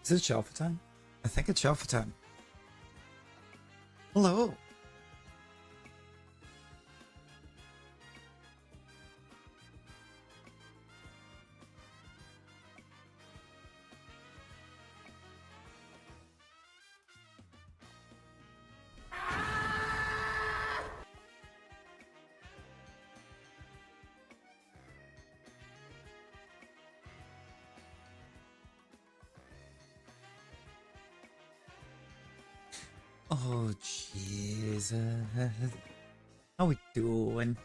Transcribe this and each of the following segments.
Is it shelf time? I think it's shelf time. Hello. Oh, Jesus. How we doing?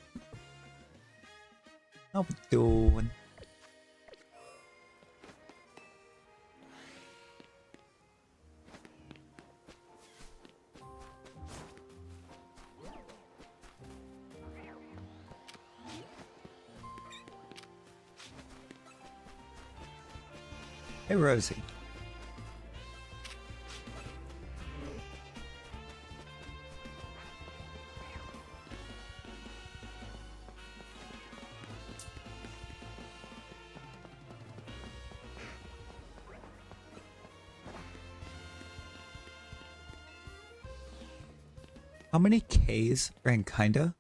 How we doing? Hey, Rosie. How many K's are in kinda?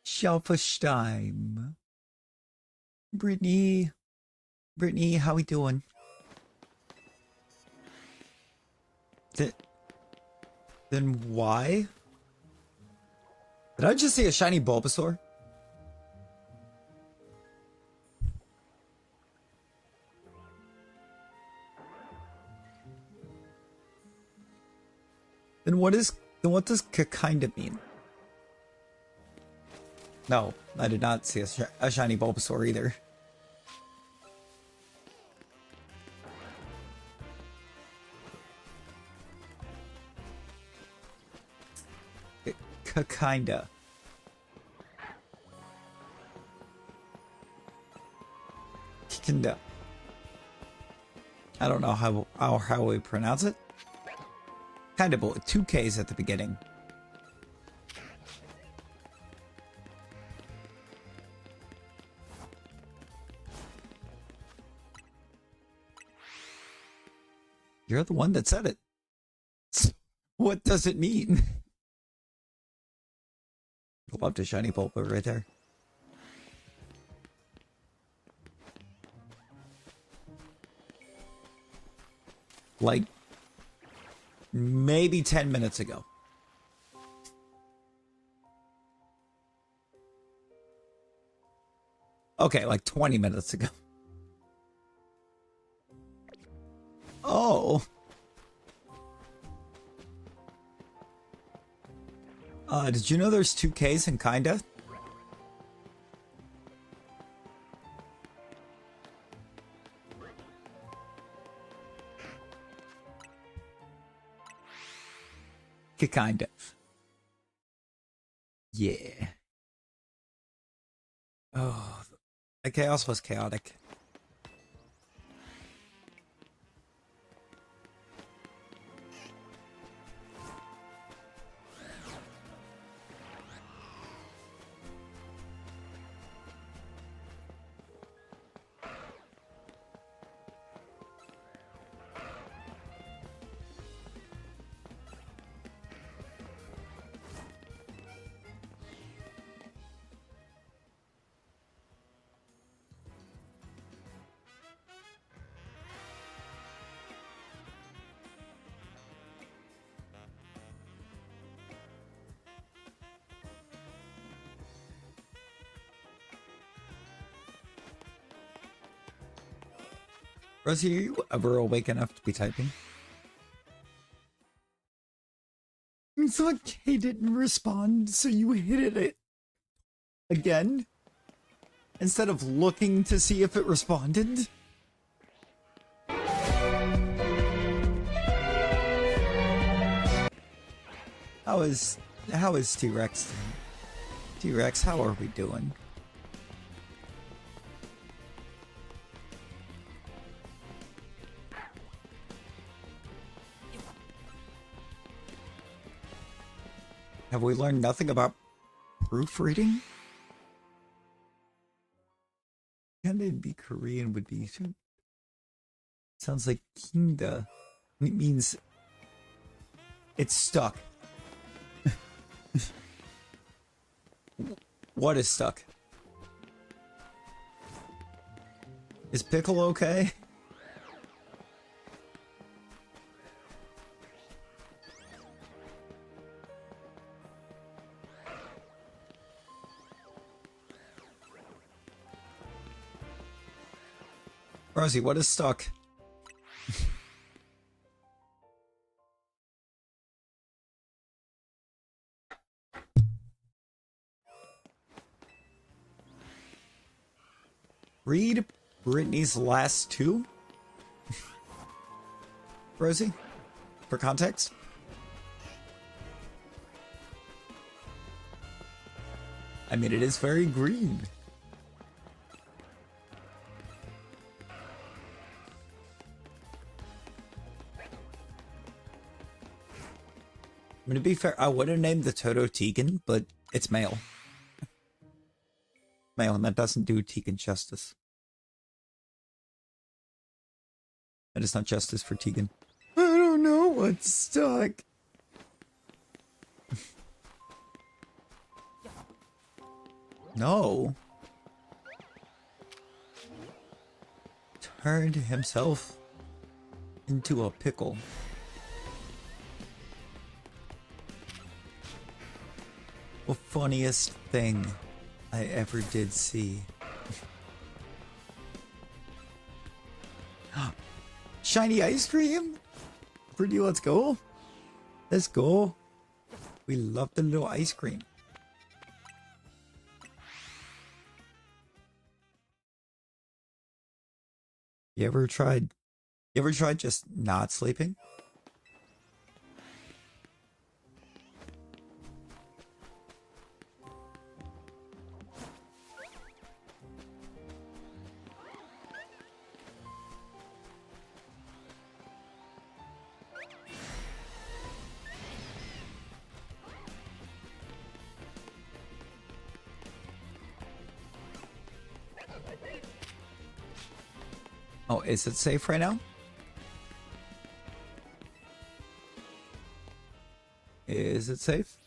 Shelferstein. Brittany, how we doing? Then why? Did I just see a shiny Bulbasaur? Then what does kinda mean? No, I did not see a shiny Bulbasaur either. Kinda. Kinda. I don't know how we pronounce it. Kind of with 2 K's at the beginning. You're the one that said it. What does it mean? Loved a shiny Bulba right there. Like, maybe 10 minutes ago. Okay, like 20 minutes ago. Oh. Did you know there's 2 K's in kinda? Kind of. Yeah. Oh, the chaos was chaotic. Rosie, are you ever awake enough to be typing? So K didn't respond, so you hit it again? Instead of looking to see if it responded? How is T-Rex? T-Rex, how are we doing? Have we learned nothing about proofreading? panda and be Korean would be... Sounds like kinda. It means it's stuck. What is stuck? Is Pickle okay? Rosie, what is stuck? Read Brittany's last two? Rosie? For context? I mean, it is very green. I mean, to be fair, I would have named the Toto Tegan, but it's male. Male, and that doesn't do Tegan justice. That is not justice for Tegan. I don't know what's stuck. No. Turned himself into a pickle. The funniest thing I ever did see. Shiny ice cream? Pretty, let's go. Let's go. We love the little ice cream. You ever tried just not sleeping? Oh, is it safe right now? Is it safe?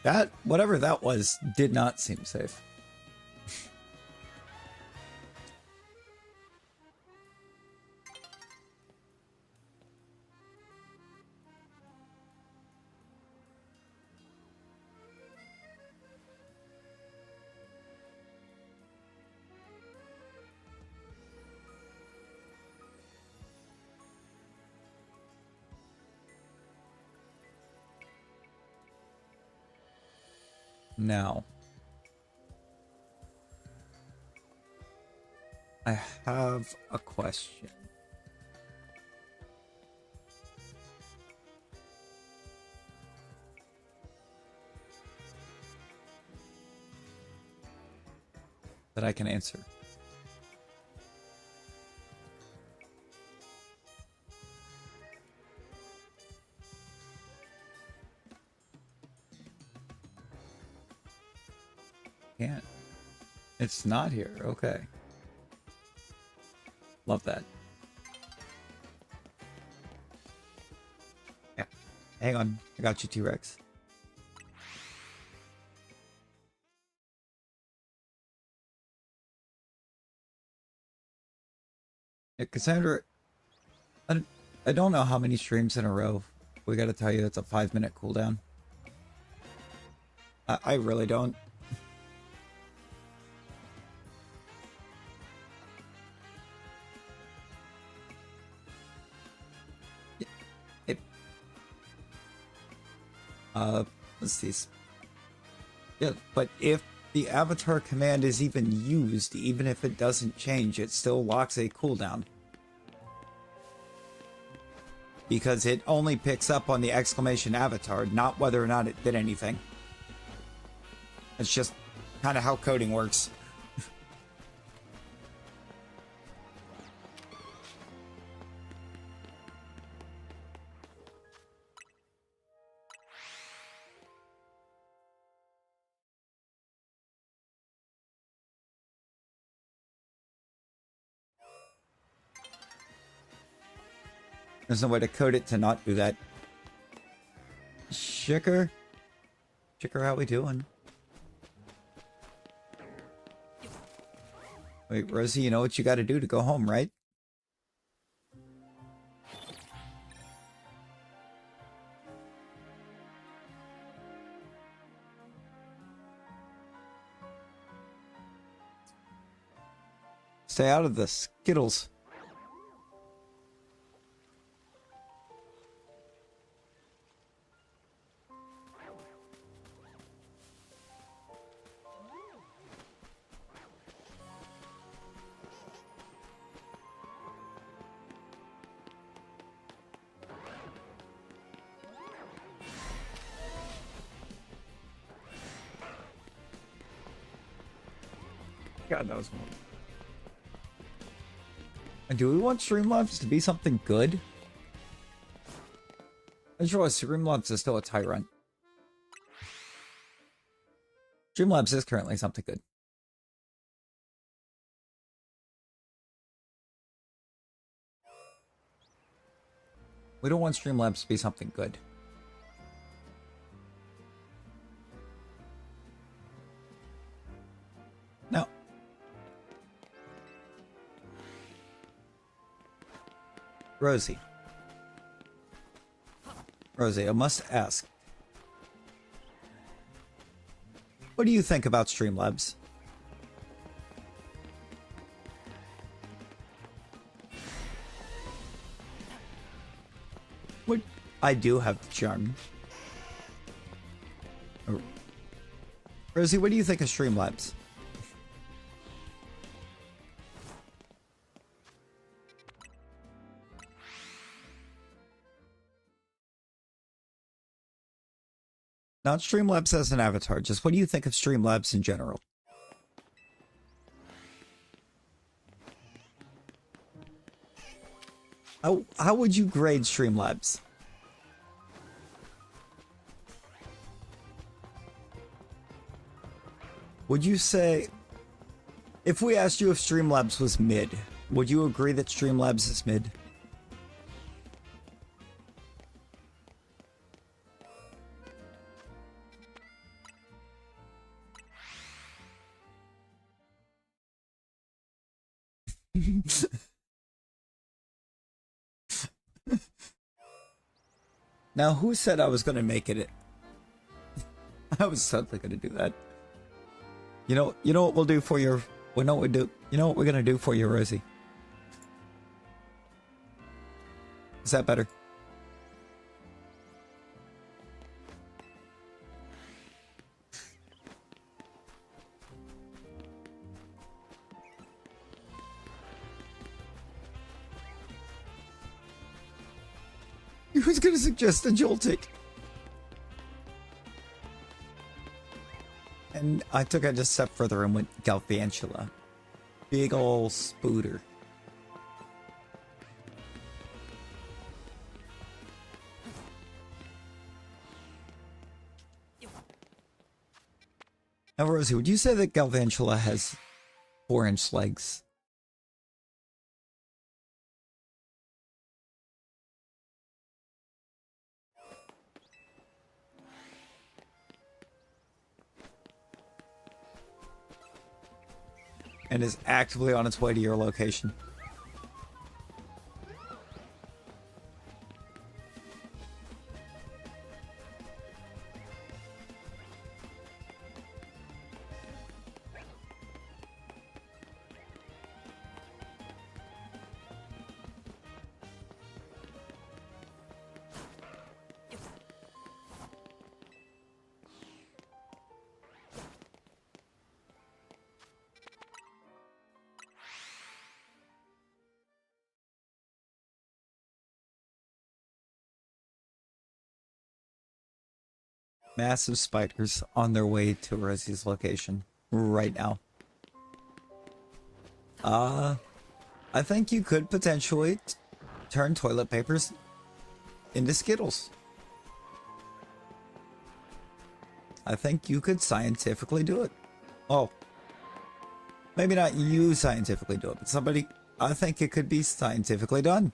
That, whatever that was, did not seem safe. Now, I have a question. That I can answer. Can't. It's not here. Okay. Love that. Yeah. Hang on. I got you, T-Rex. Yeah, Cassandra, I don't know how many streams in a row. We gotta tell you that's a 5-minute cooldown. I really don't. Let's see. Yeah, but if the avatar command is even used, even if it doesn't change, it still locks a cooldown. Because it only picks up on the exclamation avatar, not whether or not it did anything. It's just kind of how coding works. There's no way to code it to not do that. Chicker? Chicker, how we doing? Wait, Rosie, you know what you gotta do to go home, right? Stay out of the Skittles. God knows more. And do we want Streamlabs to be something good? I'm sure Streamlabs is still a tyrant. Streamlabs is currently something good. We don't want Streamlabs to be something good. No. Rosie. Rosie, I must ask. What do you think about Streamlabs? What? I do have the charm. Rosie, what do you think of Streamlabs? Not Streamlabs as an avatar, just what do you think of Streamlabs in general? How would you grade Streamlabs? Would you say, if we asked you if Streamlabs was mid, would you agree that Streamlabs is mid? Now, who said I was going to make it? I was totally going to do that. You know what we'll do for your... We know what we do. You know what we're going to do for you, Rosie? Is that better? Who's going to suggest a Joltik? And I took it just a step further and went Galvantula. Big ol' spooter. Now, Rosie, would you say that Galvantula has 4-inch legs? And is actively on its way to your location. Massive spiders on their way to Rosie's location right now. I think you could potentially turn toilet papers into Skittles. I think you could scientifically do it. Oh, maybe not you scientifically do it, but somebody, I think it could be scientifically done.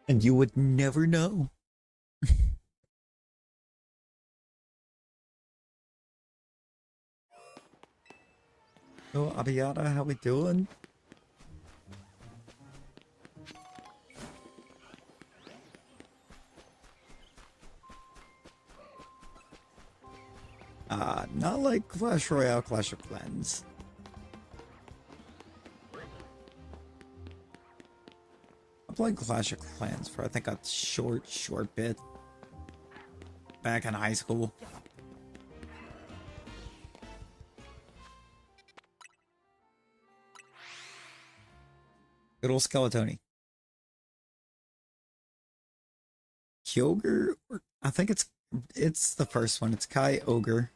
And you would never know. So, Abiyata, how we doing? Not like Clash Royale, Clash of Clans. I played Clash of Clans for I think a short bit back in high school. Good old Skeletoni. Kyogre? I think it's the first one. It's Kai Ogre.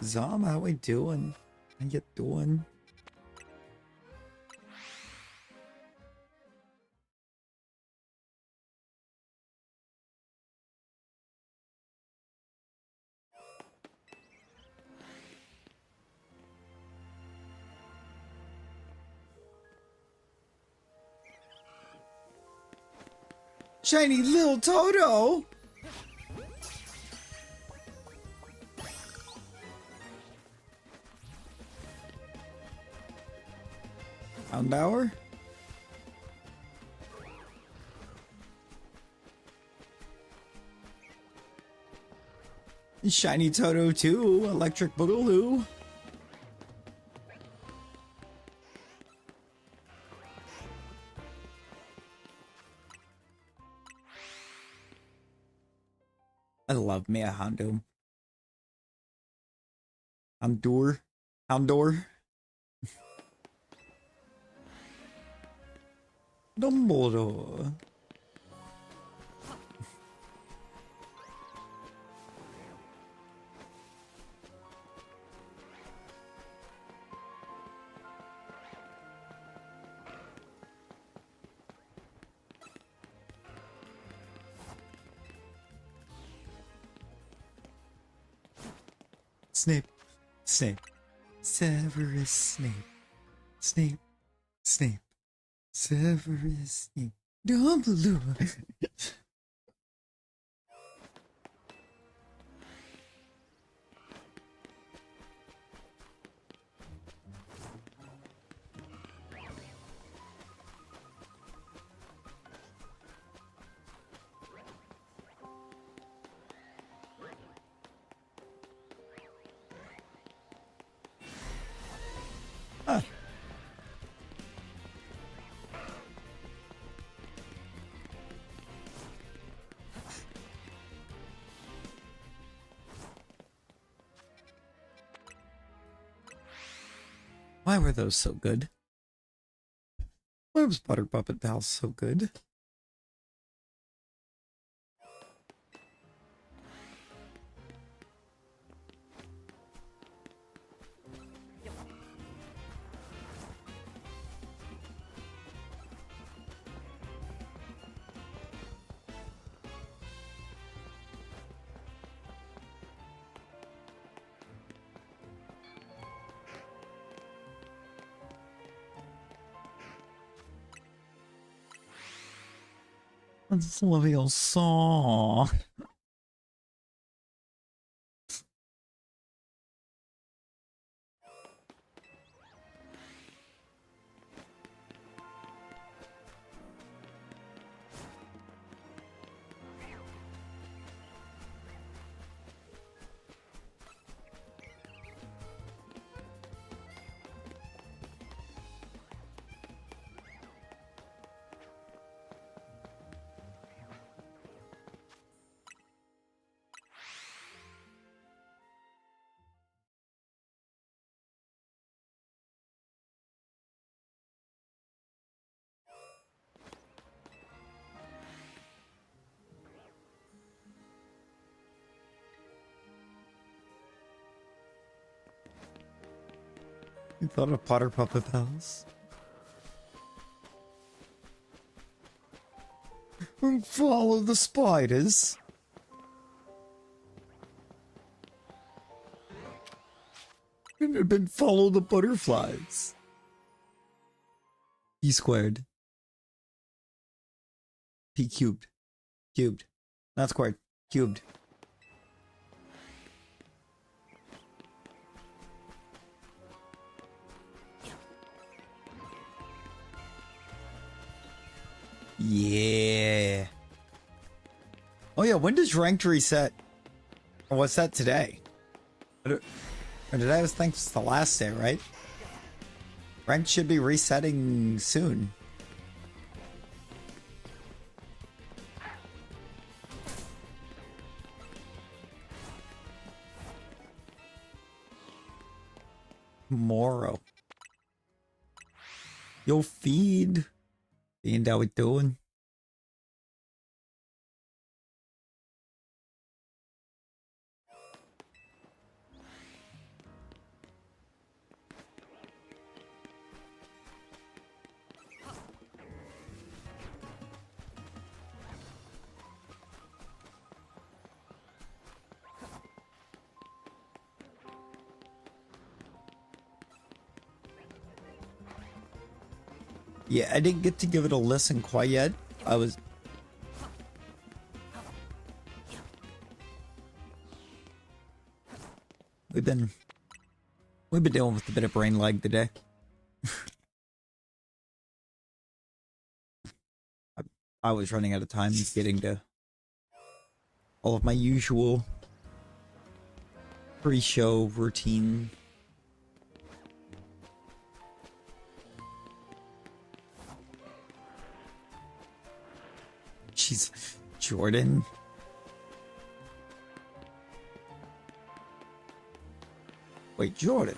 Zom, how we doing? How you doing? Shiny little Toto! Hour? Shiny Toto too, Electric Boogaloo. I love me a Houndoom. Houndour. Dumbledore. Snape. Severus Snape. Snape. Severus Snape. Dumbledore. Why were those so good? Why was Butter Puppet Pals so good? That's Leviosa. You thought of Potter Puppet Pals? Follow the spiders. And then follow the butterflies. P squared. P cubed. Cubed. Not squared. Cubed. Yeah. Oh yeah, when does ranked reset? Or what's that today? Or today was thanks the last day, right? Ranked should be resetting soon. Tomorrow. Yo, feed. Fiend, how we doing? Yeah, I didn't get to give it a listen quite yet. We've been dealing with a bit of brain lag today. I was running out of time getting to all of my usual pre-show routine. Jeez, Jordan. Wait, Jordan.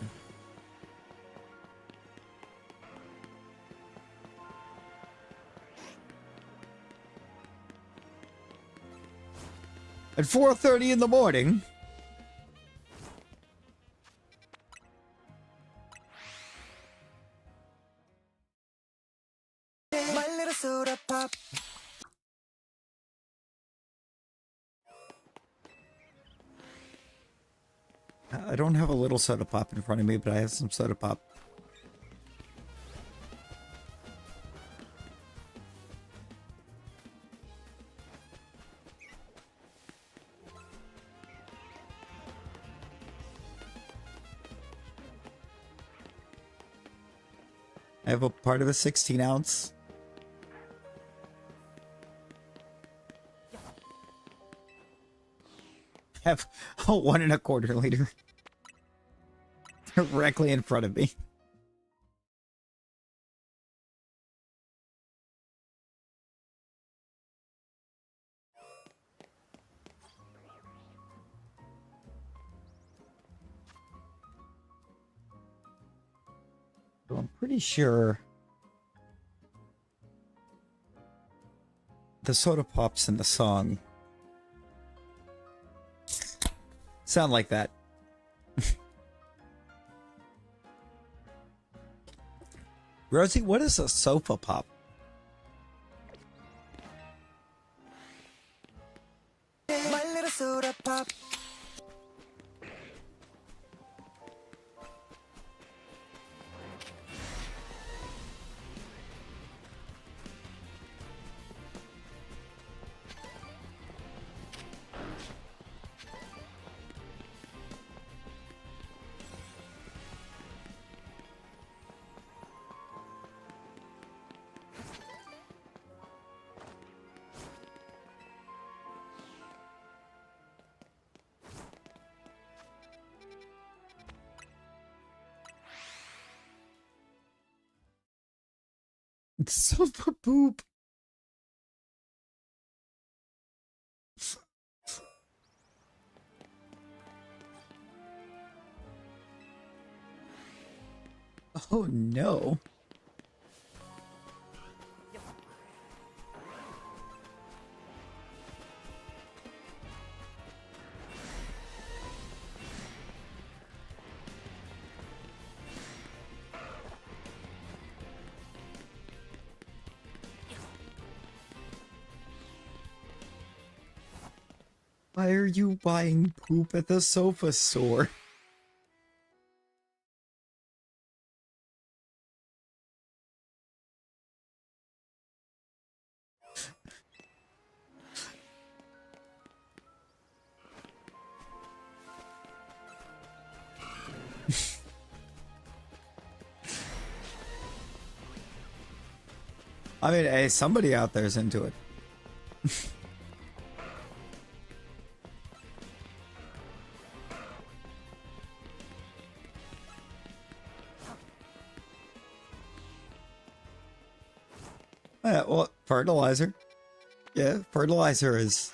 At 4:30 in the morning. My little soda pop. I don't have a little soda pop in front of me, but I have some soda pop. I have a part of a 16 ounce. I have a 1 1/4 liter directly in front of me. So I'm pretty sure the soda pops in the song sound like that. Rosie, what is a sofa pop? My little soda pop. Sofa poop. Oh no. Why are you buying poop at the sofa store? I mean, hey, somebody out there's into it. Yeah, well, fertilizer. Yeah, fertilizer is...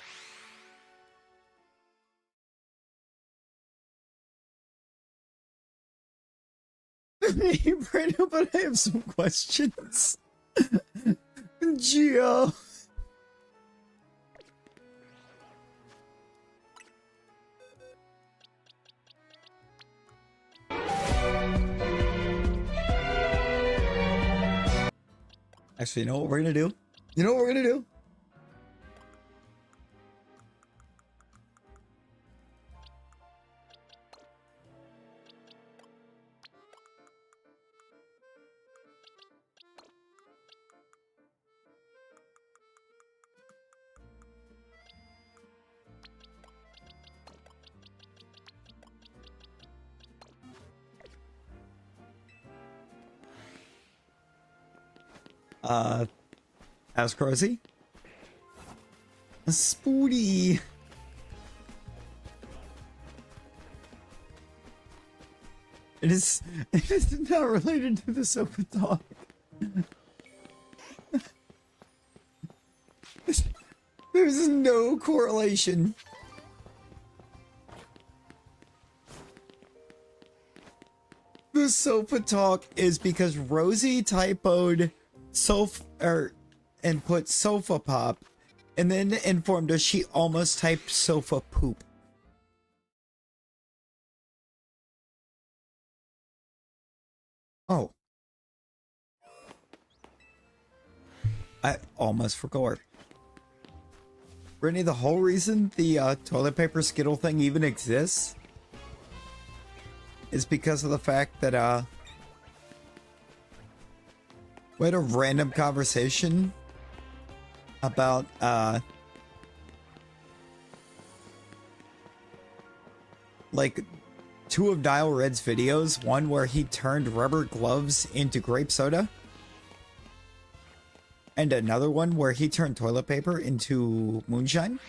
Hey, Brandon, but I have some questions. Geo. Actually, you know what we're gonna do? You know what we're gonna do? Ask Rosie. Spooty. It is not related to the sofa talk. There's no correlation. The sofa talk is because Rosie typoed and put sofa pop, and then informed us she almost typed sofa poop. Oh. I almost forgot. Brittany, the whole reason the toilet paper Skittle thing even exists is because of the fact that we had a random conversation about like two of Dial Red's videos, one where he turned rubber gloves into grape soda, and another one where he turned toilet paper into moonshine.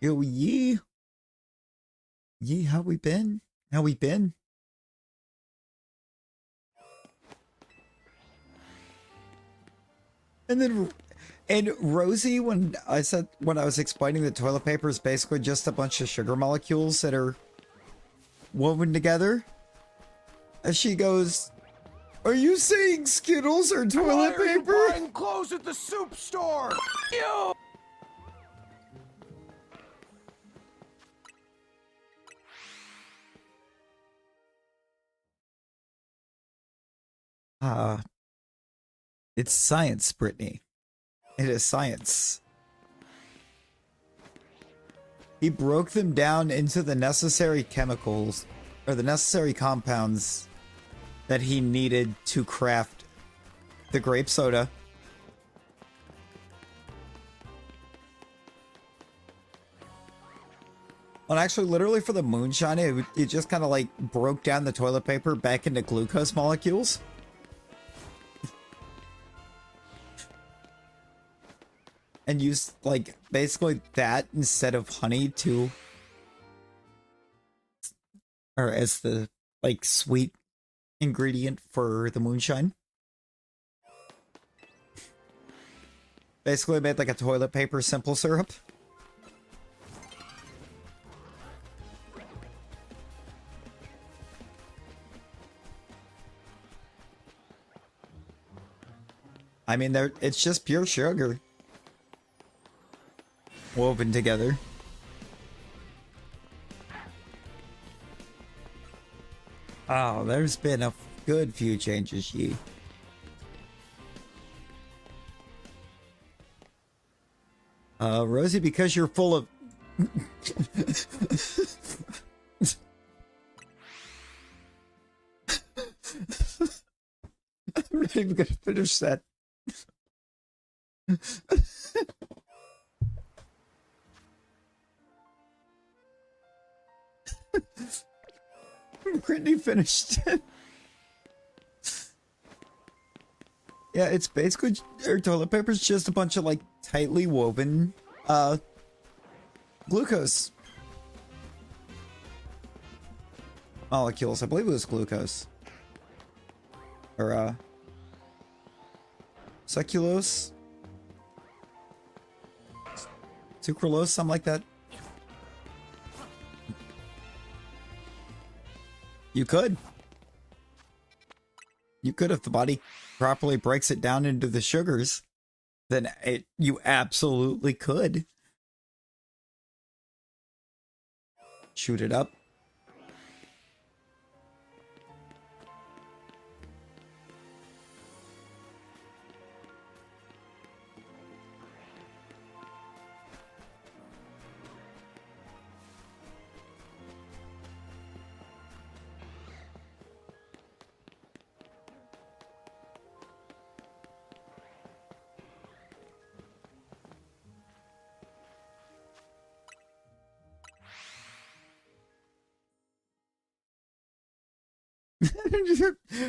Yo, yee. Yee, how we been? How we been? And Rosie, when I was explaining that toilet paper is basically just a bunch of sugar molecules that are woven together, as she goes, "Are you saying Skittles are toilet paper?" Why are you buying clothes at the soup store? You. It's science, Brittany. It is science. He broke them down into the necessary chemicals, or the necessary compounds that he needed to craft the grape soda. Well, actually, literally for the moonshine, it just kind of like broke down the toilet paper back into glucose molecules. And used, like, basically that instead of honey to... or as the, like, sweet ingredient for the moonshine. Basically made, like, a toilet paper simple syrup. I mean, it's just pure sugar woven together. Oh, there's been a good few changes, Yi. Rosie, because you're full of I'm not even gonna finish that. Brittany finished it. Yeah, it's basically, or toilet paper's just a bunch of like tightly woven glucose molecules. I believe it was glucose. Or sucralose, sucralose, something like that. You could if the body properly breaks it down into the sugars, then you absolutely could shoot it up.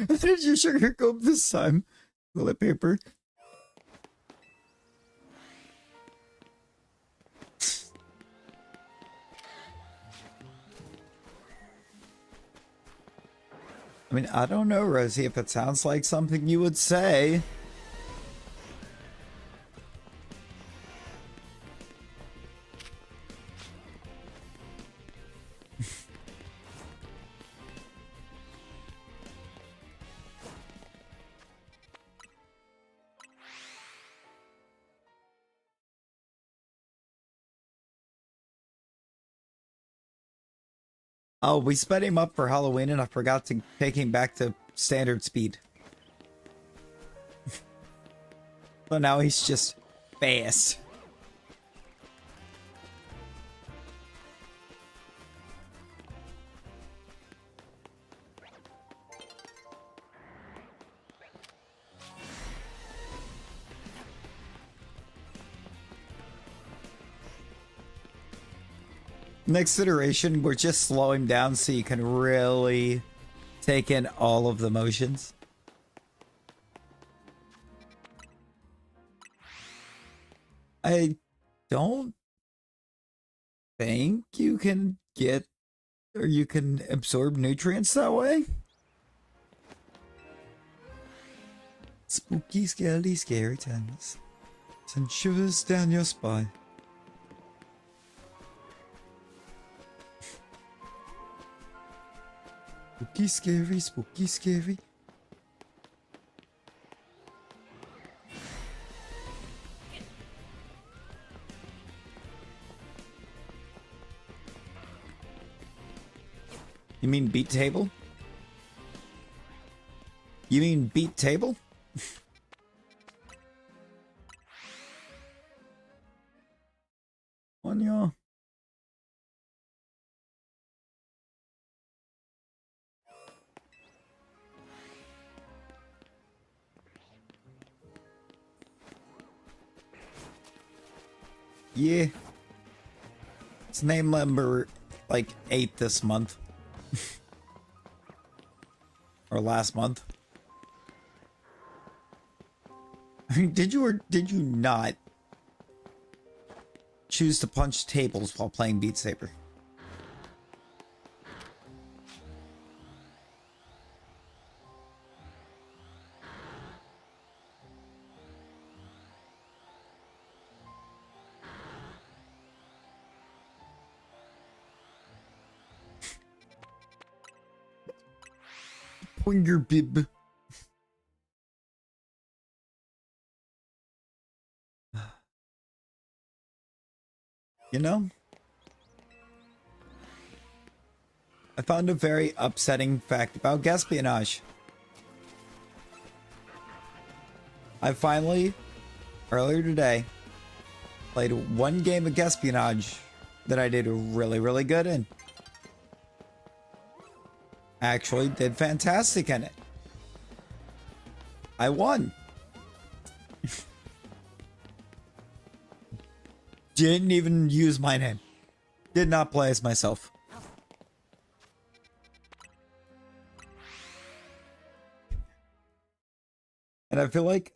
How did your sugar go up this time? Toilet paper. I mean, I don't know, Rosie, if it sounds like something you would say. Oh, we sped him up for Halloween and I forgot to take him back to standard speed. So now he's just fast. Next iteration, we're just slow him down so you can really take in all of the motions. I don't think you can get, or you can absorb nutrients that way. Spooky, scary, scary times. Send shivers down your spine. Spooky, scary, spooky, scary. You mean beat table? You mean beat table? On your... Yeah. It's name number like 8 this month. Or last month. I mean, did you or did you not choose to punch tables while playing Beat Saber? Your bib. You know, I found a very upsetting fact about espionage. I finally, earlier today, played one game of espionage that I did really, really good in. Actually did fantastic in it. I won. Didn't even use my name. Did not play as myself. And I feel like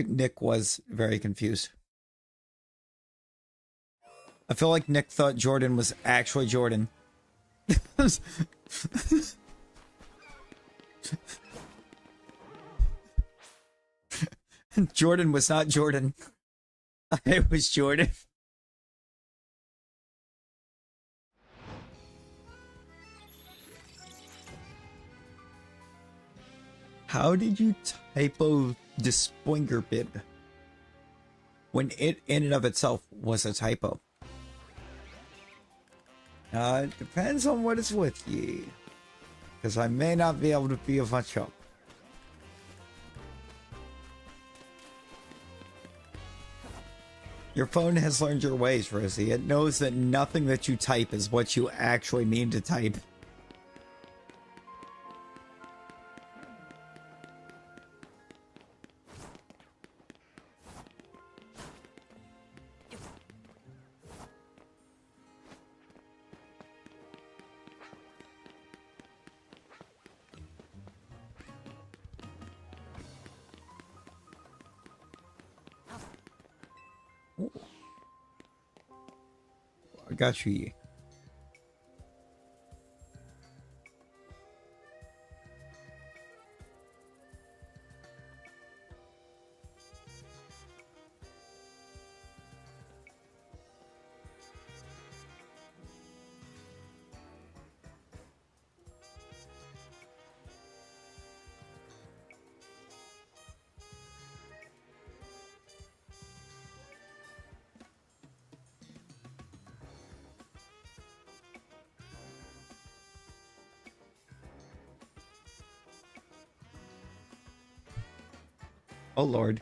Nick was very confused. I feel like Nick thought Jordan was actually Jordan. Jordan was not Jordan. I was Jordan. How did you typo Despoinger bib when it in and of itself was a typo? It depends on what is with ye, because I may not be able to be of much help. Your phone has learned your ways, Rosie. It knows that nothing that you type is what you actually mean to type. I got you. Oh, Lord.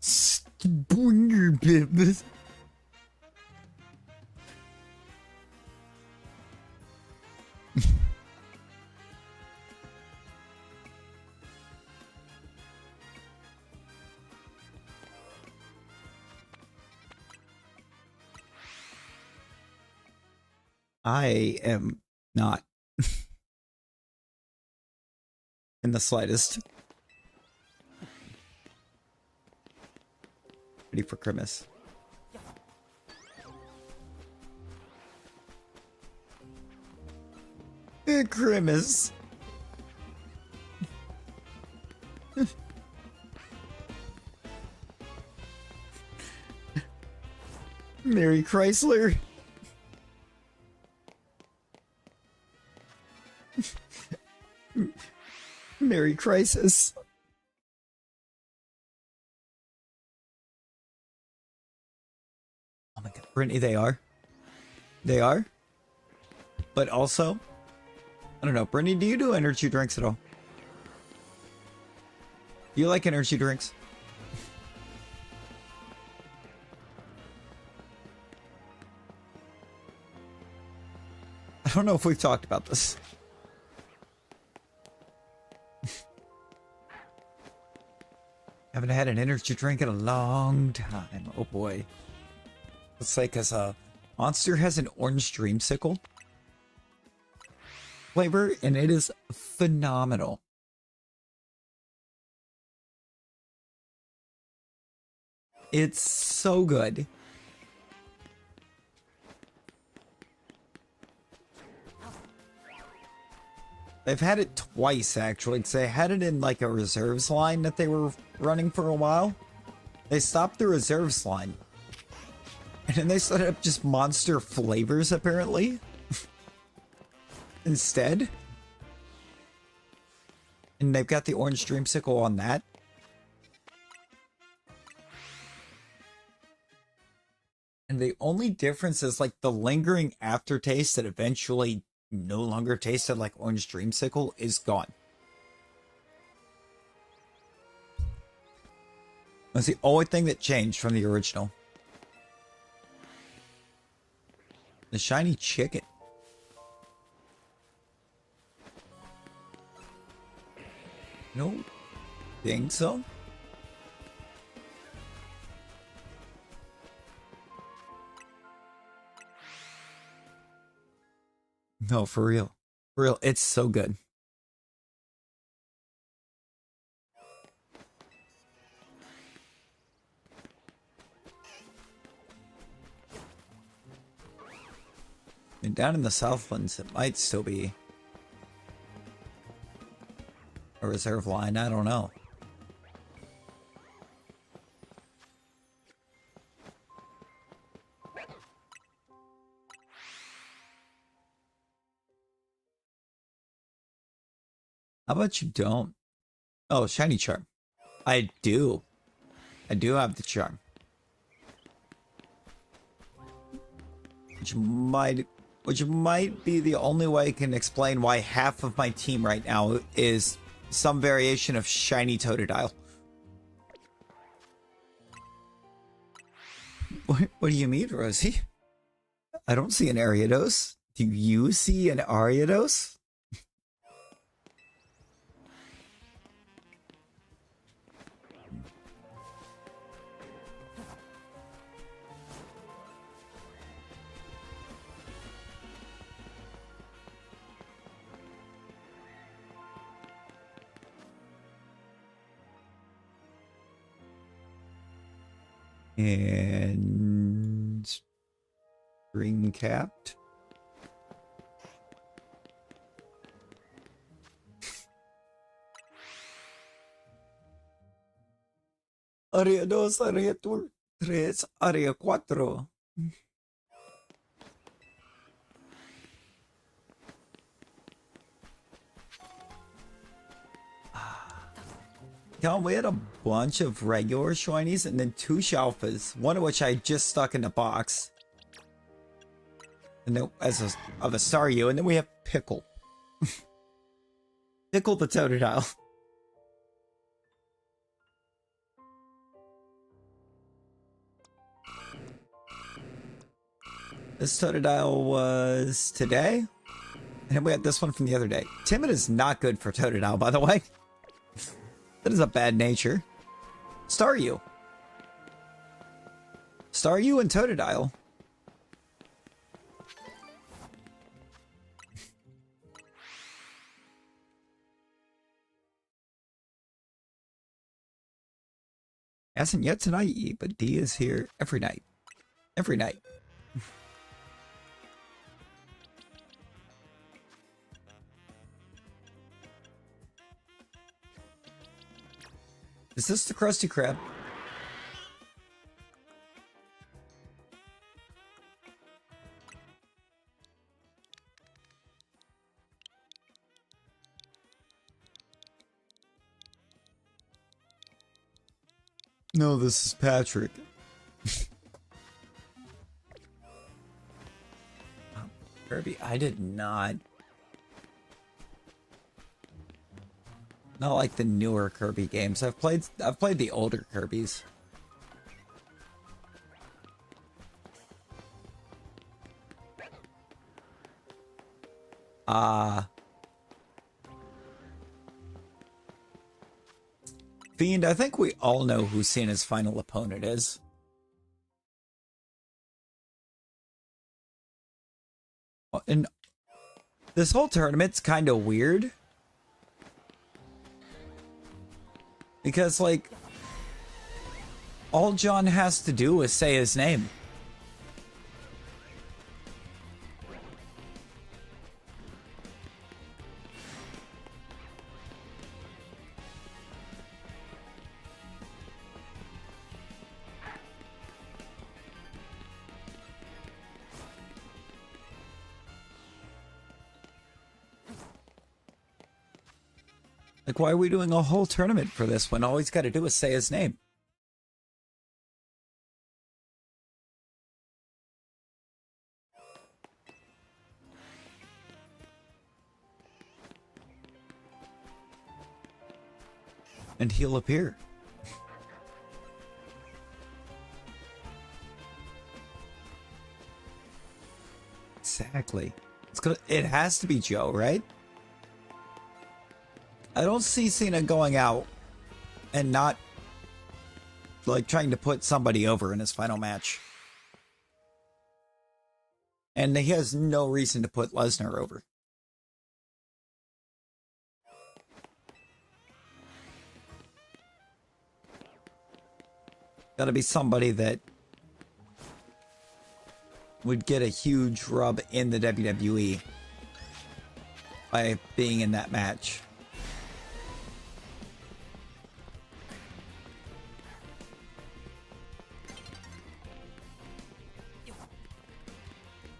Spoinger bib. I am not in the slightest ready for Christmas. Christmas. Mary Chrysler. Merry Crisis. Oh my god, Brittany, they are. They are. But also, I don't know, Brittany, do you do energy drinks at all? Do you like energy drinks? I don't know if we've talked about this. Haven't had an energy drink in a long time. Oh boy. It's like as Monster has an orange dreamsicle flavor, and it is phenomenal. It's so good. They've had it twice, actually, because they had it in, like, a reserves line that they were running for a while. They stopped the reserves line. And then they set up just Monster flavors, apparently. Instead. And they've got the orange dreamsicle on that. And the only difference is, like, the lingering aftertaste that eventually no longer tasted like orange dreamsicle is gone. That's the only thing that changed from the original. The shiny chicken. No, think so. No, for real. For real, it's so good. And down in the Southlands, it might still be a reserve line. I don't know. How about you don't? Oh, shiny charm. I do. I do have the charm. Which might be the only way I can explain why half of my team right now is some variation of shiny Totodile. What do you mean, Rosie? I don't see an Ariados. Do you see an Ariados? And string capped. Área 2, área 3, área 4. Yeah, we had a bunch of regular shinies and then 2 Shalfas, one of which I just stuck in the box. And then of a Staryu, and then we have Pickle. Pickle the Totodile. This Totodile was today, and then we had this one from the other day. Timid is not good for Totodile, by the way. That is a bad nature. Staryu. Staryu and Totodile. Hasn't yet tonight, but D is here every night. Every night. Is this the Krusty Krab? No, this is Patrick. Kirby, I did not. Not like the newer Kirby games. I've played the older Kirbys. Fiend, I think we all know who Cena's final opponent is. And this whole tournament's kind of weird. Because, like, all John has to do is say his name. Like, why are we doing a whole tournament for this when all he's got to do is say his name? and he'll appear. Exactly. It has to be Joe, right? I don't see Cena going out and not like trying to put somebody over in his final match. And he has no reason to put Lesnar over. Gotta be somebody that would get a huge rub in the WWE by being in that match.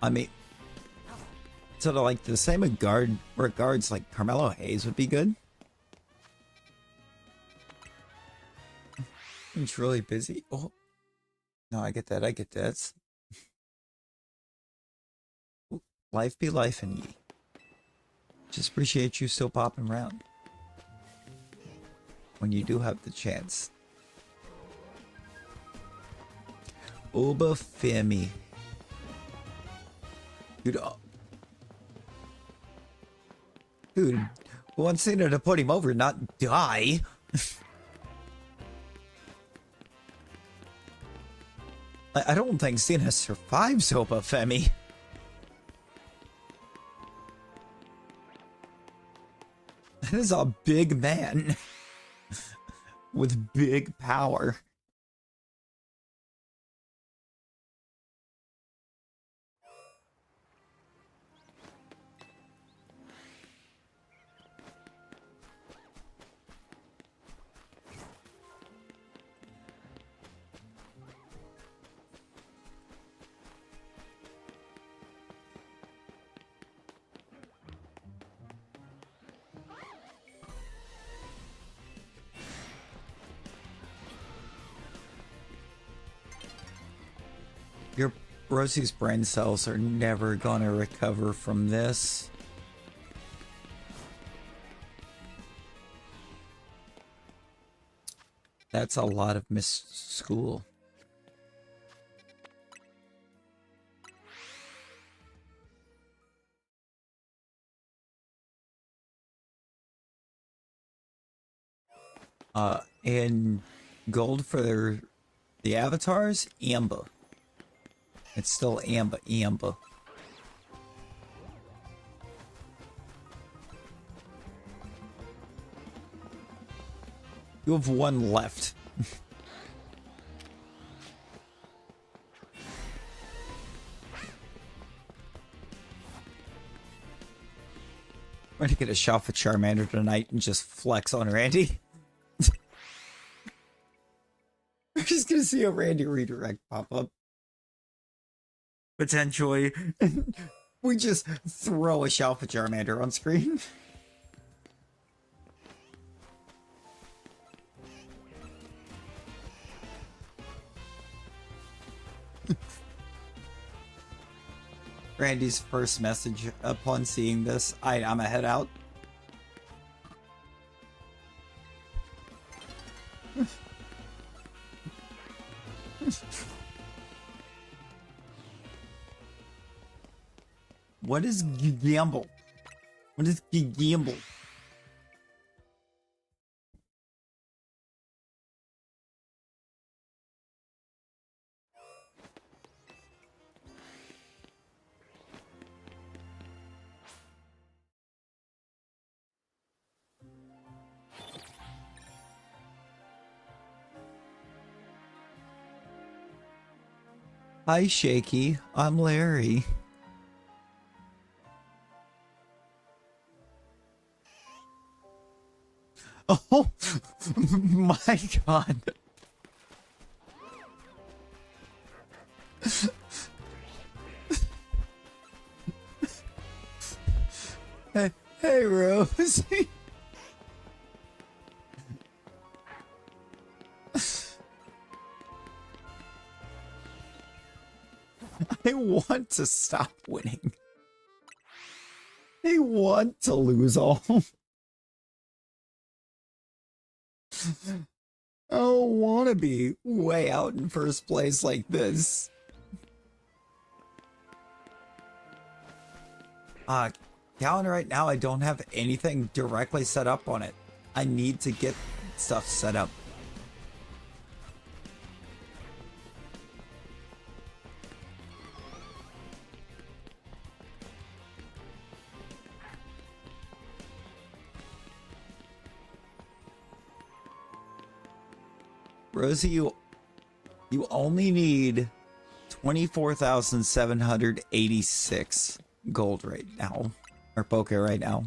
I mean, sort of like the same regards like Carmelo Hayes would be good. He's really busy. Oh, no, I get that. I get that. Life be life and ye. Just appreciate you still popping around when you do have the chance. Obafemi. Dude, wants Cena to put him over, not die. I don't think Cena survives Obafemi. That is a big man with big power. Your Rosie's brain cells are never gonna recover from this. That's a lot of missed school. And gold for the avatars, Amber. It's still Amber. You have one left. I'm gonna get a shot for Charmander tonight and just flex on Randy. We're just gonna see a Randy redirect pop up. Potentially. We just throw a shot for Charmander on screen. Randy's first message upon seeing this, I'm a head out. What is gamble? What is gamble? Hi, Shaky. I'm Larry. Oh my god. Hey, Rosie. I want to stop winning. I want to lose all. I don't want to be way out in first place like this. Calendar right now, I don't have anything directly set up on it. I need to get stuff set up. Rosie, you only need 24,786 gold right now, or Poke right now.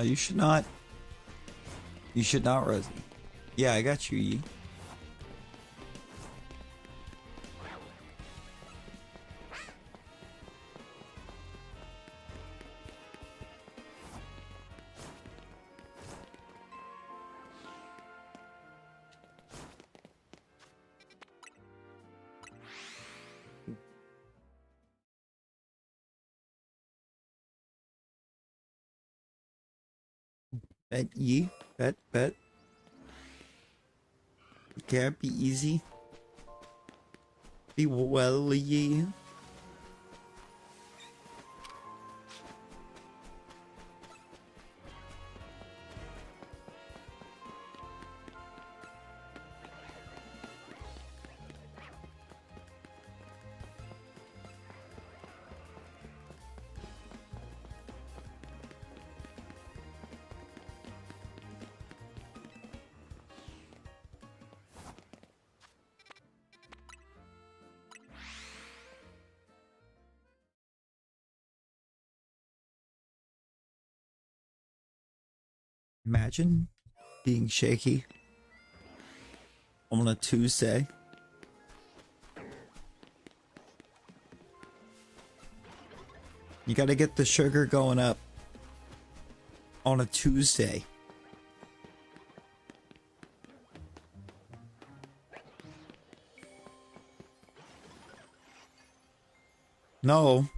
You should not. You should not, Rosie. Yeah, I got you, Yi. Bet Yi. Bet. Can't be easy. Be well, Yi. Imagine being shaky on a Tuesday. You gotta get the sugar going up on a Tuesday. No.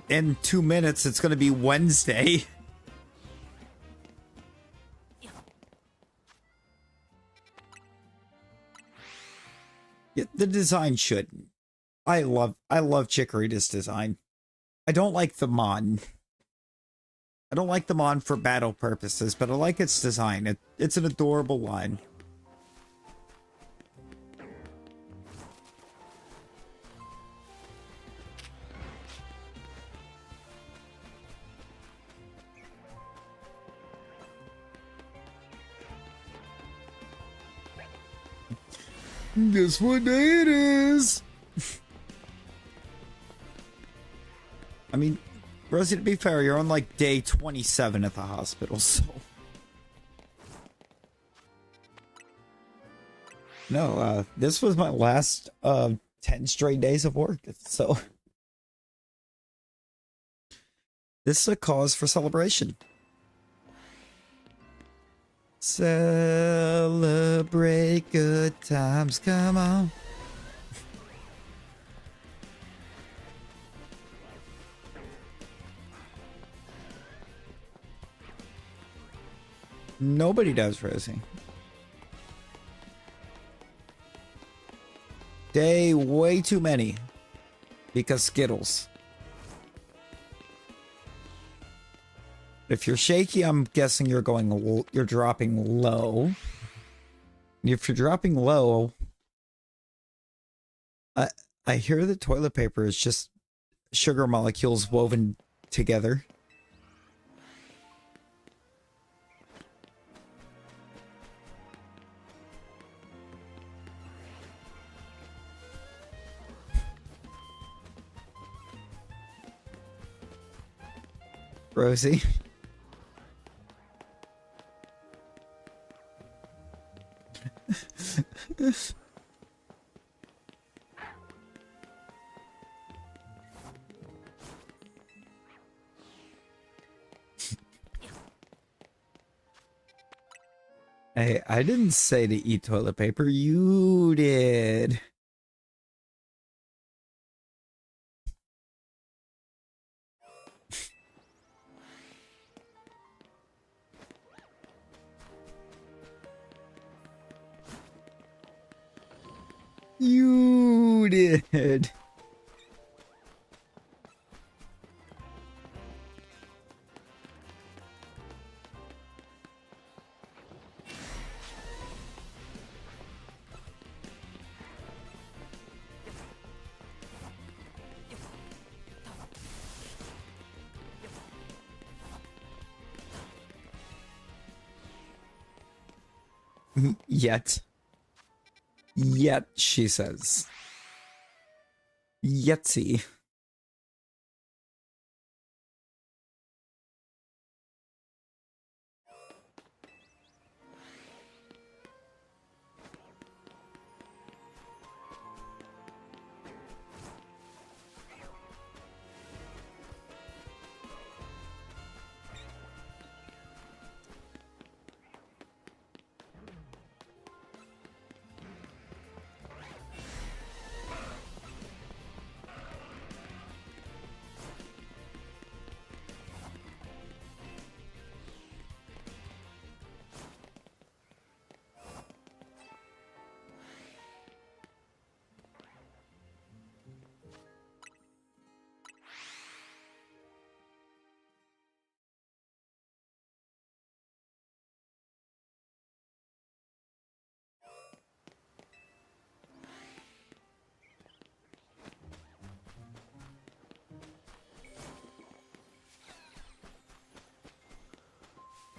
In 2 minutes, it's going to be Wednesday. Yeah, the design shouldn't. I love Chikorita's design. I don't like the Mon. I don't like the Mon for battle purposes, but I like its design. It's an adorable line. Guess what day it is? I mean, Rosie, to be fair, you're on like day 27 at the hospital, so... No, this was my last 10 straight days of work, so... This is a cause for celebration. Celebrate good times, come on. Nobody does, Rosie. Day way too many. Because Skittles. If you're shaky, I'm guessing you're dropping low. If you're dropping low, I hear that toilet paper is just sugar molecules woven together. Rosie. Hey, I didn't say to eat toilet paper. You did. You did. Yet. Yet, she says. Yetsy.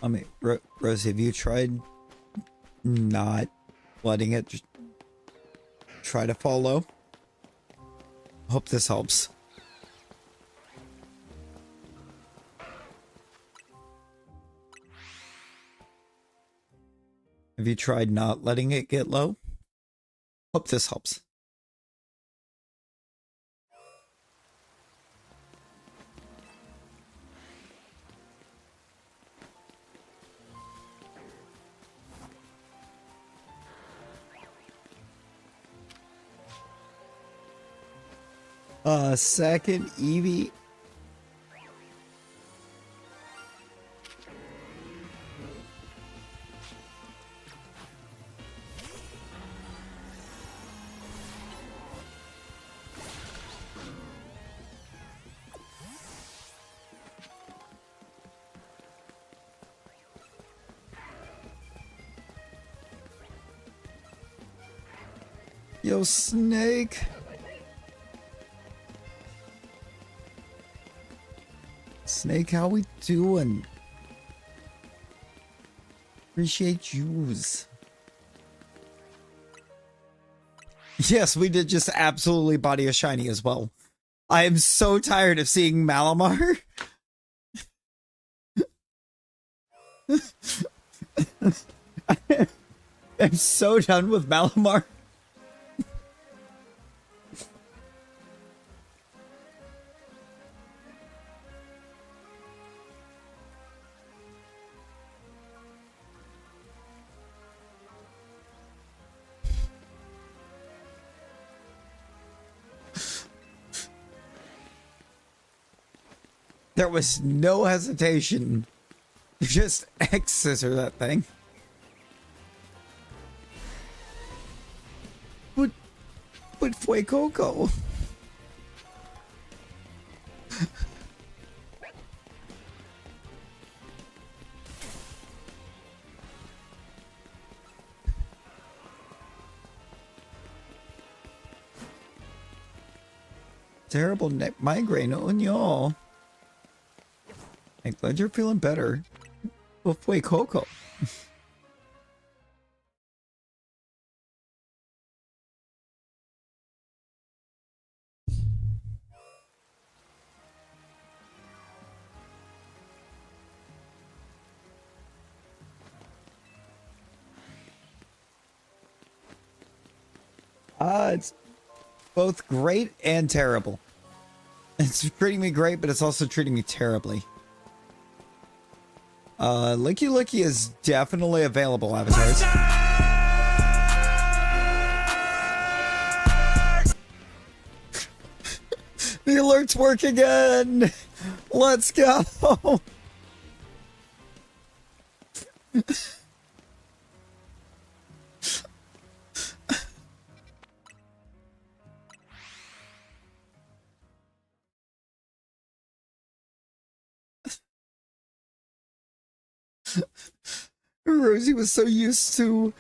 I mean, Rosie, have you tried not letting it just try to fall low? Hope this helps. Have you tried not letting it get low? Hope this helps. Second, Evie. Yo, Snake. Snake, how we doing? Appreciate yous. Yes, we did just absolutely body a shiny as well. I am so tired of seeing Malamar. I'm so done with Malamar. There was no hesitation. Just X-scissor that thing. But fue Coco. Terrible neck migraine on y'all. I'm glad you're feeling better. Well, fue Coco. It's both great and terrible. It's treating me great, but it's also treating me terribly. Licky Licky is definitely available, avatars. The alerts work again! Let's go! Rosie was so used to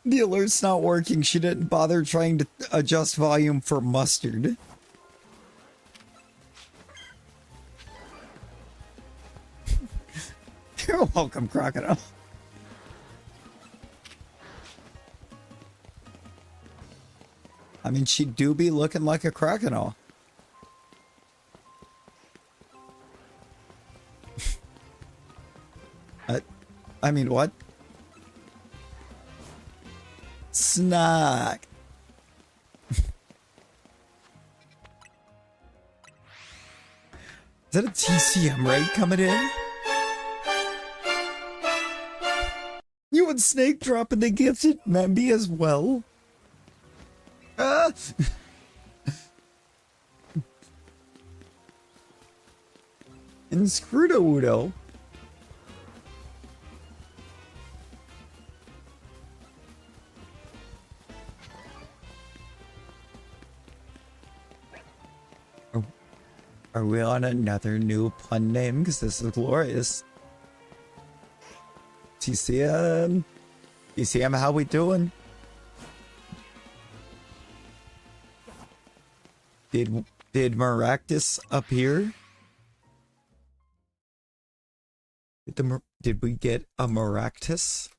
the alerts not working, she didn't bother trying to adjust volume for mustard. You're welcome, Crocodile. I mean, she do be looking like a crocodile. I mean, what? Snack. Is that a TCM raid coming in? You and Snake dropping the gifted Memby as well? Ah! Inscrudo-udo. Are we on another new pun name? Because this is glorious. TCM. TCM, how we doing? Did Maractus appear? Did we get a Maractus?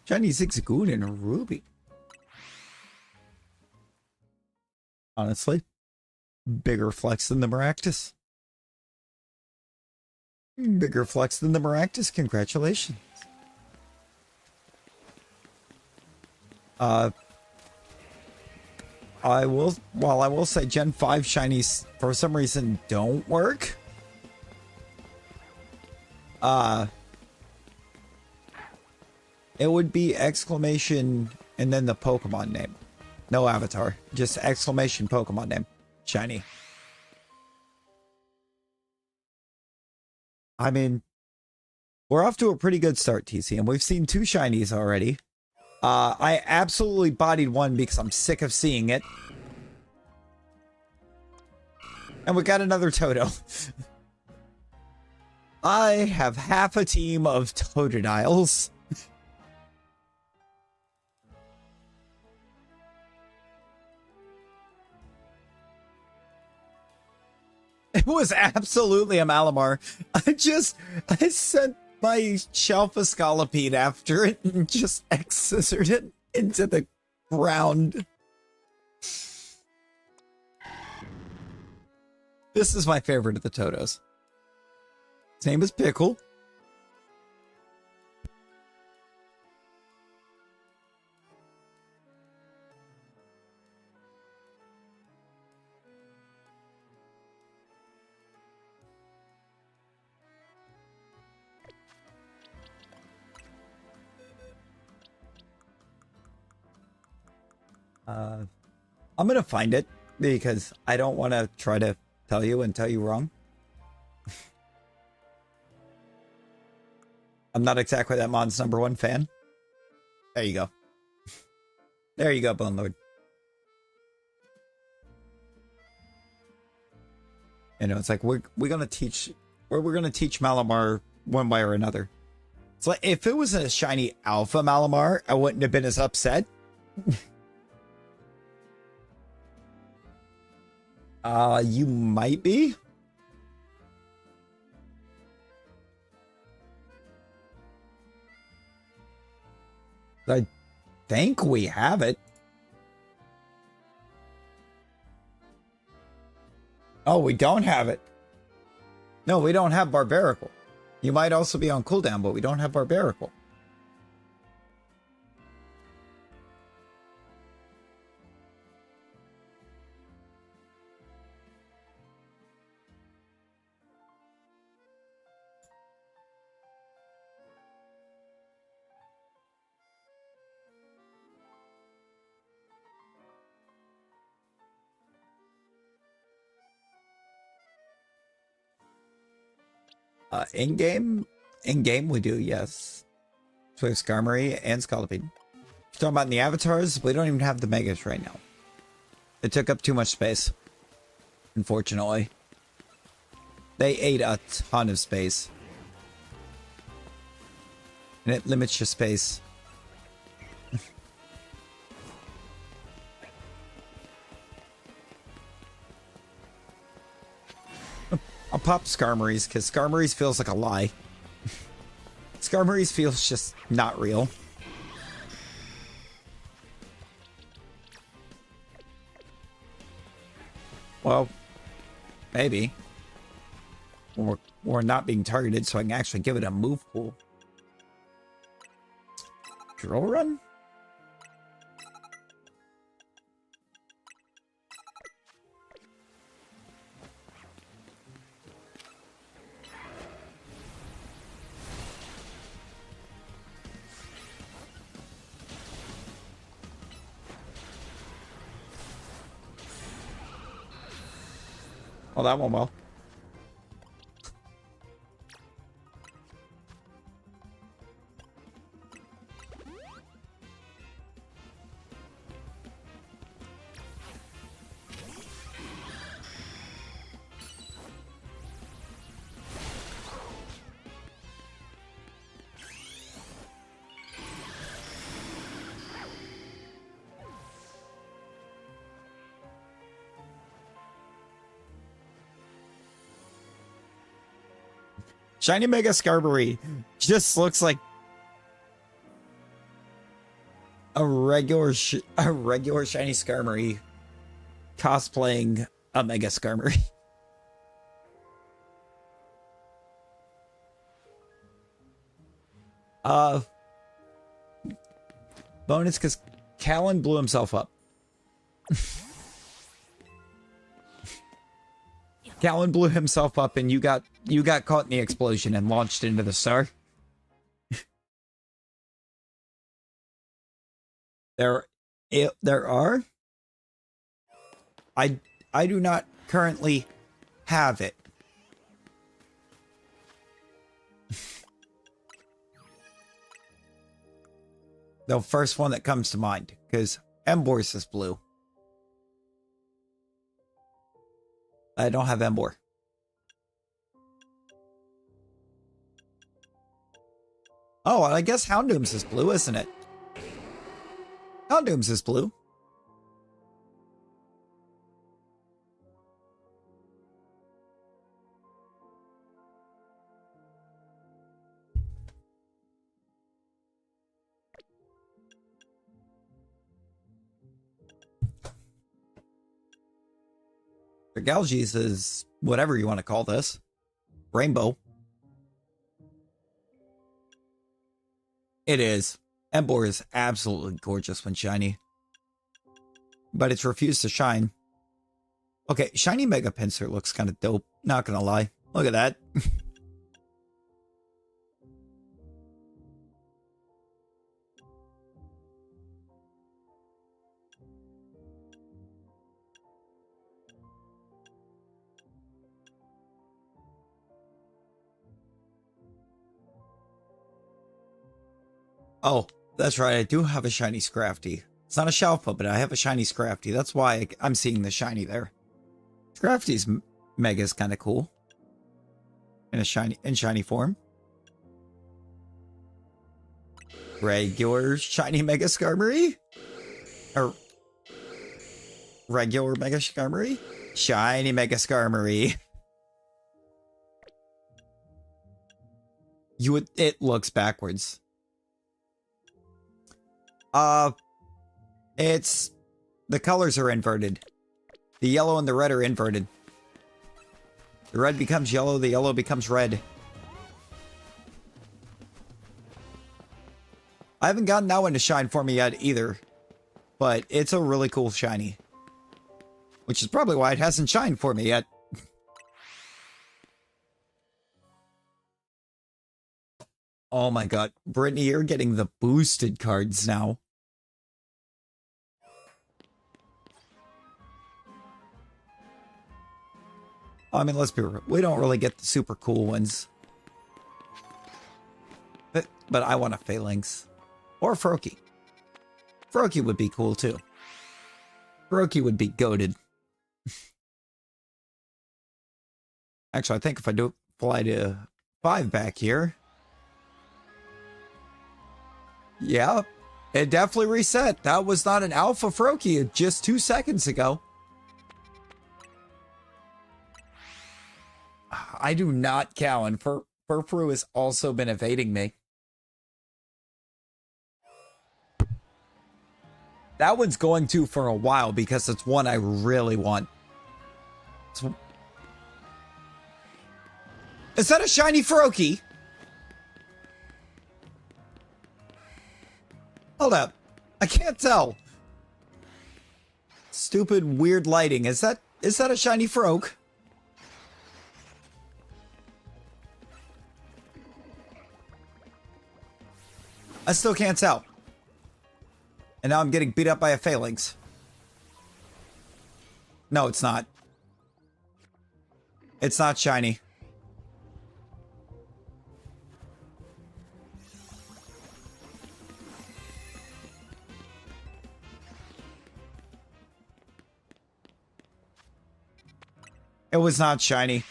Shiny 6 Goon and a Ruby. Honestly, bigger flex than the Maractus. Bigger flex than the Maractus. Congratulations. I will say Gen 5 shinies for some reason don't work. It would be exclamation and then the Pokemon name. No avatar. Just exclamation Pokemon name. Shiny. I mean, we're off to a pretty good start, TC, and we've seen 2 shinies already. I absolutely bodied one because I'm sick of seeing it. And we got another Toto. I have half a team of Totodiles. It was absolutely a Malamar. I sent my Shelphoscolopede after it and just X-scissored it into the ground. This is my favorite of the Totos. His name is Pickle. I'm gonna find it because I don't want to try to tell you and tell you wrong. I'm not exactly that mod's #1 fan. There you go. There you go, Bone Lord. You know, it's like we're gonna teach Malamar one way or another. It's like if it was a shiny Alpha Malamar, I wouldn't have been as upset. You might be. I think we have it. Oh, we don't have it. No, we don't have Barbarical. You might also be on cooldown, but we don't have Barbarical. In-game we do, yes. So we have Skarmory and Scolipede. Talking about in the avatars, we don't even have the Megas right now. It took up too much space. Unfortunately. They ate a ton of space. And it limits your space. I'll pop Skarmory's because Skarmory's feels like a lie. Skarmory's feels just not real. Well, maybe. Or not being targeted so I can actually give it a move pool. Drill run? Oh, that went well. Shiny Mega Skarmory just looks like a regular shiny Skarmory cosplaying a Mega Skarmory. Bonus because Callan blew himself up. Callan blew himself up and you got caught in the explosion and launched into the star. There are. I do not currently have it. The first one that comes to mind, because Emboar's is blue. I don't have Embor. Oh, I guess Houndoom's is blue, isn't it? Houndoom's is blue. Galgies is whatever you want to call this. Rainbow. It is. Embor is absolutely gorgeous when shiny. But it's refused to shine. Okay, shiny Mega Pinsir looks kind of dope. Not gonna lie. Look at that. Oh, that's right. I do have a shiny Scrafty. It's not a Shalpa, but I have a shiny Scrafty. That's why I'm seeing the shiny there. Scrafty's Mega is kind of cool. In shiny form. Regular shiny Mega Skarmory? Or regular Mega Skarmory? Shiny Mega Skarmory. It looks backwards. It's... The colors are inverted. The yellow and the red are inverted. The red becomes yellow, the yellow becomes red. I haven't gotten that one to shine for me yet either. But it's a really cool shiny. Which is probably why it hasn't shined for me yet. Oh my god. Brittany, you're getting the boosted cards now. I mean, let's be real. We don't really get the super cool ones. But I want a Phalanx. Or a Froakie. Froakie would be cool too. Froakie would be goated. Actually, I think if I do fly to 5 back here. Yeah, it definitely reset. That was not an alpha Froakie just 2 seconds ago. I do not cow, and Furfru has also been evading me. That one's going to for a while because it's one I really want. Is that a shiny Froakie? Hold up. I can't tell. Stupid weird lighting. Is that a shiny Froak? I still can't tell. And now I'm getting beat up by a Phalanx. No, it's not. It's not shiny. It was not shiny.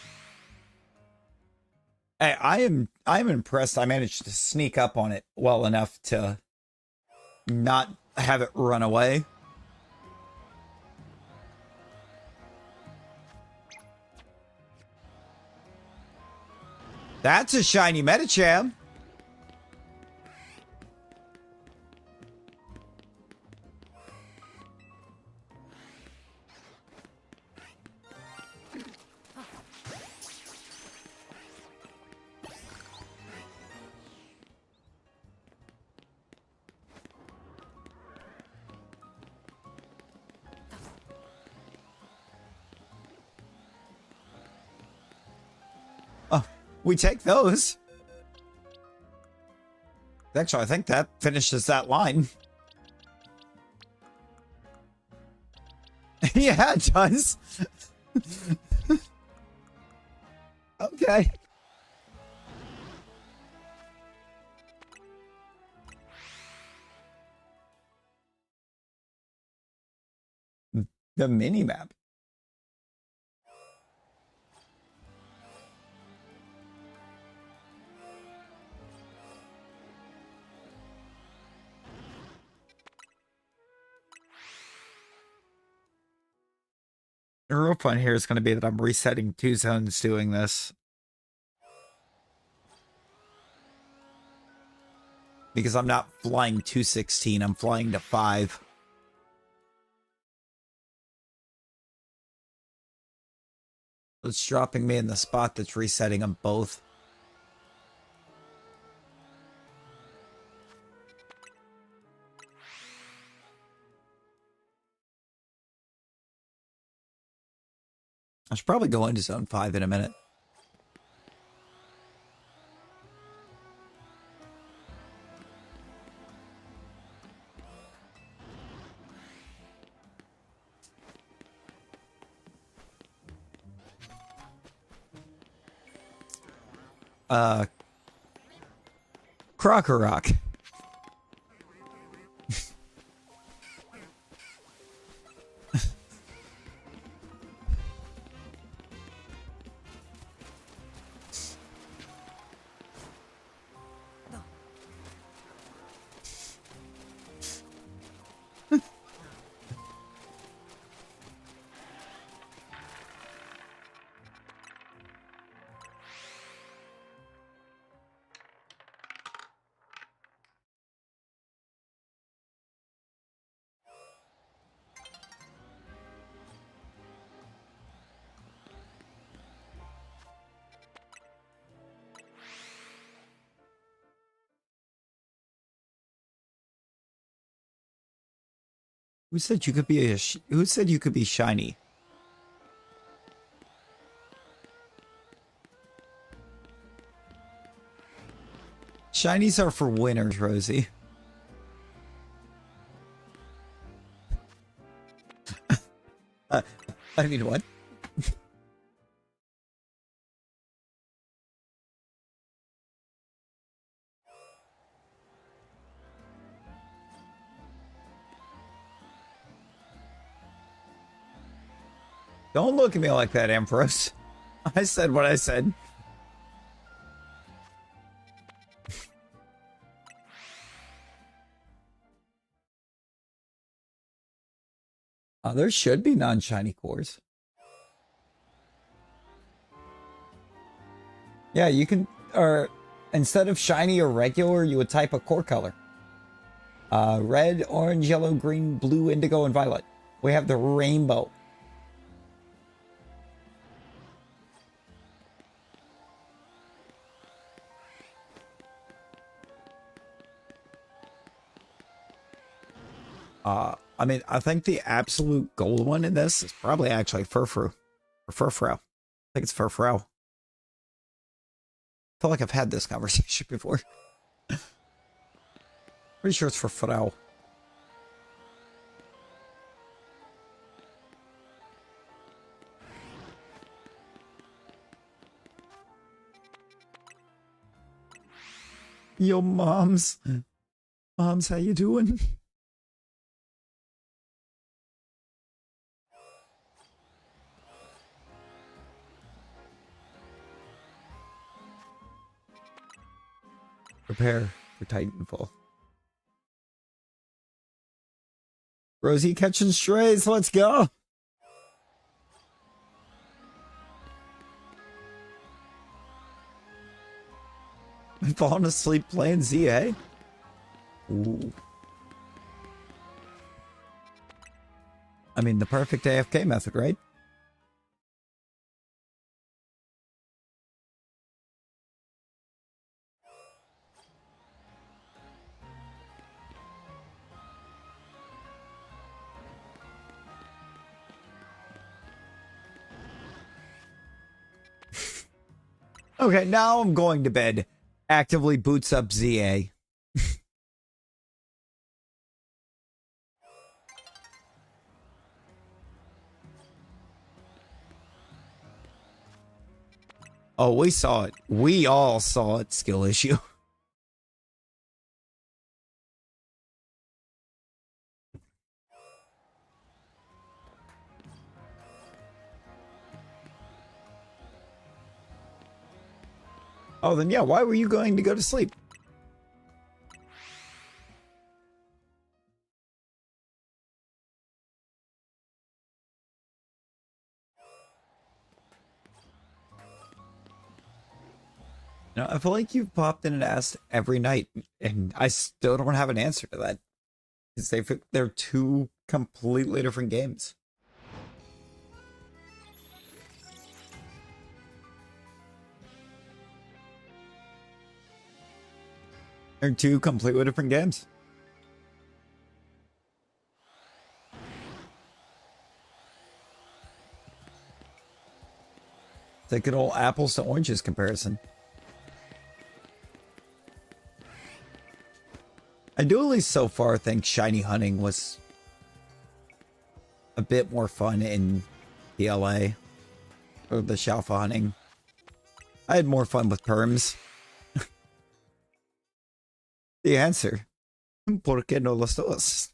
Hey, I'm impressed I managed to sneak up on it well enough to not have it run away. That's a shiny Medicham. We take those. Actually, I think that finishes that line. Yeah, it does. Okay. The mini-map. The real fun here is going to be that I'm resetting 2 zones doing this. Because I'm not flying 216, I'm flying to 5. It's dropping me in the spot that's resetting them both. I should probably go into zone 5 in a minute. Crocorock. Who said you could be who said you could be shiny? Shinies are for winners, Rosie. I mean, what? Don't look at me like that, Ambrose. I said what I said. There should be non-shiny cores. Yeah, you can, or instead of shiny or regular, you would type a core color. Red, orange, yellow, green, blue, indigo, and violet. We have the rainbow. I mean, I think the absolute gold one in this is probably actually Furfru. Or Furfrou. I think it's Furfrou. I feel like I've had this conversation before. Pretty sure it's Furfrou. Yo, moms. Moms, how you doing? Prepare for Titanfall. Rosie catching strays, let's go! I'm falling asleep playing ZA. Ooh. I mean, the perfect AFK method, right? Okay, now I'm going to bed. Actively boots up ZA. Oh, we saw it. We all saw it. Skill issue. Oh, then yeah, why were you going to go to sleep? No, I feel like you've popped in and asked every night, and I still don't have an answer to that. Because they're two completely different games. They're two completely different games. It's like an old apples to oranges comparison. I do at least so far think shiny hunting was a bit more fun in PLA. Or the Shalfa hunting. I had more fun with perms. The answer. ¿Por qué no los dos?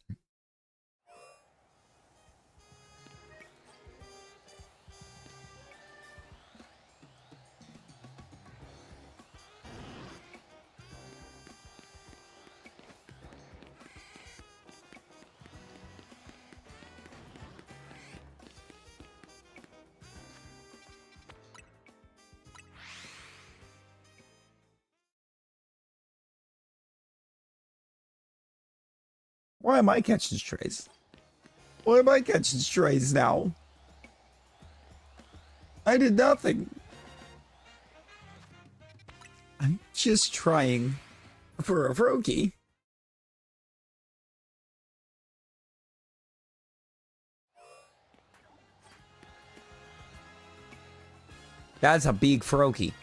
Why am I catching strays? Why am I catching strays now? I did nothing. I'm just trying for a Froakie. That's a big Froakie.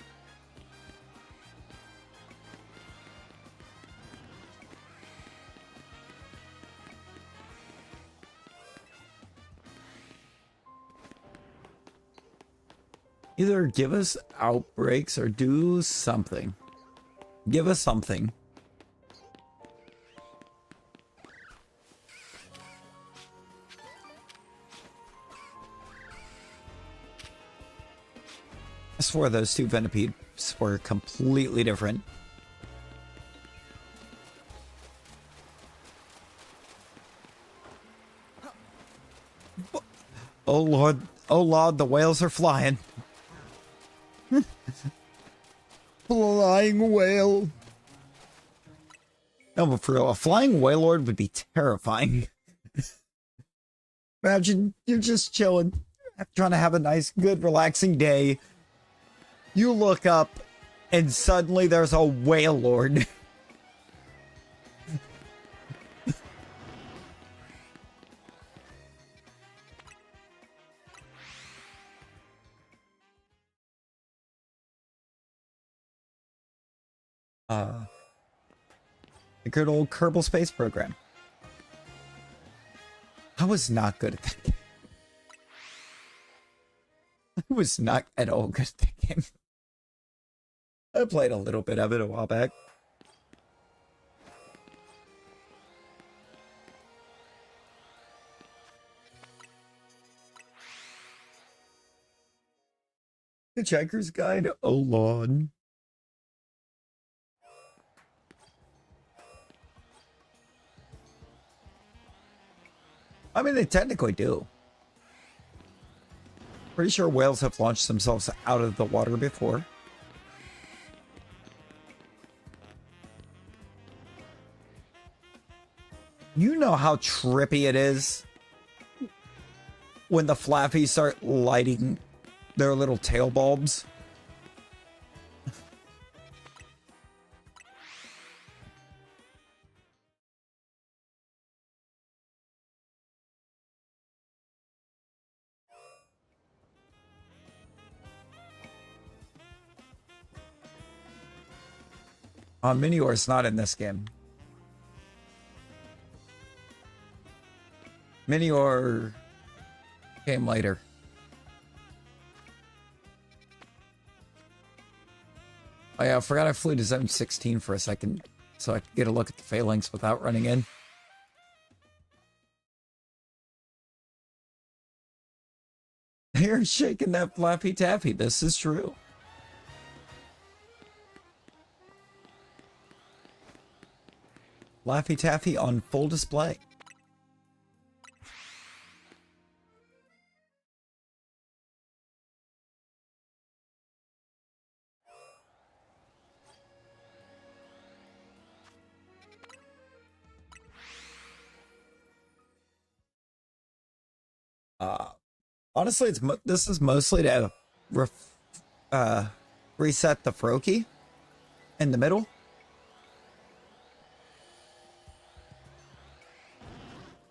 Either give us outbreaks or do something. Give us something. I swear those two Ventipedes were completely different. Oh Lord, the whales are flying. Flying whale. No, but for real, a flying whalelord would be terrifying. Imagine you're just chilling, trying to have a nice, good, relaxing day. You look up, and suddenly there's a whalelord. The good old Kerbal Space Program. I was not good at that game. I was not at all good at that game. I played a little bit of it a while back. Hitchhiker's Guide, oh Lord. I mean, they technically do. Pretty sure whales have launched themselves out of the water before. You know how trippy it is when the flappies start lighting their little tail bulbs. Minior's not in this game. Minior came later. Oh yeah, I forgot I flew to zone 16 for a second, so I could get a look at the phalanx without running in. They're shaking that Flappy Taffy. This is true. Laffy Taffy on full display. Honestly, this is mostly to reset the Froakie in the middle.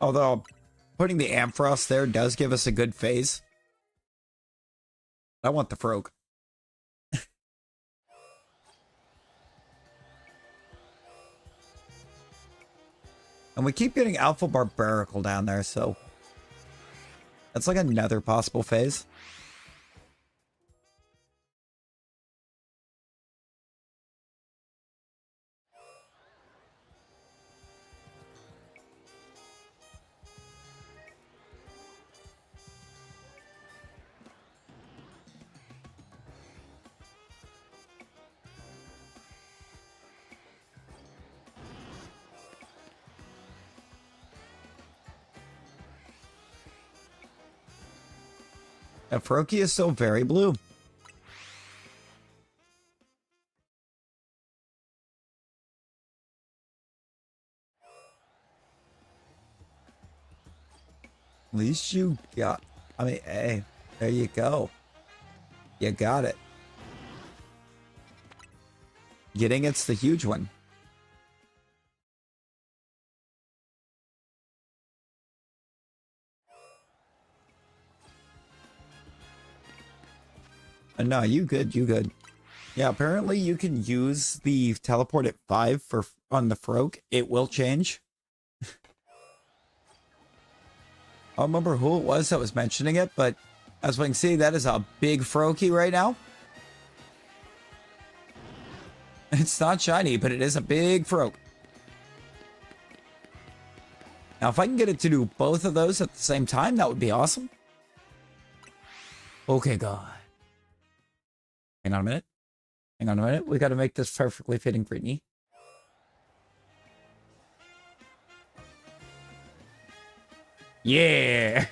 Although putting the Ampharos there does give us a good phase. I want the Froak. And we keep getting Alpha Barbarical down there, so that's like another possible phase. And Froakie is still very blue. At least you got, I mean, hey, there you go. You got it. Getting it's the huge one. No, you good, you good. Yeah, apparently you can use the teleport at 5 for on the Froak. It will change. I don't remember who it was that was mentioning it, but as we can see, that is a big Froakie right now. It's not shiny, but it is a big Froak. Now, if I can get it to do both of those at the same time, that would be awesome. Okay, God. Hang on a minute. Hang on a minute. We got to make this perfectly fitting Brittany. Yeah.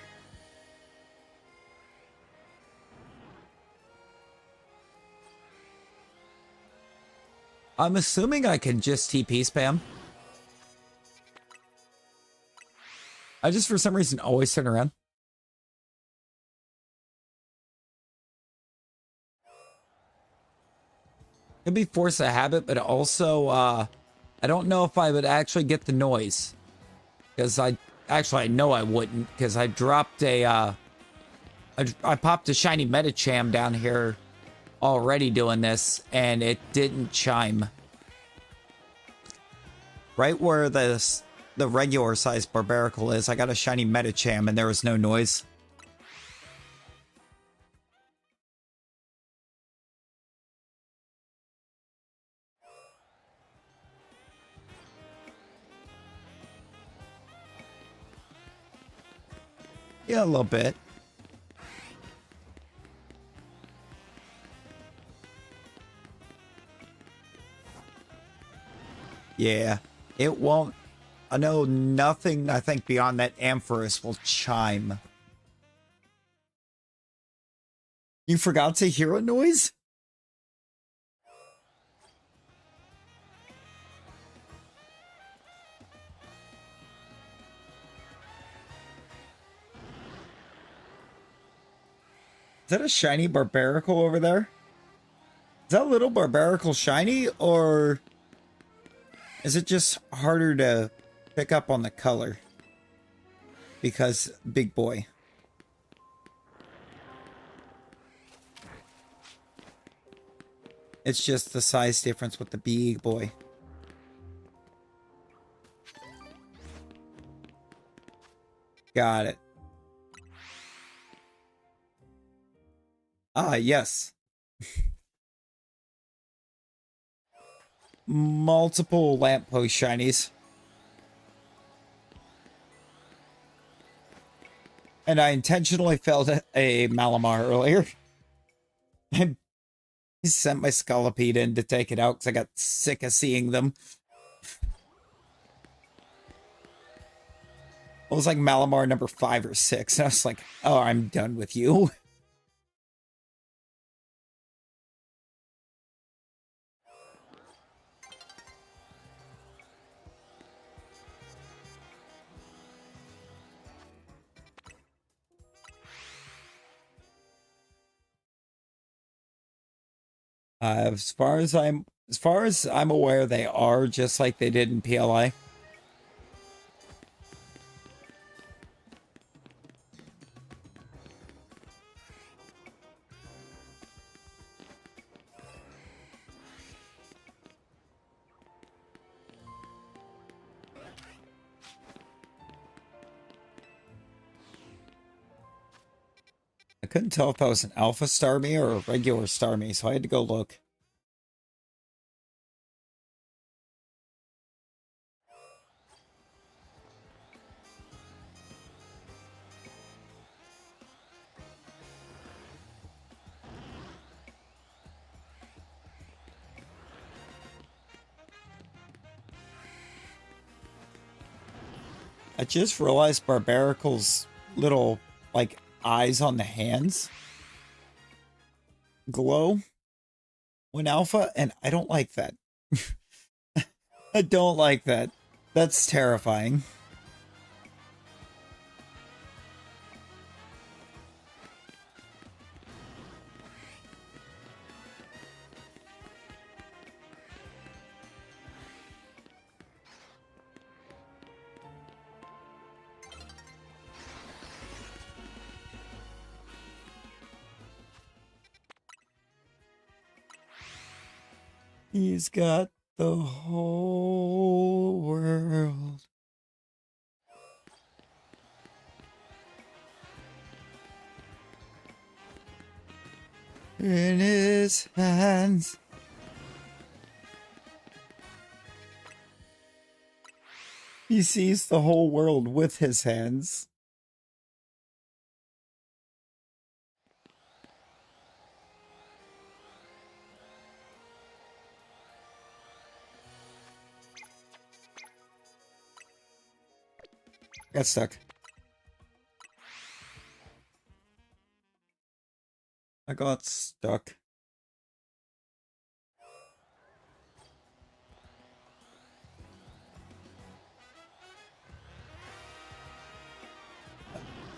I'm assuming I can just TP spam. I just, for some reason, always turn around. Could be force a habit, but also, I don't know if I would actually get the noise. Because I know I wouldn't, because I dropped a, I popped a shiny Medicham down here already doing this, and it didn't chime. Right where the regular sized Barbaracle is, I got a shiny Medicham, and there was no noise. Yeah, a little bit. Yeah, it won't. I know nothing, I think, beyond that Ampharos will chime. You forgot to hear a noise? Is that a shiny Barbaracle over there? Is that little Barbaracle shiny, or is it just harder to pick up on the color? Because big boy. It's just the size difference with the big boy. Got it. Ah, yes. Multiple lamppost shinies. And I intentionally failed a Malamar earlier. I sent my Scolipede in to take it out because I got sick of seeing them. It was like Malamar number 5 or 6. And I was like, oh, I'm done with you. As far as I'm aware, they are just like they did in PLI. I couldn't tell if that was an Alpha Starmie or a regular Starmie, so I had to go look. I just realized Barbaracle's little, like, eyes on the hands glow when alpha, and I don't like that. I don't like that. That's terrifying. He's got the whole world in his hands. He sees the whole world with his hands. Got stuck. I got stuck.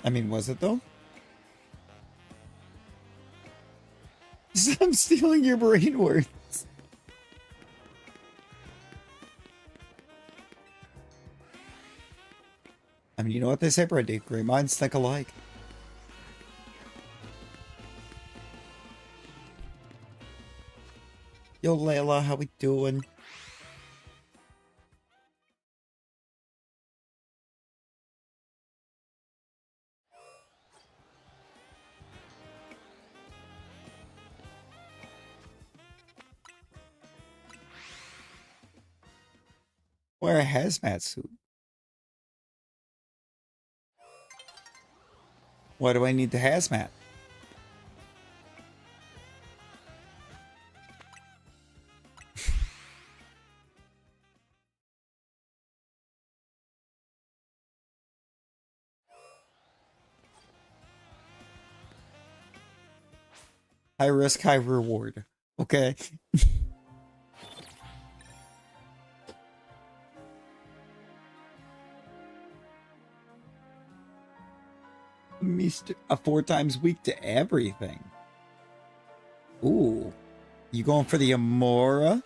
I mean, was it though? I'm stealing your brain words. I mean, you know what they say, Brandy? Great minds think alike. Yo, Layla, how we doing? Wear a hazmat suit. Why do I need the hazmat? High risk, high reward. Okay. Mr. 4 times weak to everything. Ooh. You going for the Amora?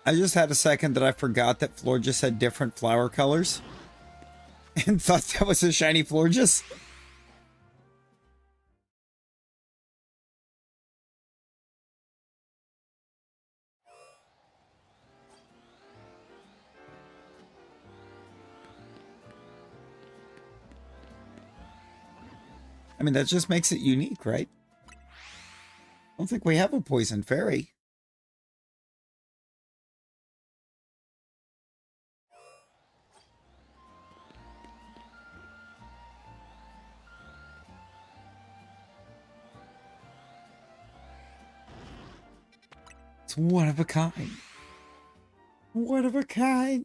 I just had a second that I forgot that Florges had different flower colors. And thought that was a shiny Florges. I mean, that just makes it unique, right? I don't think we have a poison fairy. It's one of a kind. One of a kind.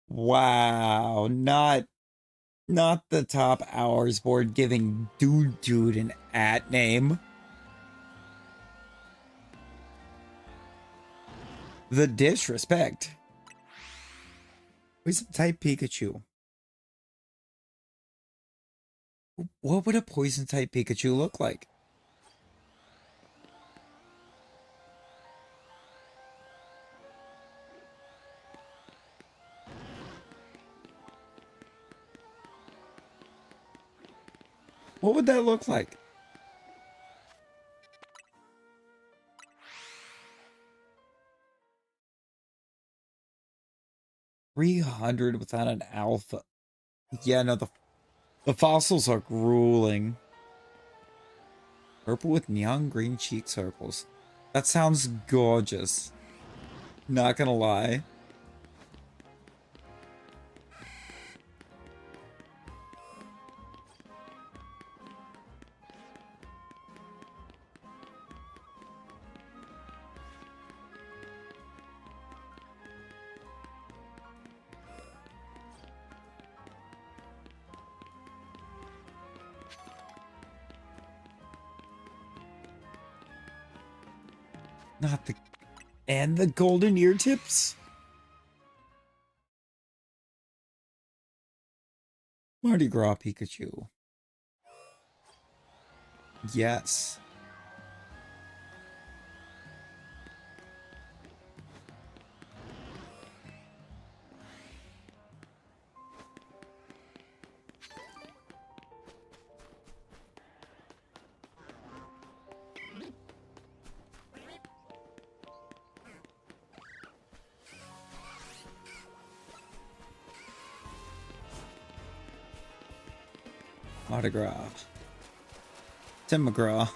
Wow, not the top hours board giving dude an at name. The disrespect. Poison type Pikachu. What would a poison type Pikachu look like? What would that look like? $300 without an alpha. Yeah, no, the fossils are grueling. Purple with neon green cheek circles. That sounds gorgeous. Not gonna lie. Not the... And the golden ear tips? Mardi Gras Pikachu. Yes. Autograph. Tim McGraw.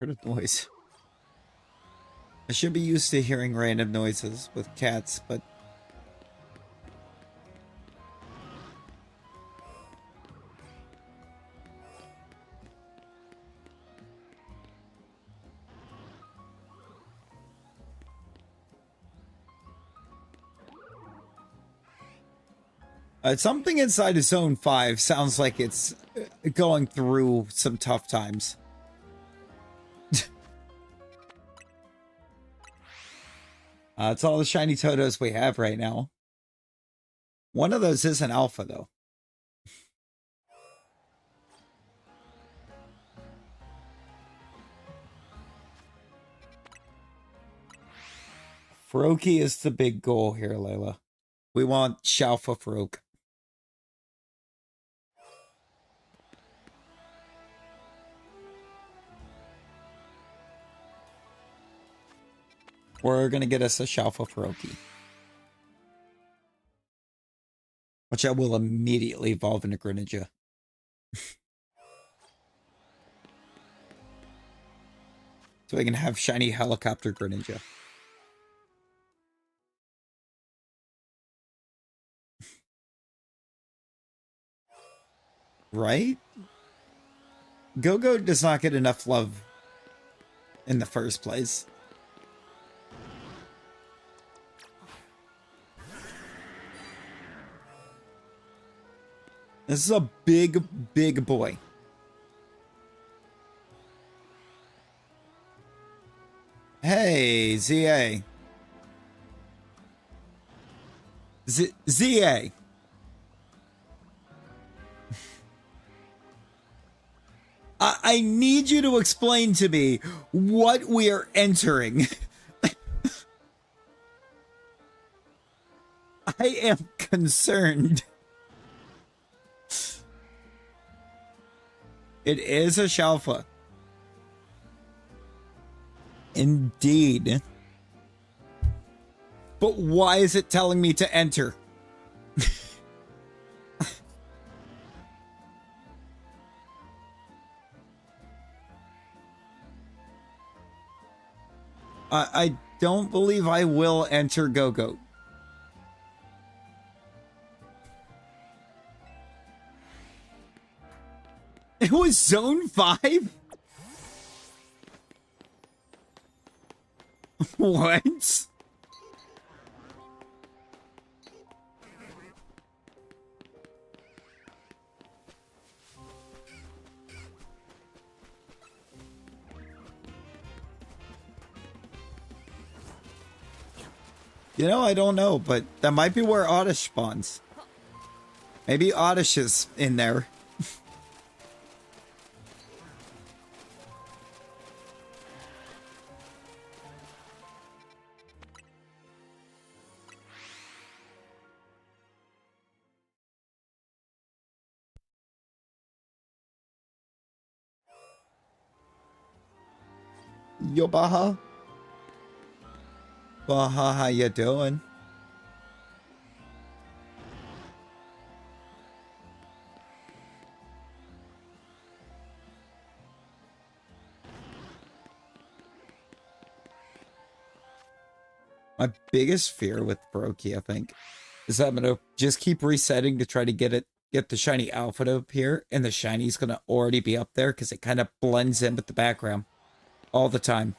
Heard a noise. I should be used to hearing random noises with cats, but something inside of Zone 5 sounds like it's going through some tough times. It's all the shiny Totos we have right now. One of those is an alpha, though. Froakie is the big goal here, Layla. We want Shalfa Froak. We're gonna get us a Shalfa Froakie. Which I will immediately evolve into Greninja. So I can have shiny helicopter Greninja. Right? Go-Go does not get enough love in the first place. This is a big, big boy. Hey, ZA. ZA. I need you to explain to me what we are entering. I am concerned. It is a Shalfa. Indeed. But why is it telling me to enter? I don't believe I will enter Go-Go. It was Zone 5? What? You know, I don't know, but that might be where Oddish spawns. Maybe Oddish is in there. Yo, Baha. Baha, how you doing? My biggest fear with Froakie, I think, is that I'm gonna just keep resetting to try to get the shiny alpha to appear, and the shiny's gonna already be up there because it kind of blends in with the background all the time.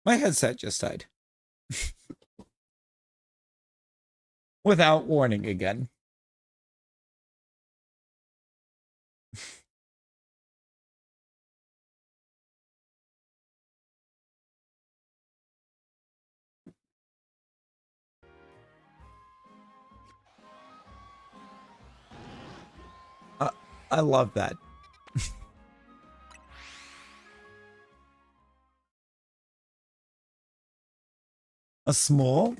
My headset just died. Without warning again. I love that. A small?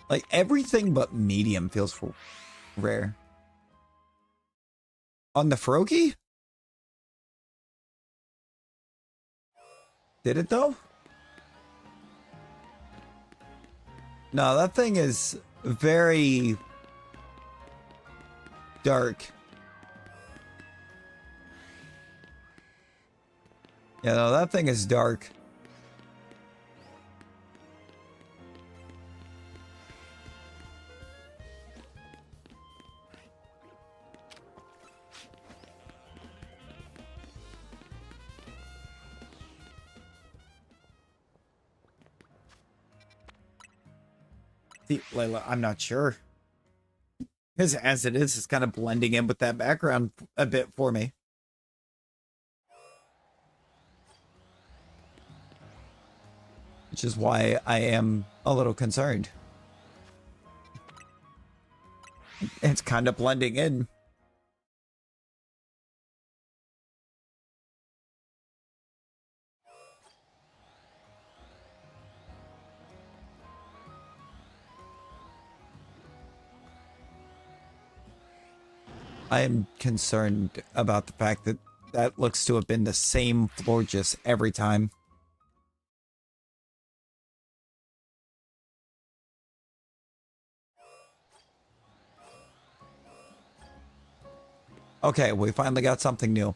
Like, everything but medium feels rare. On the Froakie? Did it, though? No, that thing is very dark. Yeah, no, that thing is dark. See, Layla, I'm not sure. Because as it is, it's kind of blending in with that background a bit for me. Which is why I am a little concerned. It's kind of blending in. I am concerned about the fact that that looks to have been the same floor just every time. Okay, we finally got something new.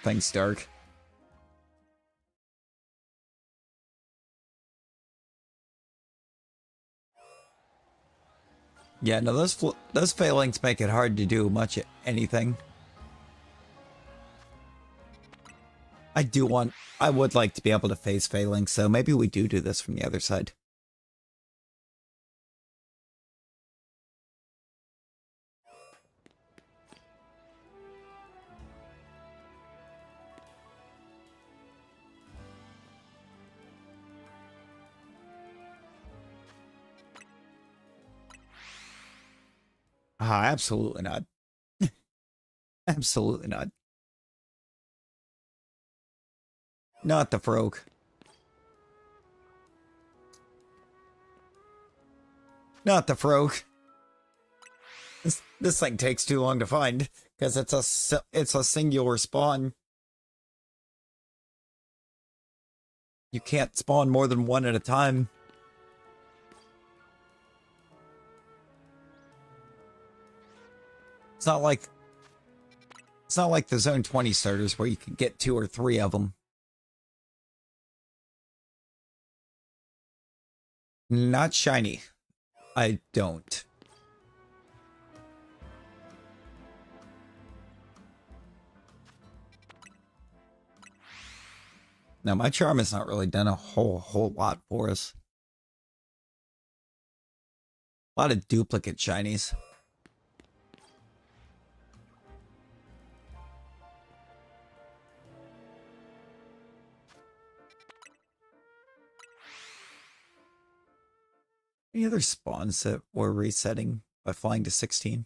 Thanks, Dark. Yeah, no, those failings make it hard to do much anything. I would like to be able to face failings, so maybe we do this from the other side. Ah, absolutely not. Absolutely not. Not the Froak. Not the Froak. This thing takes too long to find because it's a singular spawn. You can't spawn more than one at a time. It's not like the Zone 20 starters where you can get 2 or 3 of them. Not shiny. I don't. Now, my charm has not really done a whole lot for us. A lot of duplicate shinies. Any other spawns that we're resetting by flying to 16?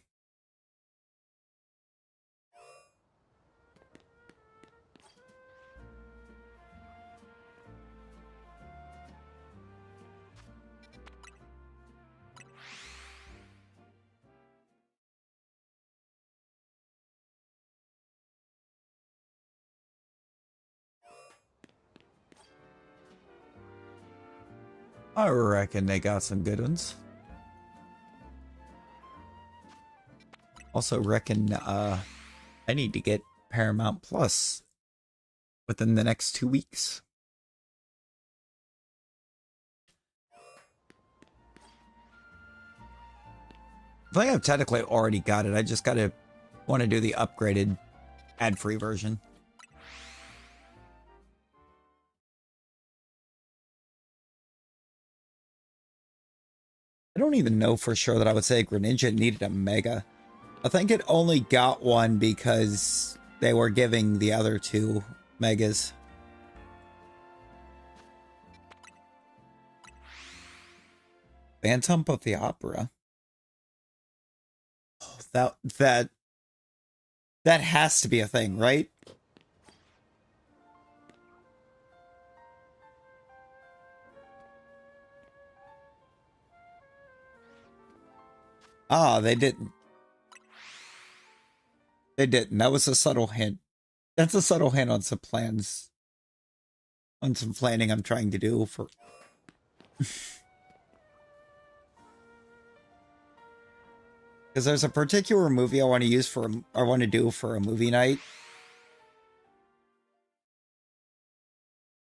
I reckon they got some good ones. Also reckon I need to get Paramount Plus within the next 2 weeks. I think I've technically already got it. I just want to do the upgraded ad-free version. I don't even know for sure that I would say Greninja needed a Mega. I think it only got one because they were giving the other 2 Megas. Phantom of the Opera. Oh, that has to be a thing, right? Ah, they didn't. They didn't. That was a subtle hint. That's a subtle hint on some plans. On some planning I'm trying to do for... Because there's a particular movie I want to use for... I want to do for a movie night.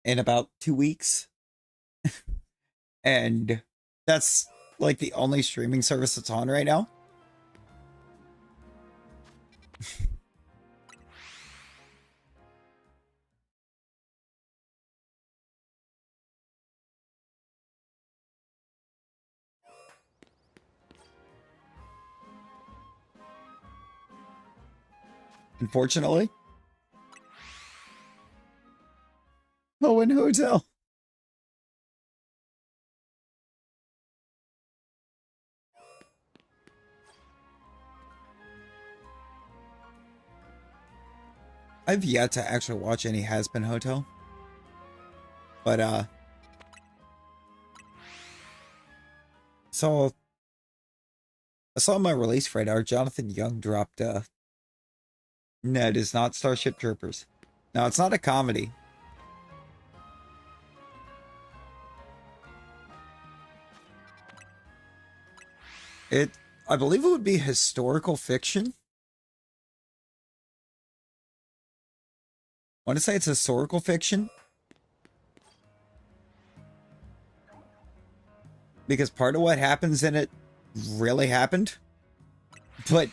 In about 2 weeks. And that's like the only streaming service that's on right now. Unfortunately. Oh, in hotel. I've yet to actually watch any Has Been Hotel. But, so I saw my release radar. Jonathan Young dropped, no, it is not Starship Troopers. No, it's not a comedy. I believe it would be historical fiction. I want to say it's historical fiction. Because part of what happens in it really happened. But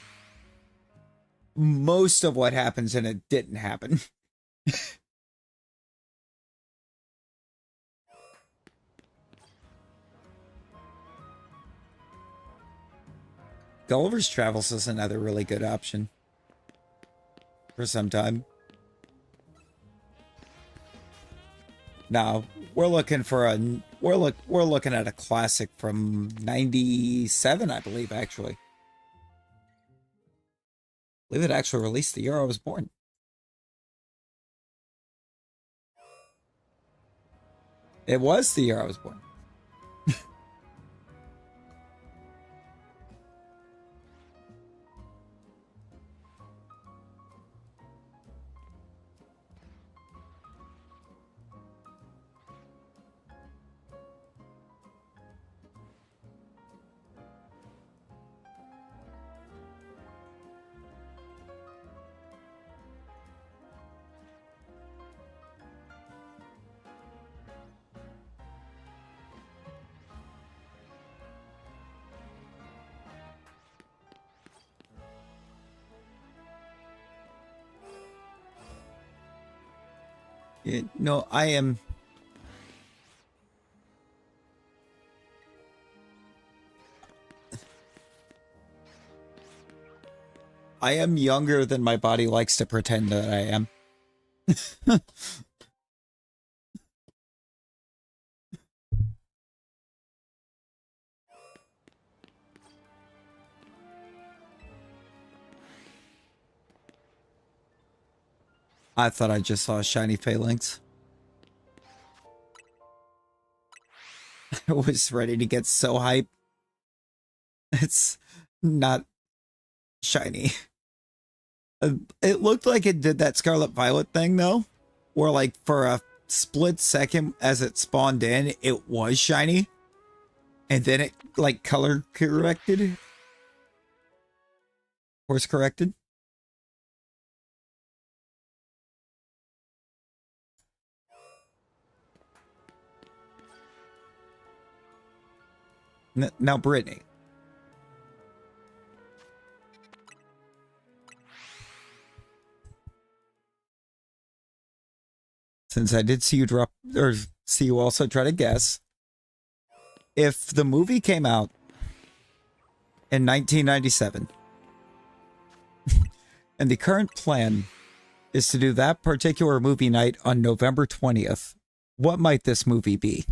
most of what happens in it didn't happen. Gulliver's Travels is another really good option. For some time. Now, we're looking for a... We're looking at a classic from 97, I believe, actually. I believe it actually released the year I was born. It was the year I was born. No, I am... I am younger than my body likes to pretend that I am. I thought I just saw a shiny phalanx. I was ready to get so hyped. It's not shiny. It looked like it did that Scarlet Violet thing, though. Where, like, for a split second as it spawned in, it was shiny. And then it, like, color corrected. Course corrected. Now, Brittany. Since I did see you drop, or see you also try to guess, if the movie came out in 1997, and the current plan is to do that particular movie night on November 20th, what might this movie be?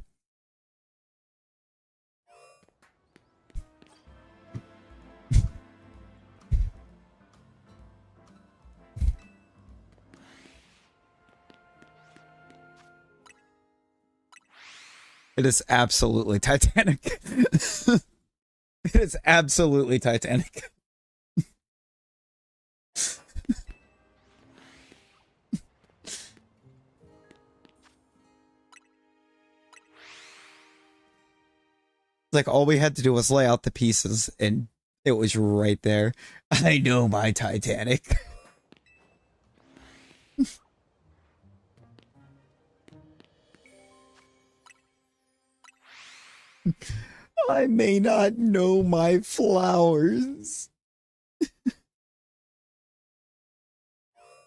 It is absolutely Titanic. It is absolutely Titanic. Like all we had to do was lay out the pieces and it was right there. I know my Titanic. I may not know my flowers.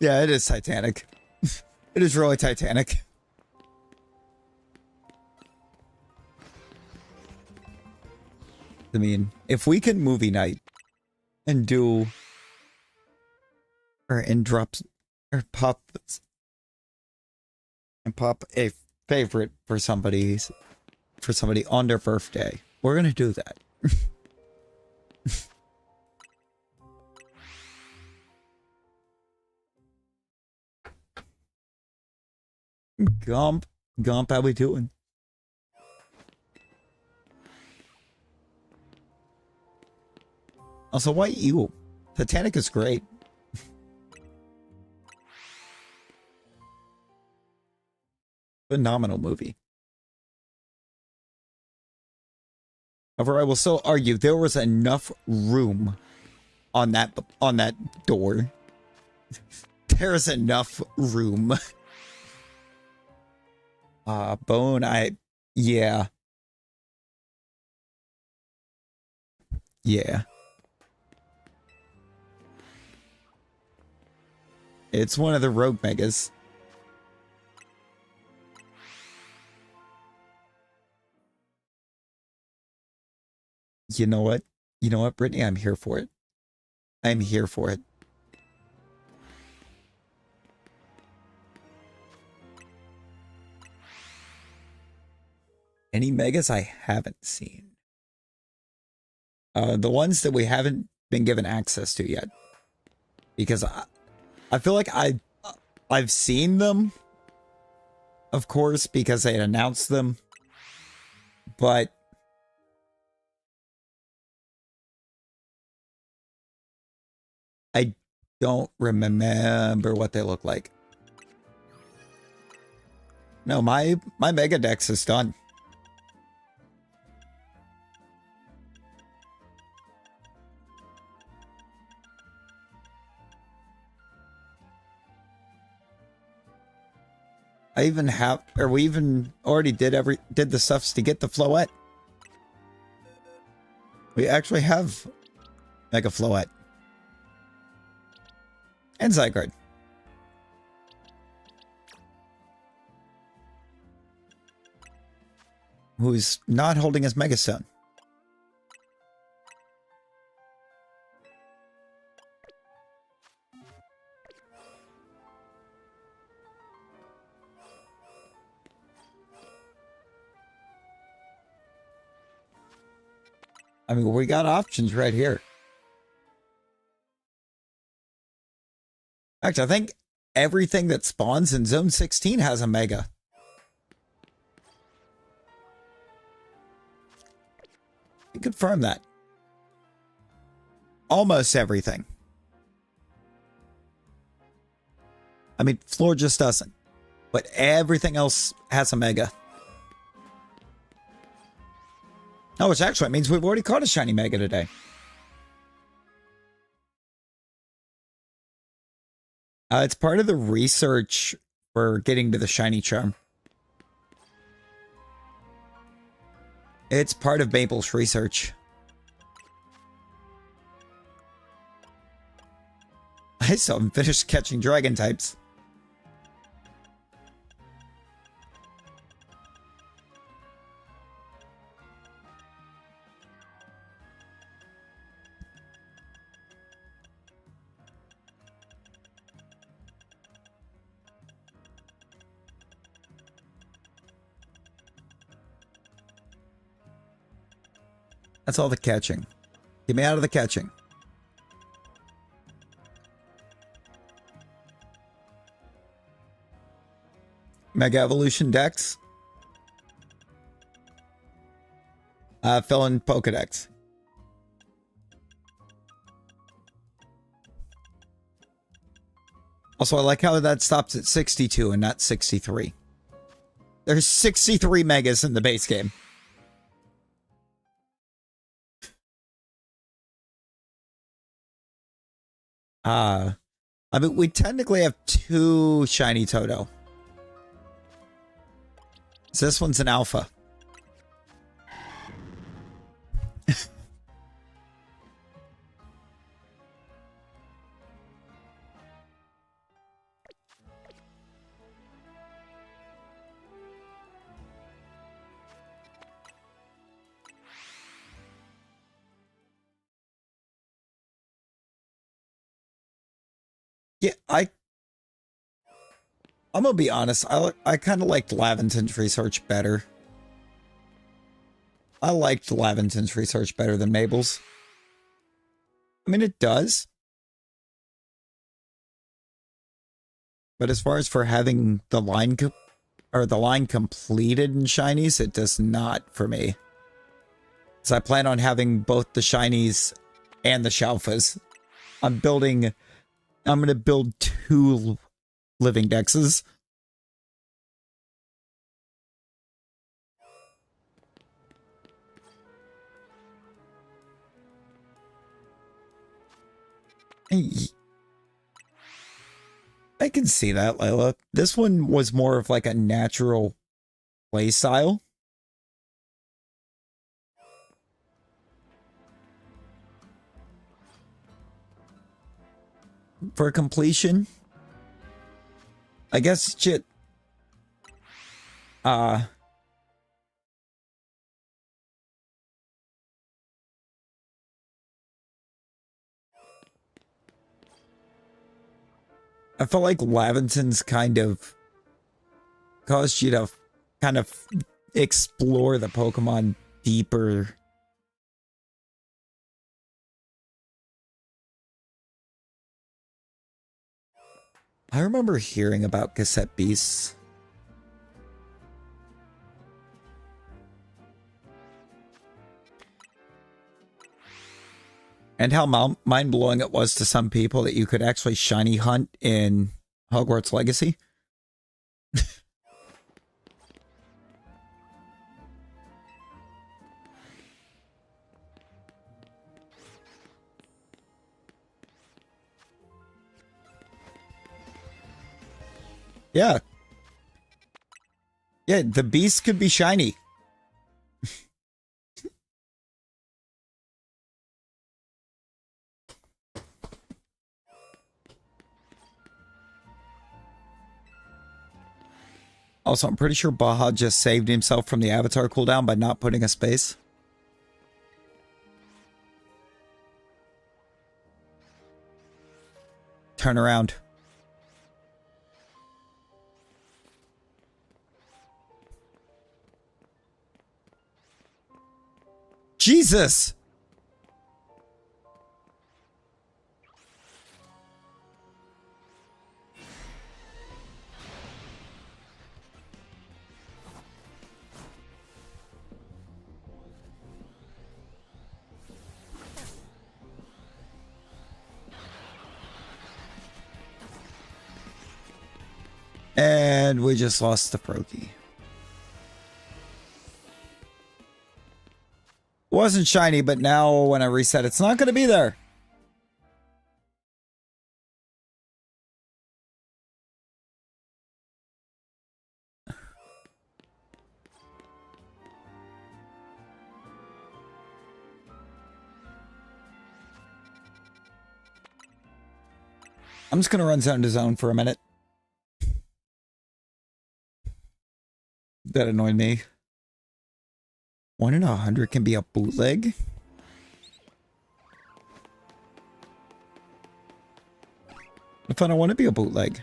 Yeah, it is Titanic. It is really Titanic. I mean, if we can movie night and do and drop or pop a favorite for somebody on their birthday, we're gonna do that. Gump, how we doing? Also, why you? Titanic is great. Phenomenal movie. However, I will still argue there was enough room on that door. There's enough room. Bone, yeah. Yeah. It's one of the rogue megas. You know what? You know what, Brittany? I'm here for it. I'm here for it. Any megas I haven't seen? The ones that we haven't been given access to yet. Because I feel like I've seen them, of course, because they had announced them. But I don't remember what they look like. No, my Mega Dex is done. I even have, or we even already did the stuffs to get the Floette. We actually have Mega Floette. And Zygarde. Who's not holding his Mega Stone. I mean, we got options right here. Actually, I think everything that spawns in Zone 16 has a Mega. You confirm that. Almost everything. I mean, Floor just doesn't. But everything else has a Mega. Oh, which actually means we've already caught a shiny Mega today. It's part of the research for getting to the shiny charm. It's part of Maple's research. I still haven't finished catching dragon types. That's all the catching. Get me out of the catching. Mega Evolution Dex. Fill in Pokedex. Also, I like how that stops at 62 and not 63. There's 63 megas in the base game. I mean, we technically have 2 shiny Toto. So this one's an alpha. Yeah, I'm gonna be honest. I kind of liked Laventon's research better. I liked Laventon's research better than Mabel's. I mean, it does. But as far as for having the line completed in shinies, it does not for me. So I plan on having both the shinies and the Shalfas. I'm going to build 2 living dexes. I can see that, Layla. This one was more of like a natural play style. For completion, I guess shit. I felt like Laventon's kind of caused you to kind of explore the Pokemon deeper. I remember hearing about cassette beasts. And how mind-blowing it was to some people that you could actually shiny hunt in Hogwarts Legacy. Yeah. Yeah, the beast could be shiny. Also, I'm pretty sure Baja just saved himself from the avatar cooldown by not putting a space. Turn around. Jesus! And we just lost the Froakie. Wasn't shiny, but now when I reset, it's not going to be there. I'm just going to run zone to zone for a minute. That annoyed me. 1 in 100 can be a bootleg? If I don't want to be a bootleg.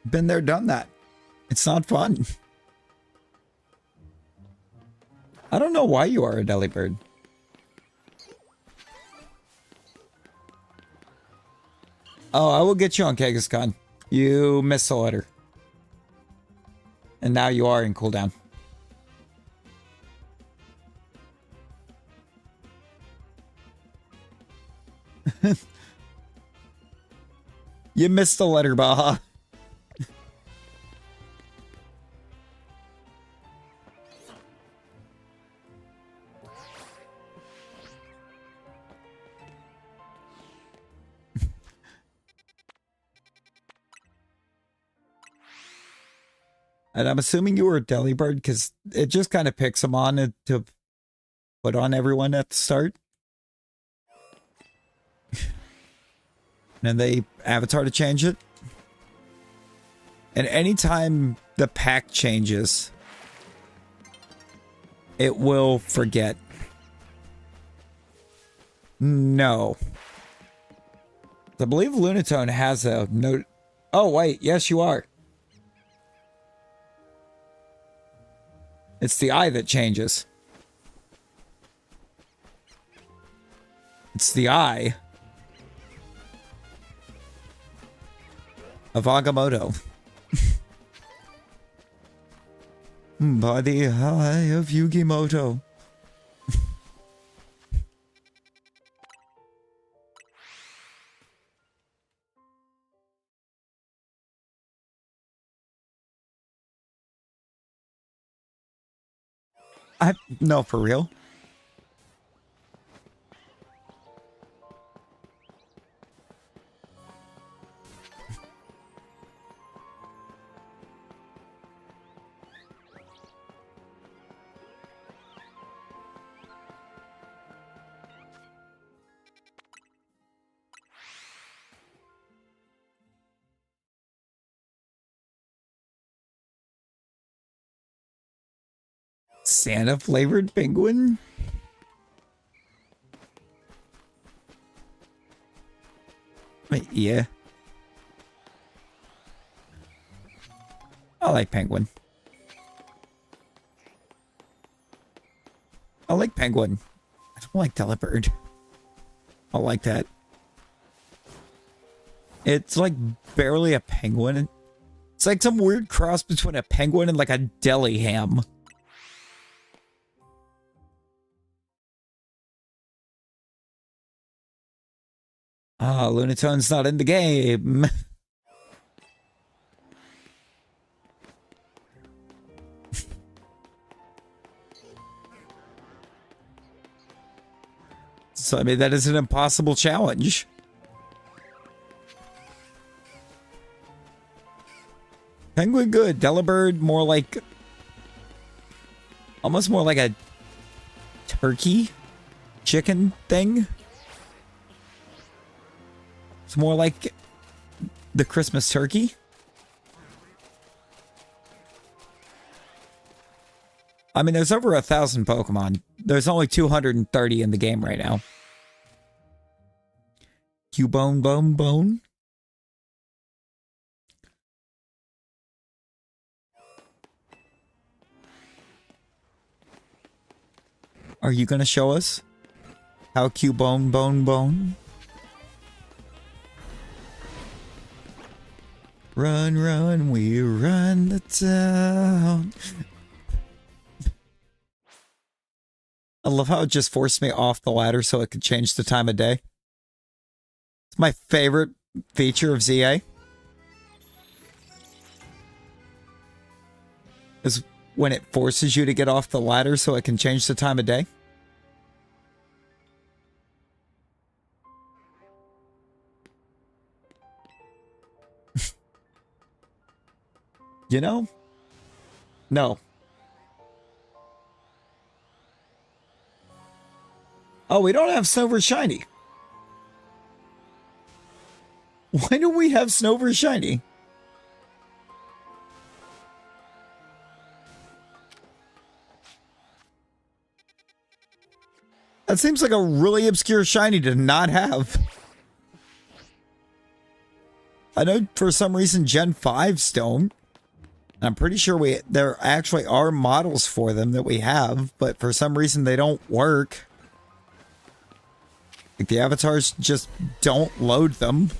Been there, done that. It's not fun. I don't know why you are a Delibird. Oh, I will get you on Kangaskhan. You missed the letter. And now you are in cooldown. You missed the letter, Baha. And I'm assuming you were a Delibird because it just kind of picks them on to put on everyone at the start. And they avatar to change it. And anytime the pack changes, it will forget. No. I believe Lunatone has a note. Oh, wait. Yes, you are. It's the eye that changes. It's the eye of Agamotto. By the eye of Yugimoto. No, for real. Santa flavored penguin? Wait, yeah. I like penguin. I like penguin. I don't like Delibird. I like that. It's like barely a penguin. It's like some weird cross between a penguin and like a deli ham. Ah, Lunatone's not in the game. So, I mean, that is an impossible challenge. Penguin good. Delibird more like... almost more like a turkey chicken thing. It's more like the Christmas turkey. I mean, there's over 1,000 Pokemon. There's only 230 in the game right now. Cubone, bone, bone. Are you going to show us how Cubone, bone, bone? Run, run, we run the town. I love how it just forced me off the ladder so it could change the time of day. It's my favorite feature of ZA. Is when it forces you to get off the ladder so it can change the time of day. You know? No. Oh, we don't have Snover Shiny. Why do we have Snover Shiny? That seems like a really obscure shiny to not have. I know for some reason Gen 5s don't. I'm pretty sure there actually are models for them that we have, but for some reason they don't work. Like the avatars just don't load them.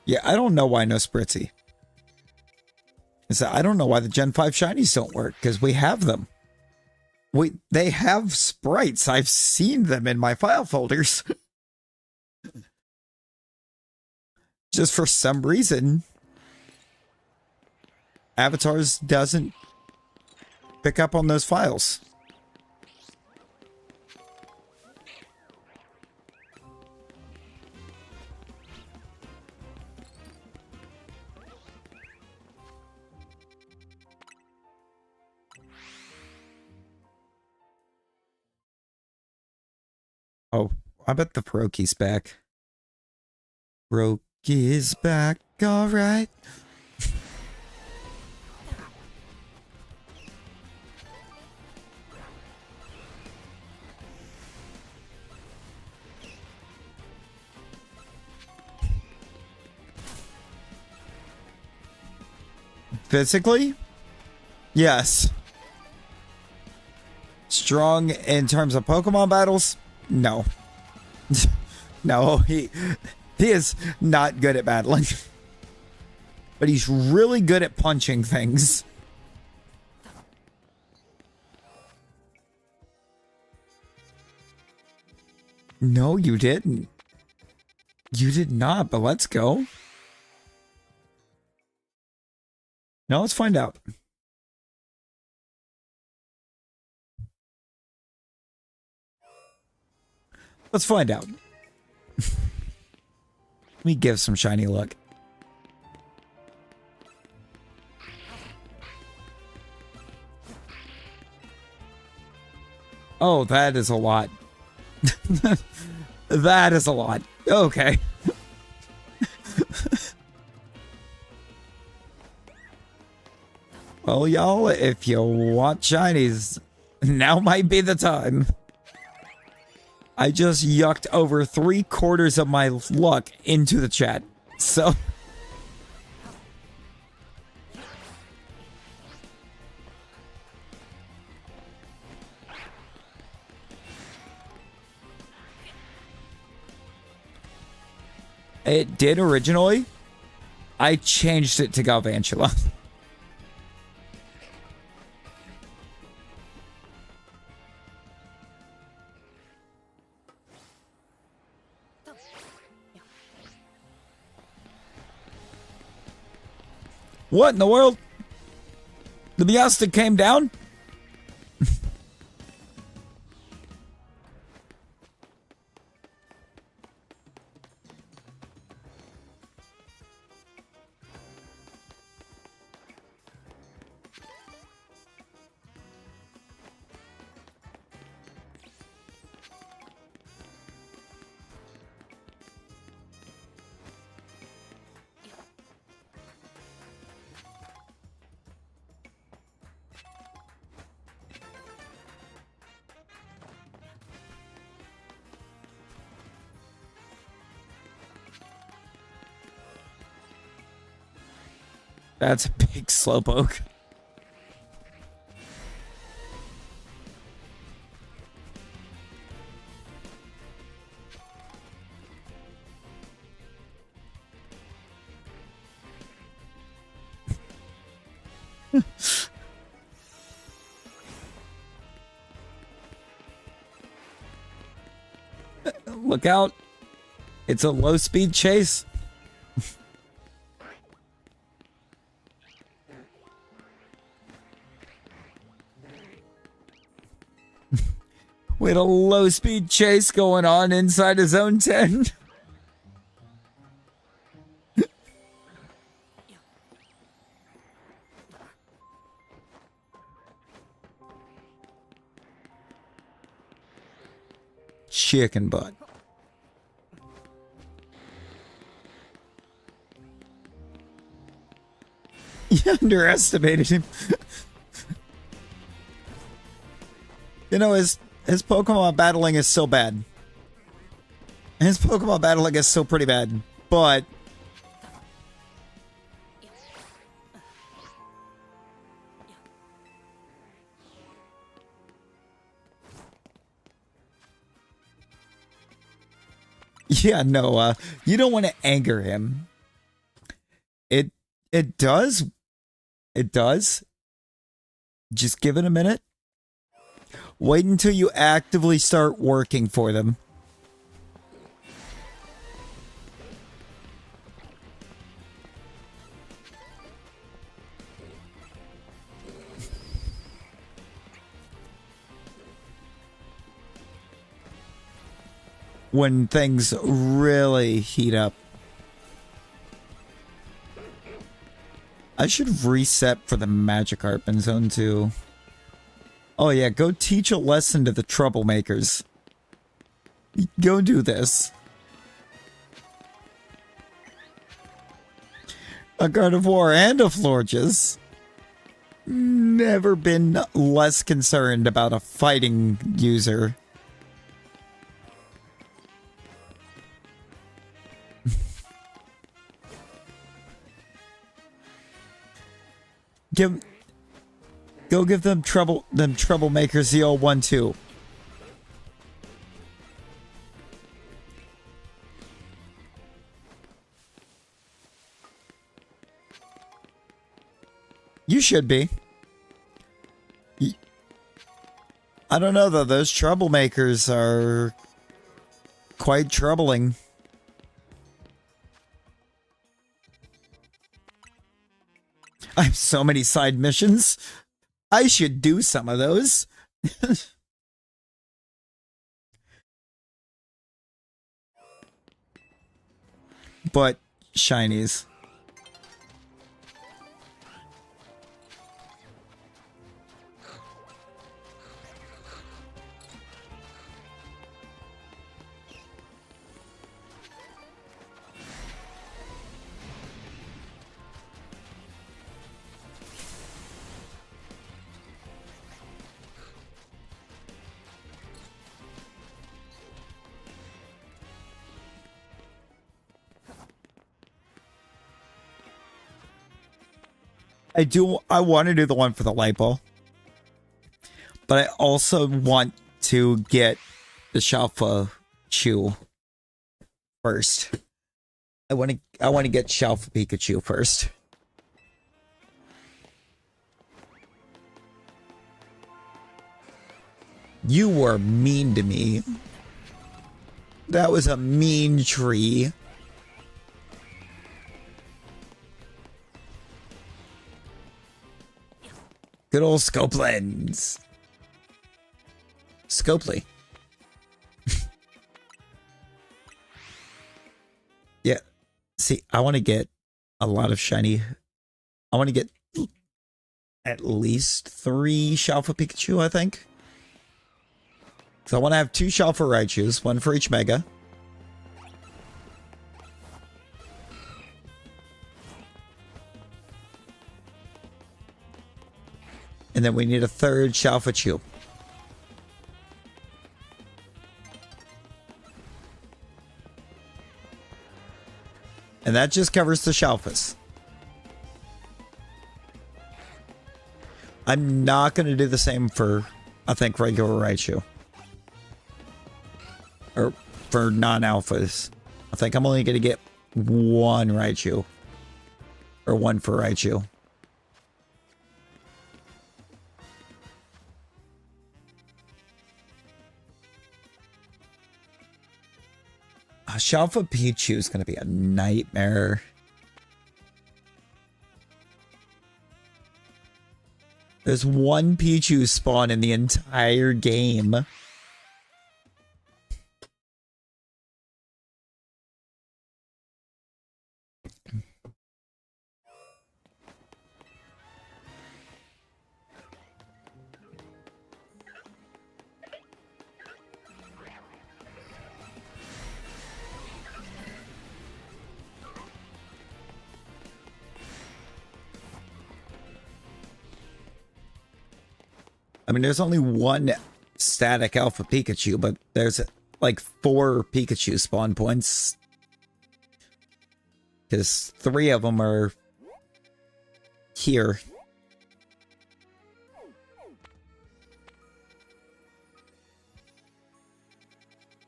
Yeah, I don't know why no Spritzy. I don't know why the Gen 5 shinies don't work, because we have them. They have sprites. I've seen them in my file folders. Just for some reason, Avatars doesn't pick up on those files. Oh, I bet the Froakie's back. Froakie's back, alright. Physically? Yes. Strong in terms of Pokemon battles? No. No, he is not good at battling. But he's really good at punching things. No, you didn't. You did not, but let's go. Now let's find out. Let's find out. Let me give some shiny luck. Oh, that is a lot. That is a lot. Okay. Well, y'all, if you want shinies, now might be the time. I just yucked over 3/4 of my luck into the chat. So... It did originally. I changed it to Galvantula. What in the world? The Meowstic came down? That's a big slowpoke. Look out. It's a low-speed chase. With a low-speed chase going on inside of Zone 10. Chicken butt. You underestimated him. You know, his Pokemon battling is so bad. His Pokemon battling is so pretty bad. But... yeah, no, you don't want to anger him. It does. It does. Just give it a minute. Wait until you actively start working for them. When things really heat up. I should reset for the Magikarp in Zone 2. Oh yeah, go teach a lesson to the troublemakers. Go do this. A Gardevoir and a Florges. Never been less concerned about a fighting user. Go give them troublemakers the old 1-2. You should be. I don't know though, those troublemakers are quite troubling. I have so many side missions. I should do some of those. But shinies. I want to do the one for the lipo. But I also want to get the Shalfa Chew first. I want to get Shalfa Pikachu first. You were mean to me. That was a mean tree. Good old scope lens. Scopely. Yeah. See, I want to get a lot of shiny. I want to get at least 3 Shalfa Pikachu, I think. So I want to have 2 Shalfa Raichus, 1 for each Mega. And then we need a 3rd Shalfa Chew. And that just covers the Shalfas. I'm not going to do the same for, I think, regular Raichu. Or for non-alphas. I think I'm only going to get 1 Raichu. Or 1 for Raichu. Shalfa Pichu is going to be a nightmare. There's 1 Pichu spawn in the entire game. I mean, there's only 1 static alpha Pikachu, but there's like 4 Pikachu spawn points. Because 3 of them are here.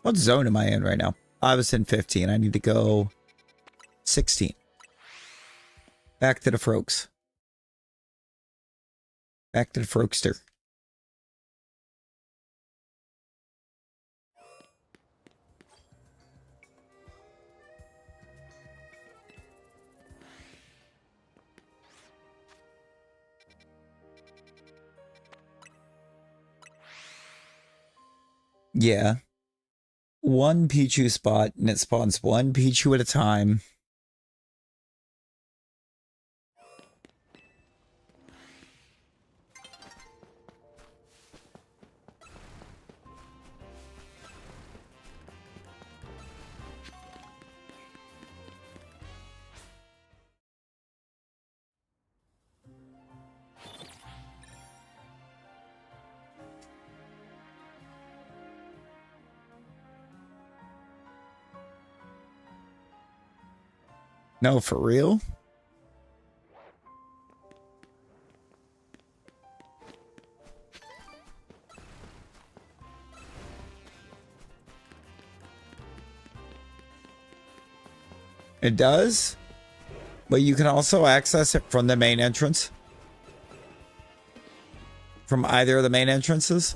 What zone am I in right now? I was in 15. I need to go 16. Back to the Froaks. Back to the Frokester. Yeah. One Pichu spot, and it spawns one Pichu at a time. No, for real? It does? But you can also access it from the main entrance? From either of the main entrances?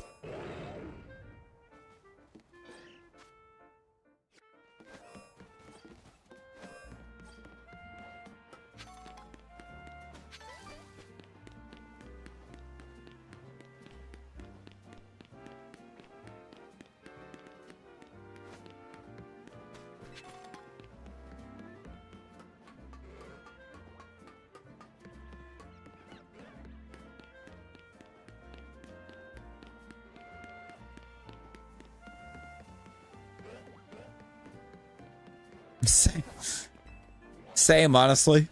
Same, honestly.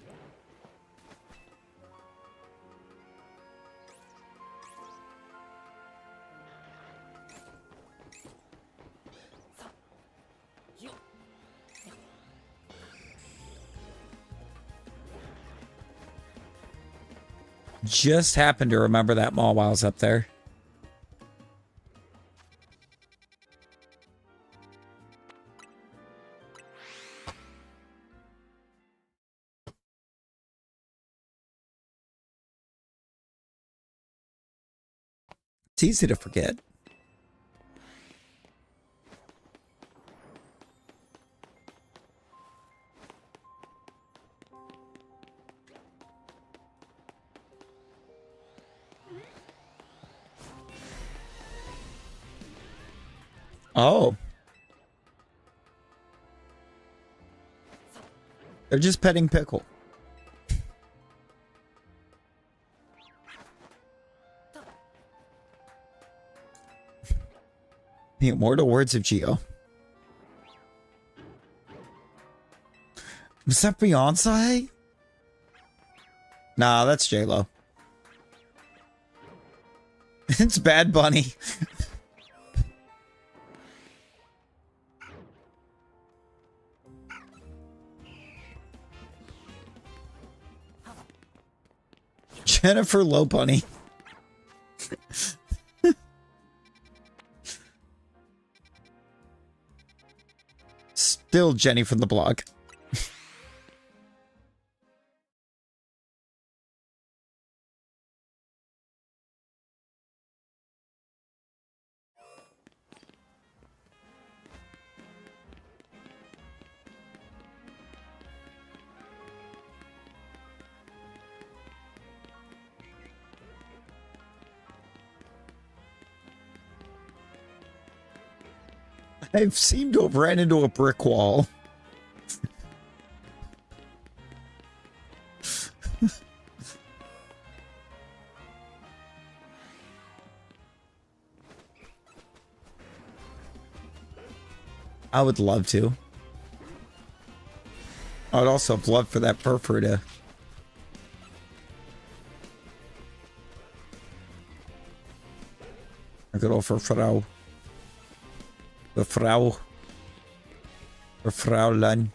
Just happened to remember that mall while I was up there. It's easy to forget. Oh. They're just petting Pickle. The immortal words of Geo. Was that Beyonce? Nah, that's J-Lo. It's Bad Bunny. Jennifer Low Bunny. Still Jenny from the blog. I've seemed to have ran into a brick wall. I would love to. I would also have loved for that Furfur to... A good old Furfrau. The Frau. The Fraulein.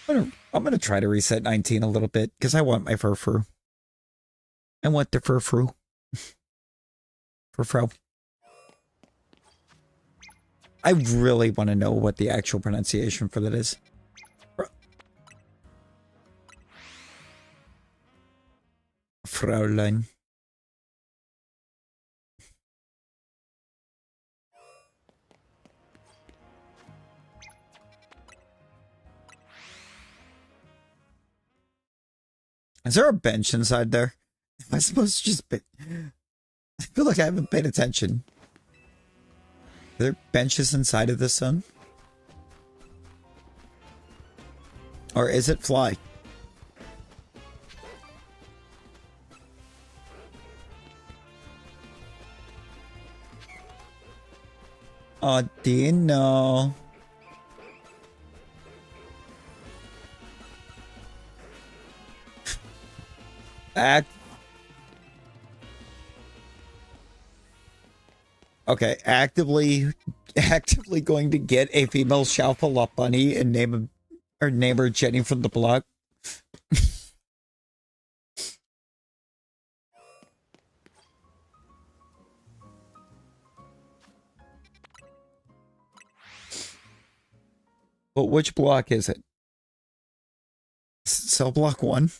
I'm gonna try to reset 19 a little bit, because I want my Furfur. I want the Furfru. Furfrau. I really want to know what the actual pronunciation for that is. Fraulein. Is there a bench inside there? Am I supposed to just be... I feel like I haven't paid attention. Are there benches inside of this zone? Or is it fly? Oh, do you know? Okay, actively going to get a female Shalfalop bunny and name her Jenny from the block. But which block is it? Cell block 1?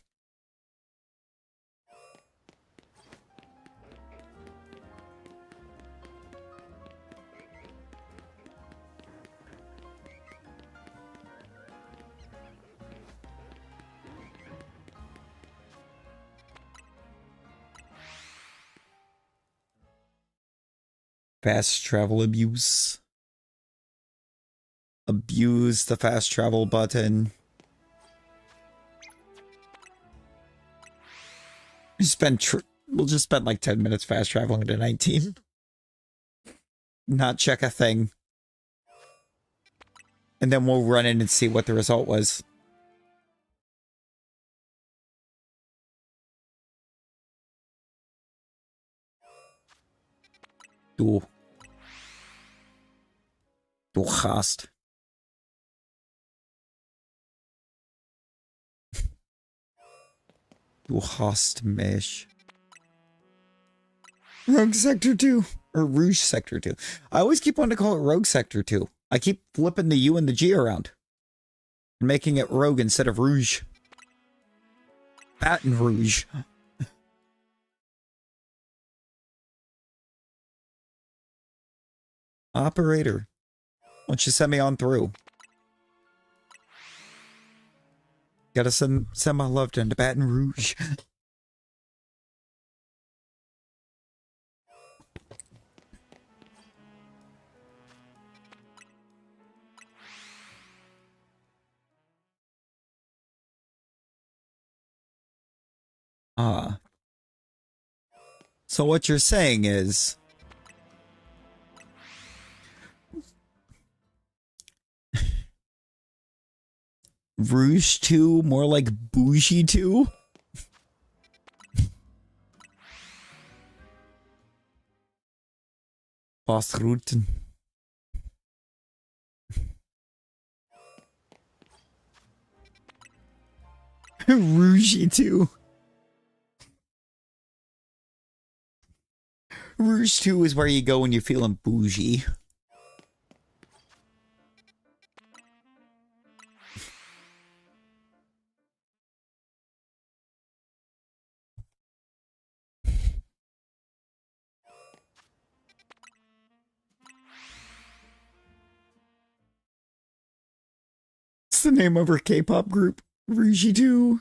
Fast travel abuse. Abuse the fast travel button. We'll just spend like 10 minutes fast traveling to 19. Not check a thing. And then we'll run in and see what the result was. Du hast. Du hast mich. Rogue Sector 2. Or Rouge Sector 2. I always keep wanting to call it Rogue Sector 2. I keep flipping the U and the G around. And making it Rogue instead of Rouge. Baton Rouge. Operator. Why don't you send me on through? Gotta send my love to Baton Rouge. So what you're saying is... Rouge 2, more like Bougie 2? Passrouten. Rouge 2. Rouge 2 is where you go when you're feeling bougie. It's the name of her K-pop group, Rouge 2.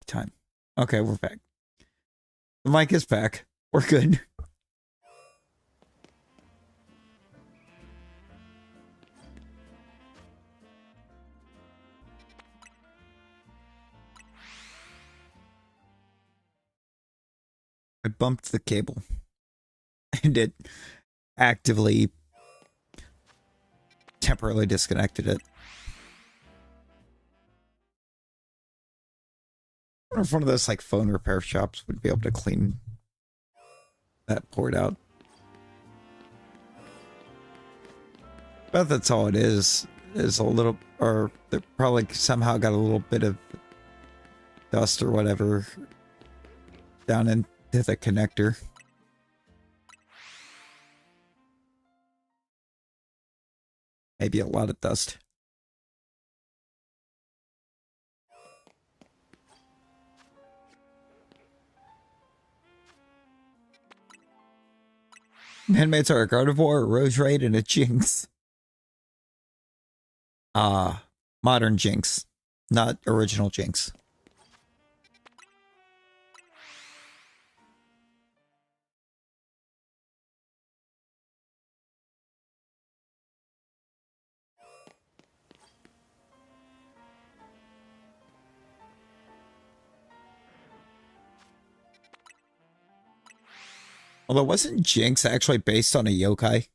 Time. Okay, we're back. The mic is back. We're good. I bumped the cable. And it actively temporarily disconnected it. wonder if one of those like phone repair shops would be able to clean that port out. But that's all it is a little, or they probably somehow got a little bit of dust or whatever down into the connector. Maybe a lot of dust. Handmaids are a Gardevoir, a Rose Raid, and a Jinx. Modern Jinx, not original Jinx. Although, wasn't Jinx actually based on a yokai?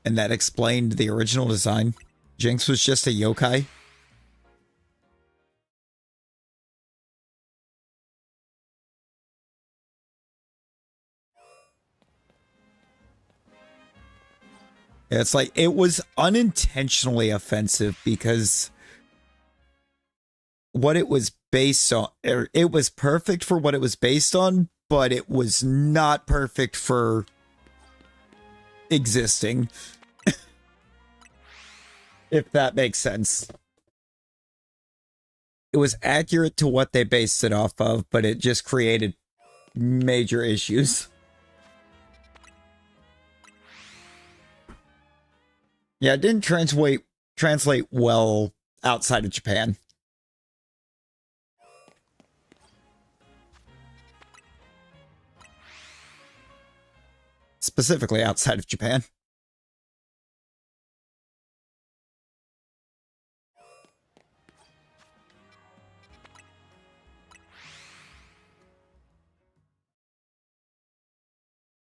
And that explained the original design. Jinx was just a yokai. Yeah, it's like, it was unintentionally offensive because what it was based on, it was perfect for what it was based on, but it was not perfect for existing. If that makes sense. It was accurate to what they based it off of, but it just created major issues. Yeah, it didn't translate well outside of Japan. Specifically outside of Japan.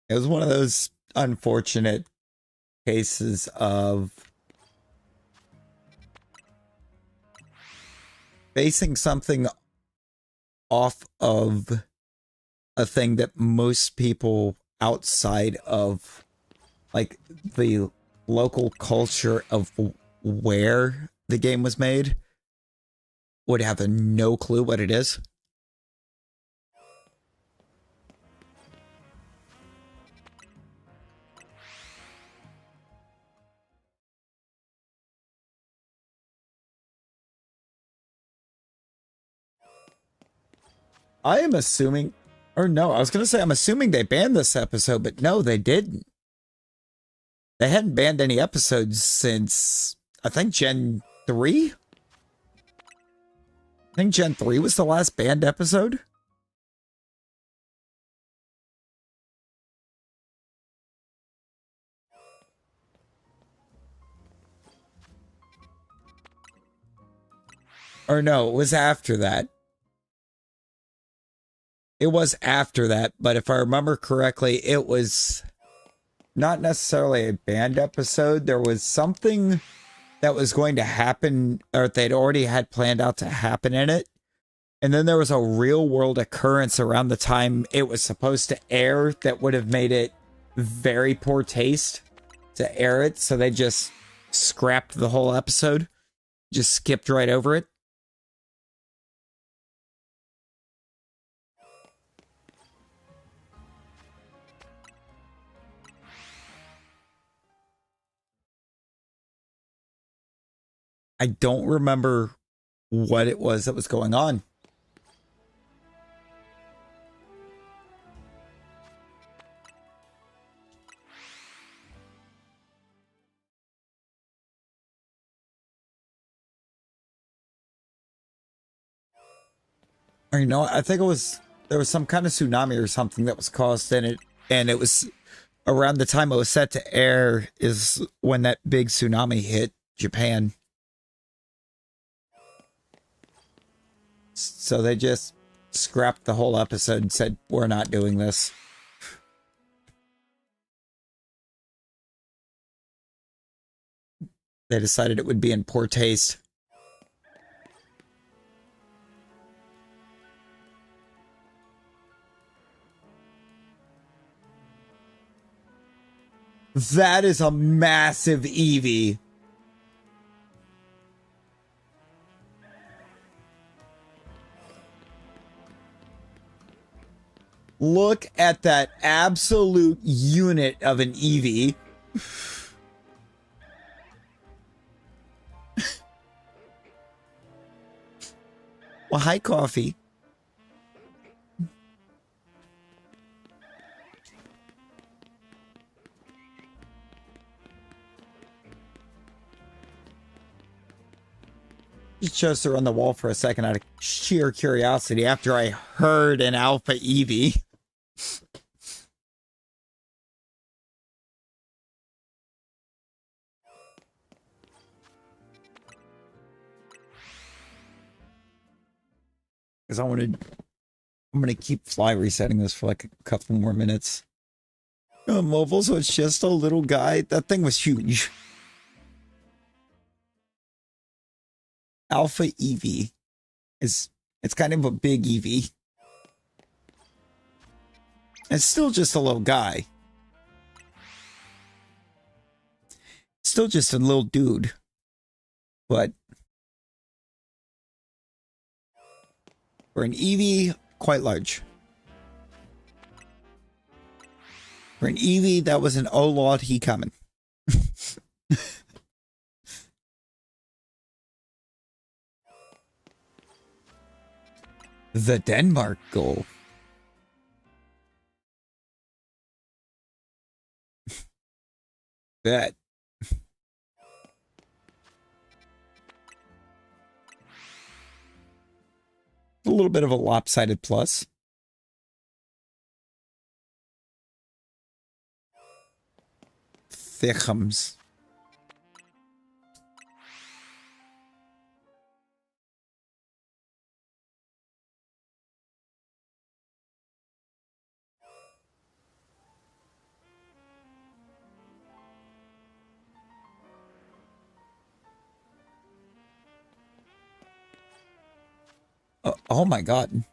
It was one of those unfortunate cases of basing something off of a thing that most people outside of like the local culture of where the game was made would have no clue what it is. I am assuming, or no, I was going to say I'm assuming they banned this episode, but no, they didn't. They hadn't banned any episodes since, I think, Gen 3? I think Gen 3 was the last banned episode. Or no, it was after that. It was after that, but if I remember correctly, it was not necessarily a banned episode. There was something that was going to happen, or they'd already had planned out to happen in it. And then there was a real world occurrence around the time it was supposed to air that would have made it very poor taste to air it. So they just scrapped the whole episode, just skipped right over it. I don't remember what it was that was going on. Or, you know, I think it was, there was some kind of tsunami or something that was caused in it, and it was around the time it was set to air is when that big tsunami hit Japan. So they just scrapped the whole episode and said, we're not doing this. They decided it would be in poor taste. That is a massive Eevee. Look at that absolute unit of an Eevee. Well, hi, Coffee. Just chose to run the wall for a second out of sheer curiosity after I heard an alpha Eevee. Because I'm gonna keep fly resetting this for like a couple more minutes. Oh, mobile, so it's just a little guy. That thing was huge. Alpha Eevee it's kind of a big Eevee. It's still just a little guy. Still just a little dude. But for an Eevee, quite large. For an Eevee, that was an oh lord, he coming. The Denmark goal. That. A little bit of a lopsided plus. Thickums. Oh my god.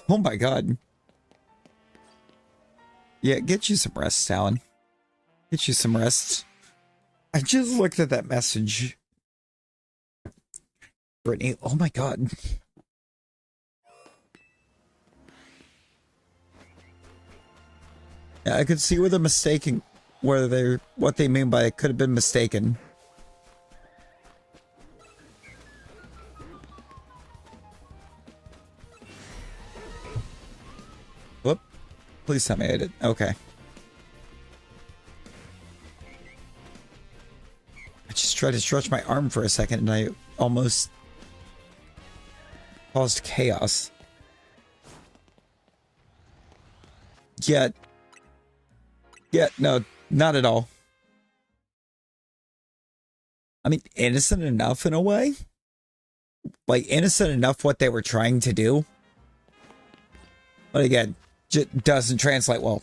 Oh my god. Yeah, get you some rest, Alan. Get you some rest. I just looked at that message. Brittany, oh my god. Yeah, I could see where the mistaking, what they mean by it could have been mistaken. Whoop. Please tell me I hit it. Okay. I just tried to stretch my arm for a second and I almost caused chaos. Yet. No, not at all. I mean, innocent enough in a way. Like, innocent enough what they were trying to do. But again, just doesn't translate well.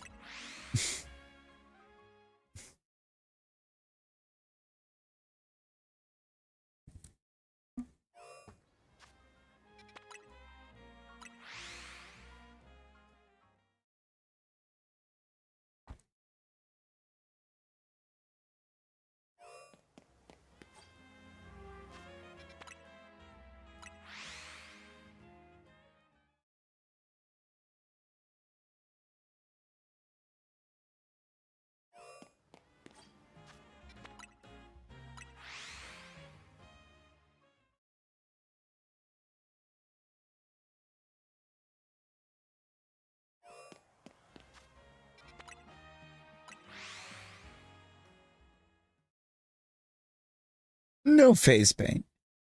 No face paint.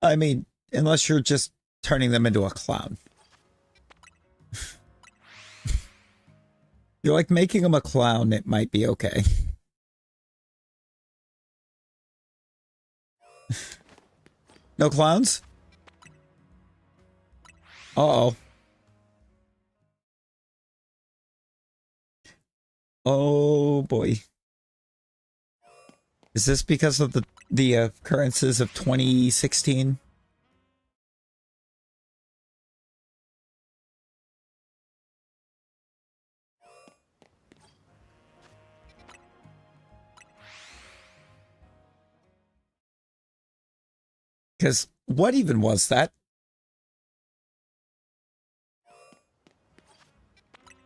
I mean, unless you're just turning them into a clown. You're like making them a clown, it might be okay. No clowns? Uh-oh. Oh boy. Is this because of the occurrences of 2016? Because what even was that?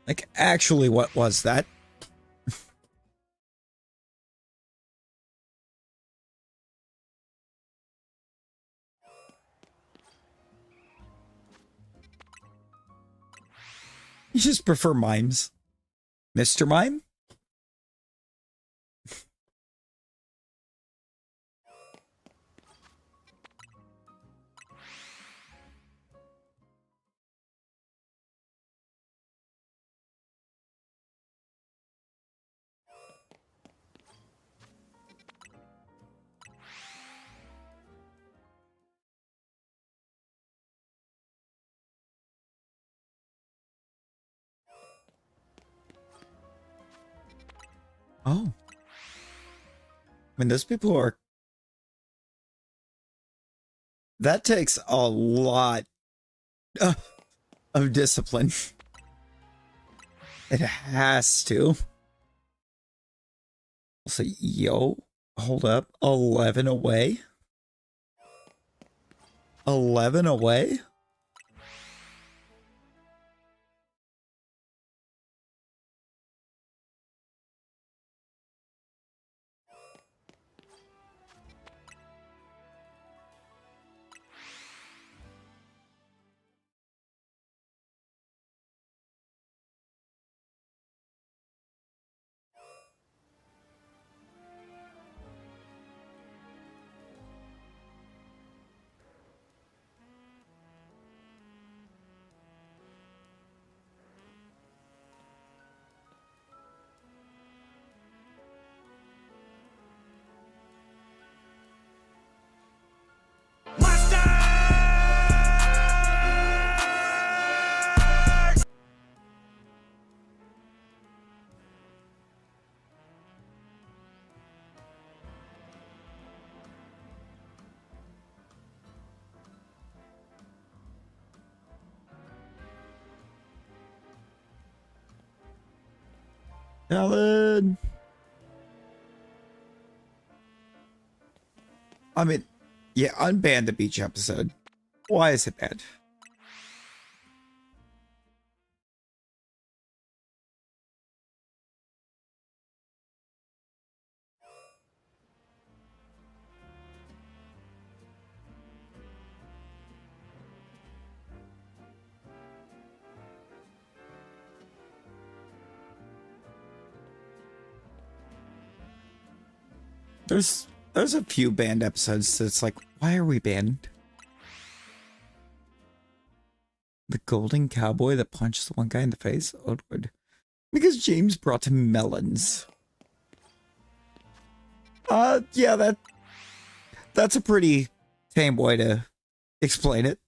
Like, actually, what was that? You just prefer mimes. Mr. Mime? Oh. I mean, those people are... That takes a lot of discipline. It has to. So, yo, hold up. 11 away? 11 away? Alan! I mean, yeah, unban the beach episode. Why is it bad? There's a few banned episodes that's like, why are we banned? The golden cowboy that punches one guy in the face? Oatwood. Because James brought him melons. Yeah, that's a pretty tame way to explain it.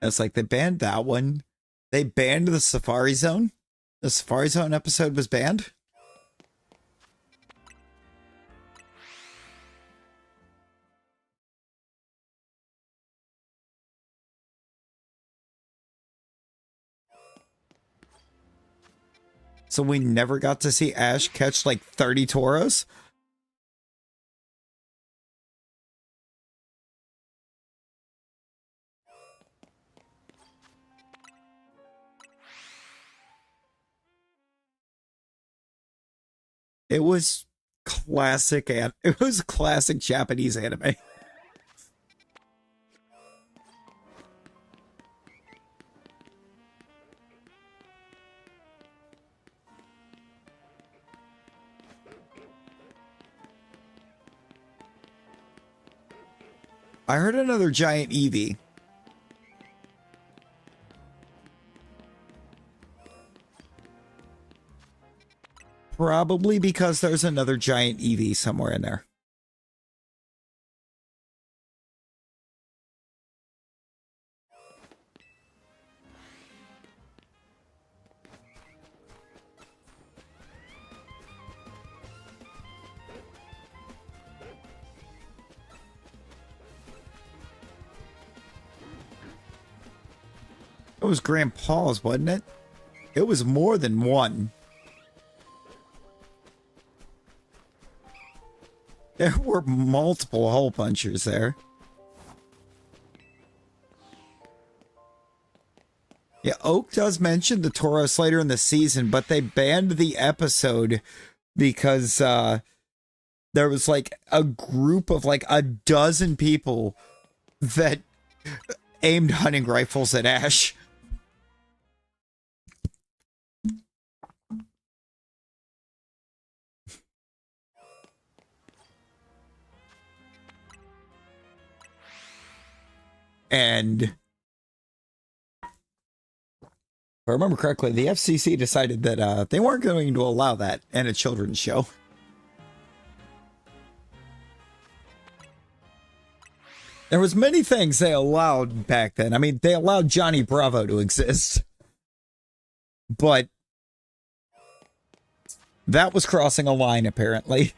It's like they banned that one. They banned the Safari Zone. The Safari Zone episode was banned. So we never got to see Ash catch like 30 toros. It was classic, and it was classic Japanese anime. I heard another giant Eevee. Probably because there's another giant EV somewhere in there. It was Grandpa's, wasn't it? It was more than one. There were multiple hole punchers there. Yeah, Oak does mention the Tauros later in the season, but they banned the episode because there was like a group of like a dozen people that aimed hunting rifles at Ash. And if I remember correctly, the FCC decided that they weren't going to allow that in a children's show. There was many things they allowed back then. I mean, they allowed Johnny Bravo to exist. But that was crossing a line, apparently.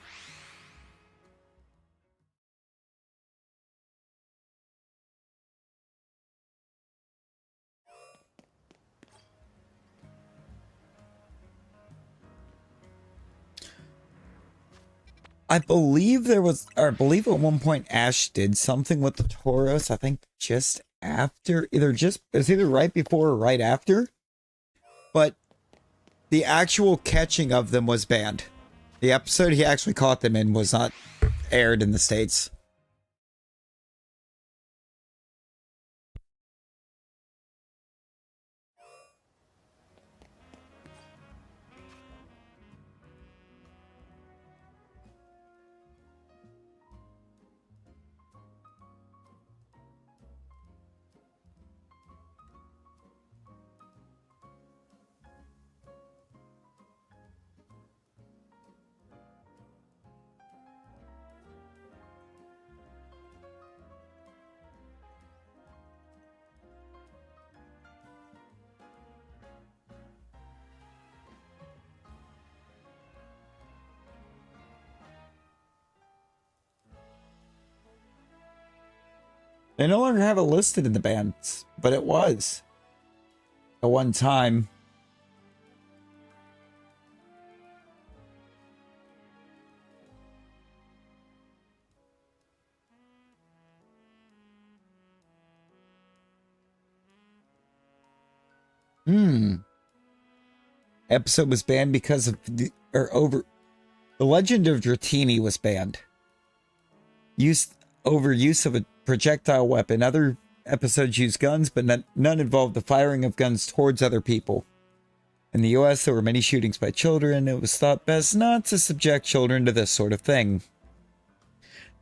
I believe there was, or I believe at one point Ash did something with the Tauros. I think just after, it was either right before or right after. But the actual catching of them was banned. The episode he actually caught them in was not aired in the States. They no longer have it listed in the bands, but it was at one time. Episode was banned because of the Legend of Dratini was banned. Overuse of a projectile weapon. Other episodes use guns, but none involved the firing of guns towards other people. In the US, there were many shootings by children. It was thought best not to subject children to this sort of thing.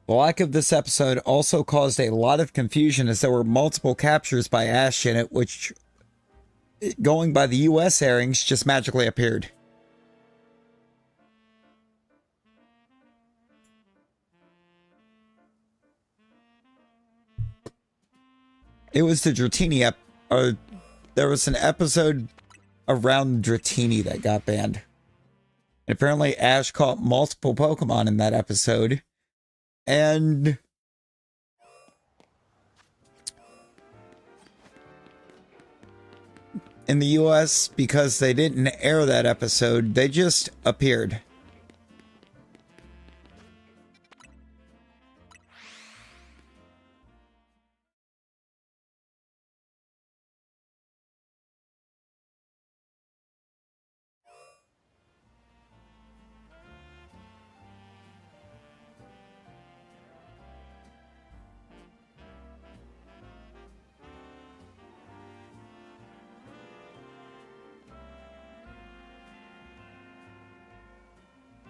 The lack of this episode also caused a lot of confusion as there were multiple captures by Ash in it, which, going by the US airings, just magically appeared. It was the Dratini there was an episode around Dratini that got banned. And apparently Ash caught multiple Pokemon in that episode. And in the US, because they didn't air that episode, they just appeared.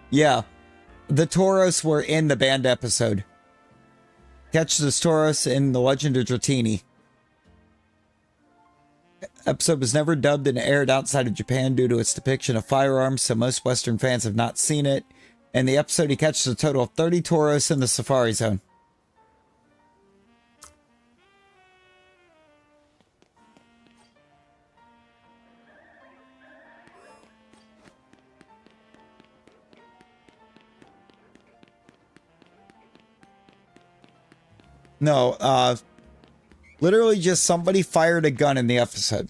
Yeah, the Tauros were in the banned episode. Catch the Tauros in The Legend of Dratini. episode was never dubbed and aired outside of Japan due to its depiction of firearms, so most Western fans have not seen it. In the episode, he catches a total of 30 toros in the safari zone. No, literally just somebody fired a gun in the episode.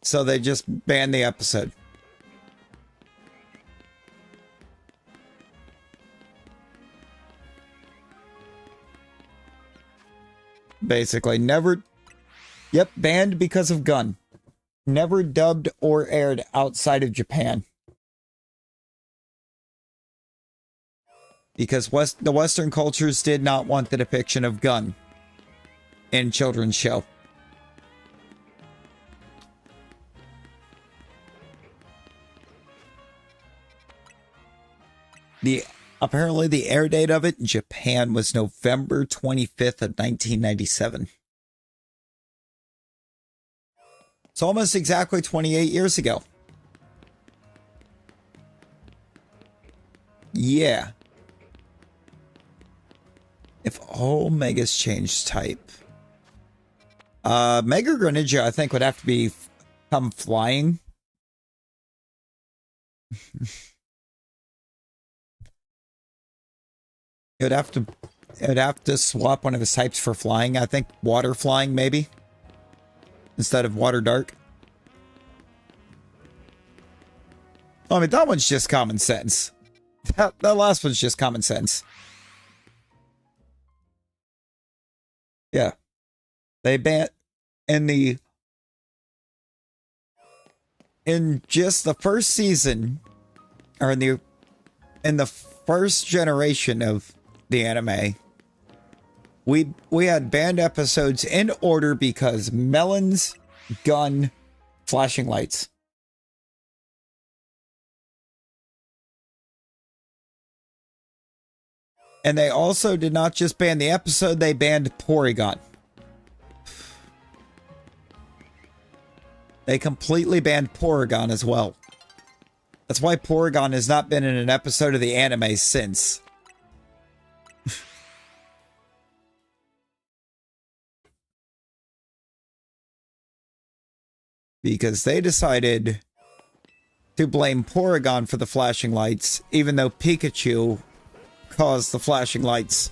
So they just banned the episode. Basically, never... Yep, banned because of gun. Never dubbed or aired outside of Japan. Because the Western cultures did not want the depiction of gun in children's show. Apparently the air date of it in Japan was November 25th of 1997. It's almost exactly 28 years ago. Yeah. If all megas change type. Mega Greninja, I think, would have to become flying. It would have to swap one of his types for flying. I think water flying, maybe. Instead of water dark. I mean, that one's just common sense. That last one's just common sense. Yeah. They banned in just the first season, or in the first generation of the anime, we had banned episodes in order because melons, gun, flashing lights. And they also did not just ban the episode, they banned Porygon. They completely banned Porygon as well. That's why Porygon has not been in an episode of the anime since. Because they decided to blame Porygon for the flashing lights, even though Pikachu caused the flashing lights.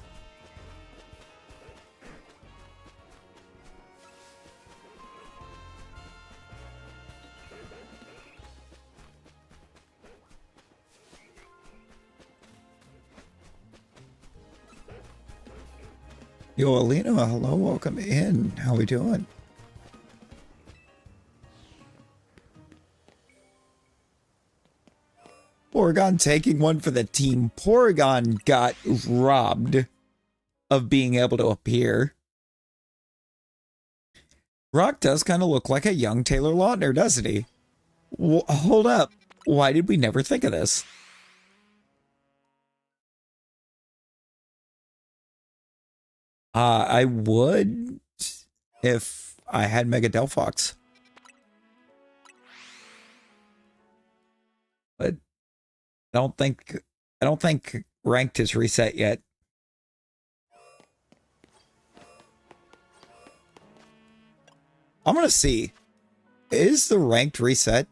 Yo, Alina, hello, welcome in. How we doing? Porygon taking one for the team. Porygon got robbed of being able to appear. Rock does kind of look like a young Taylor Lautner, doesn't he? Hold up. Why did we never think of this? I would if I had Mega Delphox. But I don't think ranked is reset yet. I'm gonna see. Is the ranked reset?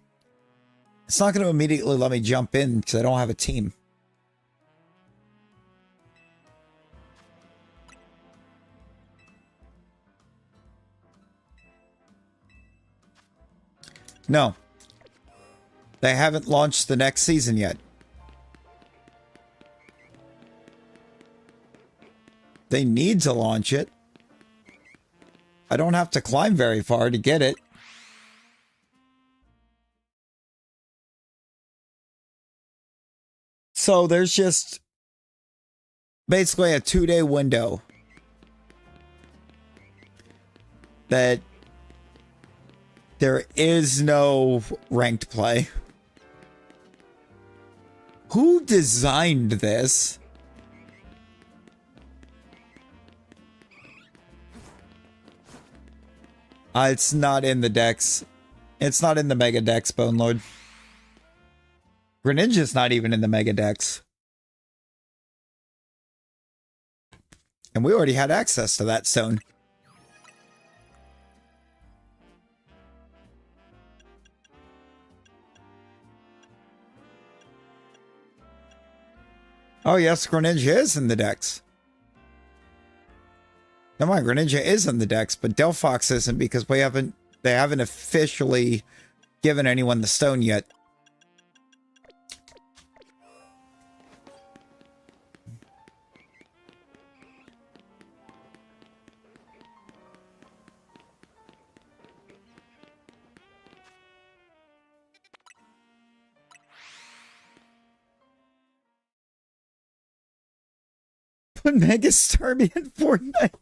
It's not going to immediately let me jump in because I don't have a team. No. They haven't launched the next season yet. They need to launch it. I don't have to climb very far to get it. So there's just basically a 2-day window that there is no ranked play. Who designed this? It's not in the decks. It's not in the Mega Dex, Bone Lord. Greninja's not even in the Mega Dex. And we already had access to that stone. Oh yes, Greninja is in the decks. Never mind, Greninja is in the decks, but Delphox isn't because they haven't officially given anyone the stone yet. Put Mega Starmie in Fortnite.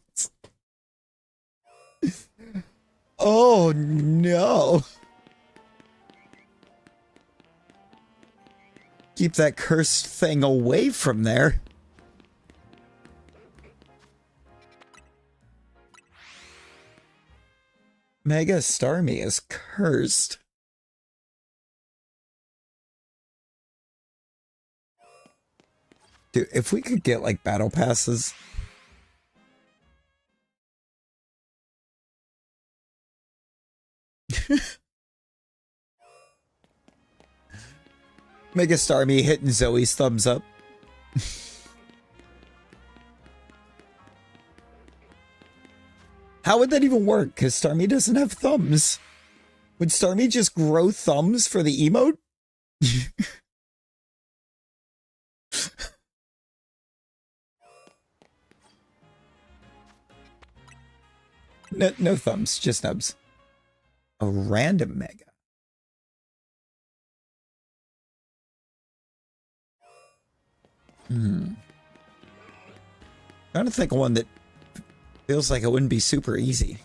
Oh no. Keep that cursed thing away from there. Mega Starmie is cursed. Dude, if we could get like battle passes. Mega Starmie hitting Zoe's thumbs up. How would that even work? Because Starmie doesn't have thumbs. Would Starmie just grow thumbs for the emote? No thumbs, just nubs. A random Mega. Trying to think of one that feels like it wouldn't be super easy.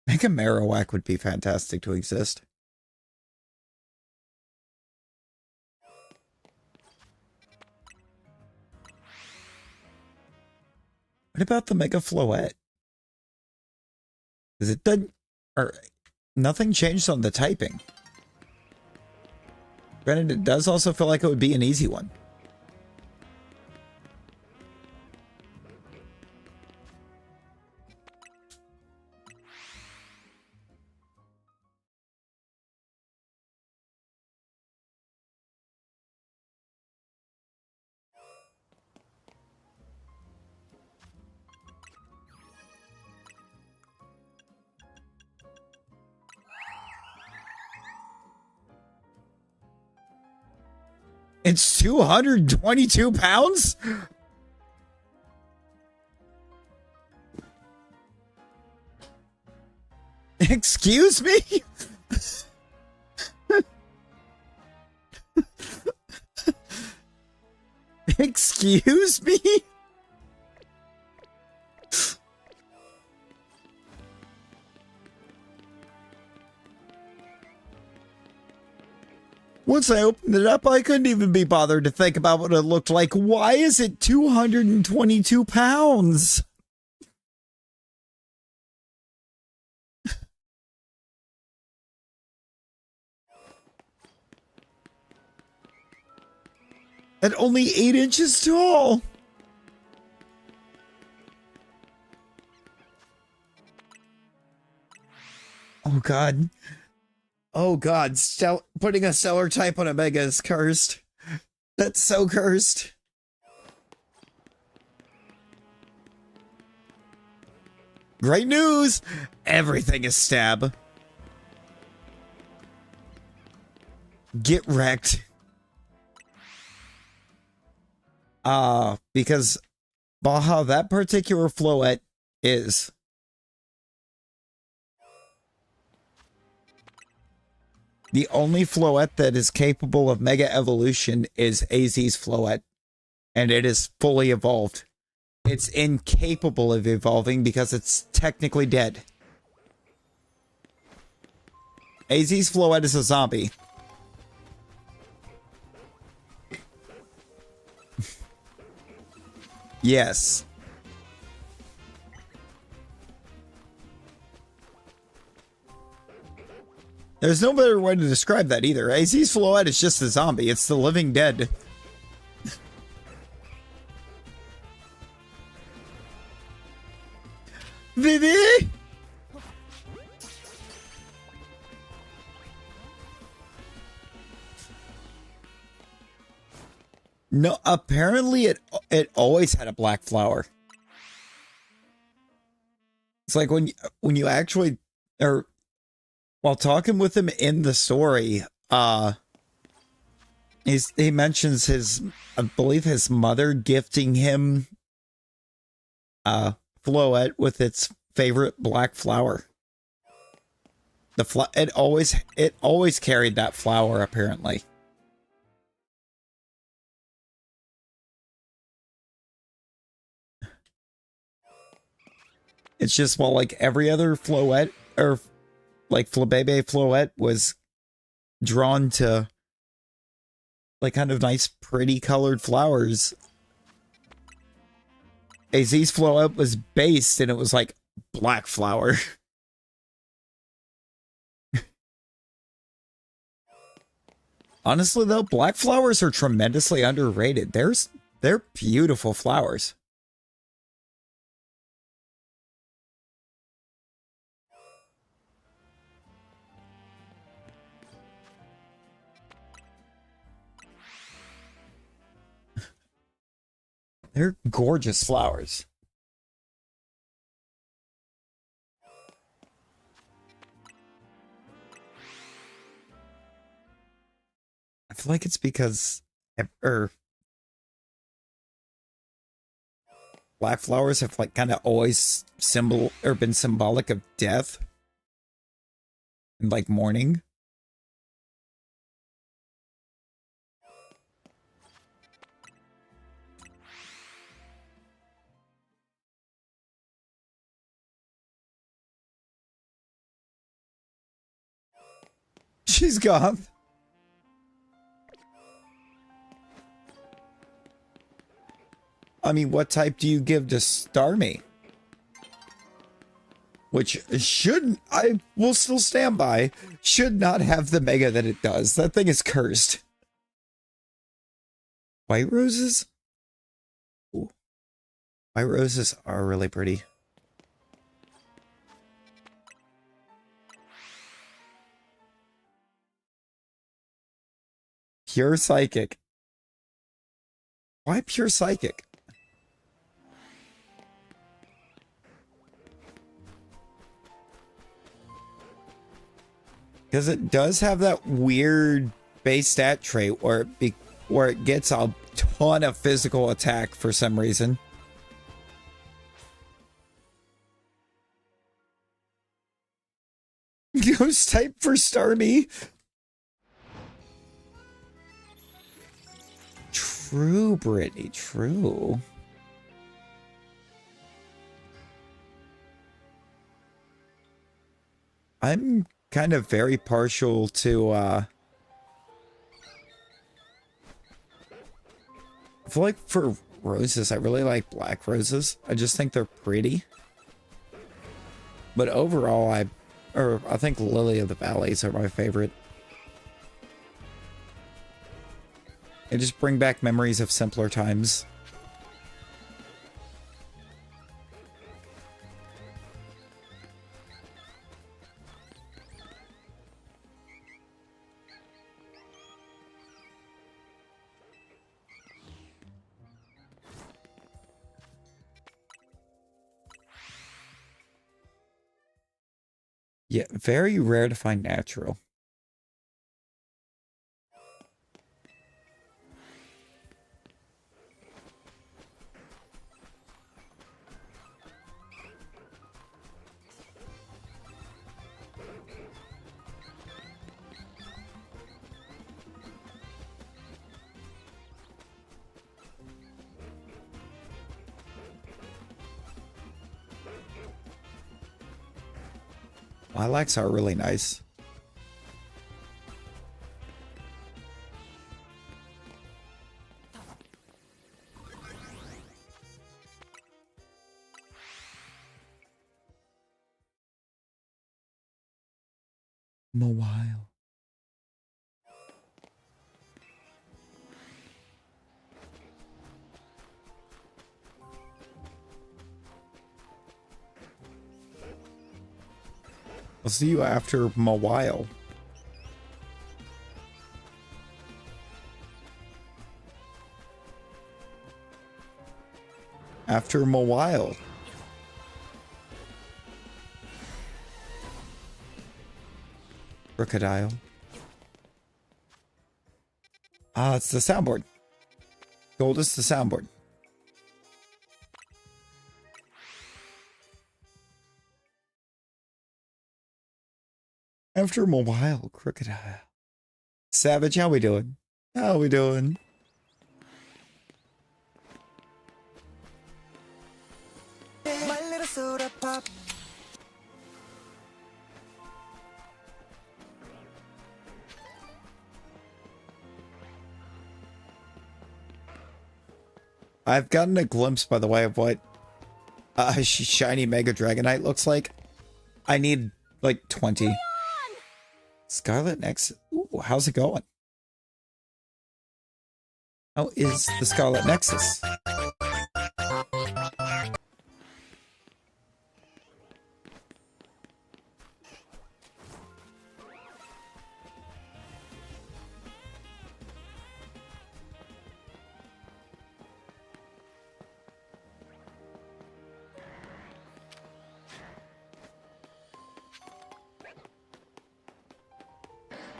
Mega Marowak would be fantastic to exist. What about the Mega Floette? Because it doesn't, or nothing changed on the typing. Granted, it does also feel like it would be an easy one. It's 222 pounds? Excuse me? Excuse me? Once I opened it up, I couldn't even be bothered to think about what it looked like. Why is it 222 pounds? At only 8 inches tall. Oh, God. Oh God, putting a stellar type on a Mega is cursed. That's so cursed. Great news! Everything is stab. Get wrecked. Because Baja, that particular Floette is. The only Floette that is capable of Mega Evolution is AZ's Floette. And it is fully evolved. It's incapable of evolving because it's technically dead. AZ's Floette is a zombie. Yes. There's no better way to describe that either. AZ's Floette is just a zombie. It's the living dead. Vivi! No, apparently it always had a black flower. It's like when you actually, or while talking with him in the story, he mentions his, I believe his mother gifting him Floette with its favorite black flower. It always carried that flower apparently. It's just, well, like every other Floette, or like Flabebe Floette was drawn to like kind of nice, pretty colored flowers. AZ's Floette was based and it was like black flower. Honestly though, black flowers are tremendously underrated. They're beautiful flowers. They're gorgeous flowers. I feel like it's because black flowers have like kind of always been symbolic of death and like mourning. She's gone. I mean, what type do you give to Starmie? Which I will still stand by, should not have the mega that it does. That thing is cursed. White roses? Ooh. White roses are really pretty. Pure Psychic. Why Pure Psychic? Because it does have that weird base stat trait where it gets a ton of physical attack for some reason. Ghost type for Starmie. True, Brittany, true. I'm kind of very partial to, I feel like for roses, I really like black roses. I just think they're pretty. But overall, I think Lily of the Valleys are my favorite. They just bring back memories of simpler times. Yeah, very rare to find natural. Lilacs are really nice. A while. I'll see you after a while. After a while. Crocodile. Ah, it's the soundboard. Gold is the soundboard. After a while, crocodile. Savage, how we doing? How we doing? My little soda pop. I've gotten a glimpse, by the way, of what shiny Mega Dragonite looks like. I need like 20. Scarlet Nexus. Ooh, how's it going? How is the Scarlet Nexus?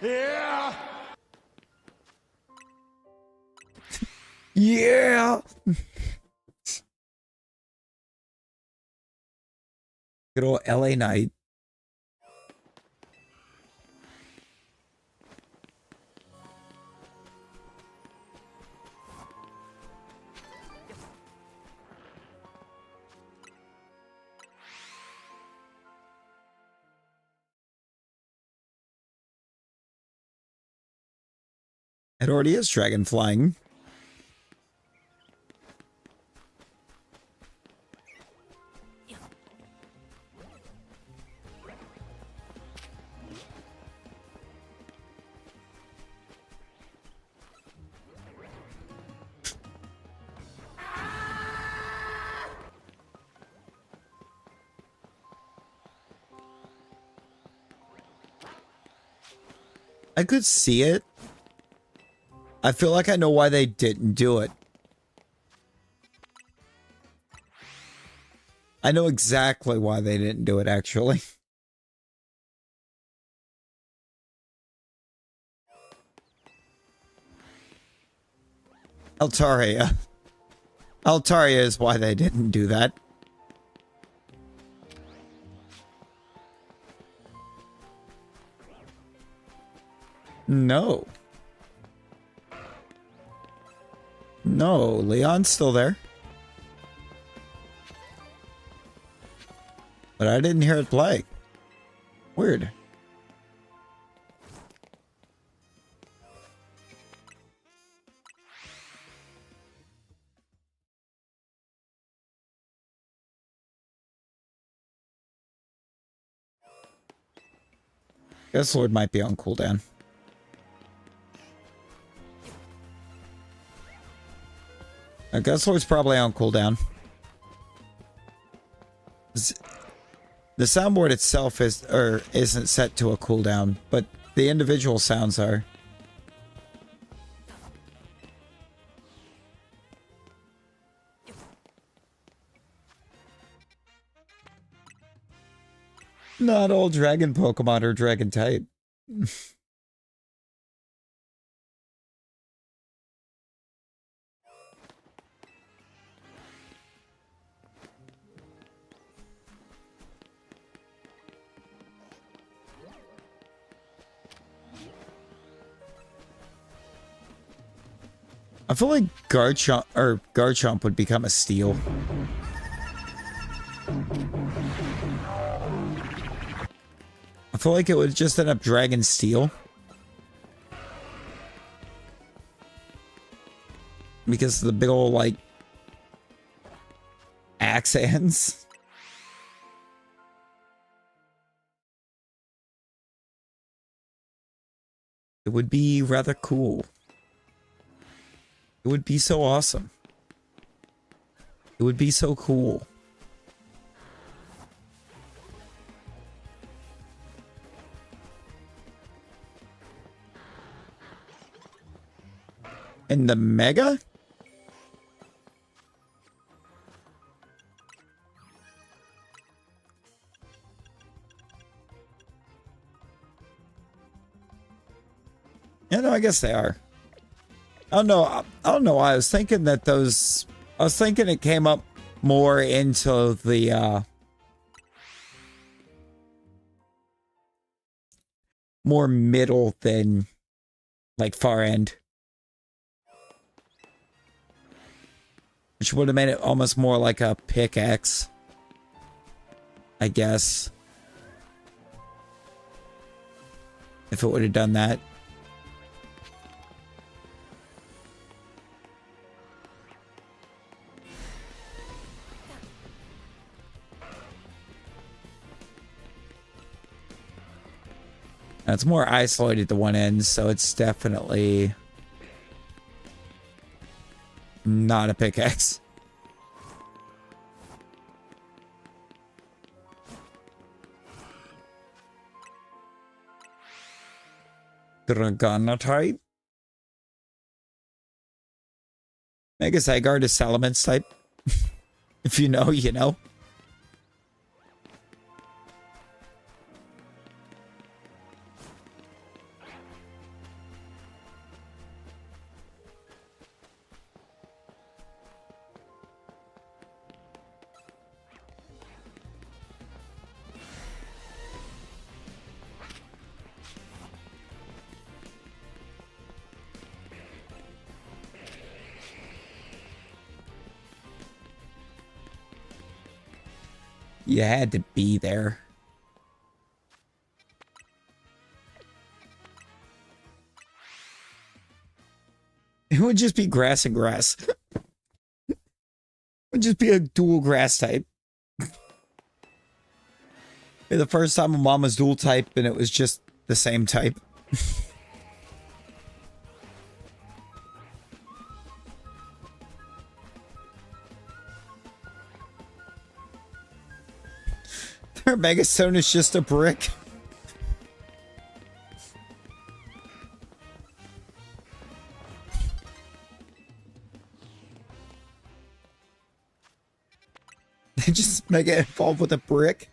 Yeah! Yeah! Good old LA Knight. It already is dragon flying. I could see it. I feel like I know why they didn't do it. I know exactly why they didn't do it, actually. Altaria. Altaria is why they didn't do that. No. No, Leon's still there. But I didn't hear it play. Weird. Guess Lord might be on cooldown. I guess Lord's probably on cooldown. The soundboard itself isn't set to a cooldown, but the individual sounds are. Not all dragon Pokemon are dragon type. I feel like Garchomp would become a steal. feel like it would just end up Dragon Steel. Because of the big old, like, axe hands. It would be rather cool. It would be so awesome. It would be so cool. And the Mega? Yeah, no, I guess they are. I don't know. I don't know why I was thinking that those. I was thinking it came up more into the more middle than like far end, which would have made it almost more like a pickaxe, I guess, if it would have done that. It's more isolated to one end, so it's definitely not a pickaxe. Dragana type. Mega Zygarde is Salamence type. If you know, you know. You had to be there. It would just be grass and grass. It would just be a dual grass type. The first time a mom was dual type and it was just the same type. Their Megastone is just a brick. They just Mega evolve with a brick.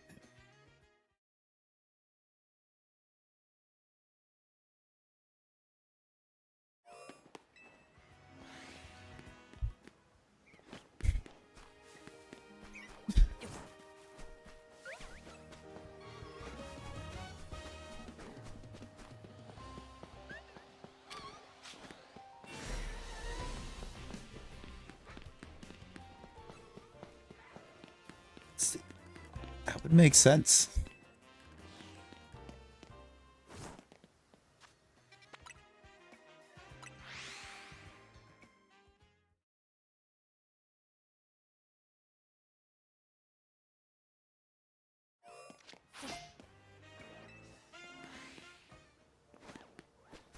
That would make sense.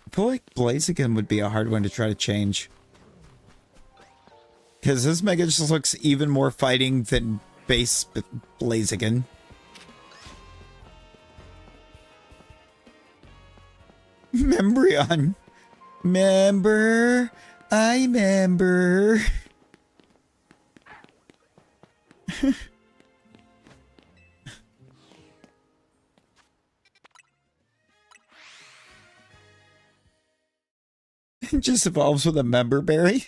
I feel like Blaziken would be a hard one to try to change. Because this Mega just looks even more fighting than base Blaziken. Membrion. Member. I member. It just evolves with a member berry.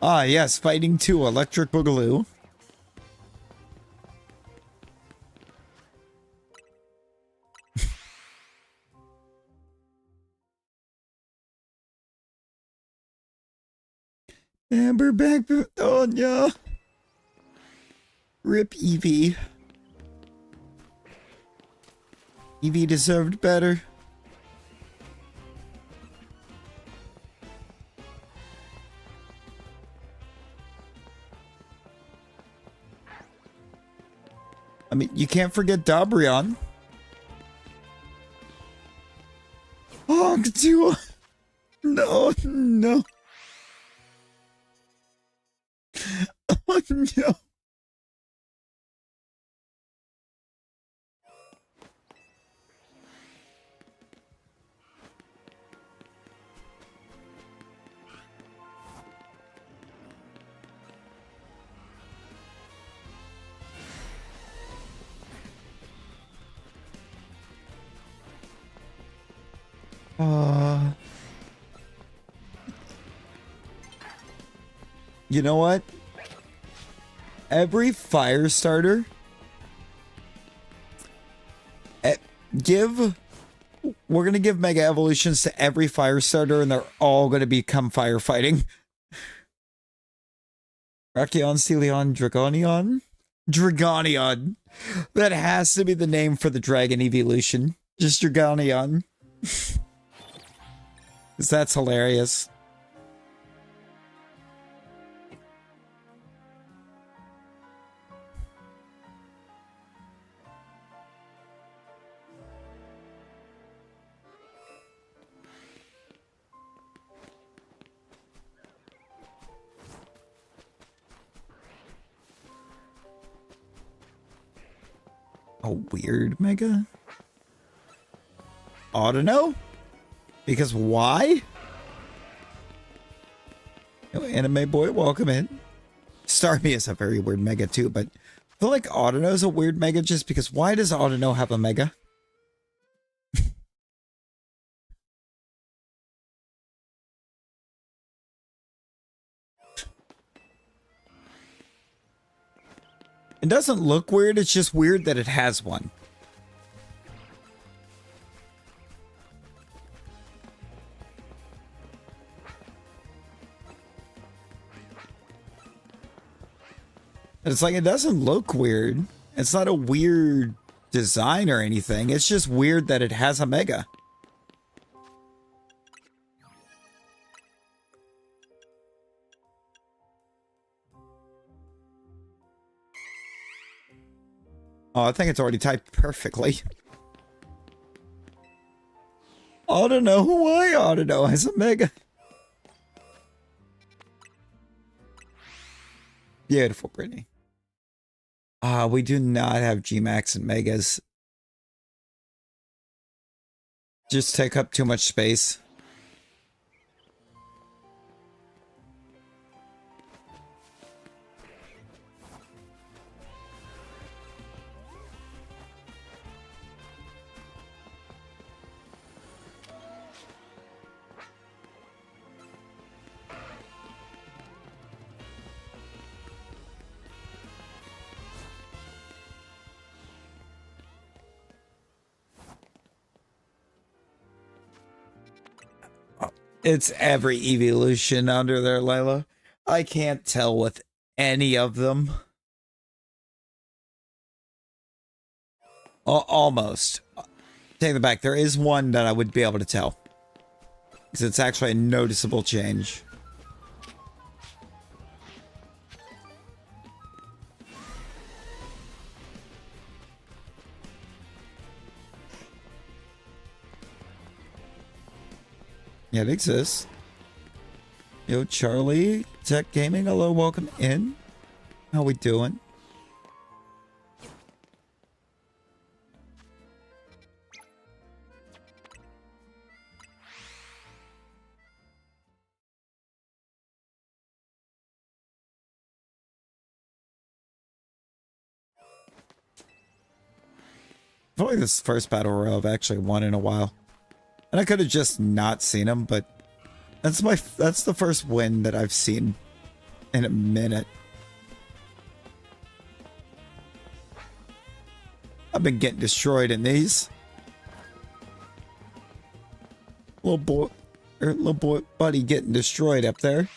Ah, yes, Fighting 2, Electric Boogaloo. Amber back. Oh no. Rip Eevee. Eevee deserved better. I mean, you can't forget Dabrion. Oh, Katua. No, no. Oh, no. You know what? Every fire starter, we're gonna give Mega Evolutions to every fire starter, and they're all gonna become firefighting. Brachion, Steleon, Dragonion? Dragonion. That has to be the name for the dragon evolution. Just Dragonion. Because that's hilarious. A weird Mega? I don't know. Because why? Oh, Anime Boy, welcome in. Starmie is a very weird Mega too, but I feel like Audino is a weird Mega just because why does Audino have a Mega? It doesn't look weird, it's just weird that it has one. It's like, it doesn't look weird. It's not a weird design or anything. It's just weird that it has a Mega. Oh, I think it's already typed perfectly. I don't know why Audino has a Mega. Beautiful, Brittany. We do not have Gmax and Megas. Just take up too much space. It's every evolution under there, Layla. I can't tell with any of them. Almost. Take it back. There is one that I would be able to tell. Because it's actually a noticeable change. Yeah, it exists. Yo, Charlie, Tech Gaming, hello, welcome in. How we doing? I feel like this is the first battle royale I've actually won in a while. And I could have just not seen him, but that's the first win that I've seen in a minute. I've been getting destroyed in these. Little boy buddy getting destroyed up there.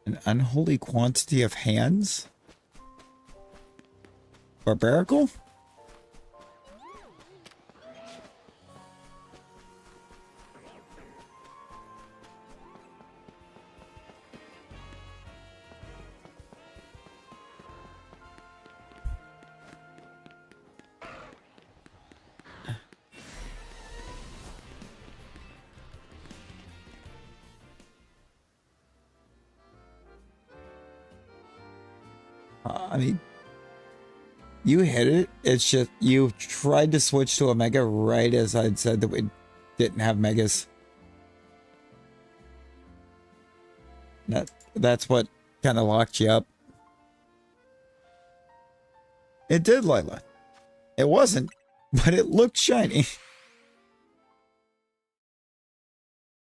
An unholy quantity of hands? Barbarical? I mean, you hit it. It's just you tried to switch to a mega right as I'd said that we didn't have megas. That's what kind of locked you up. It did, Layla. It wasn't, but it looked shiny.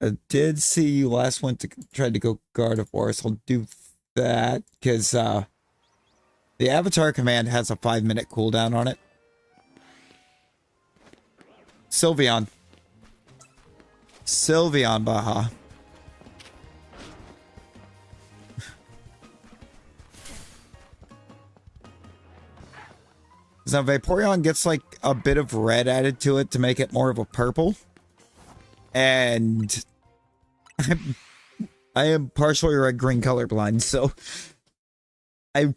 I did see you last went to try to go guard a forest. I'll do that because the avatar command has a 5-minute cooldown on it. Sylveon. Sylveon Baha. Now Vaporeon gets like a bit of red added to it to make it more of a purple. And I am partially red-green colorblind, so I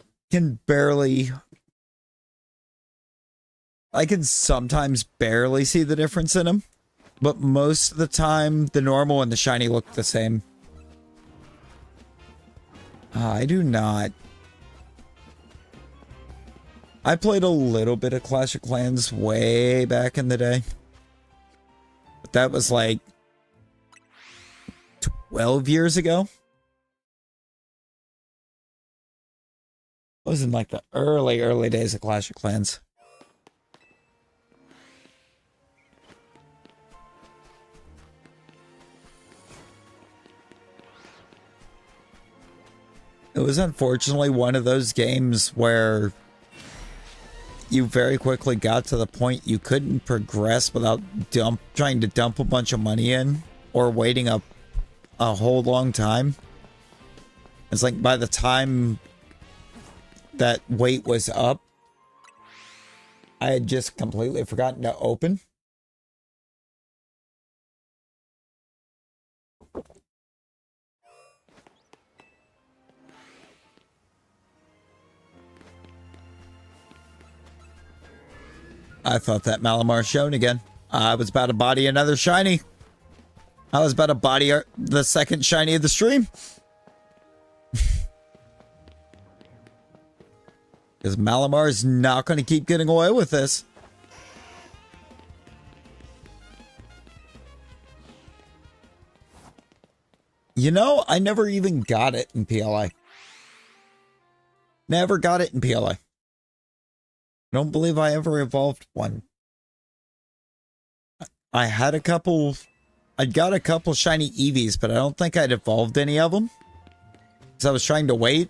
can sometimes barely see the difference in them, but most of the time the normal and the shiny look the same. I do not. I played a little bit of Clash of Clans way back in the day, but that was like 12 years ago. It was in like the early days of Clash of Clans. It was unfortunately one of those games where you very quickly got to the point you couldn't progress without trying to dump a bunch of money in or waiting a whole long time. It's like by the time that wait was up, I had just completely forgotten to open. I thought that Malamar shown again. I was about to body another shiny. I was about to body the second shiny of the stream. Because Malamar is not going to keep getting away with this. You know, I never even got it in PLA. Never got it in PLA. I don't believe I ever evolved one. I got a couple shiny Eevees, but I don't think I'd evolved any of them. Because I was trying to wait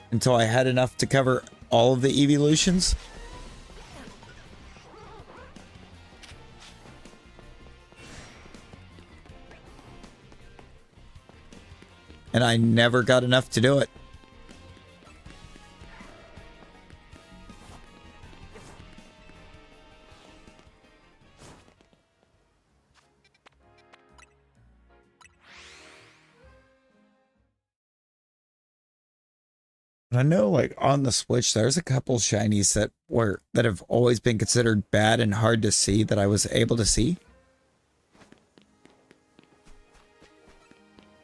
until I had enough to cover all of the evolutions. And I never got enough to do it. I know, like, on the Switch, there's a couple shinies that have always been considered bad and hard to see that I was able to see.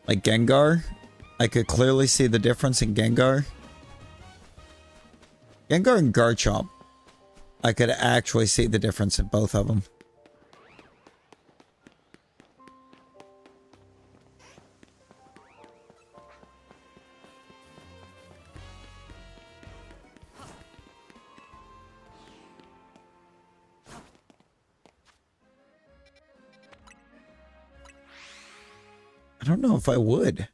Like Gengar. I could clearly see the difference in Gengar. Gengar and Garchomp. I could actually see the difference in both of them. I don't know if I would.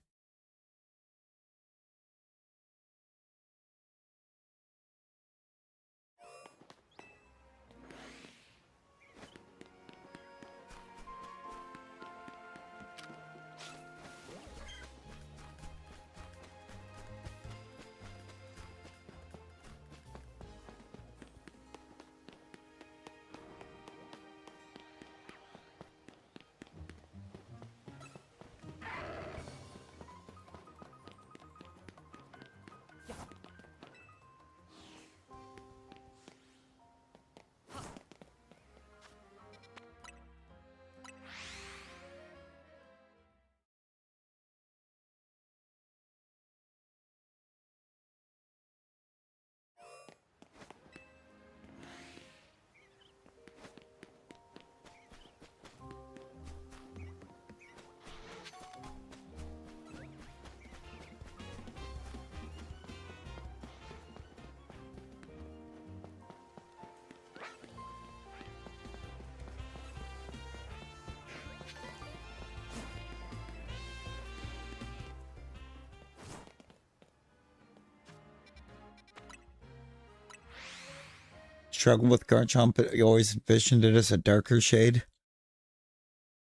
struggled with Garchomp, but you always envisioned it as a darker shade.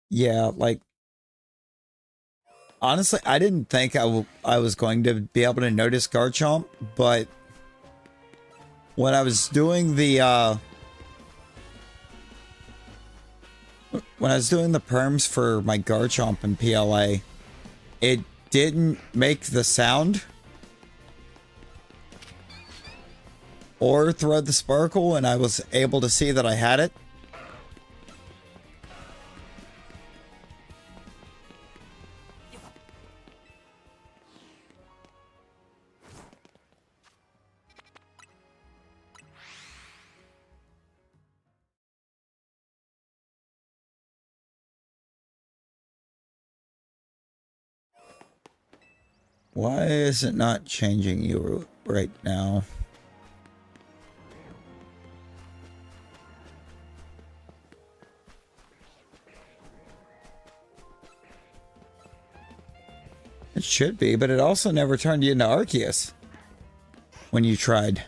Yeah, like, honestly, I didn't think I was going to be able to notice Garchomp, but when I was doing the, when I was doing the perms for my Garchomp in PLA, it didn't make the sound or throw the sparkle, and I was able to see that I had it. Why is it not changing you right now? It should be, but it also never turned you into Arceus when you tried.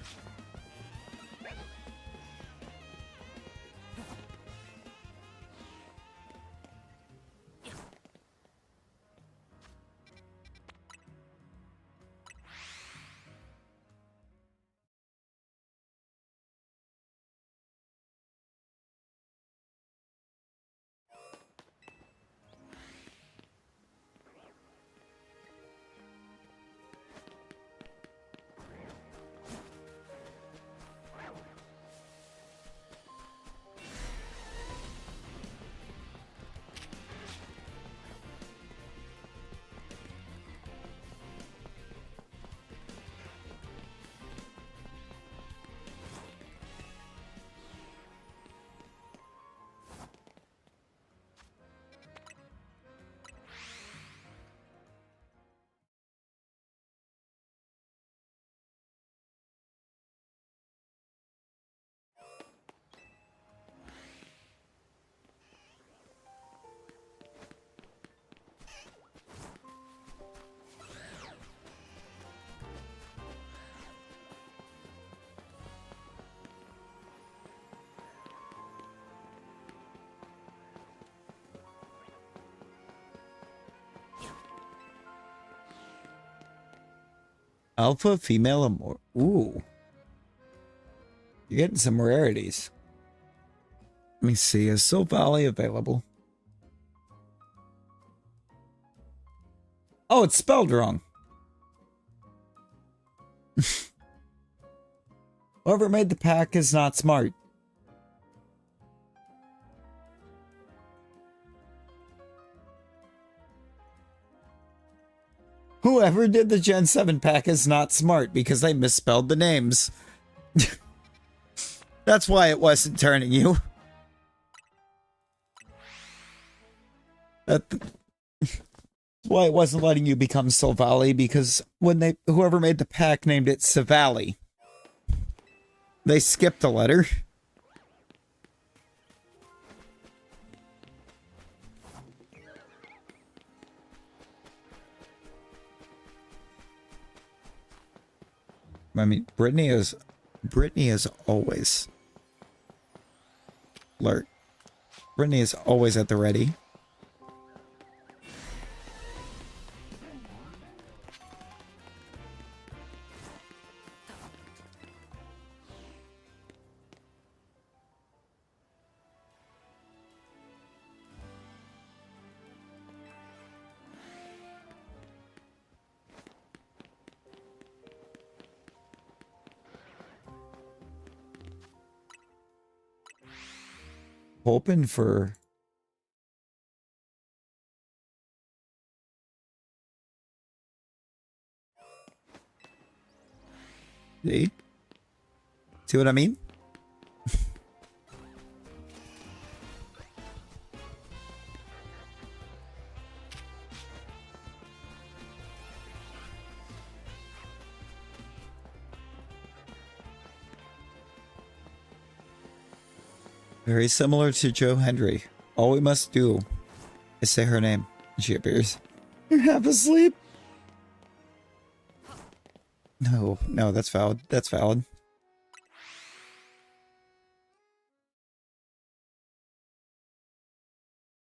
Alpha, female, and more. Ooh. You're getting some rarities. Let me see. Is Soul Valley available? Oh, it's spelled wrong. Whoever made the pack is not smart. Whoever did the Gen 7 pack is not smart because they misspelled the names. That's why it wasn't turning you. That's why it wasn't letting you become Silvally, because when whoever made the pack named it Savali. They skipped a letter. I mean, Brittany is always alert. Brittany is always at the ready. Hoping for see what I mean? Very similar to Joe Hendry. All we must do is say her name, and she appears. You're half asleep. No, that's valid. That's valid.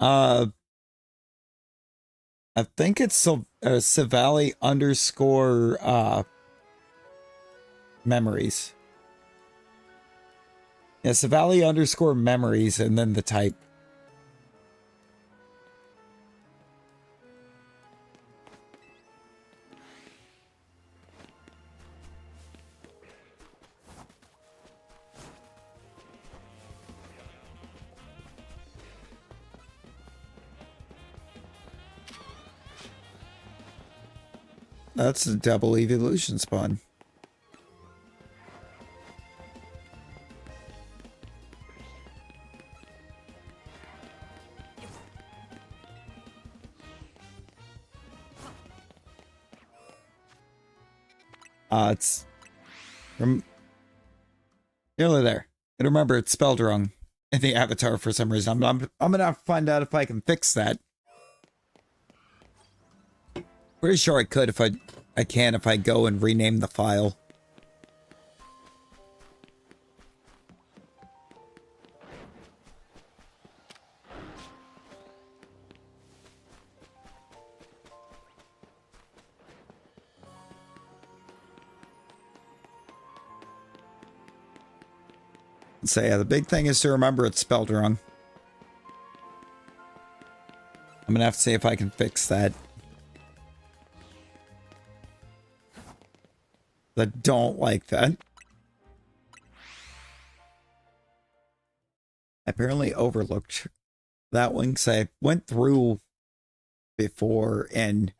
Uh, I think it's Savali underscore memories. Yeah, Savali underscore memories and then the type. That's a double evolution spawn. It's from nearly there. And remember, it's spelled wrong in the avatar for some reason. I'm gonna have to find out if I can fix that. Pretty sure I could if I can if I go and rename the file. So yeah, the big thing is to remember it's spelled wrong. I'm gonna have to see if I can fix that. I don't like that. I apparently overlooked that one because I went through before and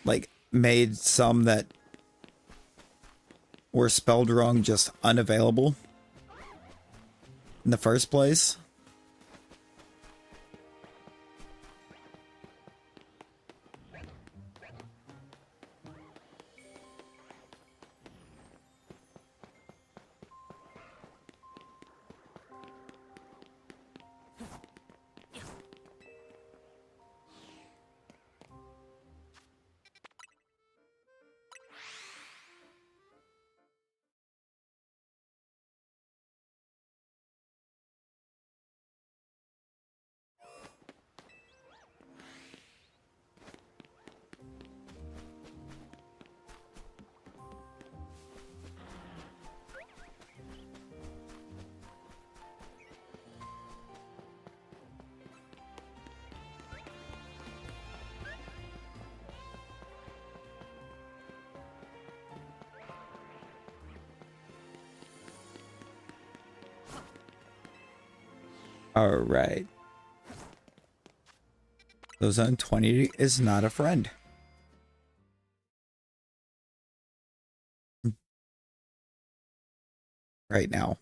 like made some that were spelled wrong just unavailable in the first place. All right. So zone 20 is not a friend. Right now.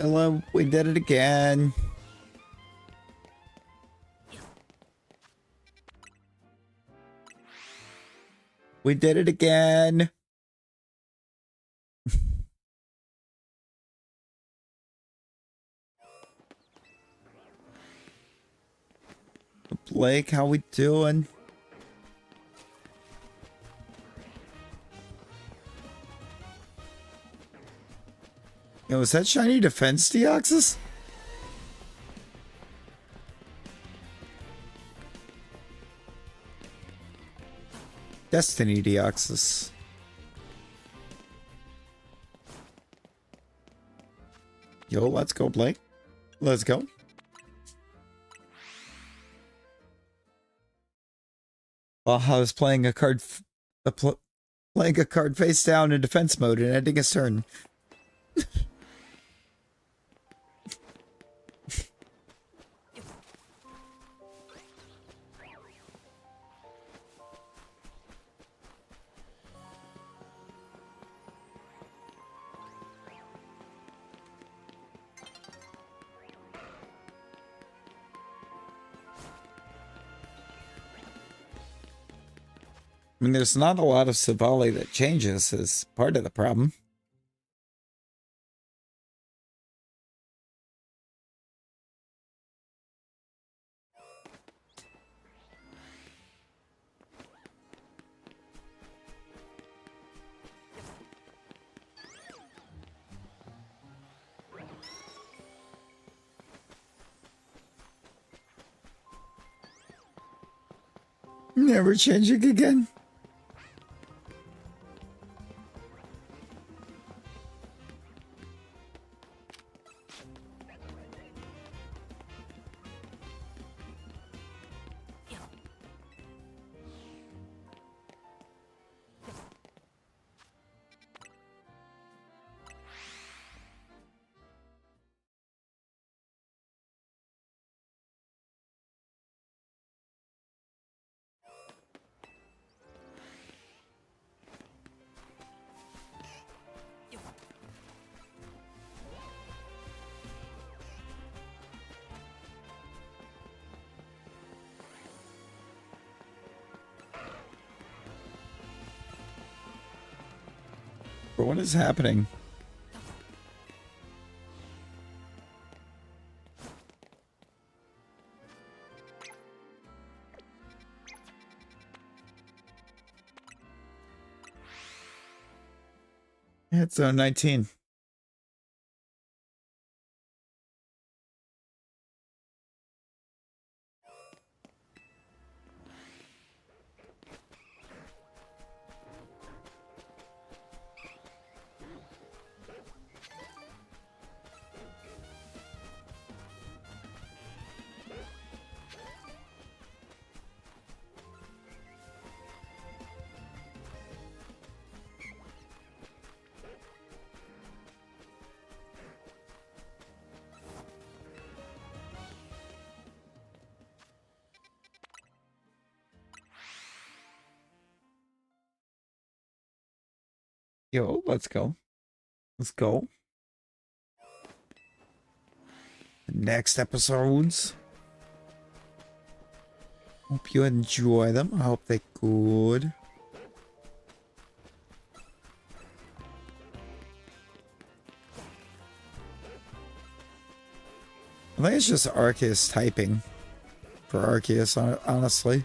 Well, we did it again. We did it again. Blake, how we doing? Yo, is that shiny defense Deoxys? Destiny Deoxys. Yo, let's go, Blake. Let's go. Well, I was playing a card, playing a card face down in defense mode and ending his turn. I mean, there's not a lot of Savali that changes is part of the problem. Never changing again. But what is happening? It's zone 19. Yo, let's go. Let's go. Next episodes. Hope you enjoy them. I hope they're good. I think it's just Arceus typing for Arceus, honestly.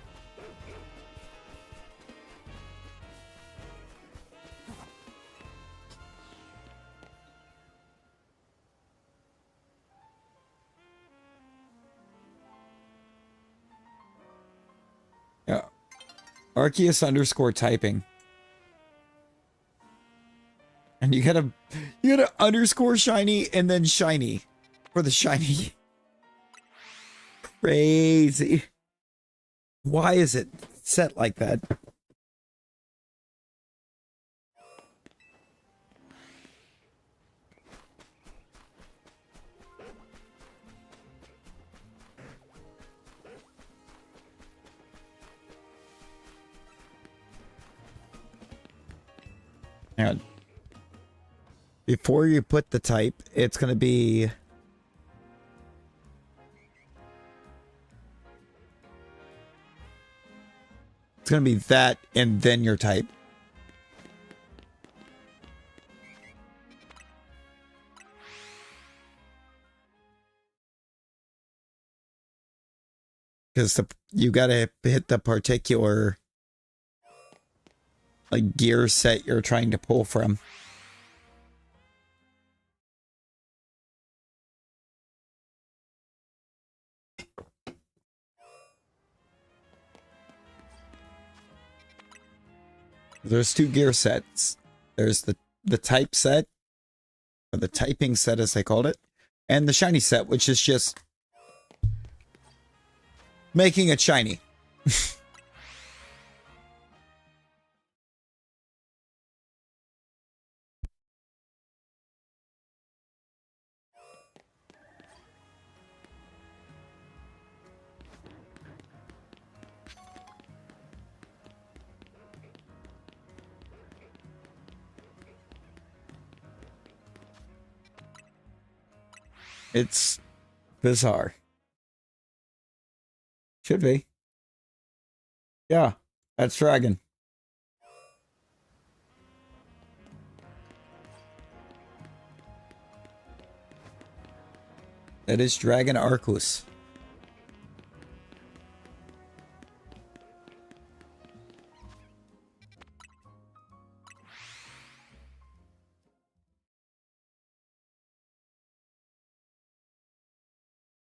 Yeah. Arceus underscore typing. And you gotta underscore shiny and then shiny for the shiny. Crazy. Why is it set like that? Hang on. Before you put the type, it's going to be... It's going to be that and then your type. Because you got to hit the particular like gear set you're trying to pull from. There's two gear sets. There's the type set, or the typing set as they called it, and the shiny set, which is just making it shiny. It's bizarre. Should be. Yeah, that's Dragon. That is Dragon Arcus.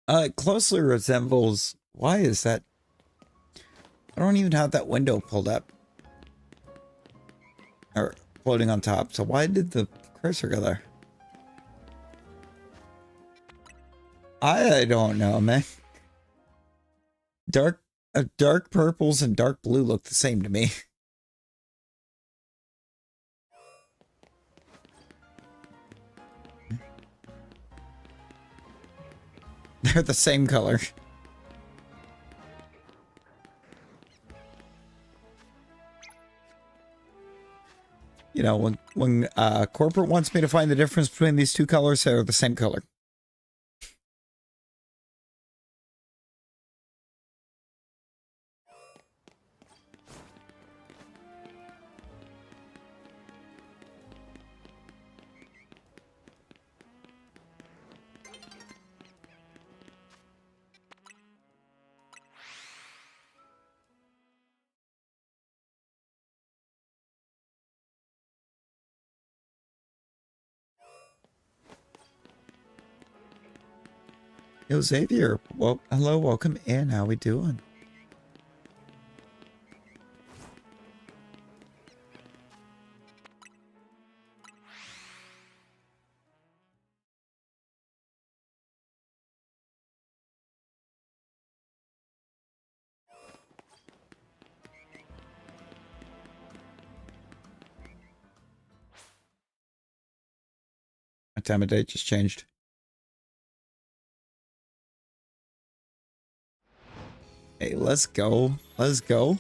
It closely resembles... Why is that? I don't even have that window pulled up. Or floating on top. So why did the cursor go there? I don't know, man. Dark purples and dark blue look the same to me. They're the same color. You know, when corporate wants me to find the difference between these two colors, they're the same color. Yo, Xavier. Well, hello, welcome in. How we doing? My time of day just changed. Hey, let's go. Let's go.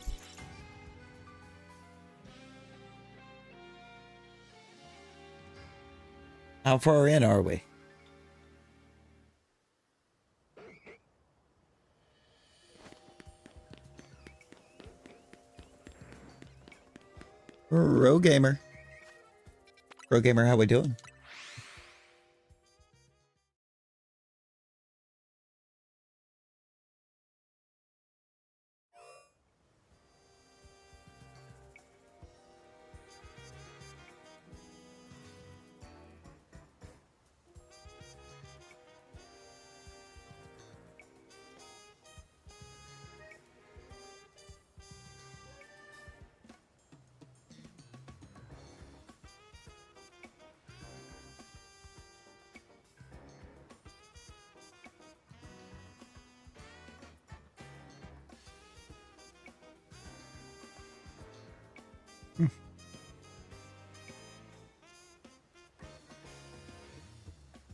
How far in are we? Pro gamer. Pro gamer, how we doing?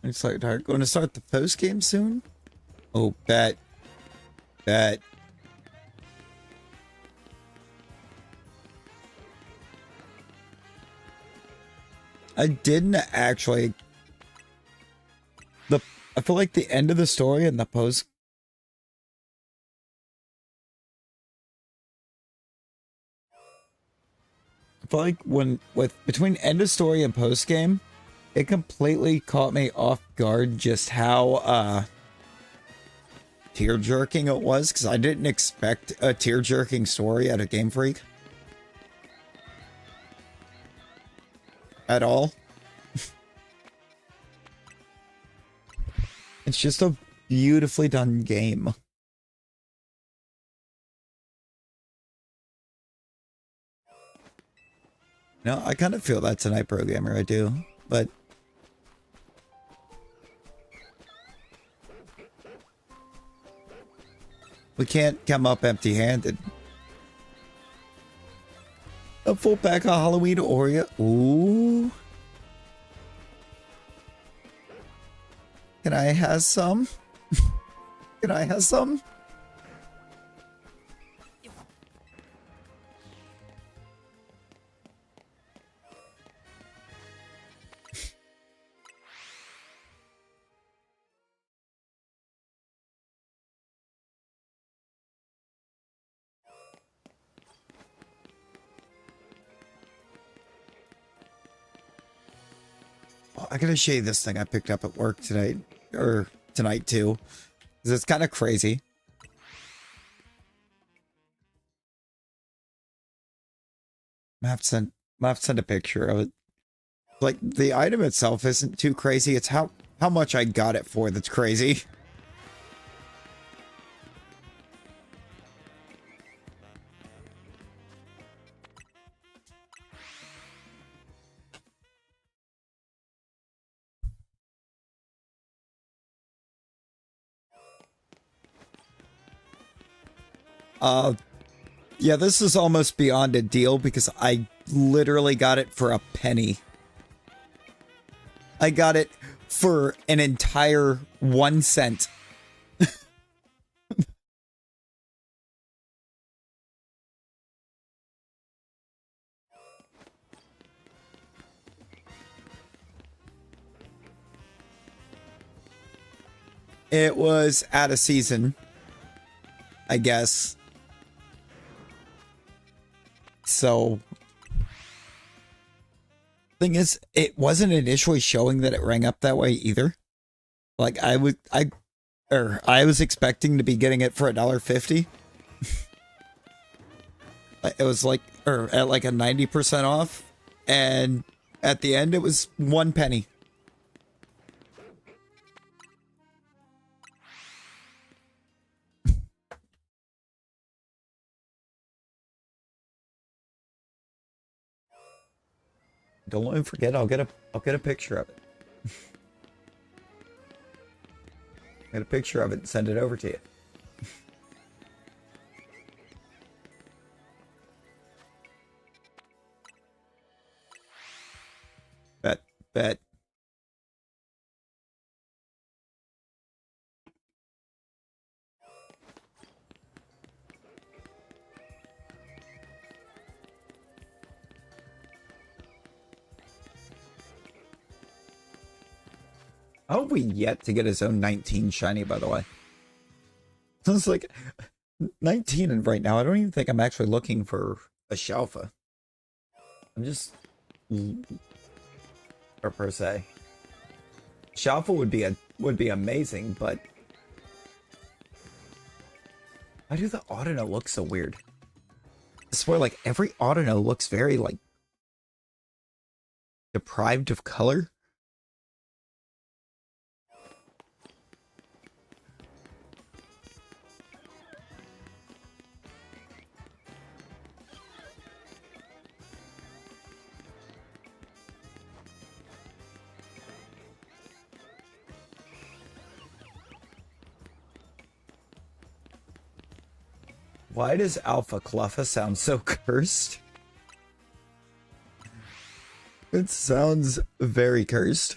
It's like they're going to start the post game soon. Oh, bet. I didn't actually. I feel like the end of the story and the post. I feel like between end of story and post game, it completely caught me off guard just how tear-jerking it was, because I didn't expect a tear-jerking story out of Game Freak. At all. It's just a beautifully done game. No, I kind of feel that tonight, Pro Gamer. I do, but we can't come up empty-handed. A full pack of Halloween Oreo. Ooh. Can I have some? Can I have some? I gotta show you this thing I picked up at work today, or tonight too, because it's kind of crazy. I have to send a picture of it. Like, the item itself isn't too crazy. It's how much I got it for that's crazy. Yeah, this is almost beyond a deal because I literally got it for a penny. I got it for an entire 1 cent. It was out of season, I guess. So, thing is, it wasn't initially showing that it rang up that way either. Like I was expecting to be getting it for $1.50. It was like, or at like a 90% off, and at the end it was 1 penny. Don't let me forget. I'll get a picture of it. Get a picture of it and send it over to you. Bet. I hope we yet to get his own 19 shiny, by the way. So it's like 19 and right now I don't even think I'm actually looking for a Shalfa. I'm just, or per se. Shalfa would be amazing, but why do the Audino look so weird? I swear, like, every Audino looks very, like, deprived of color. Why does Alpha Cluffa sound so cursed? It sounds very cursed.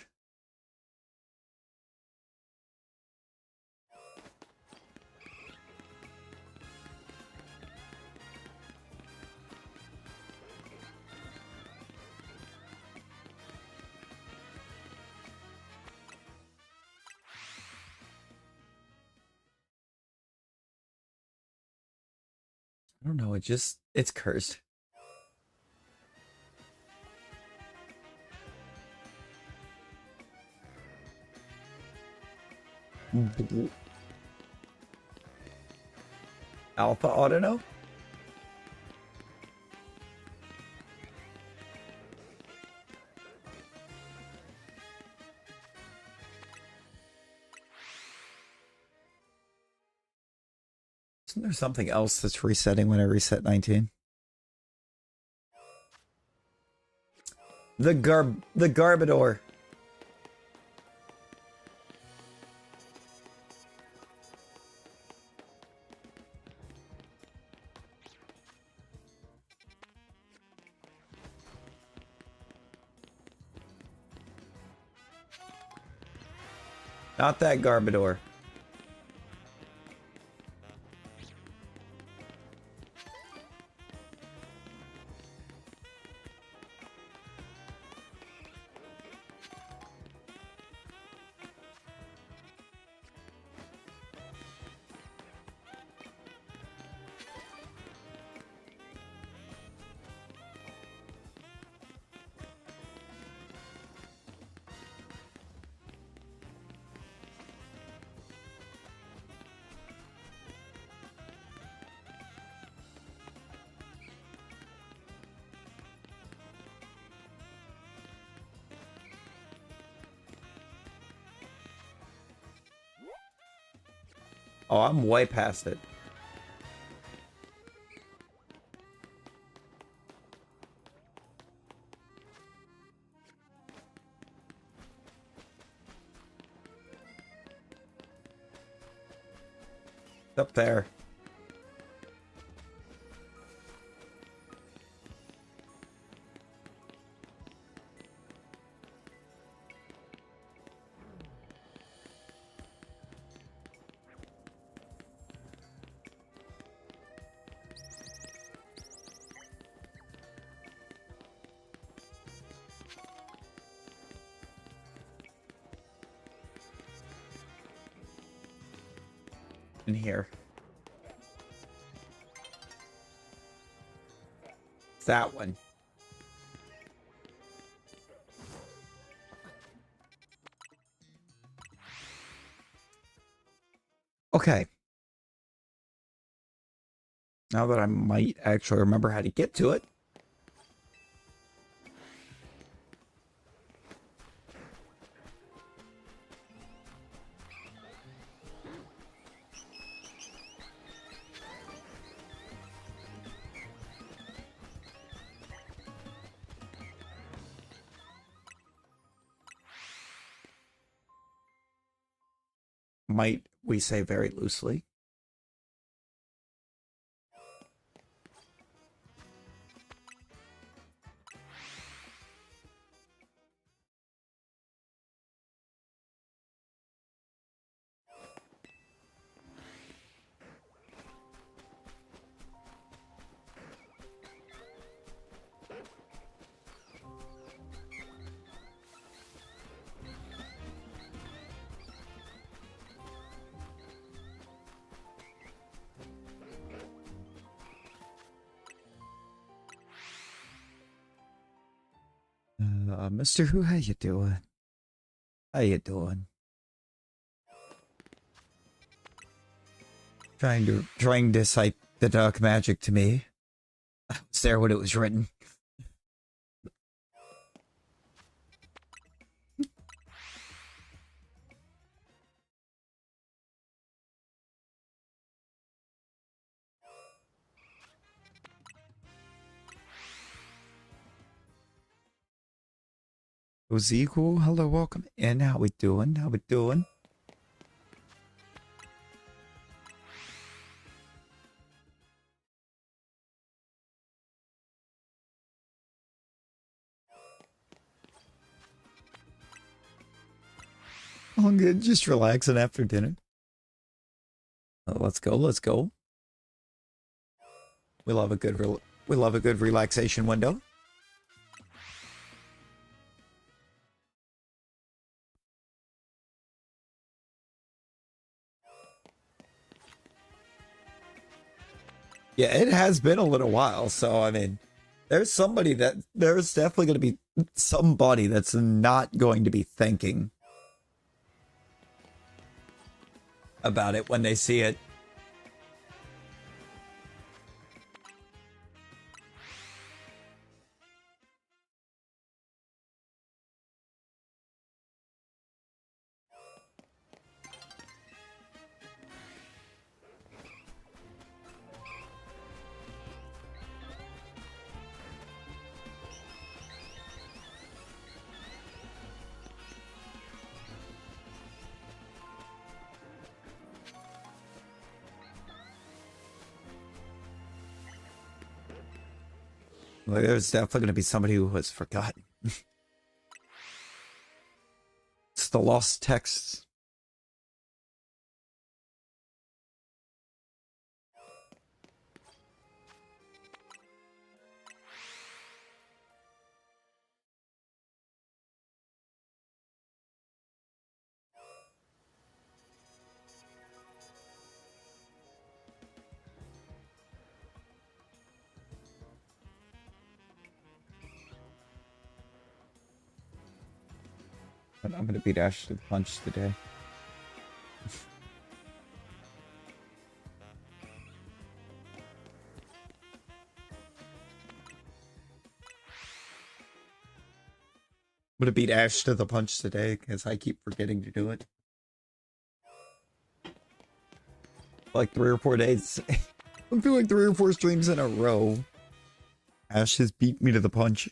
I don't know, it's cursed. Alpha Audino? Isn't there something else that's resetting when I reset 19? The Garbodor. Not that Garbodor. Oh, I'm way past it. It's up there. In here. It's that one. Okay. Now that I might actually remember how to get to it. Might we say very loosely. Mr. Who, how you doing? How you doing? Trying to decipher the dark magic to me. I was there when it was written. Equal, hello, welcome in. How we doing? How we doing? I'm good, just relaxing after dinner. Let's go, let's go. We love a good relaxation window. Yeah, it has been a little while, so I mean, there's definitely going to be somebody that's not going to be thinking about it when they see it. Like, there's definitely going to be somebody who has forgotten. It's the lost texts. But I'm going to beat Ash to the punch today. I'm going to beat Ash to the punch today because I keep forgetting to do it. Like 3 or 4 days. I'm doing 3 or 4 streams in a row. Ash has beat me to the punch.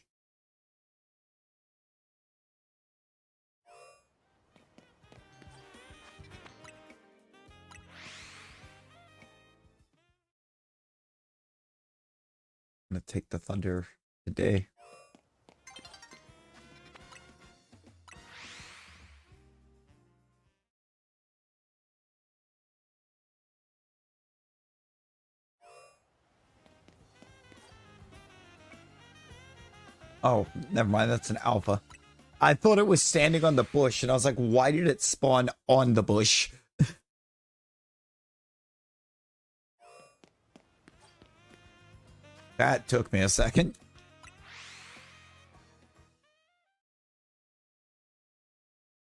I'm gonna take the thunder today. Oh, never mind. That's an alpha. I thought it was standing on the bush, and I was like, why did it spawn on the bush? That took me a second.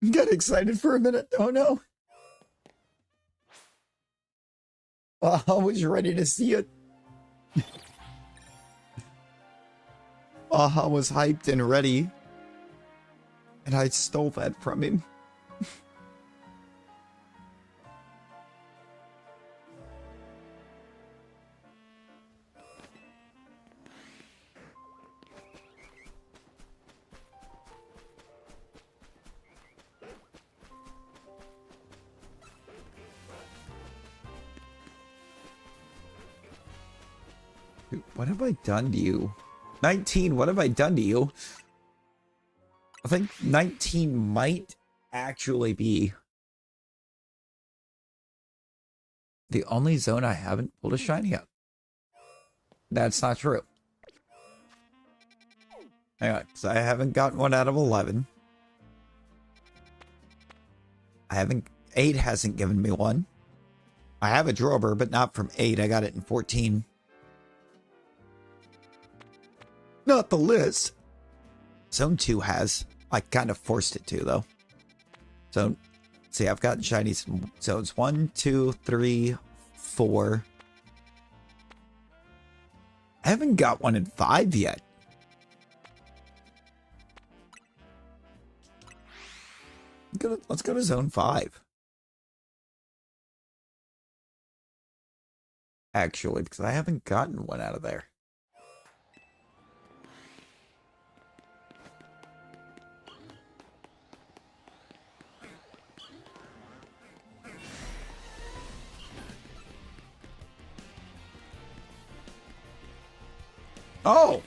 Got excited for a minute. Oh no. Well, I was ready to see it. I was hyped and ready. And I stole that from him. Dude, what have I done to you? 19, what have I done to you? I think 19 might actually be the only zone I haven't pulled a shiny up. That's not true. Hang on, because I haven't gotten one out of 11. I haven't... 8 hasn't given me one. I have a Drober, but not from 8. I got it in 14. Not the list. Zone 2 has. I kind of forced it to, though. So, see, I've gotten shinies in zones 1, 2, 3, 4. I haven't got one in 5 yet. Let's go to zone 5. Actually, because I haven't gotten one out of there. Oh!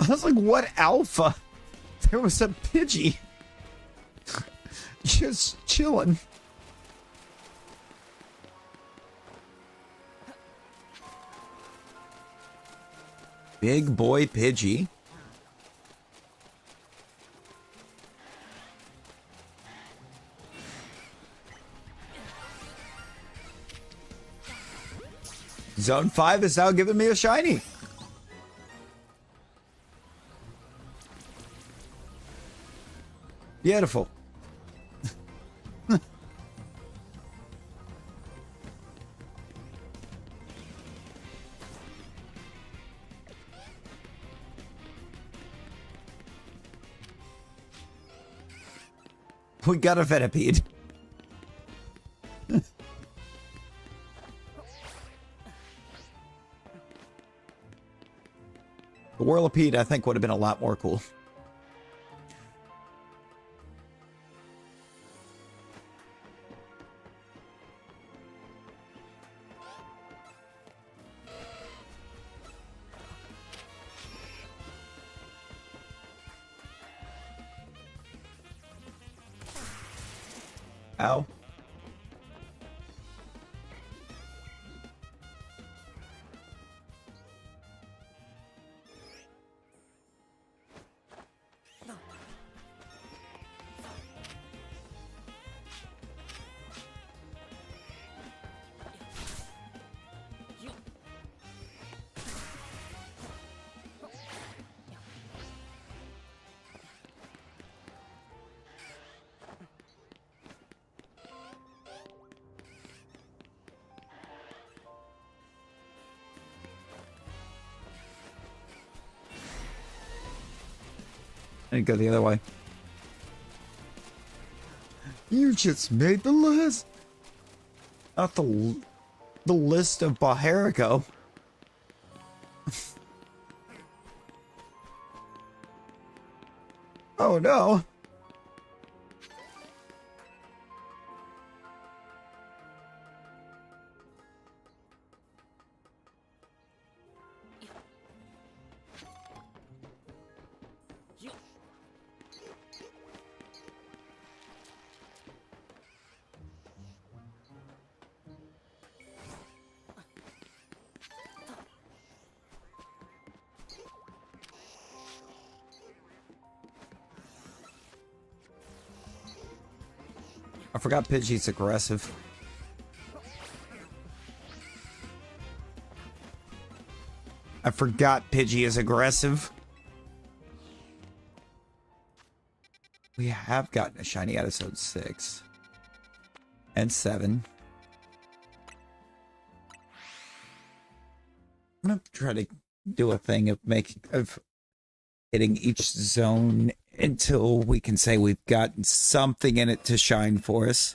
I was like, what alpha? There was a Pidgey. Just chilling. Big boy Pidgey. Zone 5 is now giving me a shiny. Beautiful. We got a Venipede. The Whirlipede, I think, would have been a lot more cool. Ow. I need to go the other way. You just made the list. Not the list of Baharico. Oh no. I forgot Pidgey's aggressive. I forgot Pidgey is aggressive. We have gotten a shiny episode 6 and 7. I'm gonna try to do a thing of hitting each zone until we can say we've gotten something in it to shine for us.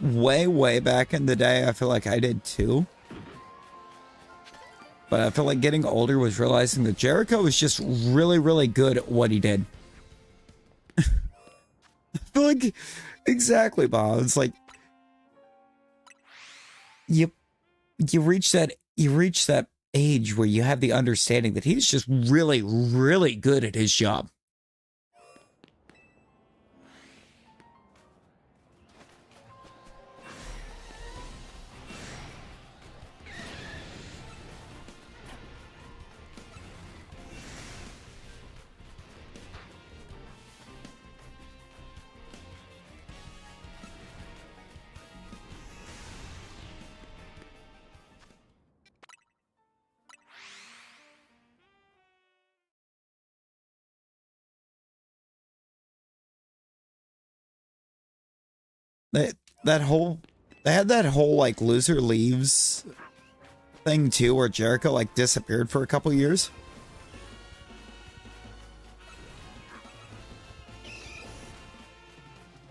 Way back in the day, I feel like I did too. But I feel like getting older was realizing that Jericho was just really good at what he did. I feel like, exactly, Bob. It's like, you reach that age where you have the understanding that he's just really good at his job. They had that whole like loser leaves thing too, where Jericho like disappeared for a couple years.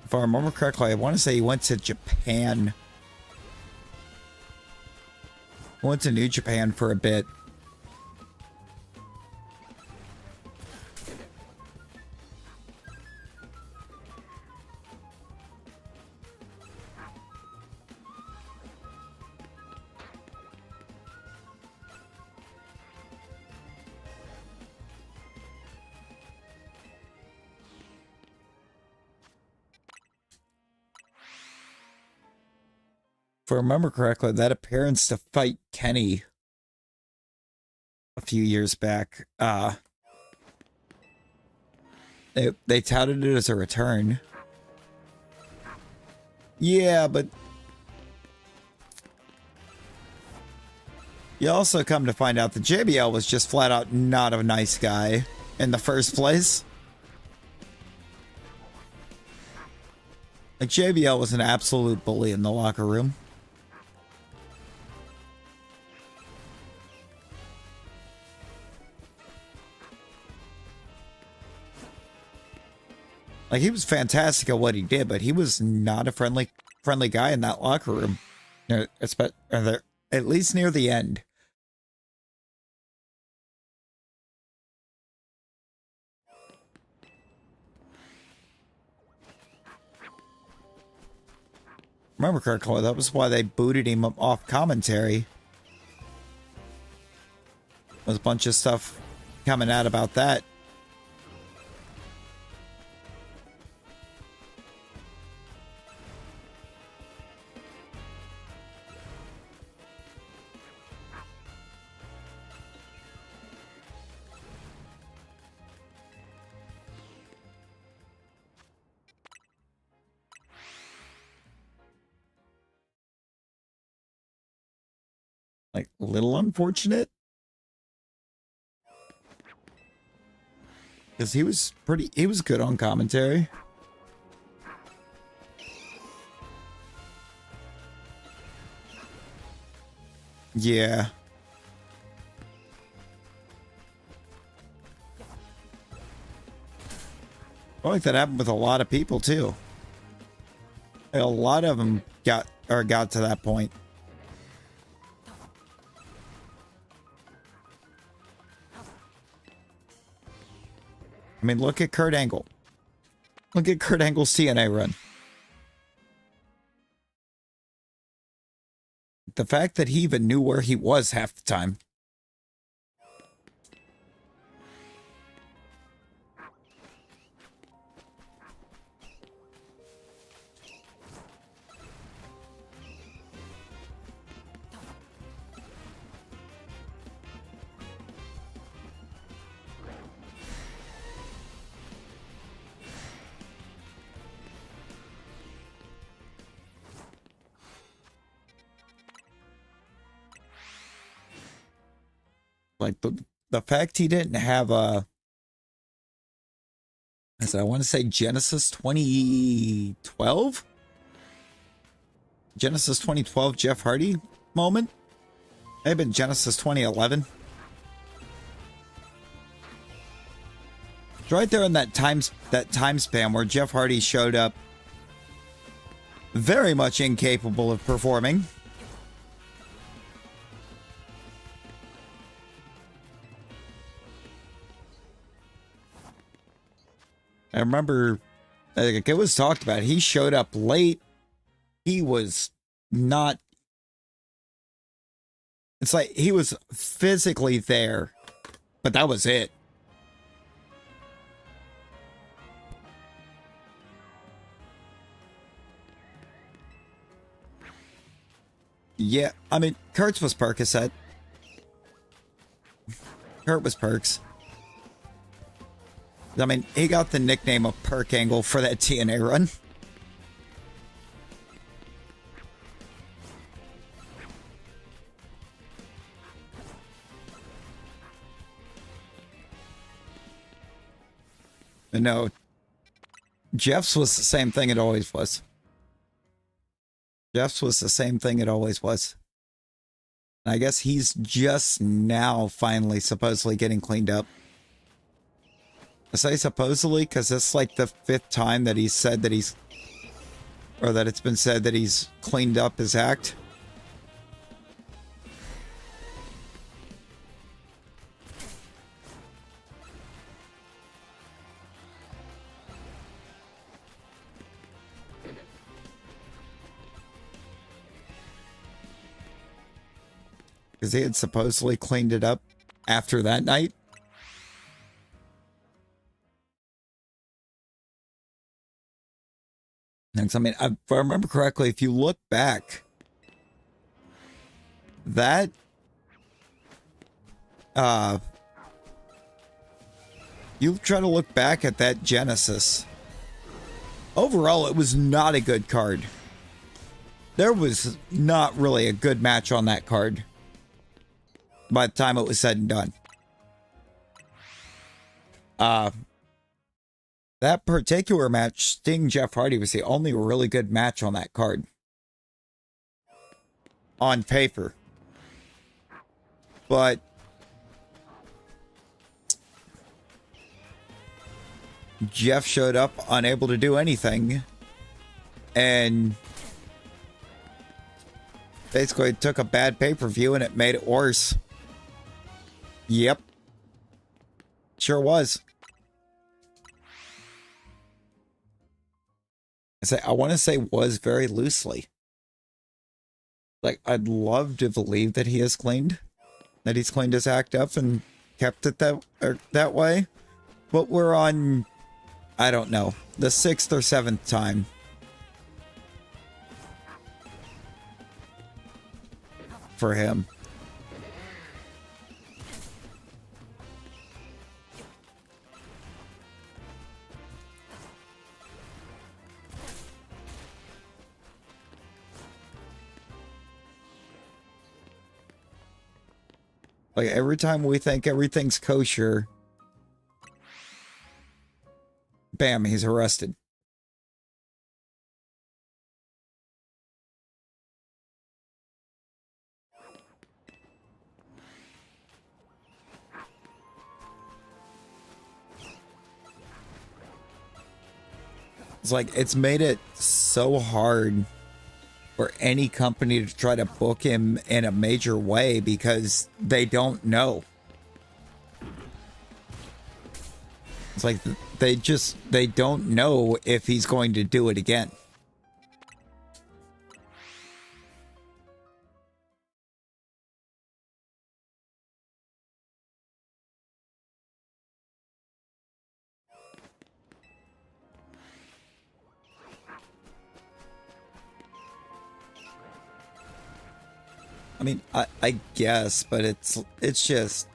If I remember correctly, I want to say he went to Japan. Went to New Japan for a bit. If I remember correctly, that appearance to fight Kenny a few years back, they touted it as a return. Yeah, but you also come to find out that JBL was just flat out not a nice guy in the first place. Like, JBL was an absolute bully in the locker room. Like, he was fantastic at what he did, but he was not a friendly guy in that locker room. At least near the end. Remember correctly, that was why they booted him off commentary. There's a bunch of stuff coming out about that. Like, little unfortunate. Because he was good on commentary. Yeah. I think that happened with a lot of people too. A lot of them got to that point. I mean, look at Kurt Angle. Look at Kurt Angle's TNA run. The fact that he even knew where he was half the time. Like the fact he didn't have a, I want to say Genesis 2012? Genesis 2012 Jeff Hardy moment? Maybe been Genesis 2011. It's right there in that time span where Jeff Hardy showed up very much incapable of performing. I remember, like, it was talked about. He showed up late. He was not. It's like he was physically there, but that was it. Yeah, I mean, Kurt's was Percocet. Kurt was Perks. I mean, he got the nickname of Perk Angle for that TNA run. And no, Jeff's was the same thing it always was. Jeff's was the same thing it always was. I guess he's just now finally supposedly getting cleaned up. I say supposedly because it's like the 5th time that he's said that he's, or that it's been said that he's cleaned up his act. Because he had supposedly cleaned it up after that night. And I mean, if I remember correctly, if you look back, that you try to look back at that Genesis. Overall, it was not a good card. There was not really a good match on that card by the time it was said and done. That particular match, Sting Jeff Hardy, was the only really good match on that card. On paper. But Jeff showed up unable to do anything. And basically took a bad pay-per-view and it made it worse. Yep. Sure was. I want to say was very loosely. Like, I'd love to believe that he has cleaned. That he's cleaned his act up and kept it that way. But we're on, I don't know, the 6th or 7th time. For him. Like, every time we think everything's kosher, bam, he's arrested. It's like, it's made it so hard for any company to try to book him in a major way because they don't know. It's like they don't know if he's going to do it again. I mean, I guess, but it's just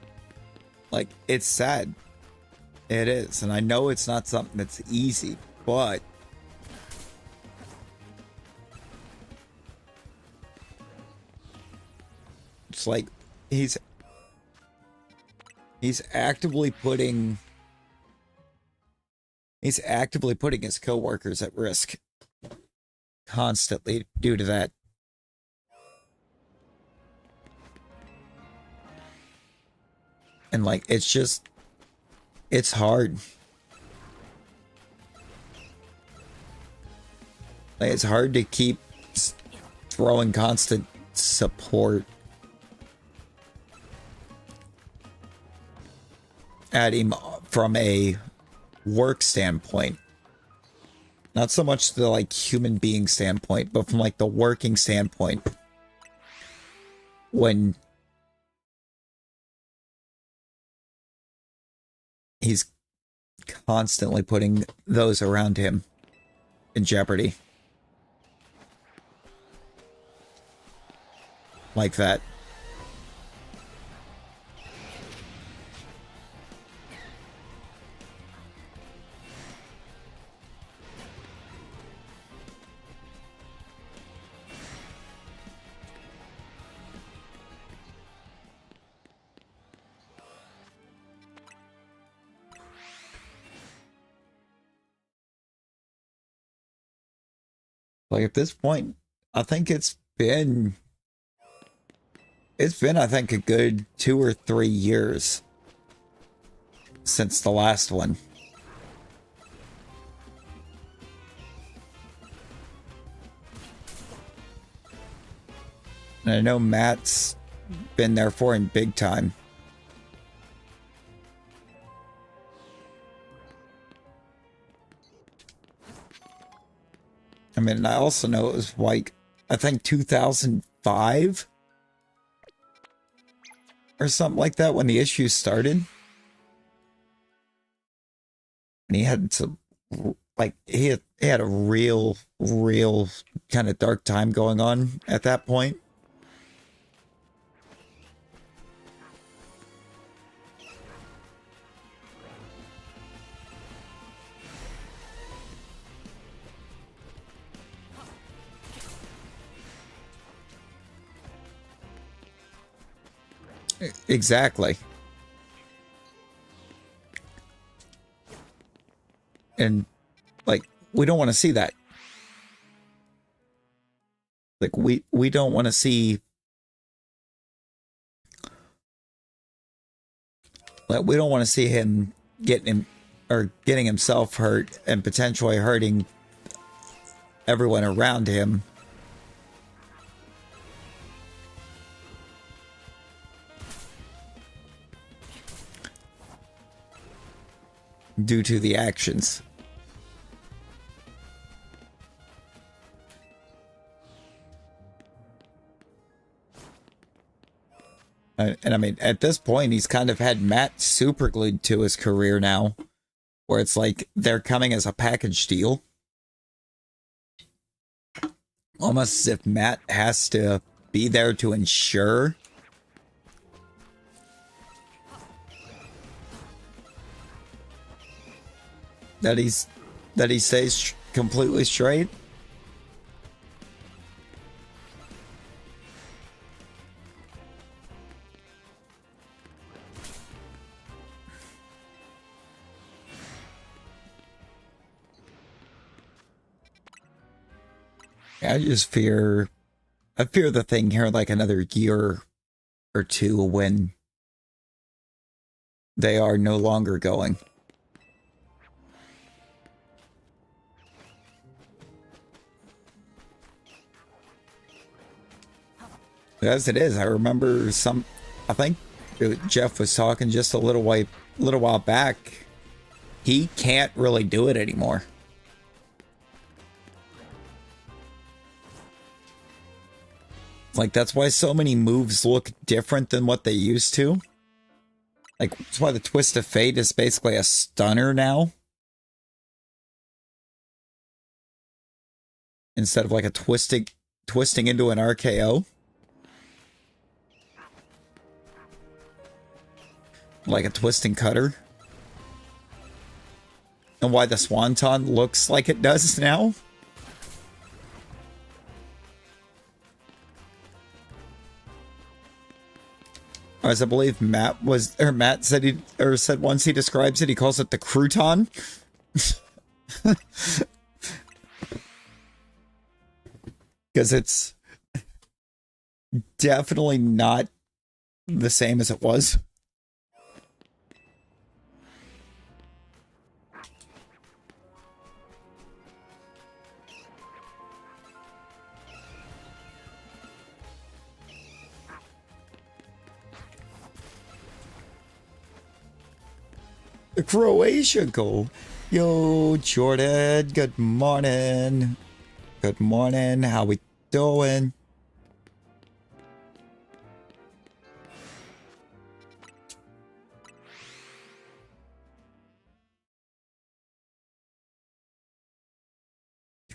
like, it's sad. It is, and I know it's not something that's easy, but it's like he's actively putting his coworkers at risk constantly due to that. And like, it's hard. Like, it's hard to keep throwing constant support at him from a work standpoint. Not so much the like human being standpoint, but from like the working standpoint. When he's constantly putting those around him in jeopardy. Like that. Like, at this point, I think it's been, I think, a good 2 or 3 years since the last one. And I know Matt's been there for him big time. I mean, I also know it was like, I think 2005 or something like that when the issues started. And he had to, like, he had a real kind of dark time going on at that point. Exactly. And like, we don't want to see that. Like, we don't want to see, like, we don't want to see him getting himself hurt and potentially hurting everyone around him. Due to the actions. And I mean, at this point, he's kind of had Matt super glued to his career now, where it's like they're coming as a package deal. Almost as if Matt has to be there to ensure that he stays completely straight. I just fear, I fear the thing here like another year or two when they are no longer going. As it is, I remember I think Jeff was talking just a little while back. He can't really do it anymore. Like, that's why so many moves look different than what they used to. Like, that's why the Twist of Fate is basically a stunner now. Instead of like a twisting into an RKO. Like a twisting cutter. And why the Swanton looks like it does now. As I believe Matt said once he describes it, he calls it the crouton. Because it's definitely not the same as it was. The Croatia goal. Yo, Jordan, good morning. Good morning. How we doing?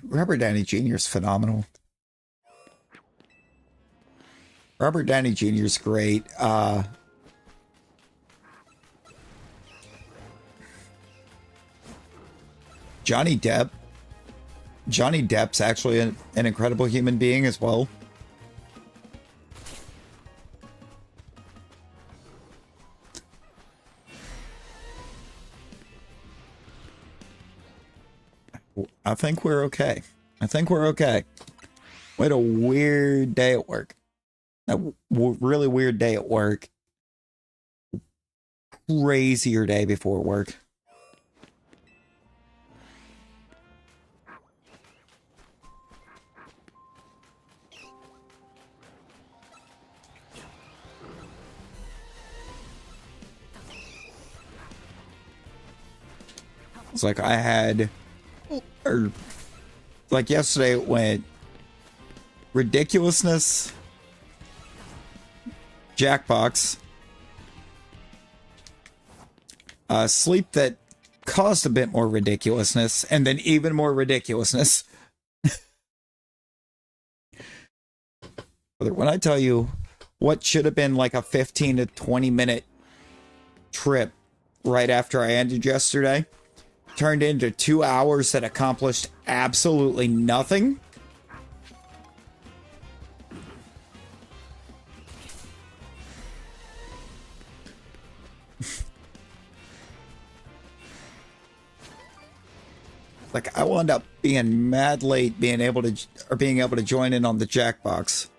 Robert Downey Jr. is phenomenal. Robert Downey Jr. is great. Johnny Depp's actually an incredible human being as well. I think we're okay. I think we're okay. We had a weird day at work. A really weird day at work. Crazier day before work. It's like I had, or like yesterday it went ridiculousness, Jackbox, sleep that caused a bit more ridiculousness, and then even more ridiculousness. When I tell you what should have been like a 15 to 20 minute trip right after I ended yesterday, turned into 2 hours that accomplished absolutely nothing. Like, I wound up being mad late being able to join in on the Jackbox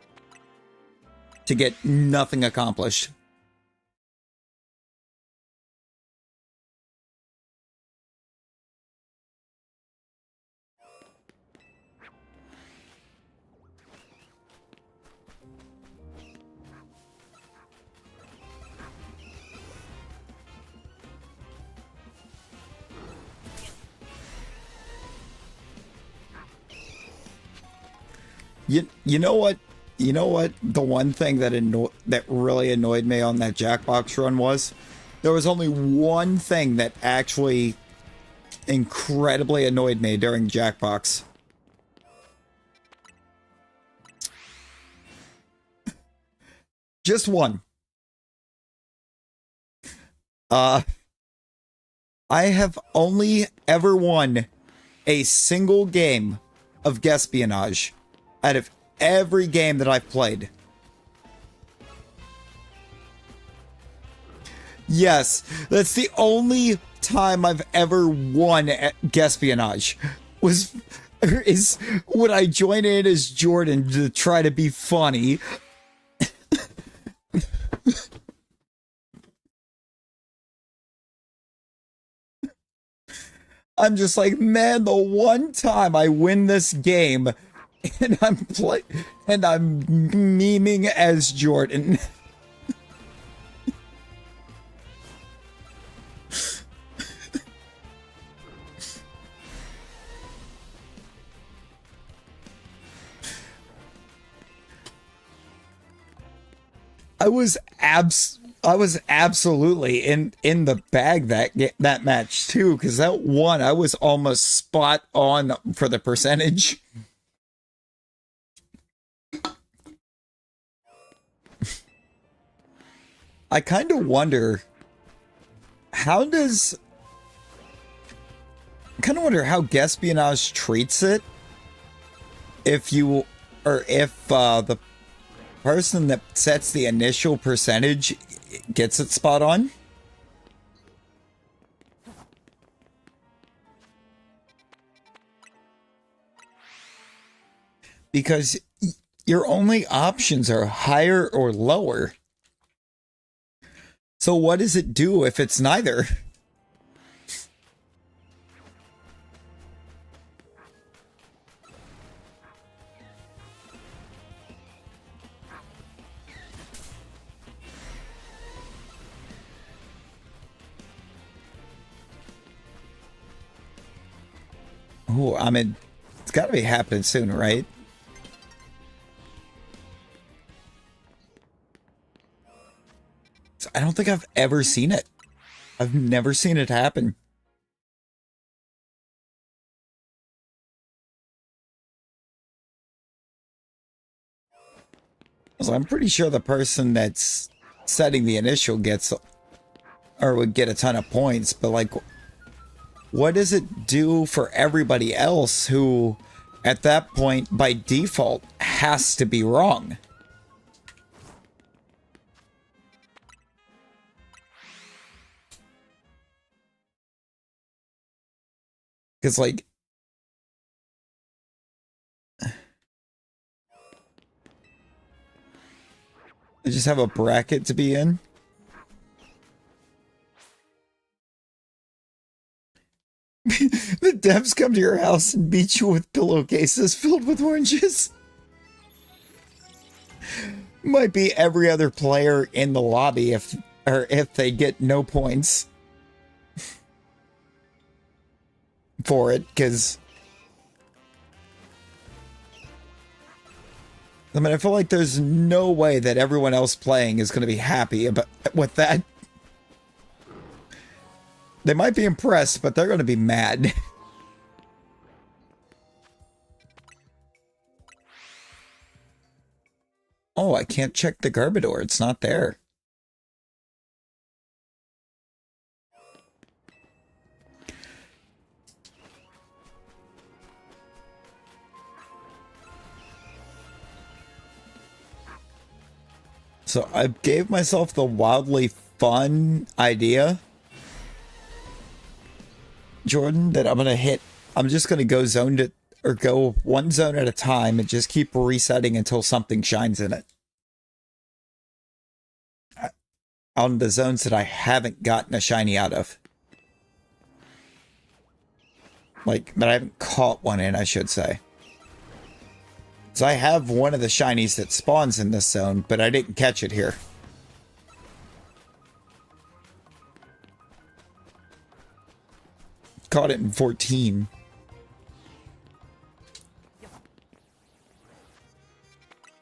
to get nothing accomplished. You know what? You know what? The one thing that really annoyed me on that Jackbox run was there was only one thing that actually incredibly annoyed me during Jackbox. Just one. I have only ever won a single game of espionage out of every game that I've played. Yes, that's the only time I've ever won at espionage. Was Is would I join in as Jordan to try to be funny? I'm just like, man, the one time I win this game and I'm memeing as Jordan. I was absolutely in the bag that match too, because that one I was almost spot on for the percentage. I kind of wonder how espionage treats it if the person that sets the initial percentage gets it spot on. Because your only options are higher or lower. So what does it do if it's neither? Oh, I mean, it's got to be happening soon, right? I don't think I've ever seen it. I've never seen it happen. So I'm pretty sure the person that's setting the initial gets, or would get a ton of points, but like, what does it do for everybody else who, at that point, by default, has to be wrong? Because, like, I just have a bracket to be in. The devs come to your house and beat you with pillowcases filled with oranges. Might be every other player in the lobby if they get no points for it, because I mean, I feel like there's no way that everyone else playing is going to be happy with that. They might be impressed, but they're going to be mad. Oh, I can't check the Garbodor. It's not there. So I gave myself the wildly fun idea, Jordan, that I'm just going to go go one zone at a time and just keep resetting until something shines in it. On the zones that I haven't gotten a shiny out of. Like, that I haven't caught one in, I should say. So I have one of the shinies that spawns in this zone, but I didn't catch it here. Caught it in 14. I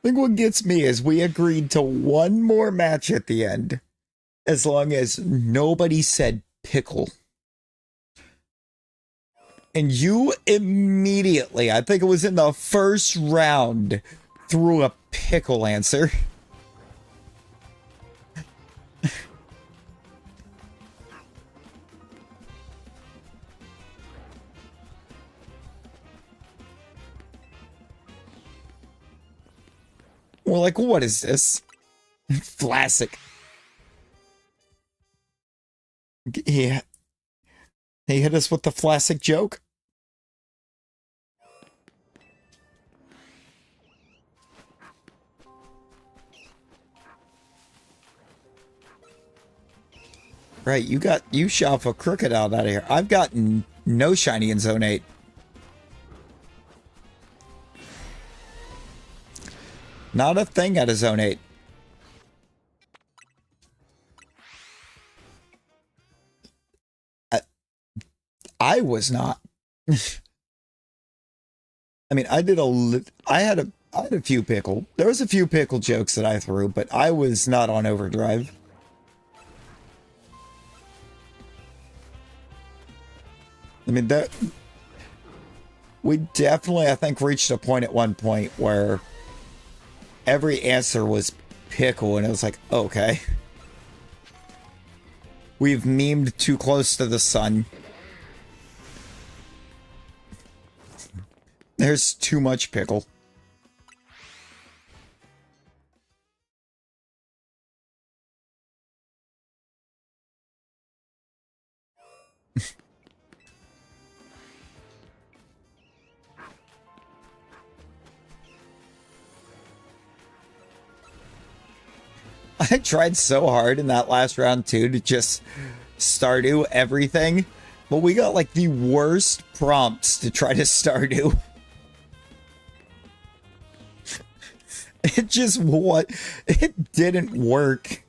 think what gets me is we agreed to one more match at the end, as long as nobody said pickle. And you immediately, I think it was in the first round, threw a pickle answer. We're like, what is this? Classic. Yeah. He hit us with the classic joke. Right, you shot for crooked out of here. I've gotten no shiny in Zone 8. Not a thing out of Zone 8. I was not. I mean, I had a few pickle. There was a few pickle jokes that I threw, but I was not on overdrive. I mean, we definitely, I think, reached a point at one point where every answer was pickle, and it was like, okay. We've memed too close to the sun. There's too much pickle. I tried so hard in that last round too to just Stardew everything, but we got like the worst prompts to try to Stardew. It didn't work.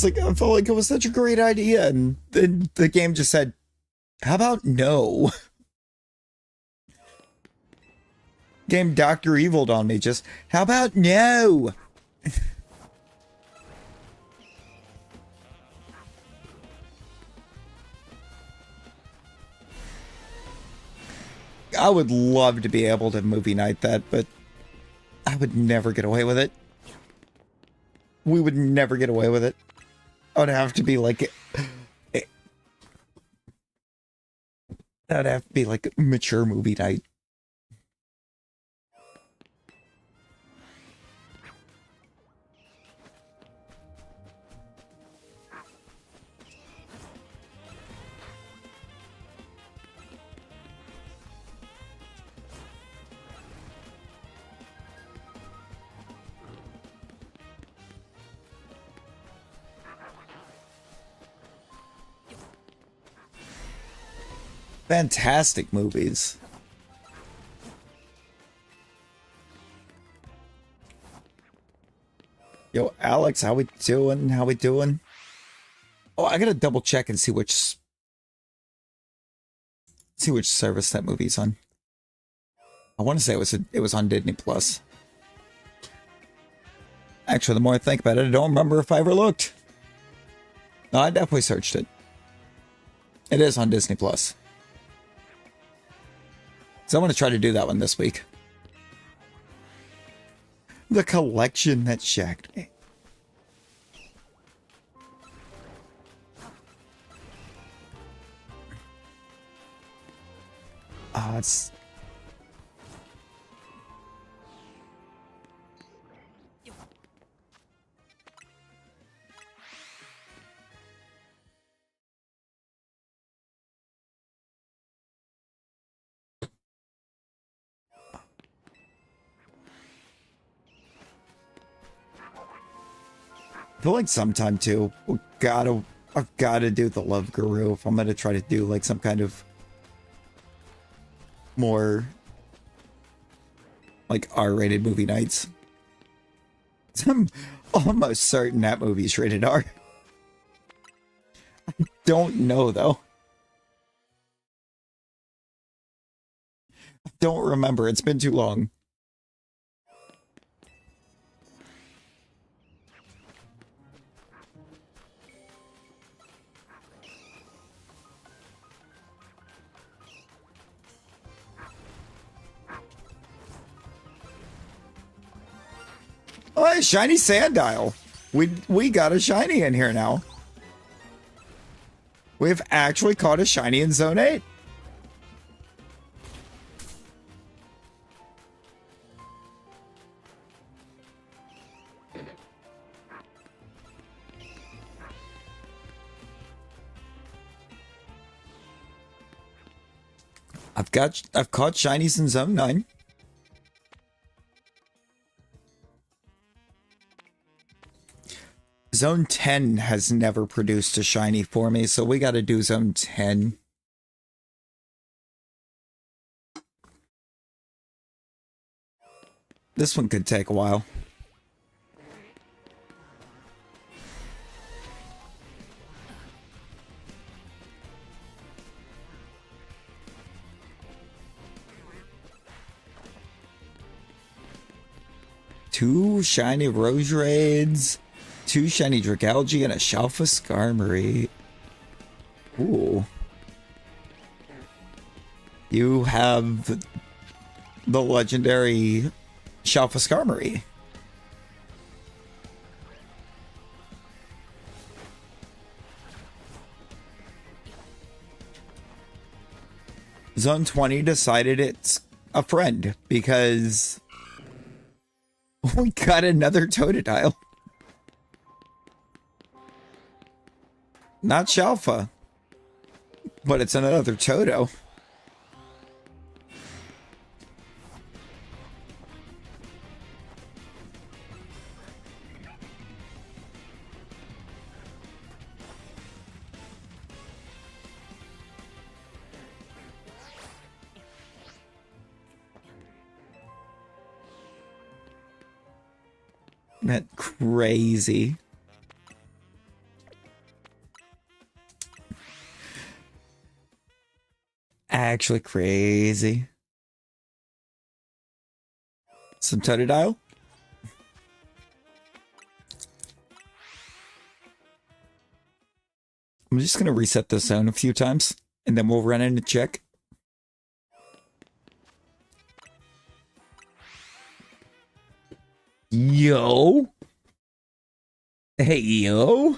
I felt like it was such a great idea, and then the game just said, how about no? Game Dr. Evil'd on me, just, how about no? I would love to be able to movie night that, but I would never get away with it. We would never get away with it. I would have to be like... That'd have to be like a mature movie night. Fantastic movies. Yo, Alex, how we doing? How we doing? Oh, I gotta double check and see which service that movie's on. I want to say it was on Disney Plus. Actually, the more I think about it, I don't remember if I ever looked. No, I definitely searched it. It is on Disney Plus. So I'm going to try to do that one this week. The collection that shacked me. It's... I feel like sometime too, I've gotta do the Love Guru if I'm gonna try to do like some kind of more like R-rated movie nights. I'm almost certain that movie's rated R. I don't know though. I don't remember, it's been too long. Oh, shiny sand dial. We got a shiny in here now. We've actually caught a shiny in Zone 8. I've caught shinies in Zone 9. Zone 10 has never produced a shiny for me, so we gotta do Zone 10. This one could take a while. Two shiny Rose Raids, two shiny Dragalge, and a Shalfa Skarmory. Ooh. You have the legendary Shalfa Skarmory. Zone 20 decided it's a friend because we got another Totodile. Not Shalfa, but it's another Toto. That crazy. Actually crazy. Some Totodile. I'm just gonna reset the zone a few times and then we'll run in and check. Yo. Hey, yo.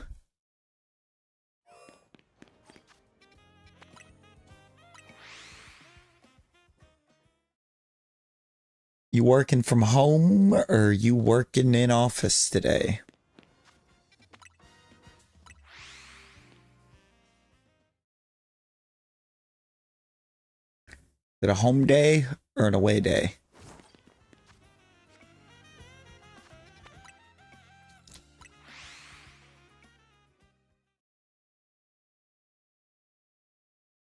You working from home or you working in office today? Is it a home day or an away day?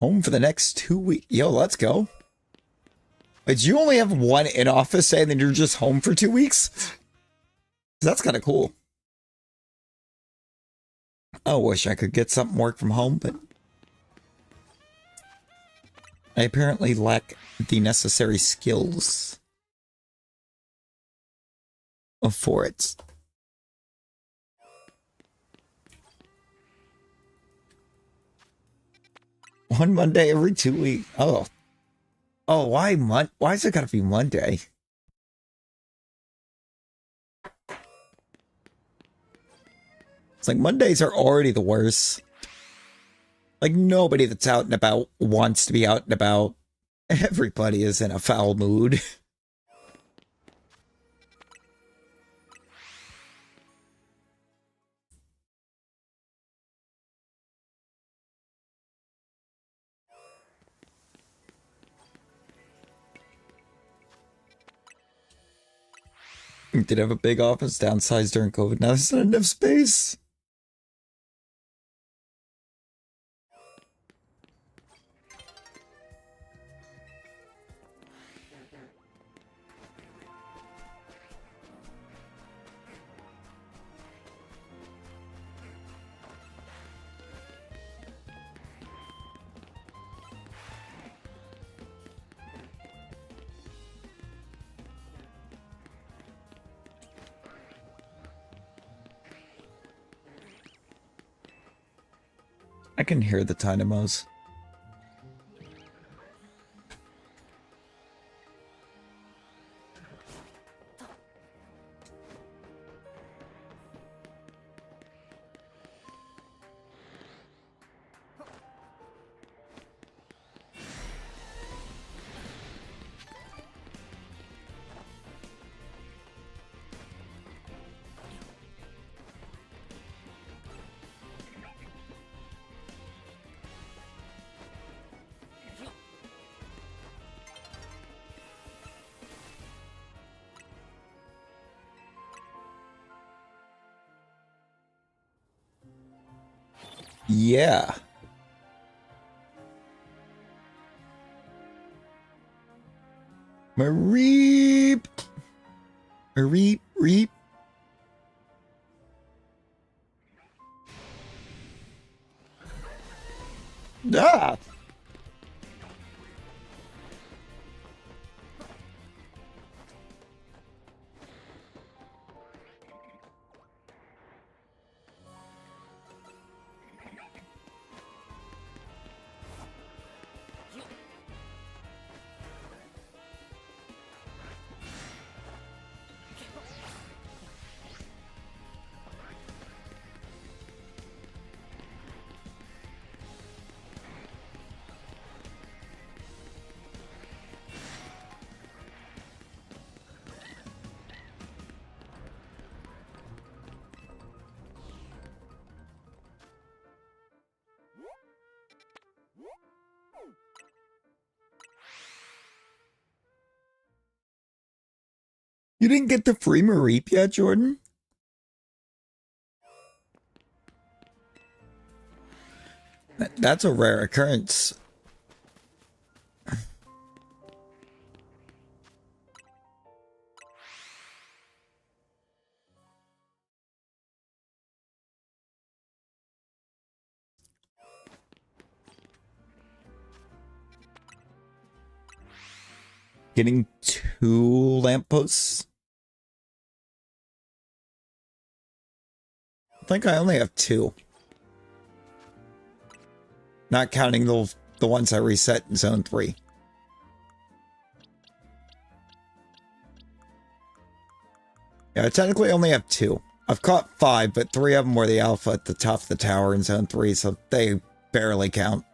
Home for the next 2 weeks. Yo, let's go. Wait, you only have one in-office day and then you're just home for 2 weeks? That's kind of cool. I wish I could get something work from home, but I apparently lack the necessary skills for it. One Monday every 2 weeks. Oh. Oh, why why is it gotta be Monday? It's like Mondays are already the worst. Like nobody that's out and about wants to be out and about. Everybody is in a foul mood. Did have a big office downsized during COVID. Now there's not enough space. I can hear the dynamos. Yeah. Mareep. Mareep, reap. Ah! You didn't get the free Mareep yet, Jordan? That's a rare occurrence. Getting 2 lampposts? I think I only have 2. Not counting the ones I reset in Zone 3. Yeah, I technically only have 2. I've caught 5, but 3 of them were the alpha at the top of the tower in Zone 3, so they barely count.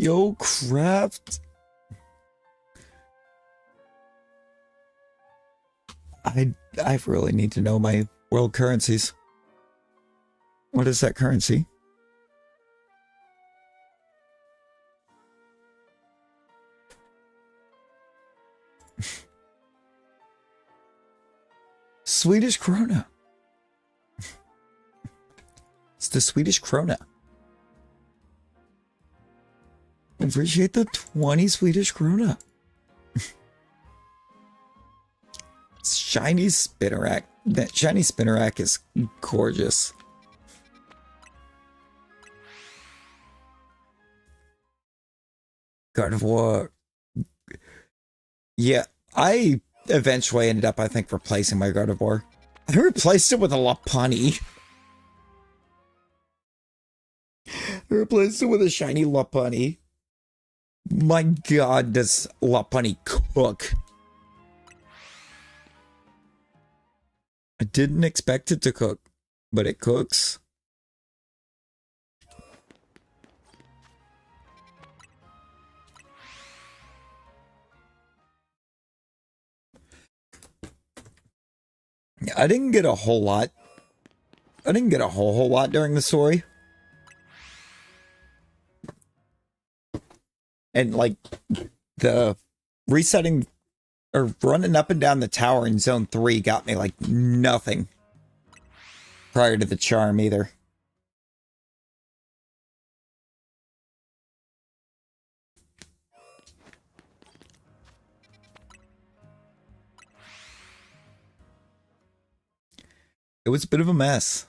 Yo, Craft. I really need to know my world currencies. What is that currency? Swedish krona. It's the Swedish krona. Appreciate the 20 Swedish krona. Shiny Spinnerack. That shiny Spinnerack is gorgeous. God of War. Yeah, I eventually ended up, I think, replacing my God of War. I replaced it with a Lopunny. I replaced it with a shiny Lopunny. My God, does Lopunny cook? I didn't expect it to cook, but it cooks. I didn't get a whole lot. I didn't get a whole lot during the story. And like the resetting or running up and down the tower in Zone 3 got me like nothing prior to the charm either. It was a bit of a mess.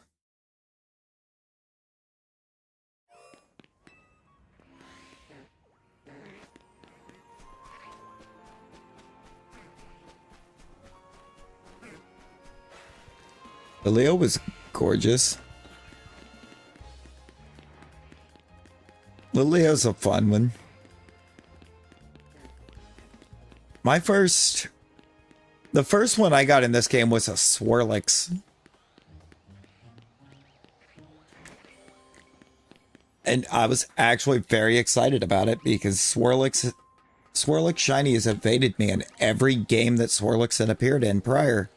The Leo was gorgeous. The Leo's a fun one. The first one I got in this game was a Swirlix. And I was actually very excited about it because Swirlix Shiny has evaded me in every game that Swirlix had appeared in prior.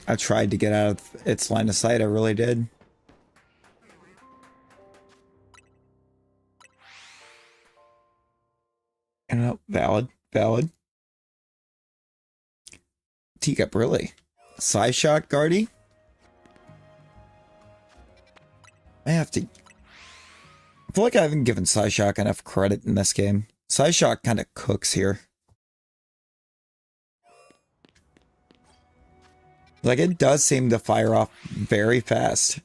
I tried to get out of its line of sight, I really did. You know, valid. Teacup, really? Psyshock, Guardy? I have to... I feel like I haven't given Psyshock enough credit in this game. Psyshock kind of cooks here. Like, it does seem to fire off very fast.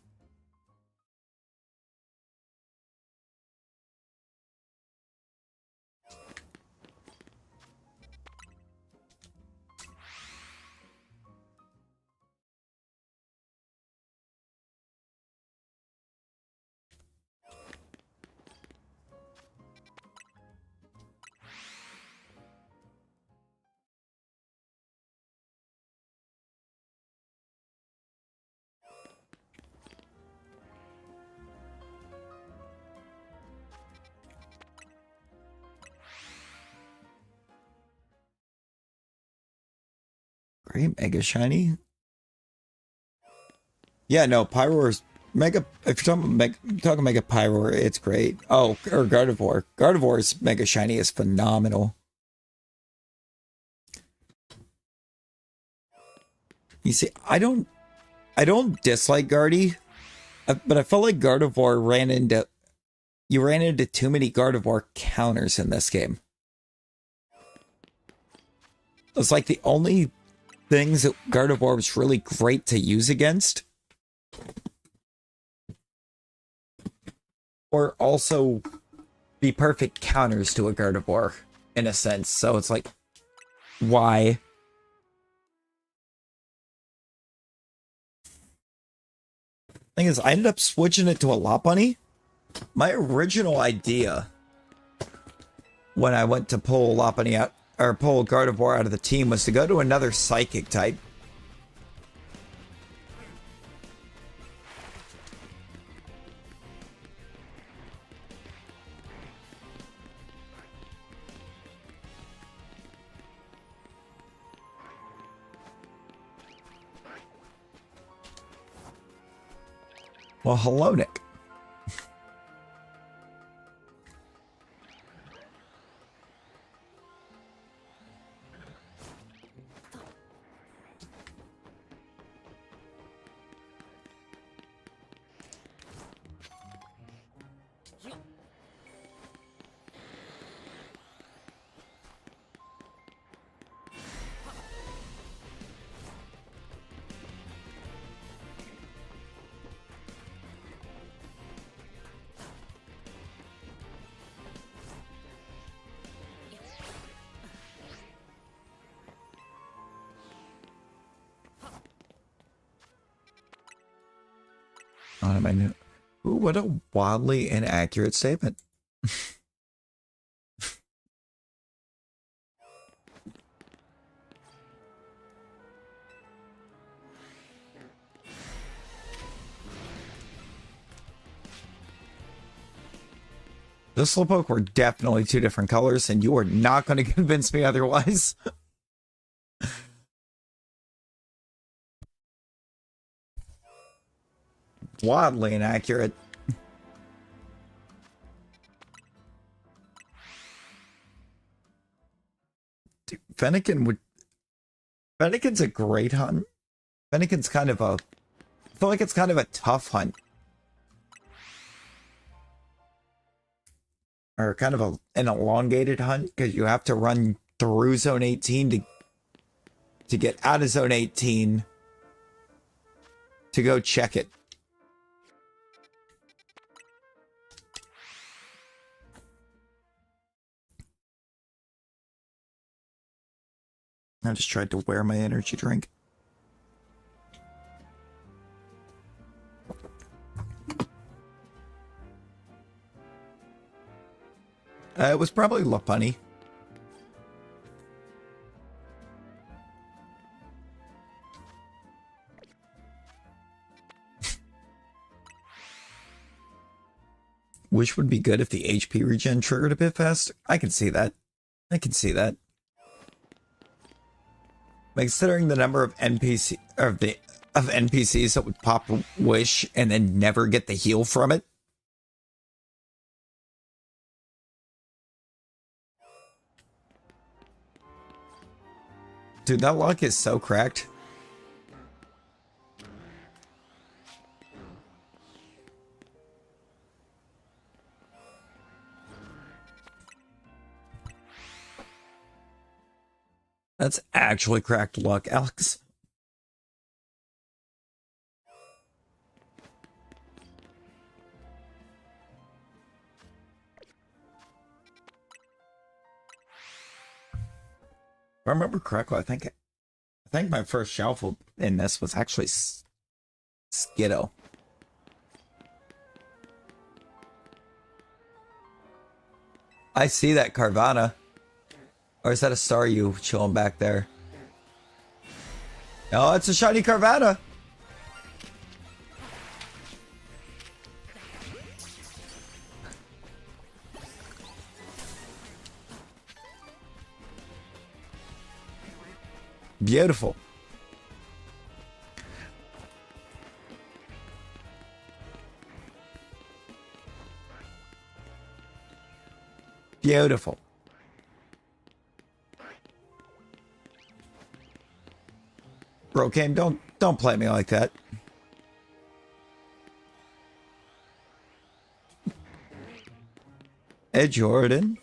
Great, Mega Shiny. Yeah, no, Pyroar's Mega. If you're talking Mega Pyroar, it's great. Oh, or Gardevoir. Gardevoir's Mega Shiny is phenomenal. You see, I don't dislike Guardy, but I felt like Gardevoir ran into too many Gardevoir counters in this game. It's like the only things that Gardevoir was really great to use against, or also be perfect counters to a Gardevoir in a sense. So it's like, why? Thing is, I ended up switching it to a Lopunny. My original idea when I went to pull Lopunny out, or pull Gardevoir out of the team, was to go to another Psychic type. Well, hello, Nick. Ooh, what a wildly inaccurate statement. This Slowpoke were definitely two different colors, and you are not going to convince me otherwise. Wildly inaccurate. Dude, Fennekin's a great hunt. Fennekin's kind of a... I feel like it's kind of a tough hunt. Or kind of an elongated hunt, because you have to run through Zone 18 to get out of Zone 18 to go check it. I just tried to wear my energy drink. It was probably Lopunny. Which would be good if the HP regen triggered a bit fast. I can see that. I can see that. Considering the number of NPC, or the of NPCs that would pop a wish and then never get the heal from it. Dude, that luck is so cracked. That's actually cracked luck, Alex. If I remember correctly, I think my first shuffle in this was actually Skiddo. I see that, Carvana. Or is that a Staryu chilling back there? No, it's a shiny Carvana. Beautiful. Beautiful. Bro, game, don't play me like that. Hey, Jordan.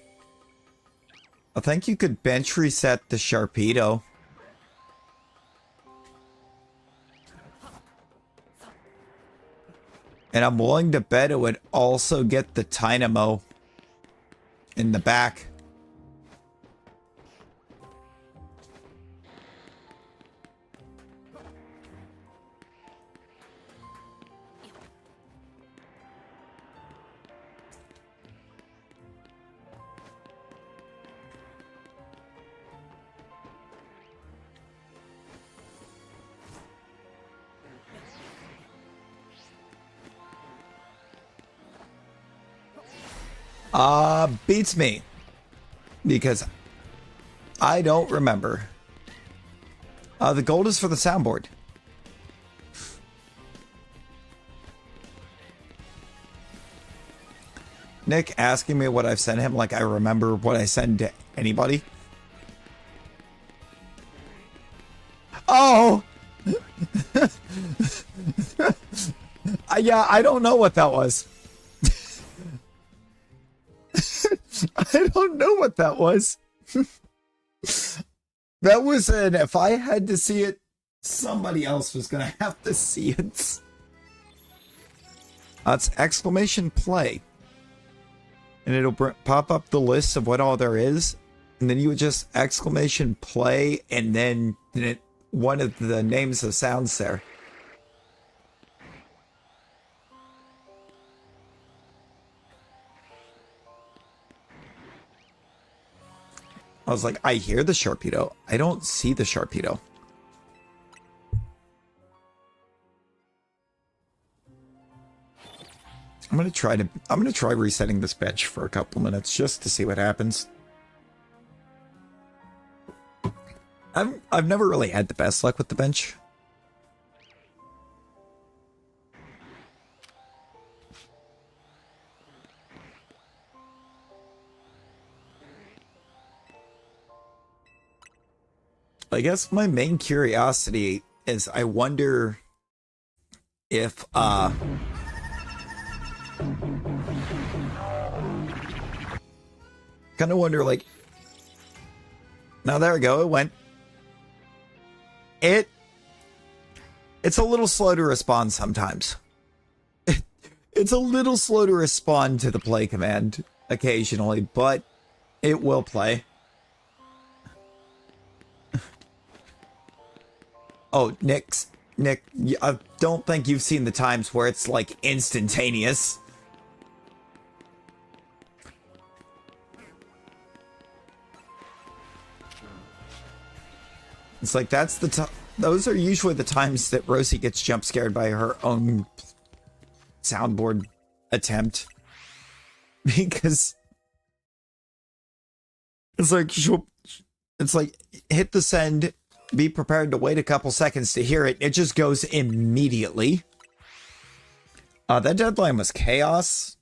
I think you could bench reset the Sharpedo. And I'm willing to bet it would also get the Dynamo in the back. Beats me. Because I don't remember. The gold is for the soundboard. Nick asking me what I've sent him like I remember what I send to anybody. Oh! Yeah, I don't know what that was. I don't know what that was. That was an if I had to see it, somebody else was going to have to see it. It's exclamation play. And it'll pop up the list of what all there is. And then you would just exclamation play and then one of the names of sounds there. I was like, I hear the Sharpedo. I don't see the Sharpedo. I'm gonna try resetting this bench for a couple minutes just to see what happens. I've never really had the best luck with the bench. I guess my main curiosity is I wonder if kind of wonder like now there we go, it went. It's a little slow to respond sometimes. It's a little slow to respond to the play command occasionally, but it will play. Oh, Nick, I don't think you've seen the times where it's like instantaneous. It's like that's the time. Those are usually the times that Rosie gets jump scared by her own soundboard attempt. Because it's like hit the send be prepared to wait a couple seconds to hear it. It just goes immediately. That deadline was chaos.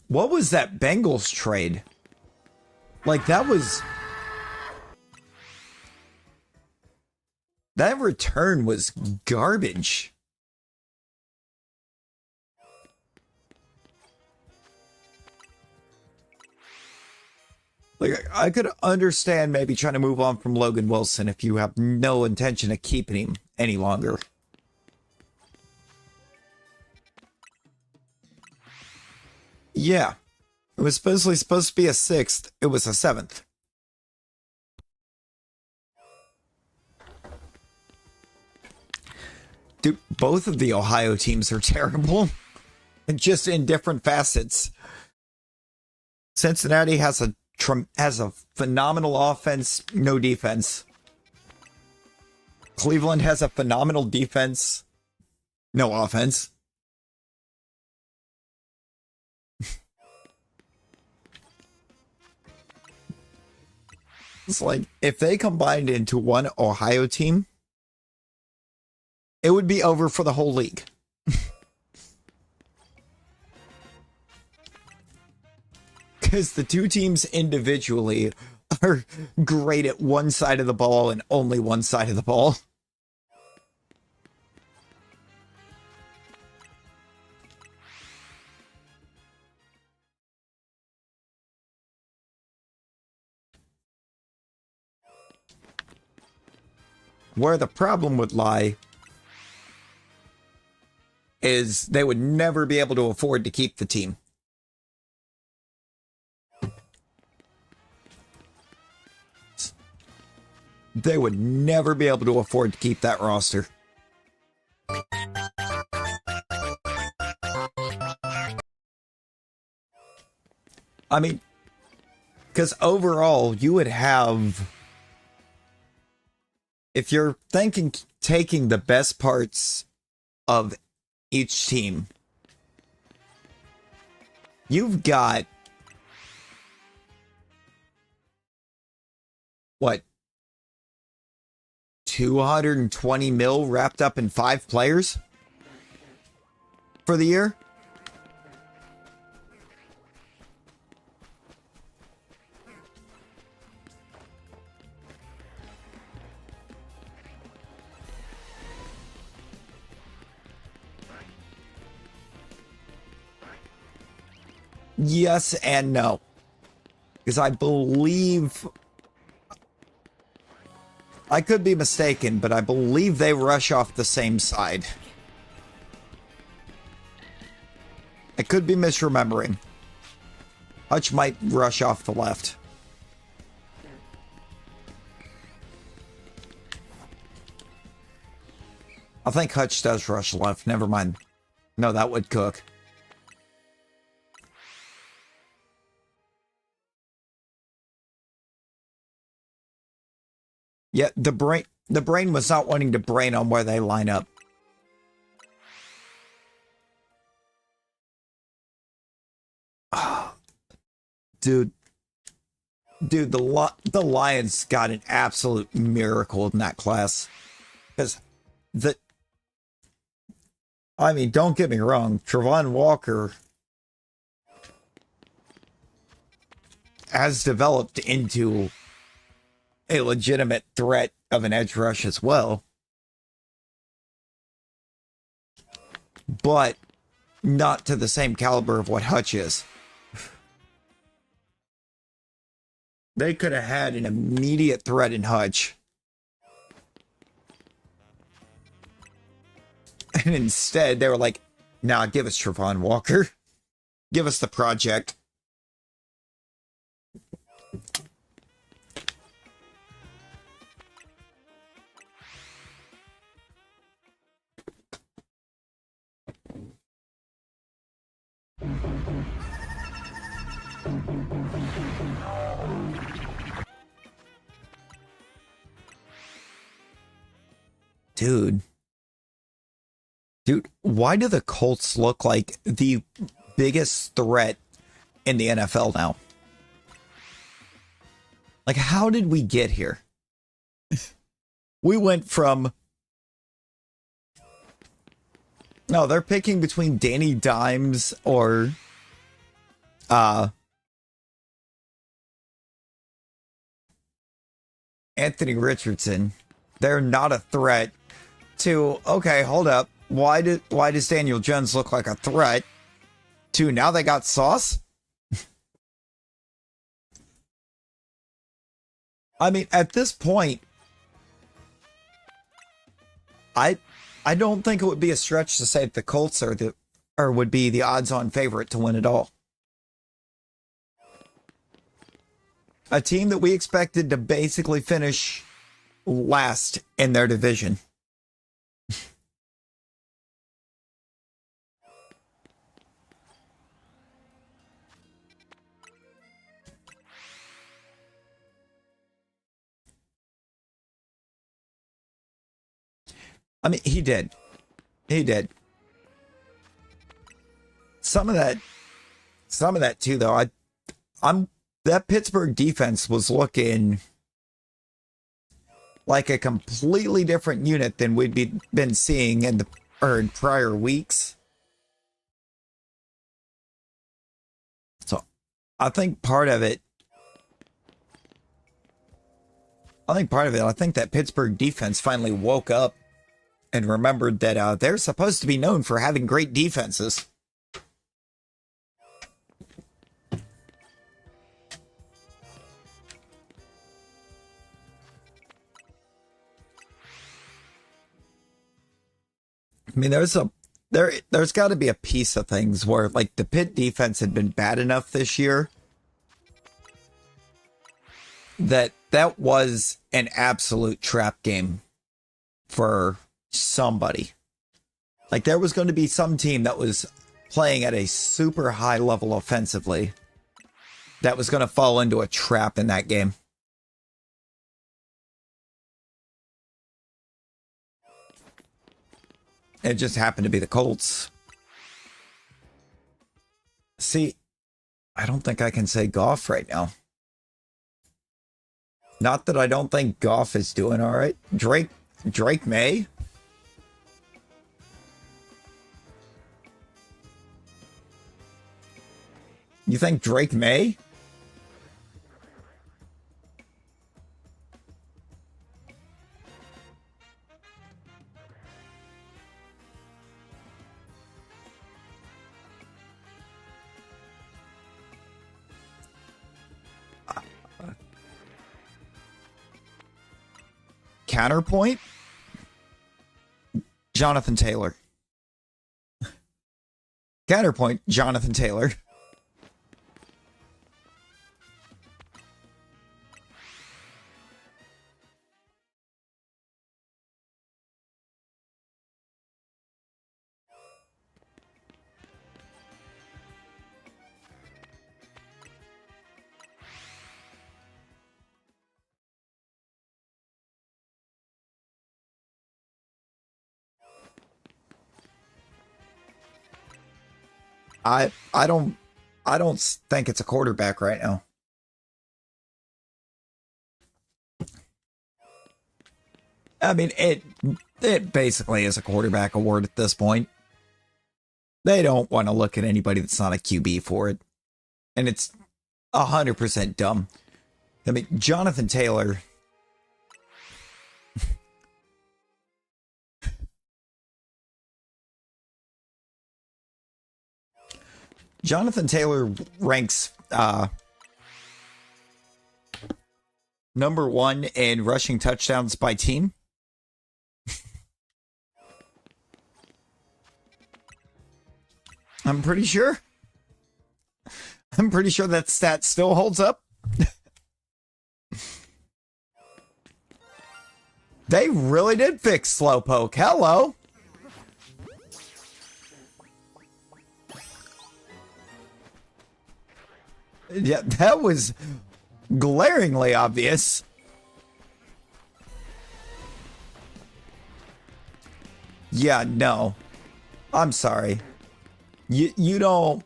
What was that Bengals trade? Like, that return was garbage. Like, I could understand maybe trying to move on from Logan Wilson if you have no intention of keeping him any longer. Yeah. It was supposed to be a 6th. It was a 7th. Dude, both of the Ohio teams are terrible. And just in different facets. Cincinnati has a phenomenal offense, no defense. Cleveland has a phenomenal defense, no offense. It's like, if they combined into one Ohio team, it would be over for the whole league. Because the two teams individually are great at one side of the ball and only one side of the ball. Where the problem would lie is they would never be able to afford to keep the team. They would never be able to afford to keep that roster. I mean, because overall, you would have... If you're thinking taking the best parts of each team, you've got... What? 220 mil wrapped up in 5 players for the year? Yes and no. Because I believe... I could be mistaken, but I believe they rush off the same side. I could be misremembering. Hutch might rush off the left. I think Hutch does rush left. Never mind. No, that would cook. Yeah, the brain was not wanting to brain on where they line up. Dude, the Lions got an absolute miracle in that class. Because I mean, don't get me wrong, Travon Walker has developed into a legitimate threat of an edge rush as well. But not to the same caliber of what Hutch is. They could have had an immediate threat in Hutch. And instead, they were like, nah, give us Travon Walker. Give us the project. Dude, why do the Colts look like the biggest threat in the NFL now? Like, how did we get here? We went from... No, they're picking between Danny Dimes or... Anthony Richardson. They're not a threat. To, okay, hold up. Why does Daniel Jones look like a threat? To, now they got Sauce? I mean, at this point, I don't think it would be a stretch to say that the Colts would be the odds-on favorite to win it all. A team that we expected to basically finish last in their division. I mean, he did. He did. Some of that too, though. That Pittsburgh defense was looking like a completely different unit than we'd been seeing in prior weeks. So, I think part of it. I think that Pittsburgh defense finally woke up and remembered that they're supposed to be known for having great defenses. I mean, there's got to be a piece of things where, like, the Pitt defense had been bad enough this year that was an absolute trap game for somebody. Like, there was going to be some team that was playing at a super high level offensively that was going to fall into a trap in that game. It just happened to be the Colts. See, I don't think I can say Goff right now. Not that I don't think Goff is doing all right. Drake May? You think Drake May? Counterpoint? Jonathan Taylor. Counterpoint, Jonathan Taylor. I don't think it's a quarterback right now. I mean, it basically is a quarterback award at this point. They don't want to look at anybody that's not a QB for it. And it's 100% dumb. I mean, Jonathan Taylor... Jonathan Taylor ranks number 1 in rushing touchdowns by team. I'm pretty sure that stat still holds up. They really did fix Slowpoke. Hello. Yeah, that was glaringly obvious. Yeah, no. I'm sorry. You don't...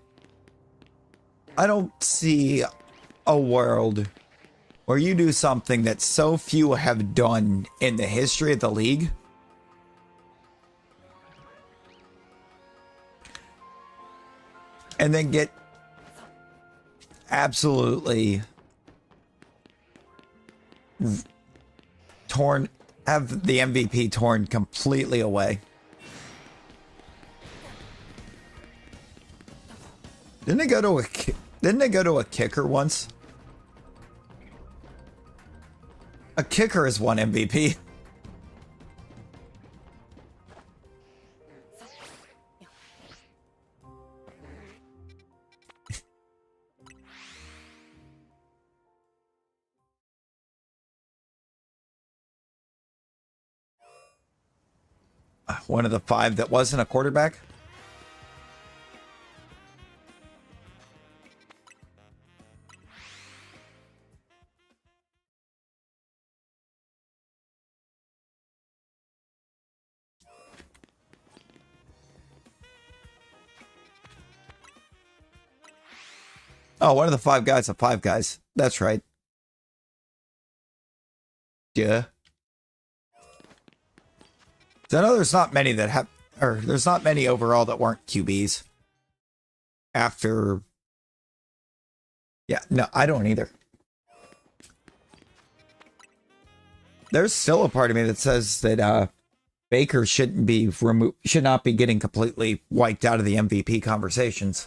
I don't see a world where you do something that so few have done in the history of the league. And then get absolutely torn, have the MVP torn completely away. Didn't they go to a kicker once? A kicker has won MVP. One of the 5 that wasn't a quarterback. Oh, one of the 5 guys of 5 guys. That's right. Yeah. So I know there's not many that have, or there's not many overall that weren't QBs. After. Yeah, no, I don't either. There's still a part of me that says that Baker should not be getting completely wiped out of the MVP conversations.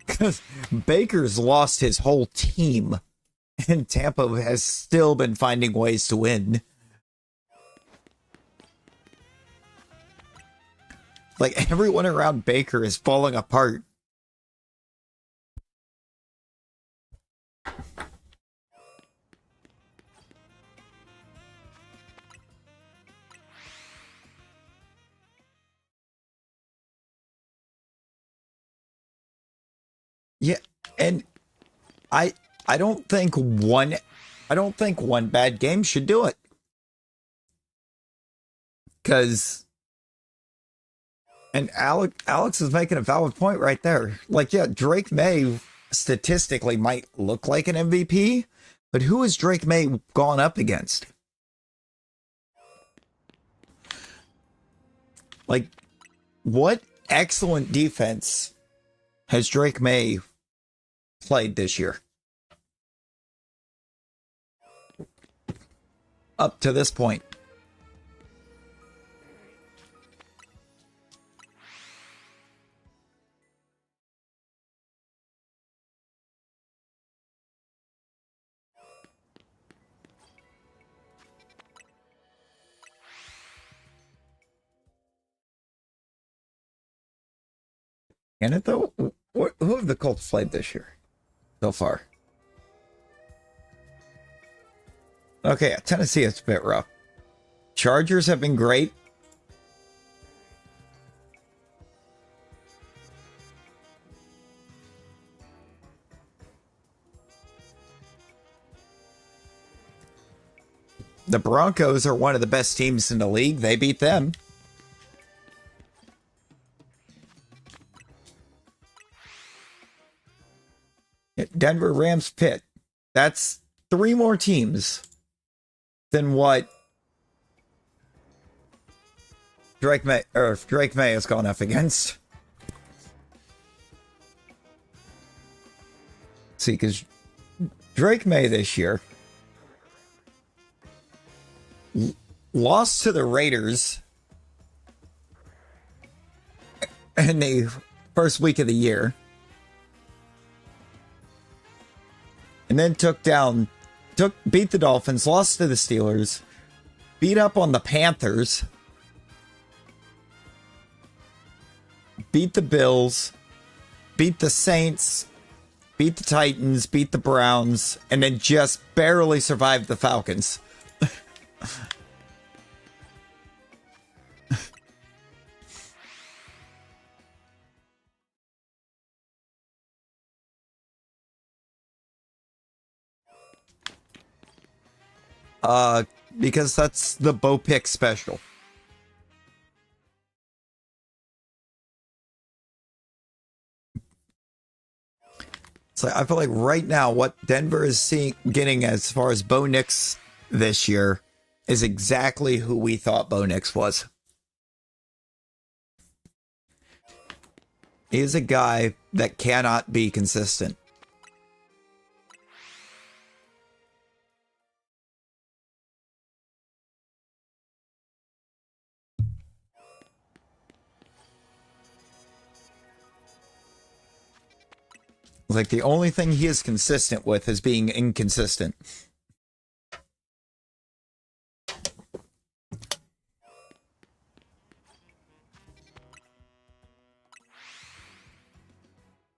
Because Baker's lost his whole team, and Tampa has still been finding ways to win. Like, everyone around Baker is falling apart. Yeah, and I don't think one bad game should do it. Cause and Alex is making a valid point right there. Like, yeah, Drake May statistically might look like an MVP, but who has Drake May gone up against? Like, what excellent defense has Drake May played this year? Up to this point. Can it though? Who have the Colts played this year so far? Okay, yeah, Tennessee is a bit rough. Chargers have been great. The Broncos are one of the best teams in the league. They beat them. Denver, Rams, Pitt. That's 3 more teams than what Drake May has gone up against. See, because Drake May this year lost to the Raiders in the first week of the year. And then beat the Dolphins, lost to the Steelers, beat up on the Panthers, beat the Bills, beat the Saints, beat the Titans, beat the Browns, and then just barely survived the Falcons. Because that's the Bo Pick special. So I feel like right now what Denver is getting as far as Bo Nix this year is exactly who we thought Bo Nix was. He is a guy that cannot be consistent. Like the only thing he is consistent with is being inconsistent.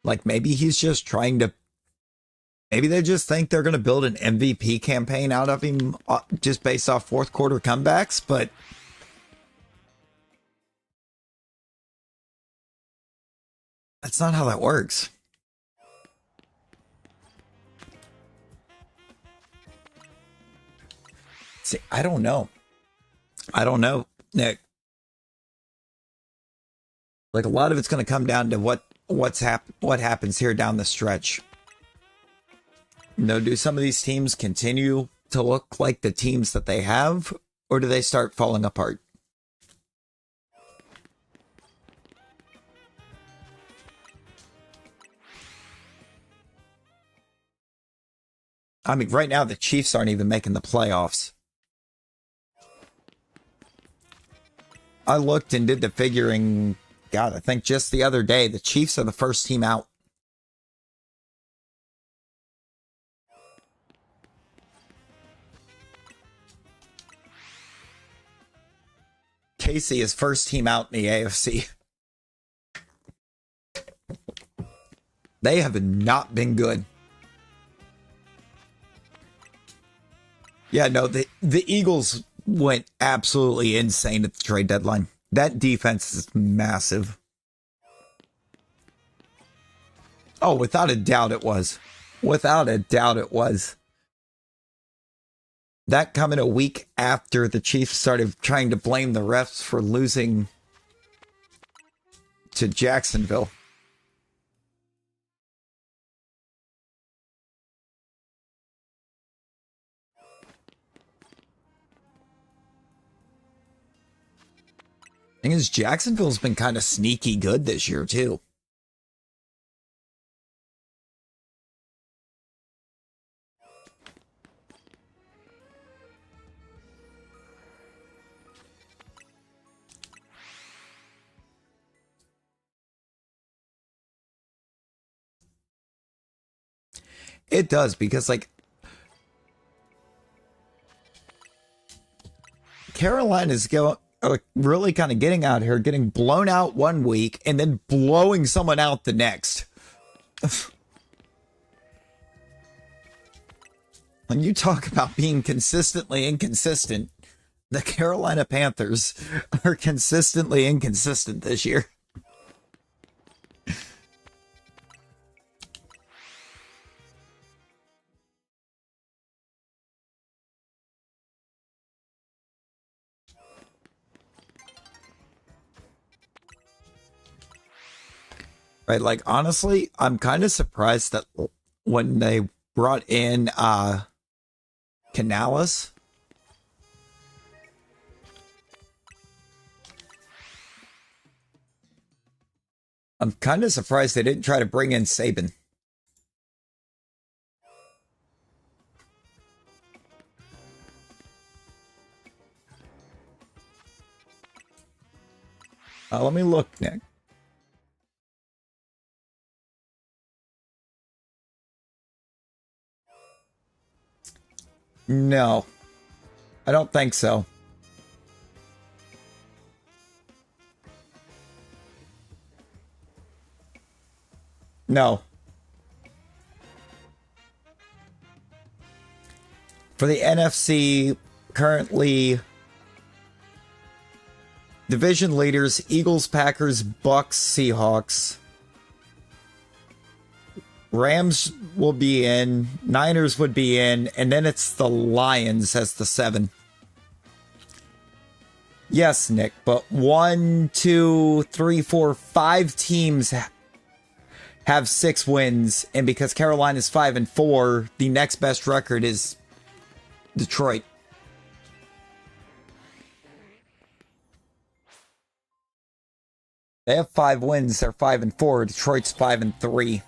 Like maybe he's just trying to, maybe they just think they're going to build an MVP campaign out of him just based off fourth quarter comebacks, but that's not how that works. See, I don't know. I don't know, Nick. Like a lot of it's going to come down to what happens here down the stretch. You know, do some of these teams continue to look like the teams that they have, or do they start falling apart? I mean, right now the Chiefs aren't even making the playoffs. I looked and did the figuring. God, I think just the other day, the Chiefs are the first team out. KC is first team out in the AFC. They have not been good. Yeah, no, the Eagles went absolutely insane at the trade deadline. That defense is massive. Oh, without a doubt it was. Without a doubt it was. That coming a week after the Chiefs started trying to blame the refs for losing to Jacksonville. Thing is, Jacksonville's been kind of sneaky good this year, too. It does, because, like, Carolina's really kind of getting out here, getting blown out one week, and then blowing someone out the next. When you talk about being consistently inconsistent, the Carolina Panthers are consistently inconsistent this year. Right, like honestly, I'm kind of surprised that when they brought in Canales, I'm kind of surprised they didn't try to bring in Saban. Let me look, Nick. No, I don't think so. No. For the NFC, currently, division leaders, Eagles, Packers, Bucks, Seahawks. Rams will be in, Niners would be in, and then it's the Lions as the 7. Yes, Nick, but 1, 2, 3, 4, 5 teams have 6 wins, and because Carolina's 5-4, the next best record is Detroit. They have 5 wins. They're 5-4. Detroit's 5-3.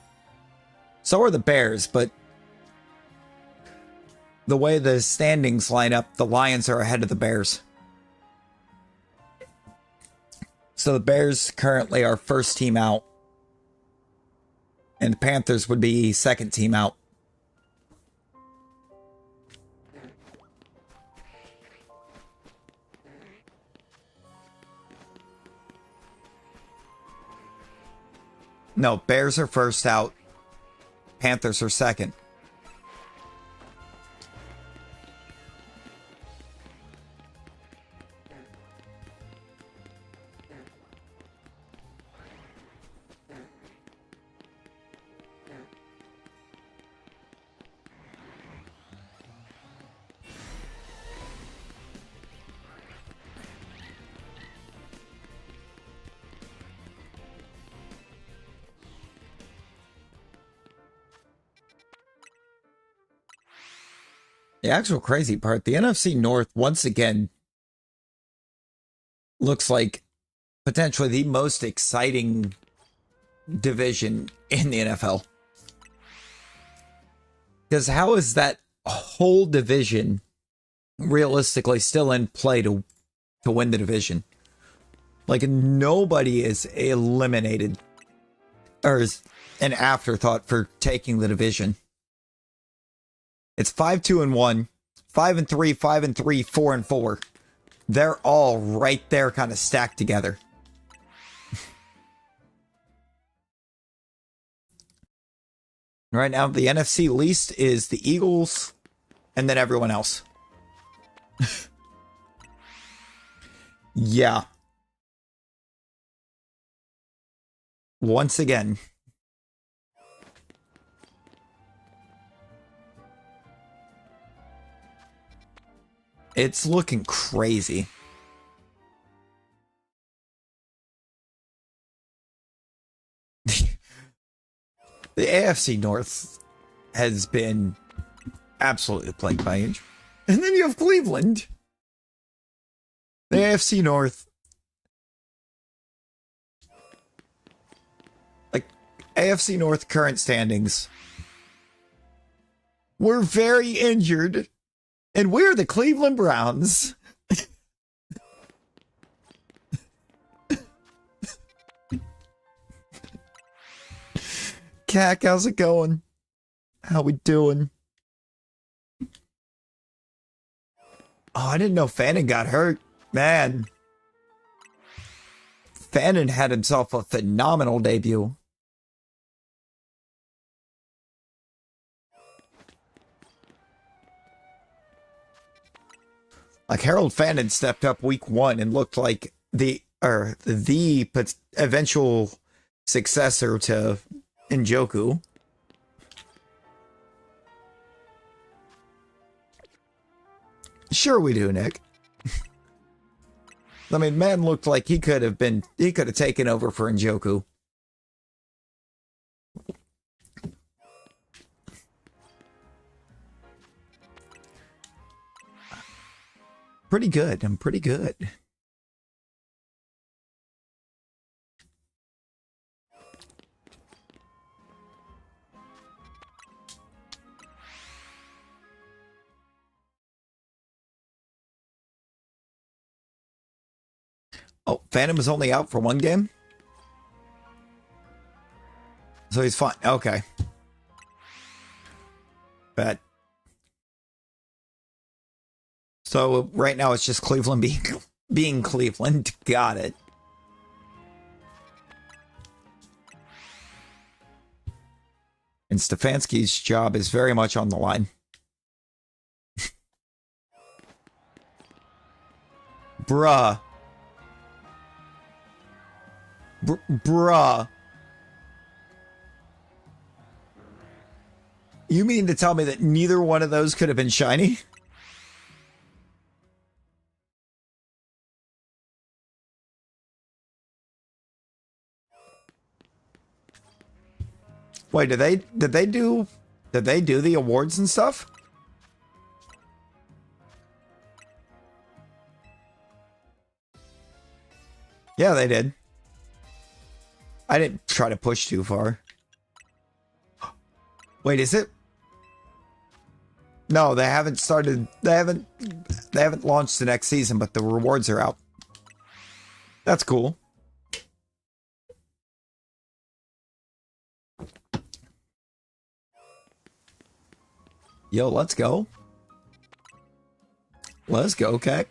So are the Bears, but the way the standings line up, the Lions are ahead of the Bears. So the Bears currently are first team out, and the Panthers would be second team out. No, Bears are first out. Panthers are second. The actual crazy part, the NFC North, once again, looks like potentially the most exciting division in the NFL. Because how is that whole division realistically still in play to win the division? Like, nobody is eliminated or is an afterthought for taking the division. It's 5-2-1, 5-3, 5-3, 4-4. They're all right there, kind of stacked together. Right now, the NFC least is the Eagles, and then everyone else. Yeah. Once again. It's looking crazy. The AFC North has been absolutely plagued by injury. And then you have Cleveland. The AFC North. Like, AFC North current standings. We're very injured. And we're the Cleveland Browns. Cac, how's it going? How we doing? Oh, I didn't know Fannin got hurt. Man. Fannin had himself a phenomenal debut. Like, Harold Fannin stepped up week 1 and looked like the eventual successor to Njoku. Sure we do, Nick. I mean, man looked like he could have taken over for Njoku. Pretty good. I'm pretty good. Oh, Phantom is only out for 1 game? So he's fine. Okay. Bet. So right now it's just Cleveland being Cleveland. Got it. And Stefanski's job is very much on the line. Bruh. Bruh. You mean to tell me that neither one of those could have been shiny? Wait, did they do the awards and stuff? Yeah, they did. I didn't try to push too far. Wait, is it? No, they haven't started. They haven't launched the next season, but the rewards are out. That's cool. Yo, let's go. Let's go, okay.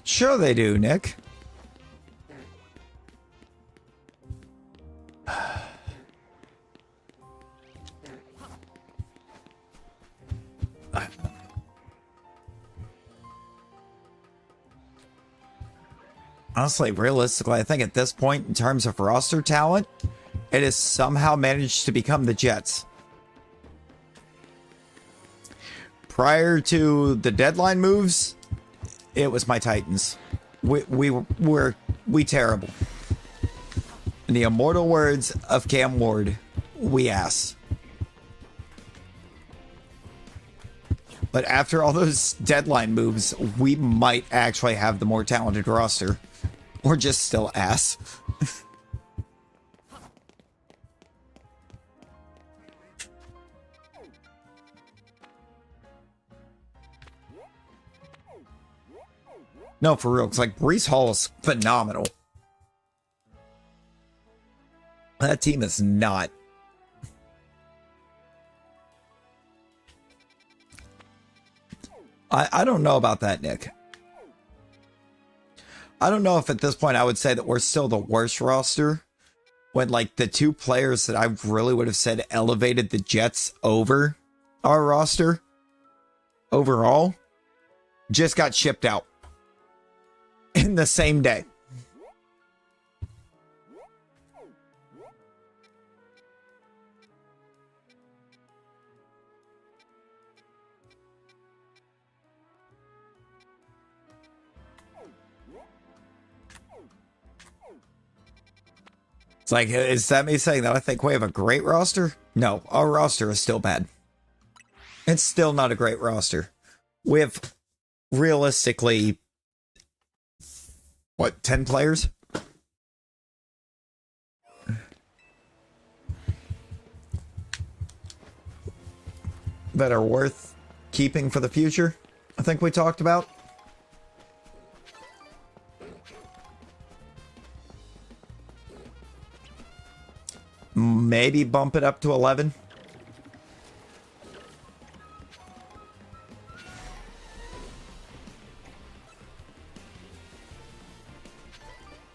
Sure they do, Nick. Honestly, realistically, I think at this point, in terms of roster talent, it has somehow managed to become the Jets. Prior to the deadline moves, it was my Titans. We terrible. In the immortal words of Cam Ward, we ass. But after all those deadline moves, we might actually have the more talented roster. Or just still ass. No, for real. It's like Breece Hall is phenomenal. That team is not. I don't know about that, Nick. I don't know if at this point I would say that we're still the worst roster when like the two players that I really would have said elevated the Jets over our roster overall just got shipped out in the same day. It's like, is that me saying that I think we have a great roster? No, our roster is still bad. It's still not a great roster. We have realistically, what, 10 players? That are worth keeping for the future, I think we talked about. Maybe bump it up to 11.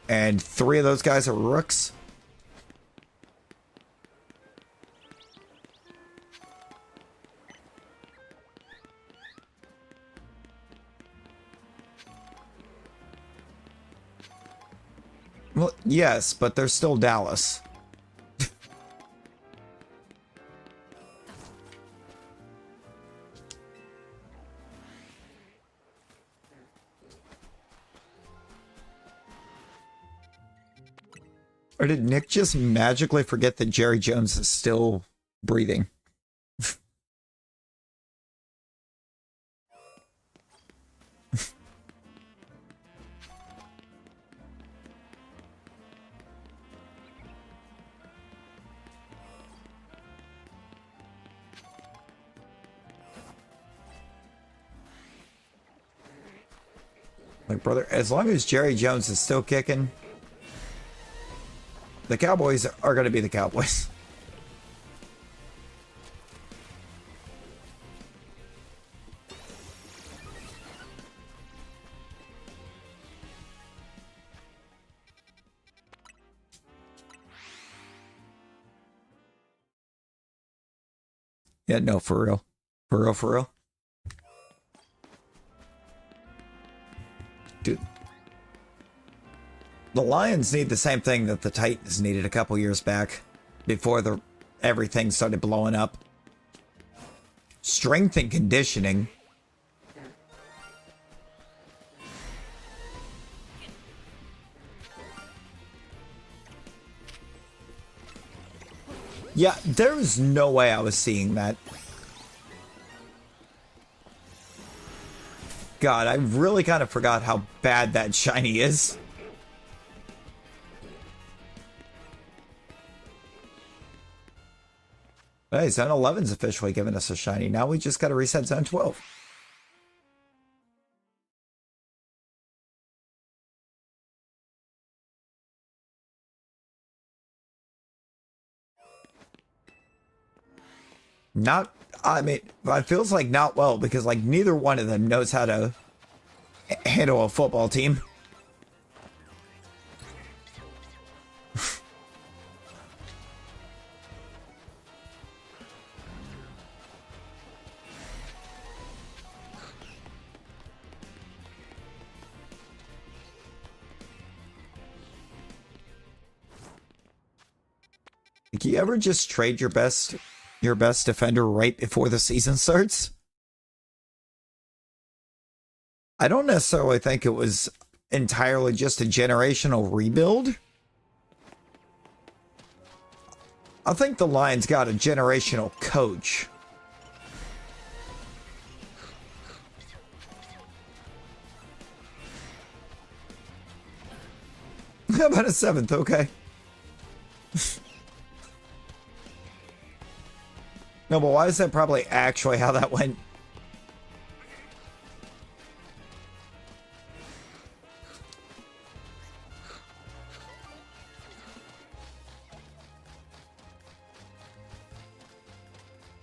And 3 of those guys are rooks. Well, yes, but they're still Dallas. Or did Nick just magically forget that Jerry Jones is still breathing? Like, brother, as long as Jerry Jones is still kicking, the Cowboys are going to be the Cowboys. Yeah, no, for real. For real, for real. Dude. The Lions need the same thing that the Titans needed a couple years back before everything started blowing up. Strength and conditioning. Yeah, there's no way I was seeing that. God, I really kind of forgot how bad that shiny is. Hey, Zone 11's officially given us a shiny. Now we just got to reset Zone 12. Not, I mean, it feels like not well because like neither one of them knows how to handle a football team. Like, you ever just trade your best defender right before the season starts? I don't necessarily think it was entirely just a generational rebuild. I think the Lions got a generational coach. How about a 7th? Okay. No, but why is that probably actually how that went?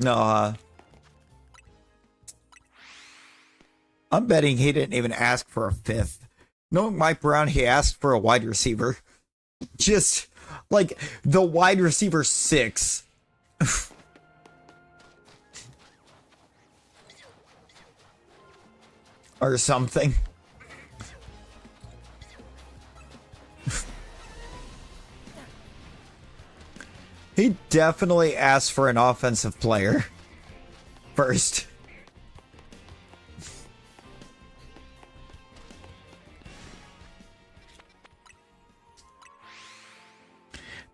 No, I'm betting he didn't even ask for a 5th. Knowing Mike Brown, he asked for a wide receiver. Just, like, the wide receiver 6. Or something. He definitely asked for an offensive player first.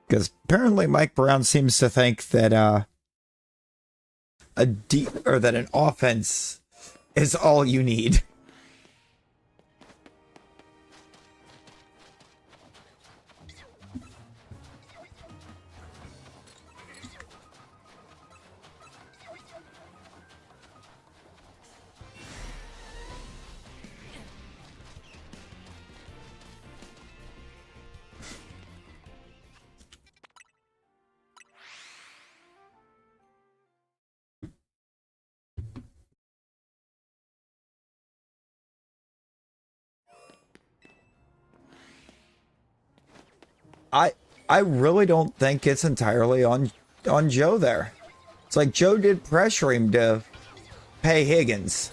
Because apparently Mike Brown seems to think that that an offense is all you need. I really don't think it's entirely on Joe there. It's like Joe did pressure him to pay Higgins.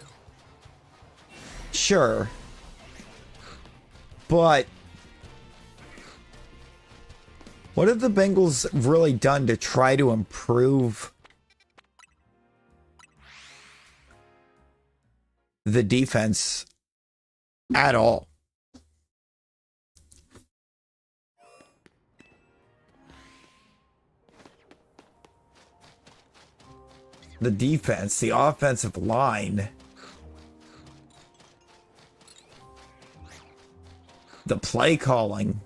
Sure. But what have the Bengals really done to try to improve the defense at all? The defense, the offensive line, the play calling.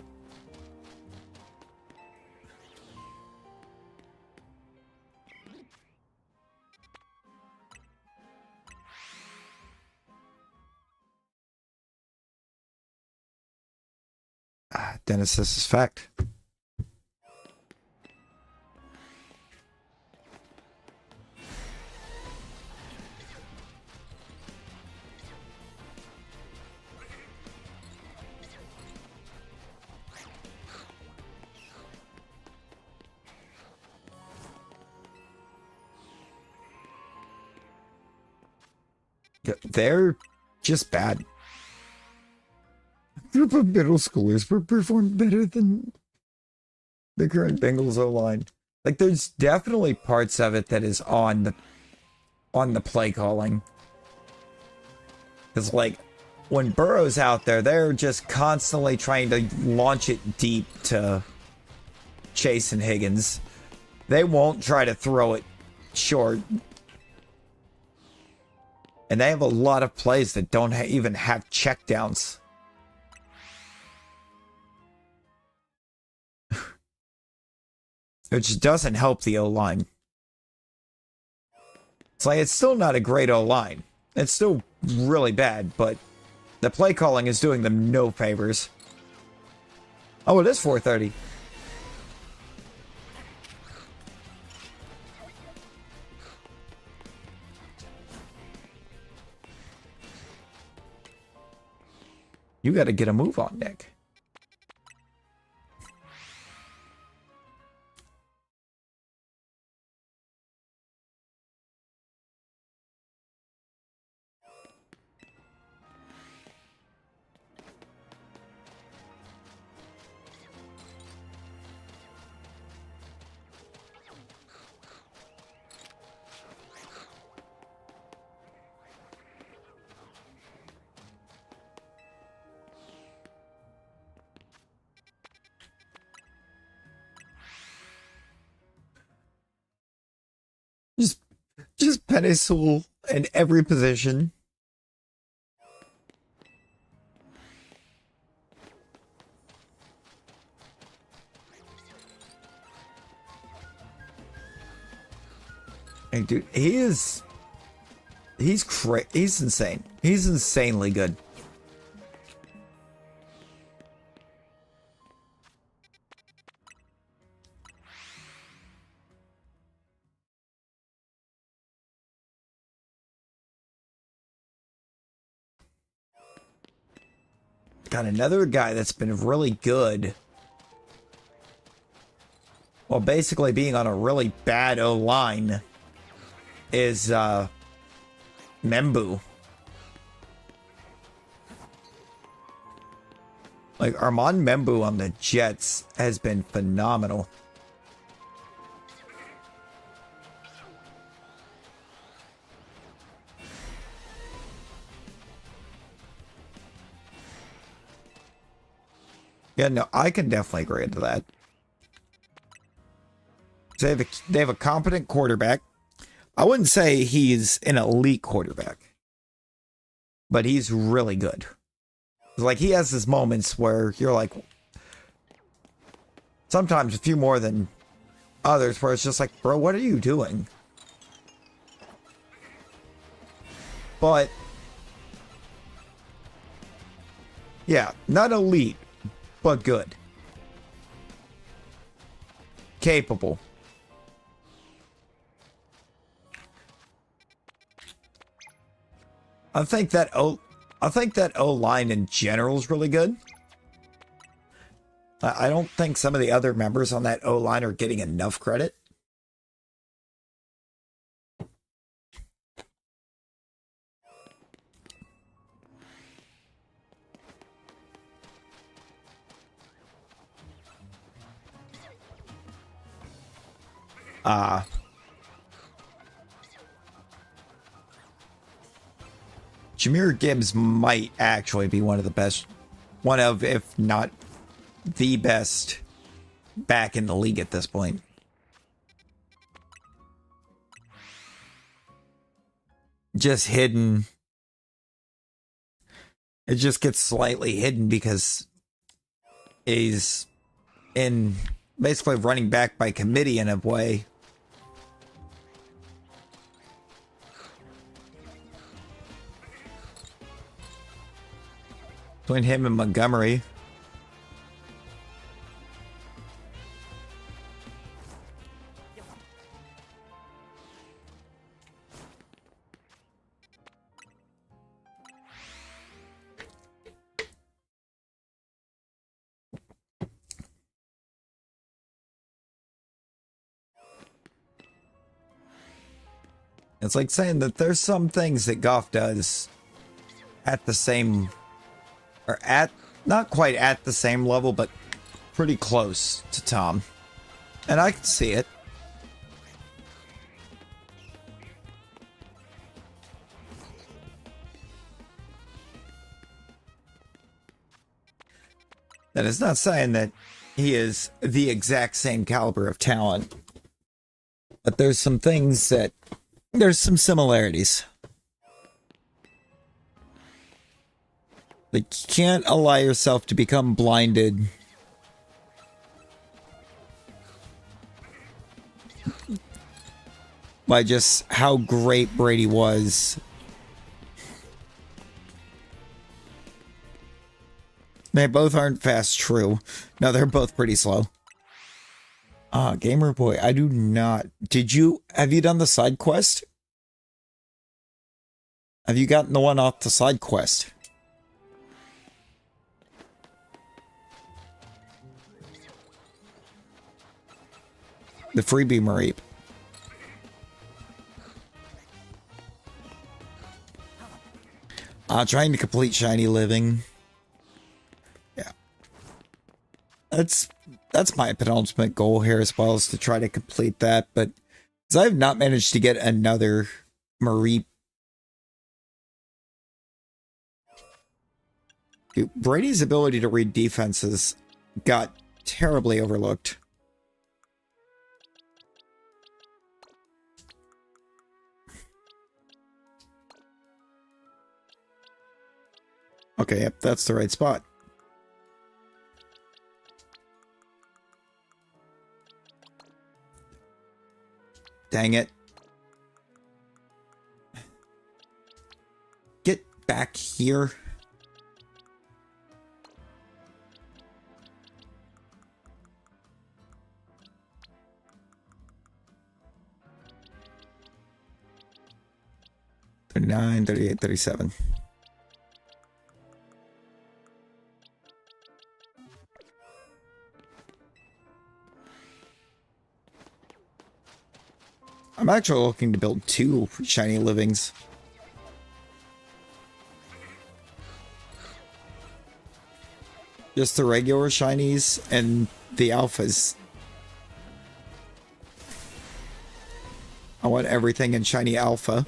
Dennis, this is fact. They're just bad. group of middle schoolers were performed better than the current Bengals O-line. Like, there's definitely parts of it that is on the play calling. Because, like, when Burrow's out there, they're just constantly trying to launch it deep to Chase and Higgins. They won't try to throw it short. And they have a lot of plays that don't even have checkdowns. Which doesn't help the O-line. It's like, it's still not a great O-line. It's still really bad, but the play calling is doing them no favors. Oh, it is 4:30. You got to get a move on, Nick. Just Penisal in every position. Hey, dude, he's insane. He's insanely good. Got another guy that's been really good. Well, basically being on a really bad O-line is Membu. Like, Armand Membu on the Jets has been phenomenal. Yeah, no, I can definitely agree to that. So they have a competent quarterback. I wouldn't say he's an elite quarterback, but he's really good. Like, he has his moments where you're like, sometimes a few more than others, where it's just like, bro, what are you doing? But yeah, not elite, but good. Capable. I think that O-line in general is really good. I don't think some of the other members on that O-line are getting enough credit. Jahmyr Gibbs might actually be one of the best, if not the best, back in the league at this point. Just hidden. It just gets slightly hidden because he's in basically running back by committee in a way. Between him and Montgomery. It's like saying that there's some things that Goff does at the same, or at not quite at the same level, but pretty close to Tom. And I can see it. That is not saying that he is the exact same caliber of talent. But there's some things that... there's some similarities. Like, you can't allow yourself to become blinded by just how great Brady was. They both aren't fast, true. No, they're both pretty slow. Gamer Boy, I do not... have you done the side quest? Have you gotten the one off the side quest? The freebie Mareep. Trying to complete Shiny Living. Yeah. That's my penultimate goal here as well, is to try to complete that, but as I've not managed to get another Mareep. Dude, Brady's ability to read defenses got terribly overlooked. Okay, yep, that's the right spot. Dang it. Get back here. $39, $38, $37. I'm actually looking to build 2 Shiny Livings. Just the regular Shinies and the Alphas. I want everything in Shiny Alpha.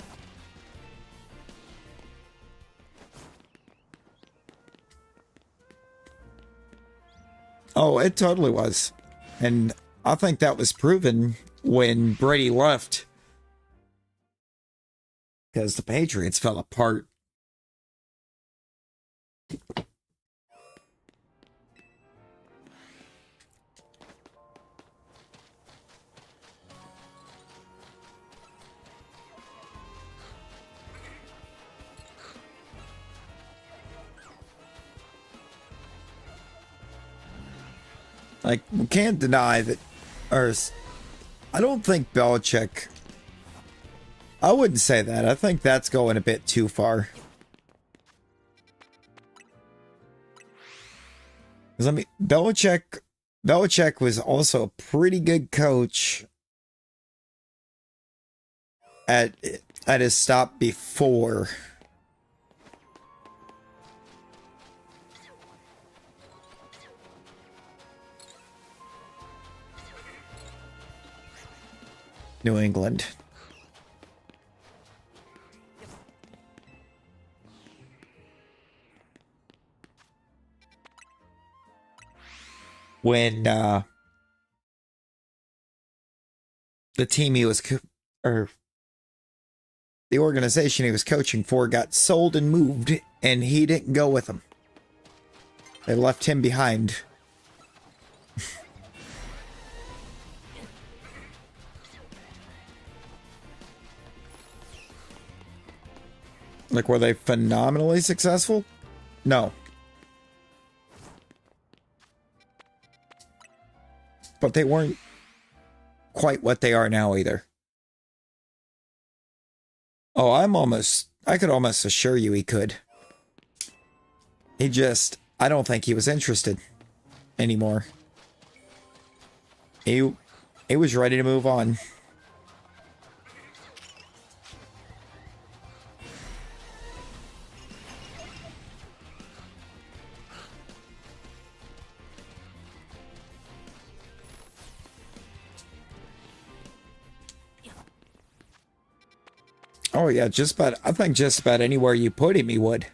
Oh, it totally was. And I think that was proven when Brady left, because the Patriots fell apart. Like, we can't deny that, or I don't think Belichick, I wouldn't say that. I think that's going a bit too far. Because, I mean, Belichick was also a pretty good coach at his stop before. New England. When the team he was or the organization he was coaching for got sold and moved, and he didn't go with them. They left him behind. Like, were they phenomenally successful? No. But they weren't quite what they are now either. Oh, I could almost assure you he could. I don't think he was interested anymore. He was ready to move on. Oh yeah, just about. I think just about anywhere you put him, he would.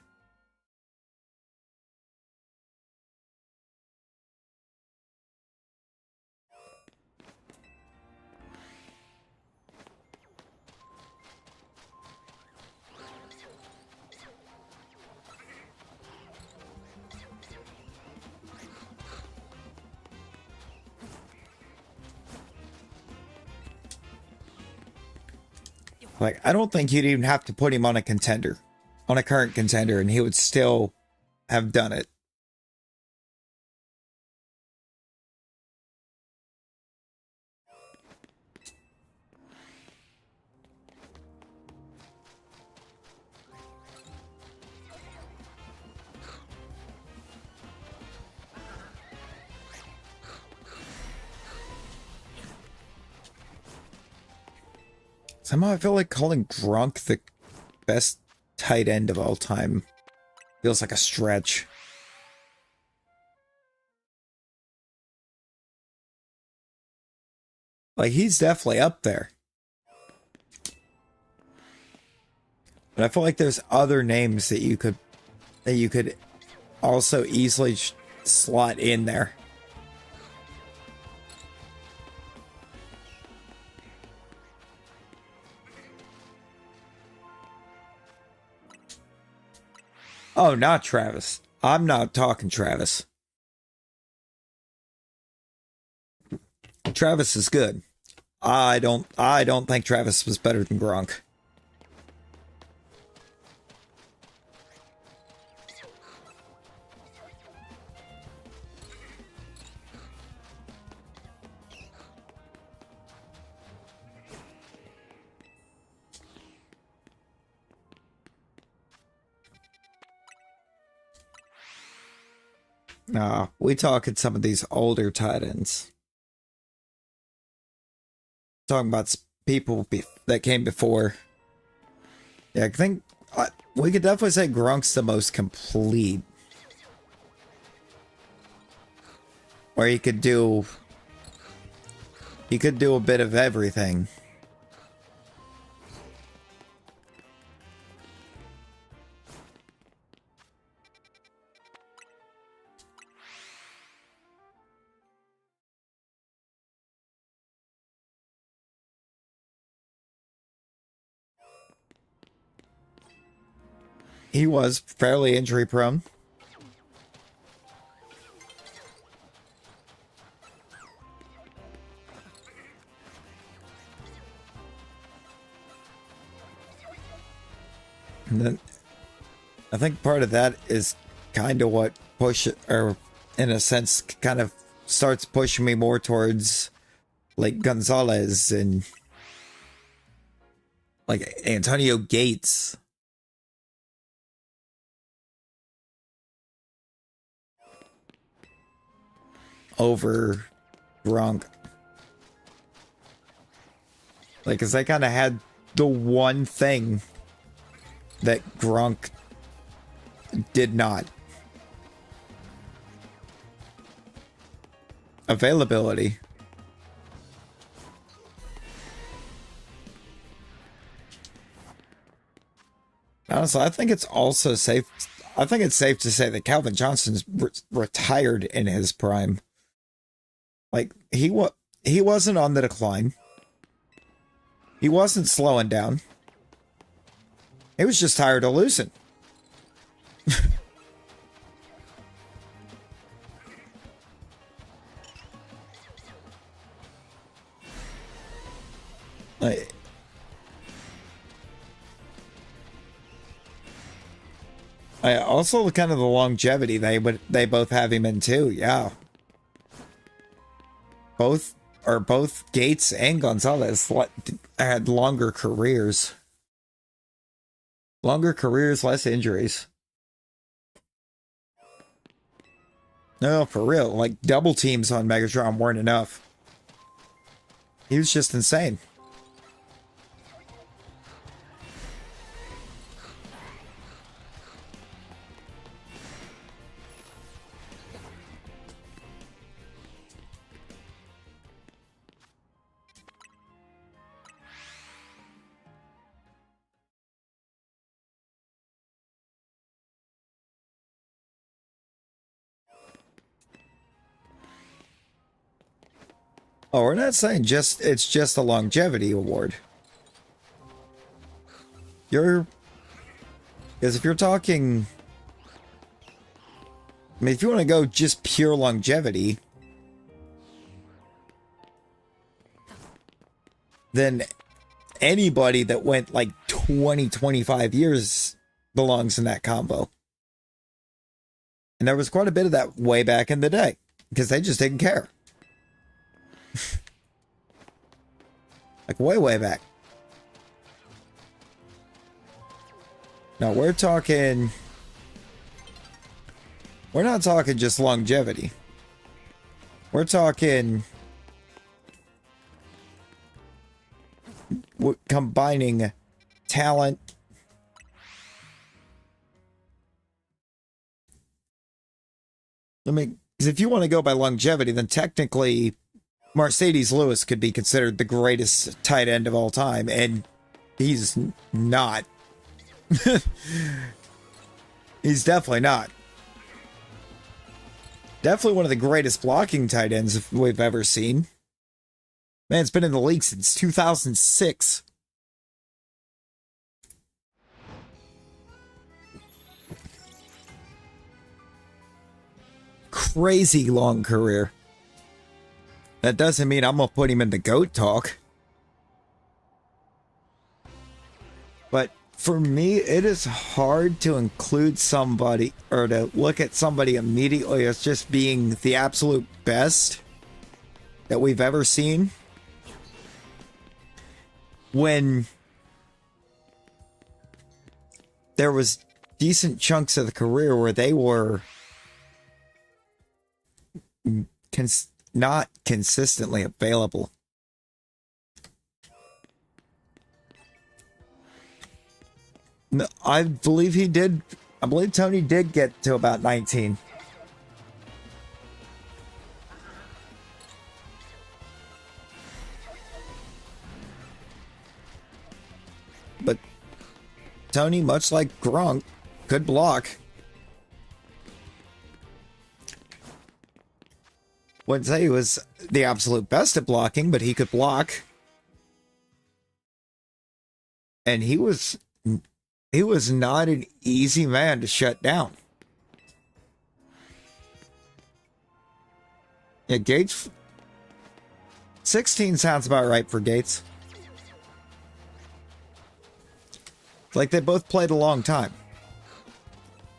Like, I don't think you'd even have to put him on a contender, on a current contender, and he would still have done it. Somehow I feel like calling Gronk the best tight end of all time feels like a stretch. Like, he's definitely up there. But I feel like there's other names that you could also easily slot in there. Oh, not Travis. I'm not talking Travis. Travis is good. I don't think Travis was better than Gronk. Nah, we talking some of these older tight ends. Talking about people that came before. Yeah, I think we could definitely say Gronk's the most complete. Where he could do a bit of everything. He was fairly injury prone. And then I think part of that is kind of what or in a sense kind of starts pushing me more towards like Gonzalez and like Antonio Gates. Over Gronk. Like, cause they kind of had the one thing that Gronk did not. Availability. Honestly, I think it's also safe. I think it's safe to say that Calvin Johnson's retired in his prime. Like, he wasn't on the decline. He wasn't slowing down. He was just tired of losing. I also kind of the longevity they both have him in too. Yeah. Both Gates and Gonzalez had longer careers. Longer careers, less injuries. No, for real. Like, double teams on Megatron weren't enough. He was just insane. Oh, we're not saying it's just a longevity award. Because if you're talking, I mean, if you want to go just pure longevity, then anybody that went like 20, 25 years belongs in that combo. And there was quite a bit of that way back in the day because they just didn't care. Like way, way back. Now we're not talking just longevity. We're talking combining talent, because if you want to go by longevity, then technically Mercedes Lewis could be considered the greatest tight end of all time, and he's not. He's definitely not. Definitely one of the greatest blocking tight ends we've ever seen. Man's been in the league since 2006. Crazy long career. That doesn't mean I'm going to put him in the GOAT talk. But for me, it is hard to include somebody or to look at somebody immediately as just being the absolute best that we've ever seen, when there was decent chunks of the career where they were not consistently available. No, I believe he did. I believe Tony did get to about 19. But Tony, much like Gronk, could block. Wouldn't say he was the absolute best at blocking, but he could block. And he was not an easy man to shut down. Yeah, Gates. 16 sounds about right for Gates. Like they both played a long time.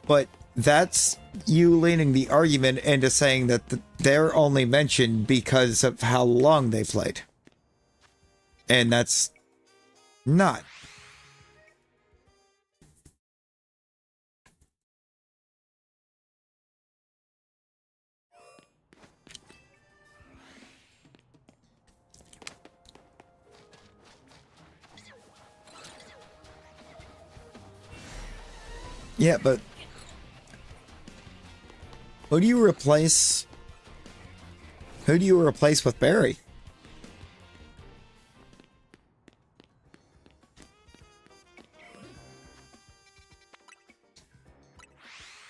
But that's you leaning the argument into saying that they're only mentioned because of how long they played. And that's not. Yeah, but who do you replace? Who do you replace with Barry?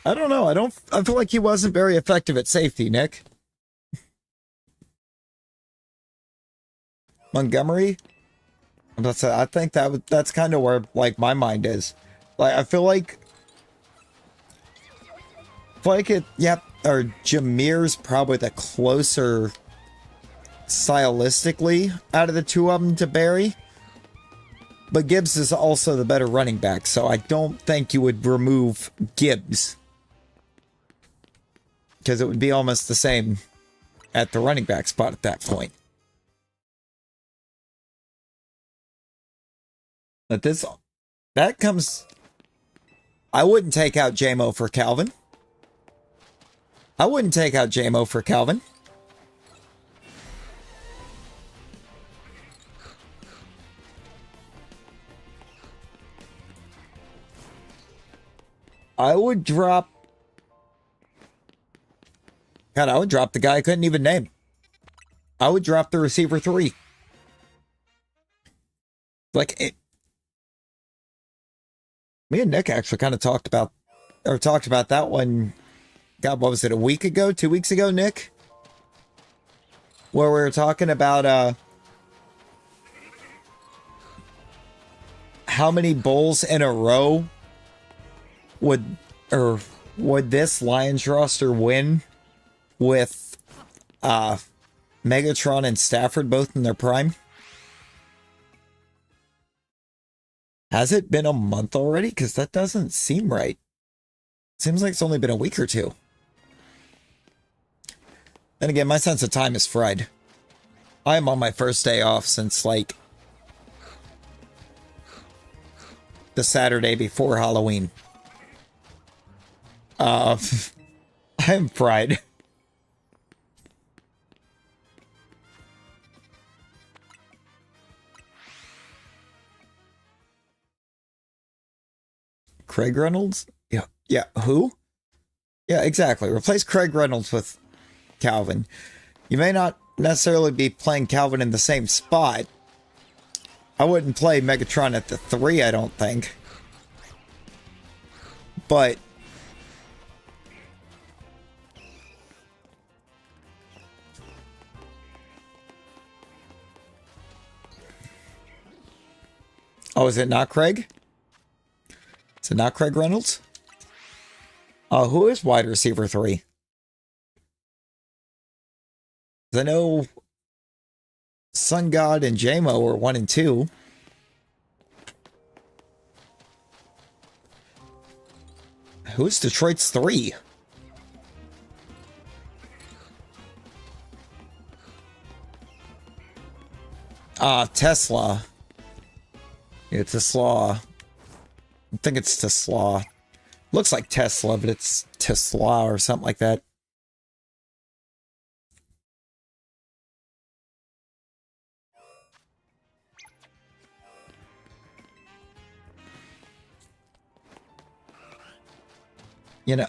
I don't know. I feel like he wasn't very effective at safety, Nick. Montgomery? I think that's kind of where like my mind is. Like I feel like or Jameer's probably the closer stylistically out of the two of them to Barry. But Gibbs is also the better running back, so I don't think you would remove Gibbs. Because it would be almost the same at the running back spot at that point. But that comes... I wouldn't take out J-Mo for Calvin. I wouldn't take out J-Mo for Calvin. I would drop... God, I would drop the guy I couldn't even name. I would drop the receiver 3. Like, me and Nick actually kind of talked about that one. God, what was it, a week ago? 2 weeks ago, Nick? where we were talking about how many bulls in a row would this Lions roster win with Megatron and Stafford both in their prime? Has it been a month already? Because that doesn't seem right. Seems like it's only been a week or two. Then again, my sense of time is fried. I am on my first day off since, like, the Saturday before Halloween. I am fried. Craig Reynolds? Yeah. Yeah. Who? Yeah, exactly. Replace Craig Reynolds with Calvin. You may not necessarily be playing Calvin in the same spot. I wouldn't play Megatron at the 3, I don't think. But oh, is it not Craig? Is it not Craig Reynolds? Who is wide receiver 3? I know Sun God and JMO are 1 and 2. Who's Detroit's 3? Tesla. Yeah, Tesla. I think it's Tesla. Looks like Tesla, but it's Tesla or something like that. You know,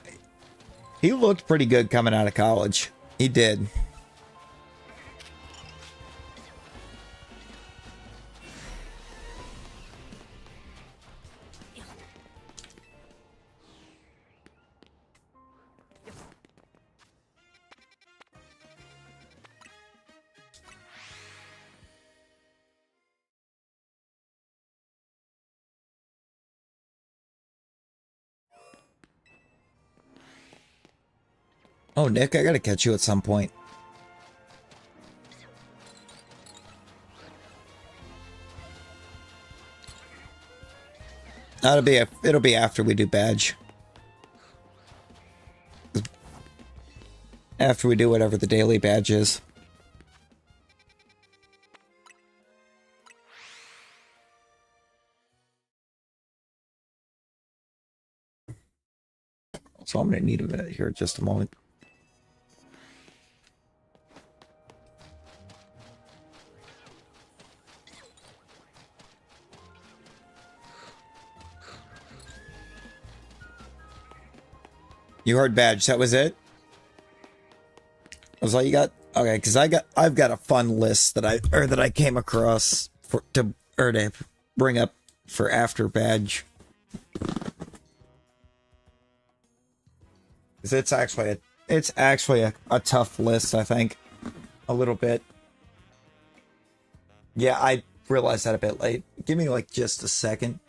he looked pretty good coming out of college. He did. Oh, Nick, I gotta catch you at some point. It'll be after we do badge. After we do whatever the daily badge is. So I'm gonna need a minute here, just a moment. You heard badge, that was it? Was all you got? Okay, because I've got a fun list that I came across to bring up for after badge. It's actually a tough list, I think. A little bit. Yeah, I realized that a bit late. Give me like just a second.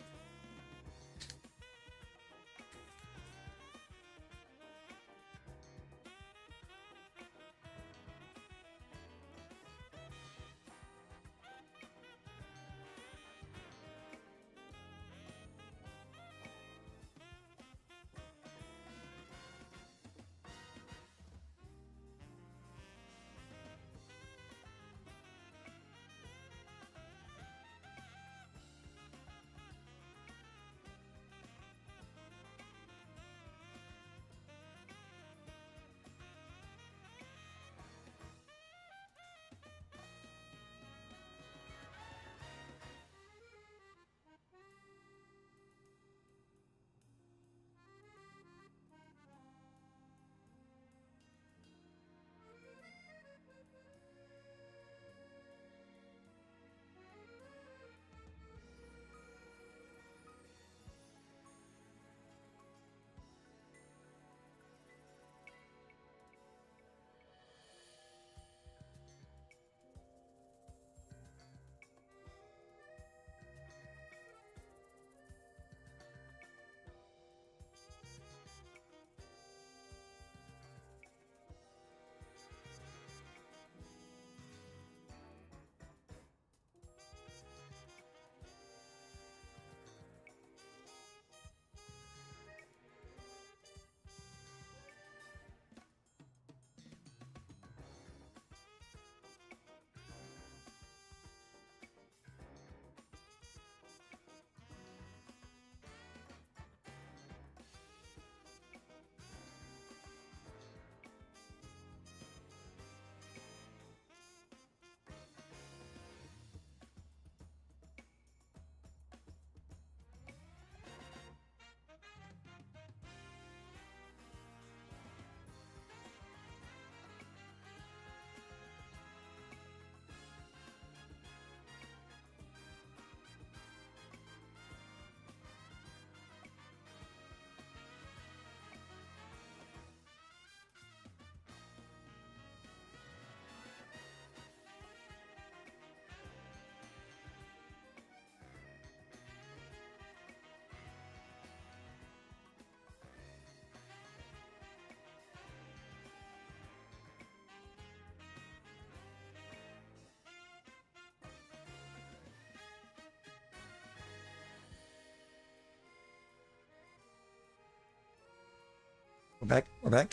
We're back. We're back.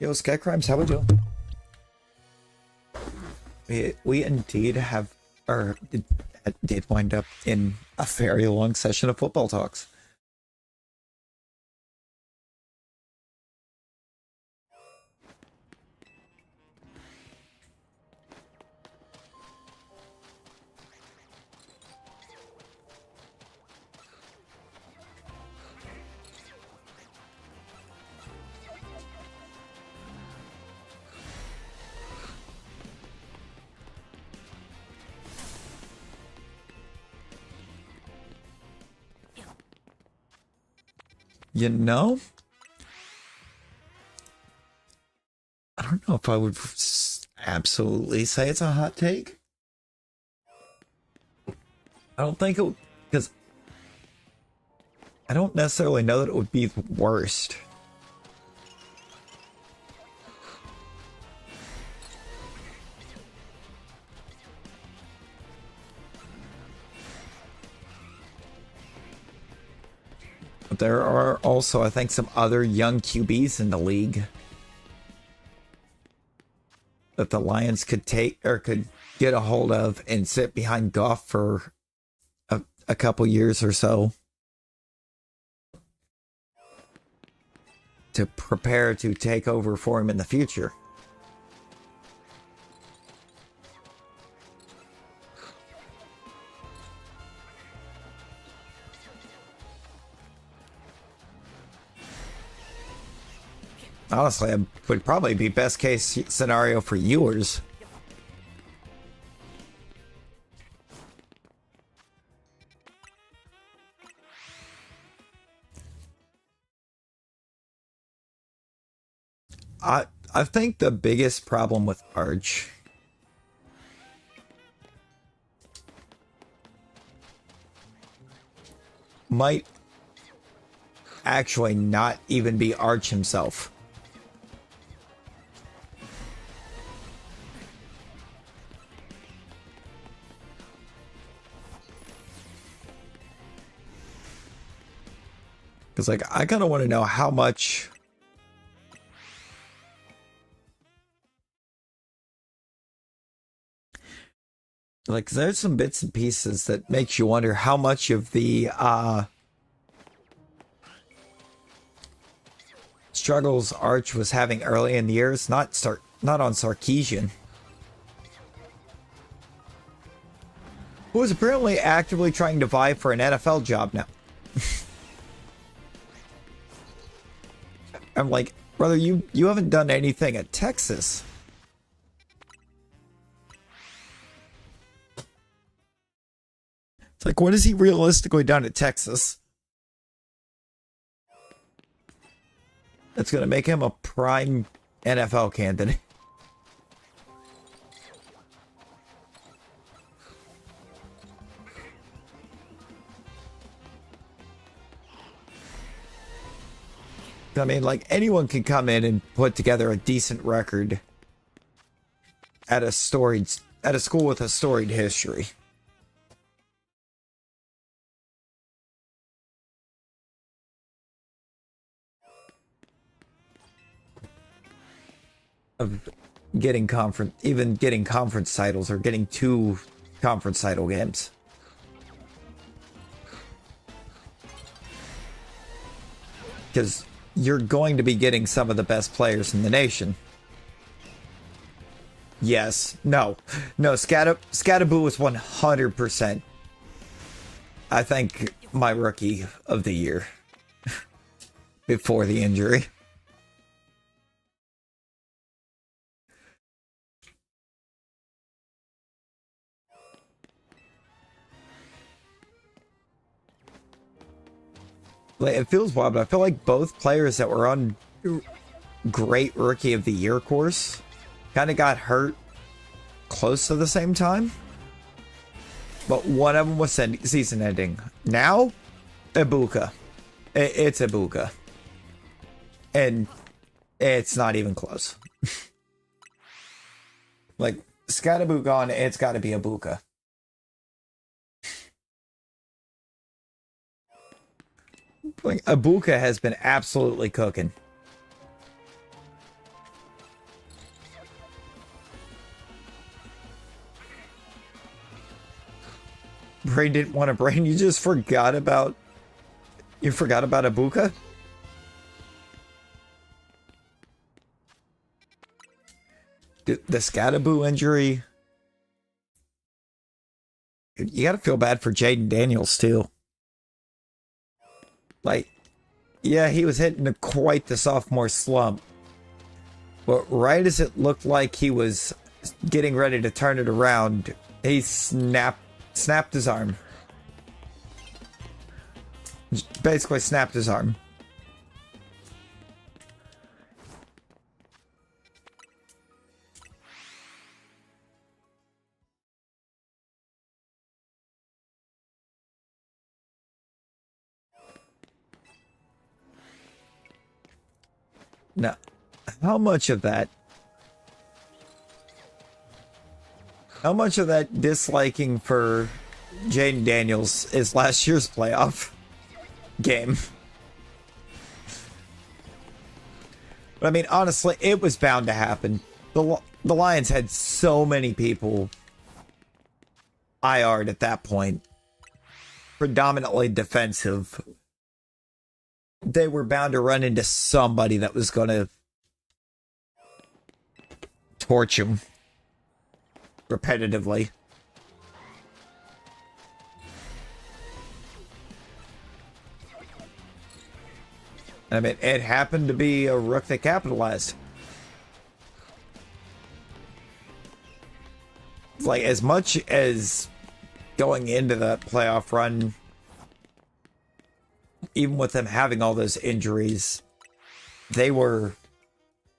Yo, Sky Crimes, how we doing? We indeed have, or did wind up in a very long session of football talks. You know, I don't know if I would absolutely say it's a hot take. I don't think it would, because I don't necessarily know that it would be the worst. There are also, I think, some other young QBs in the league that the Lions could take or could get a hold of and sit behind Goff for a couple years or so to prepare to take over for him in the future. Honestly, it would probably be best case scenario for Ewers. I think the biggest problem with Arch might actually not even be Arch himself. Because, like, I kind of want to know how much... Like, there's some bits and pieces that makes you wonder how much of the struggles Arch was having early in the year is not on Sarkeesian, who is apparently actively trying to vie for an NFL job now. I'm like, brother, you haven't done anything at Texas. It's like, what has he realistically done at Texas that's going to make him a prime NFL candidate? I mean, like, anyone can come in and put together a decent record at a school with a storied history. Of getting conference titles or getting 2 conference title games. Because you're going to be getting some of the best players in the nation. Yes. No, Scattaboo was 100%, I think, my rookie of the year before the injury. Like, it feels wild, but I feel like both players that were on great rookie of the year course kind of got hurt close to the same time. But one of them was season ending. Now, Ibuka. It's Ibuka. And it's not even close. Like, Scattaboo gone, it's got to be Ibuka. Like, Ibuka has been absolutely cooking. Brain didn't want a brain. You just forgot about... You forgot about Ibuka? The Scatterboo injury... You gotta feel bad for Jaden Daniels, too. Like, yeah, he was hitting quite the sophomore slump. But right as it looked like he was getting ready to turn it around, he snapped his arm. Basically snapped his arm. Now, how much of that disliking for Jaden Daniels is last year's playoff game? But I mean, honestly, it was bound to happen. The Lions had so many people IR'd at that point. Predominantly defensive. They were bound to run into somebody that was going to torch him repetitively. I mean, it happened to be a rook that capitalized. Like, as much as going into that playoff run, even with them having all those injuries, they were,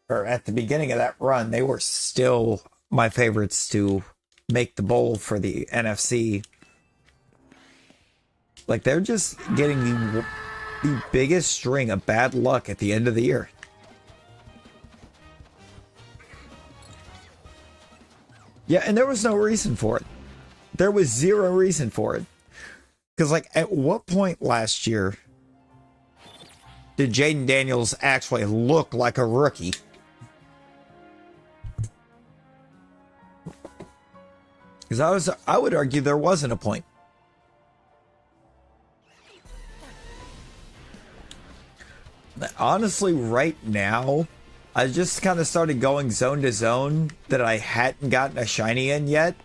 or at the beginning of that run, they were still my favorites to make the bowl for the NFC. Like, they're just getting the biggest string of bad luck at the end of the year. Yeah, and there was no reason for it. There was zero reason for it. Because, like, at what point last year did Jaden Daniels actually look like a rookie? Because I would argue there wasn't a point. Honestly, right now, I just kind of started going zone to zone that I hadn't gotten a shiny in yet,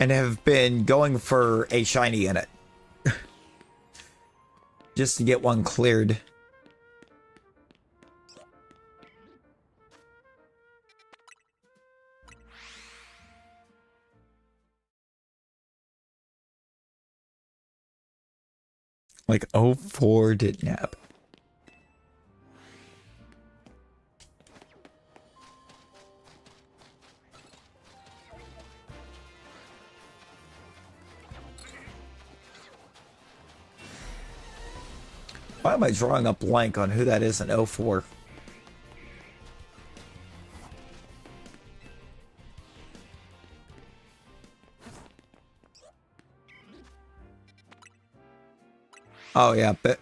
and have been going for a shiny in it. Just to get one cleared. Like, 04 didn't happen. Why am I drawing a blank on who that is in 04? Oh, yeah, but...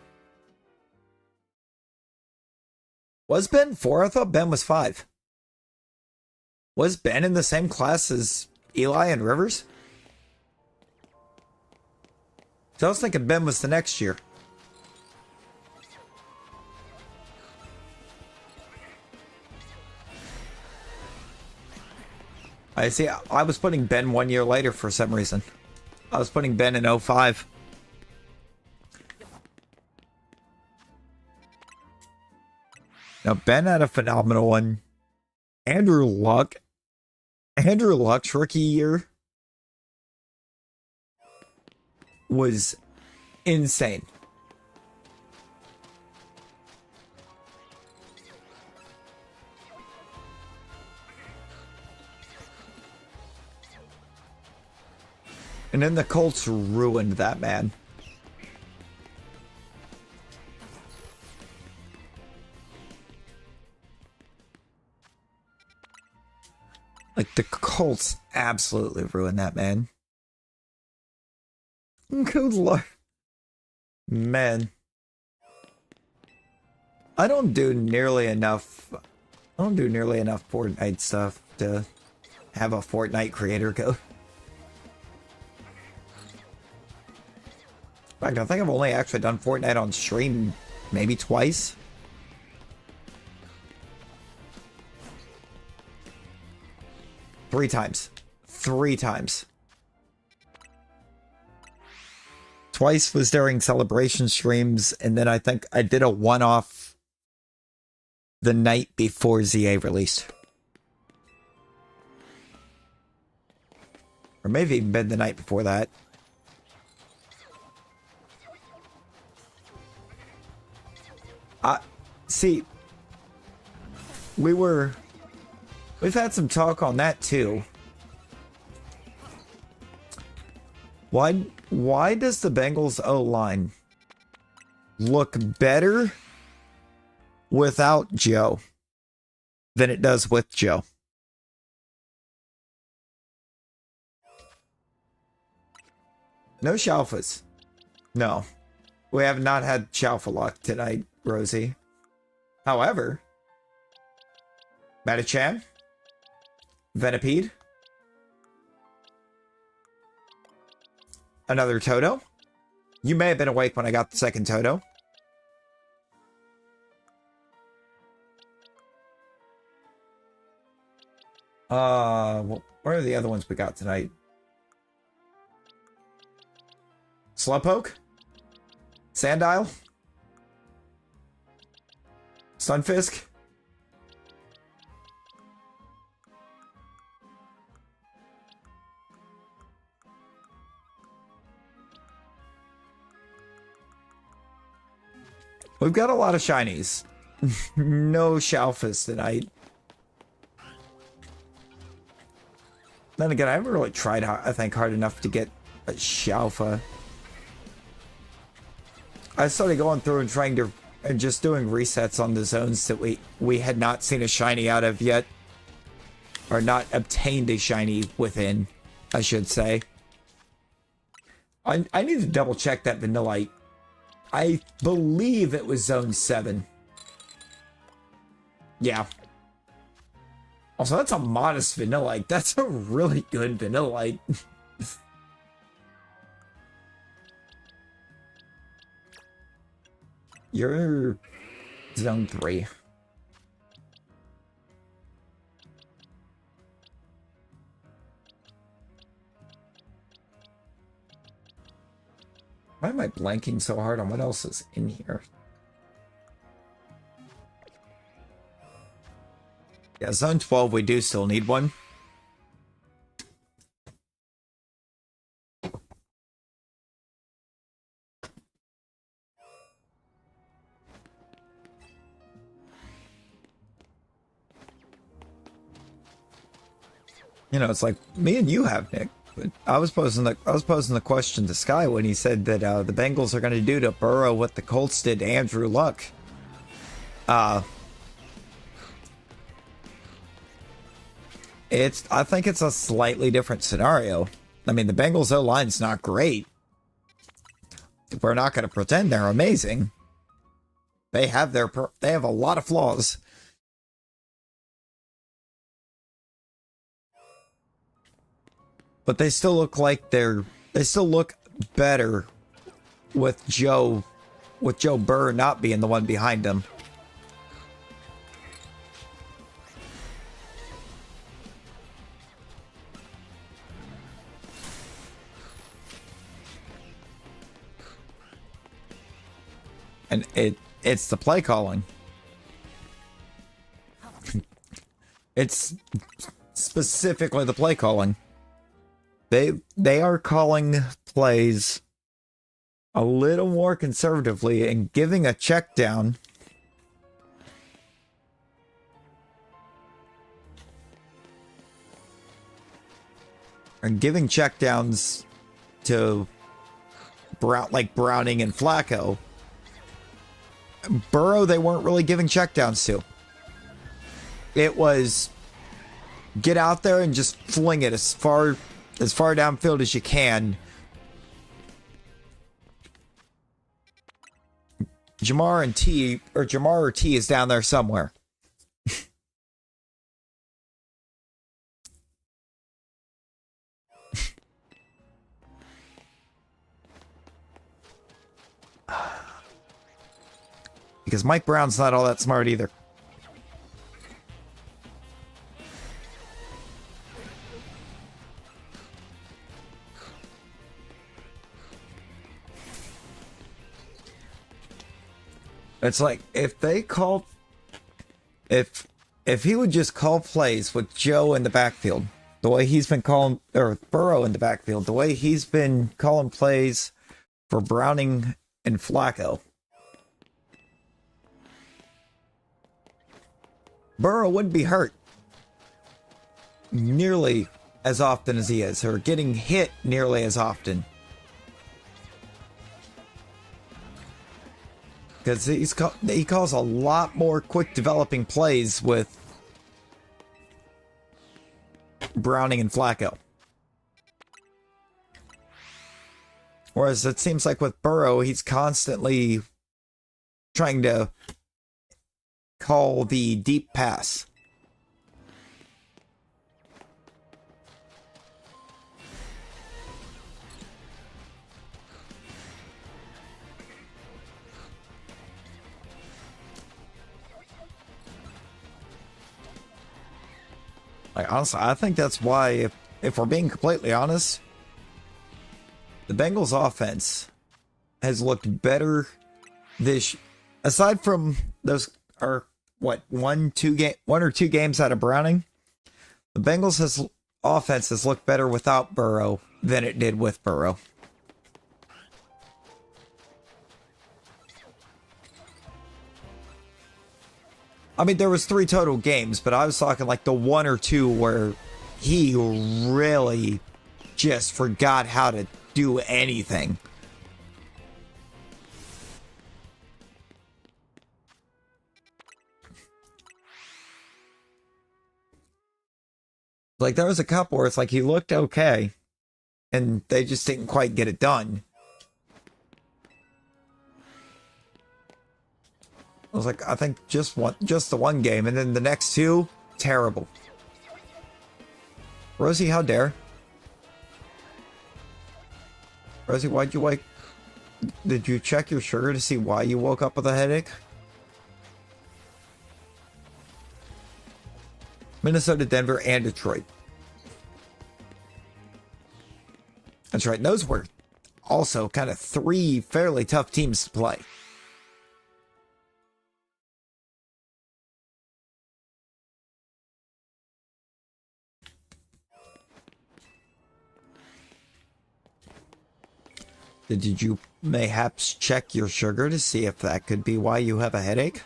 Was Ben 4? I thought Ben was 5. Was Ben in the same class as Eli and Rivers? So I was thinking Ben was the next year. I see. I was putting Ben 1 year later for some reason. I was putting Ben in 05. Now, Ben had a phenomenal one. Andrew Luck's rookie year was insane. And then the Colts ruined that man. Like, the Colts absolutely ruined that man. Good lord. Man. I don't do nearly enough. I don't do nearly enough Fortnite stuff to have a Fortnite creator code. In fact, I think I've only actually done Fortnite on stream maybe twice. Three times. Twice was during celebration streams, and then I think I did a one-off the night before ZA released. Or maybe even been the night before that. See, we've had some talk on that too. Why does the Bengals O-line look better without Joe than it does with Joe? No Shalfas. No. We have not had Shalfa luck tonight, Rosie. However, Metachan, Venipede, another Toto. You may have been awake when I got the second Toto. What are the other ones we got tonight? Slowpoke? Sandile? Sunfisk? We've got a lot of shinies. No Shalfas tonight. Then again, I haven't really tried, I think, hard enough to get a Shalfa. I started going through and trying to, and just doing resets on the zones that we had not seen a shiny out of yet. Or not obtained a shiny within, I should say. I need to double check that Vanillite. I believe it was Zone 7. Yeah. Also, that's a modest Vanillite. That's a really good Vanillite. You're Zone 3. Why am I blanking so hard on what else is in here? Yeah, Zone 12, we do still need one. You know, it's like me and you have, Nick. But I was posing the question to Sky when he said that the Bengals are going to do to Burrow what the Colts did to Andrew Luck. I think it's a slightly different scenario. I mean, the Bengals O-line's not great. We're not going to pretend they're amazing. They have a lot of flaws. But they still look like they still look better with Joe Burr not being the one behind them. And it's the play calling. It's specifically the play calling. They are calling plays a little more conservatively and giving a check down. And giving checkdowns to Browning and Flacco. Burrow, they weren't really giving checkdowns to. It was get out there and just fling it as far downfield as you can. Jamar or T is down there somewhere. Because Mike Brown's not all that smart either. It's like if he would just call plays with Joe in the backfield, the way he's been calling, or Burrow in the backfield, the way he's been calling plays for Browning and Flacco, Burrow wouldn't be hurt nearly as often as he is, or getting hit nearly as often. Because he calls a lot more quick developing plays with Browning and Flacco. Whereas it seems like with Burrow, he's constantly trying to call the deep pass. Like, honestly, I think that's why, if we're being completely honest, the Bengals offense has looked better this, aside from those are what, one or two games out of Browning. The Bengals offense has looked better without Burrow than it did with Burrow. I mean, there was 3 total games, but I was talking like the 1 or 2 where he really just forgot how to do anything. Like, there was a couple where it's like he looked okay, and they just didn't quite get it done. I was like, I think just the one game, and then the next 2, terrible. Rosie, how dare? Rosie, why'd you wake? Did you check your sugar to see why you woke up with a headache? Minnesota, Denver, and Detroit. That's right. Those were also kind of 3 fairly tough teams to play. Did you mayhaps check your sugar to see if that could be why you have a headache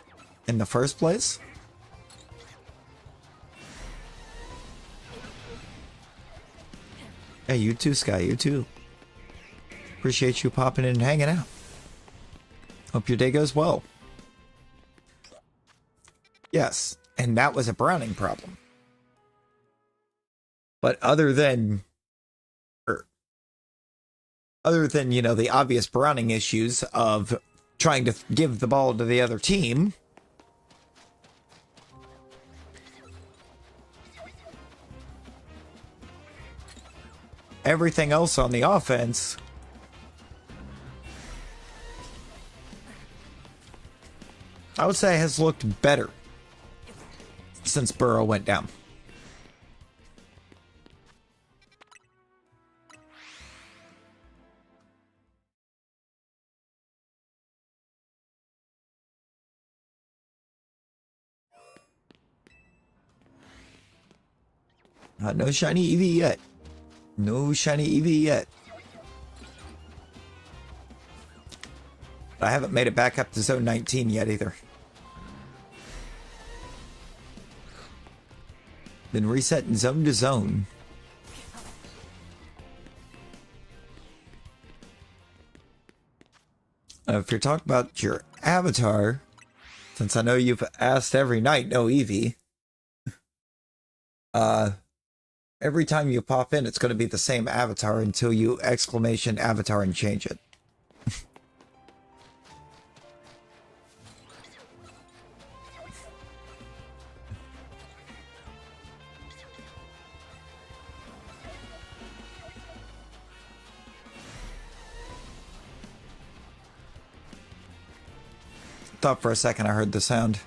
in the first place? Hey, you too, Sky, you too. Appreciate you popping in and hanging out. Hope your day goes well. Yes, and that was a Browning problem. But other than, you know, the obvious Browning issues of trying to give the ball to the other team, everything else on the offense I would say has looked better since Burrow went down. No shiny EV yet. No shiny EV yet. I haven't made it back up to zone 19 yet either. Been resetting zone to zone. If you're talking about your avatar, since I know you've asked every night, no Eevee. Every time you pop in, it's going to be the same avatar until you exclamation avatar and change it. Thought for a second I heard the sound.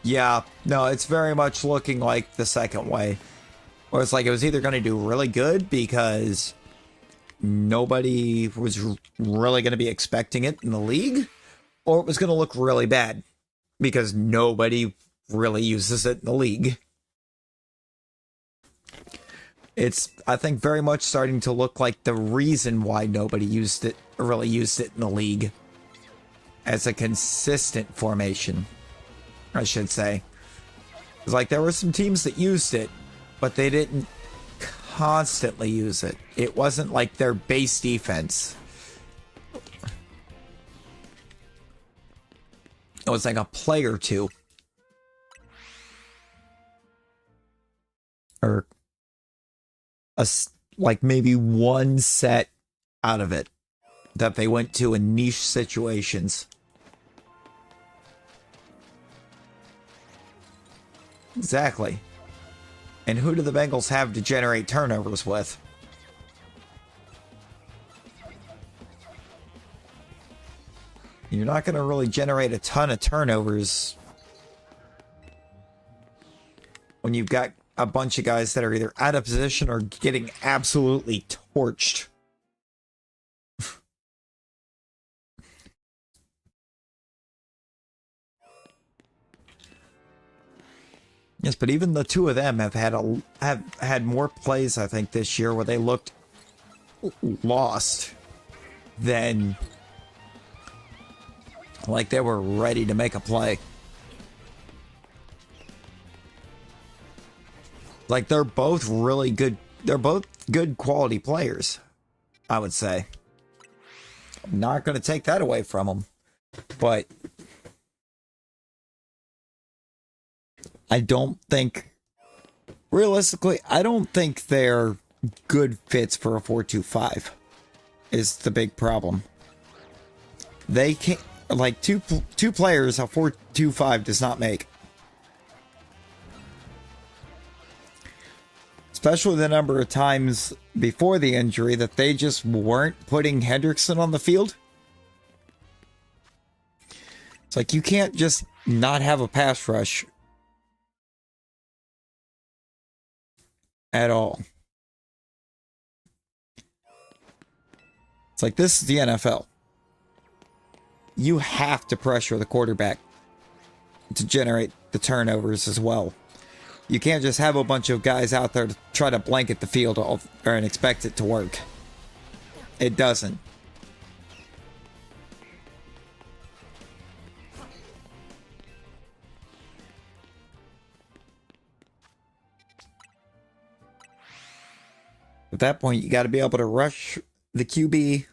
Yeah, no, it's very much looking like the second way. Where it's like it was either going to do really good because nobody was really going to be expecting it in the league, or it was going to look really bad because nobody really uses it in the league. It's, I think, very much starting to look like the reason why nobody really used it in the league as a consistent formation, I should say. It's like there were some teams that used it, but they didn't constantly use it. It wasn't like their base defense. It was like a play or two. Or like maybe one set out of it that they went to in niche situations. Exactly. And who do the Bengals have to generate turnovers with? You're not going to really generate a ton of turnovers when you've got a bunch of guys that are either out of position or getting absolutely torched. Yes, but even the two of them have had more plays, I think, this year where they looked lost than like they were ready to make a play. Like they're both really good. They're both good quality players, I would say. I'm not going to take that away from them, but I don't think, realistically, I don't think they're good fits for a 4-2-5 is the big problem. They can't, like two players a 4-2-5 does not make. Especially the number of times before the injury that they just weren't putting Hendrickson on the field. It's like you can't just not have a pass rush at all. It's like, this is the NFL. You have to pressure the quarterback to generate the turnovers as well. You can't just have a bunch of guys out there to try to blanket the field and expect it to work. It doesn't. At that point, you got to be able to rush the QB,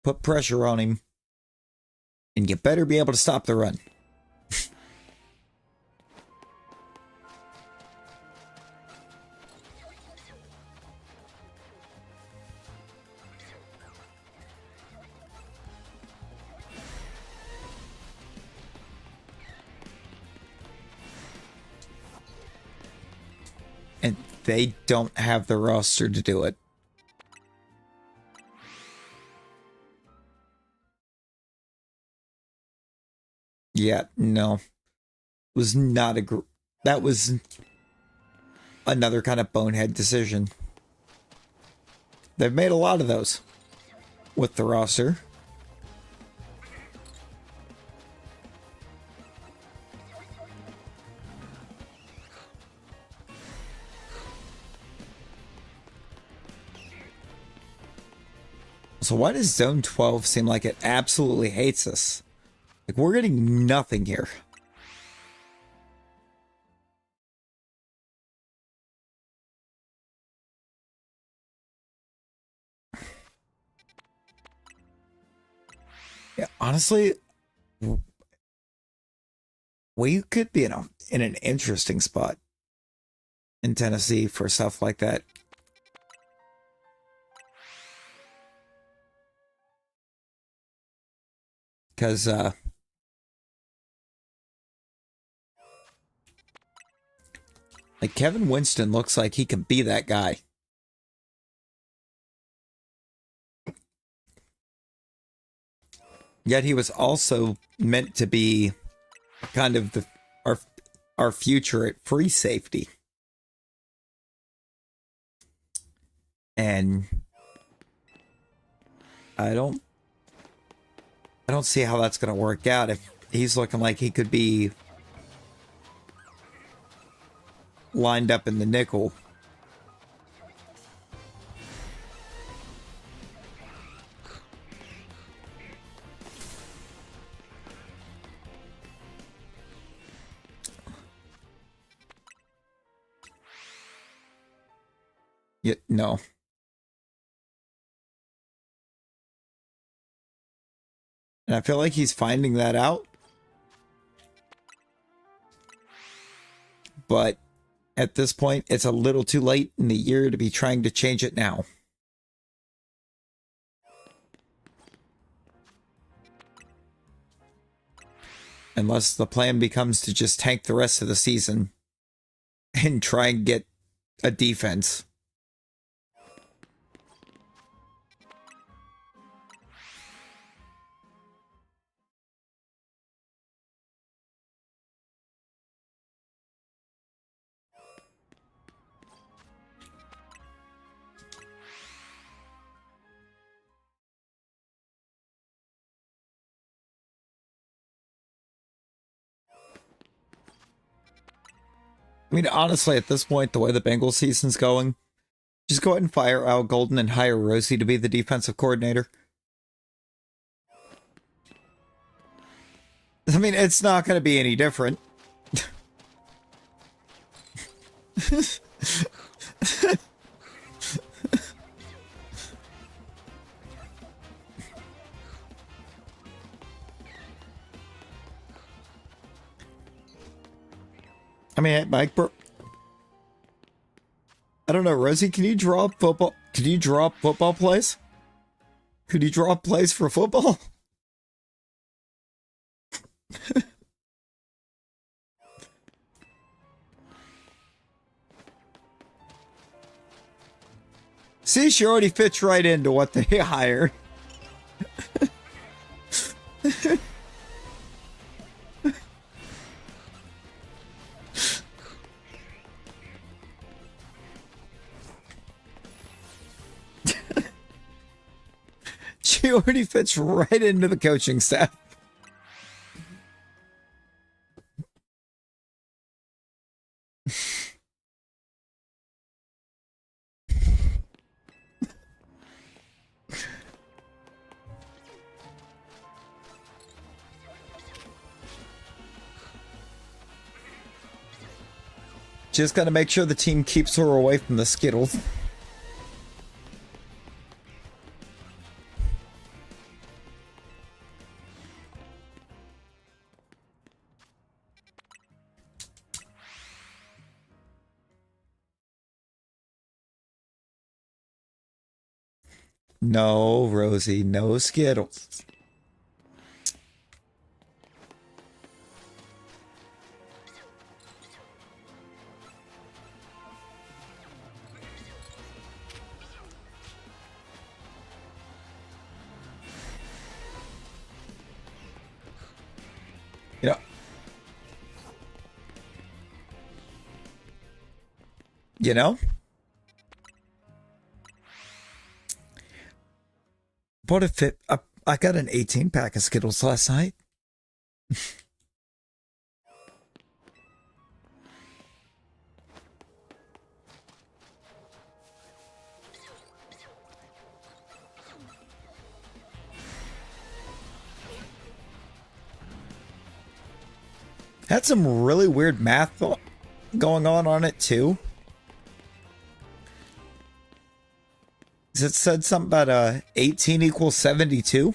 put pressure on him, and you better be able to stop the run. And they don't have the roster to do it. Yeah, no. It was not that was another kind of bonehead decision. They've made a lot of those with the roster. So why does Zone 12 seem like it absolutely hates us? Like, we're getting nothing here. Yeah, honestly, we could be in an interesting spot in Tennessee for stuff like that. Because, like, Kevin Winston looks like he can be that guy. Yet he was also meant to be kind of our future at free safety. And I don't see how that's going to work out if he's looking like he could be lined up in the nickel. Yeah, no. And I feel like he's finding that out. But at this point, it's a little too late in the year to be trying to change it now. Unless the plan becomes to just tank the rest of the season and try and get a defense. I mean, honestly, at this point, the way the Bengals season's going, just go ahead and fire Al Golden and hire Rosie to be the defensive coordinator. I mean, it's not going to be any different. I mean, Mike, bro, I don't know, Rosie, can you draw up football? Can you draw up football plays? Could you draw up plays for football? See, she already fits right into what they hired. She already fits right into the coaching staff. Just gotta make sure the team keeps her away from the Skittles. No, Rosie, no Skittles. You know? What if it... I got an 18-pack of Skittles last night. Had some really weird math going on it, too. It said something about 18 equals 72.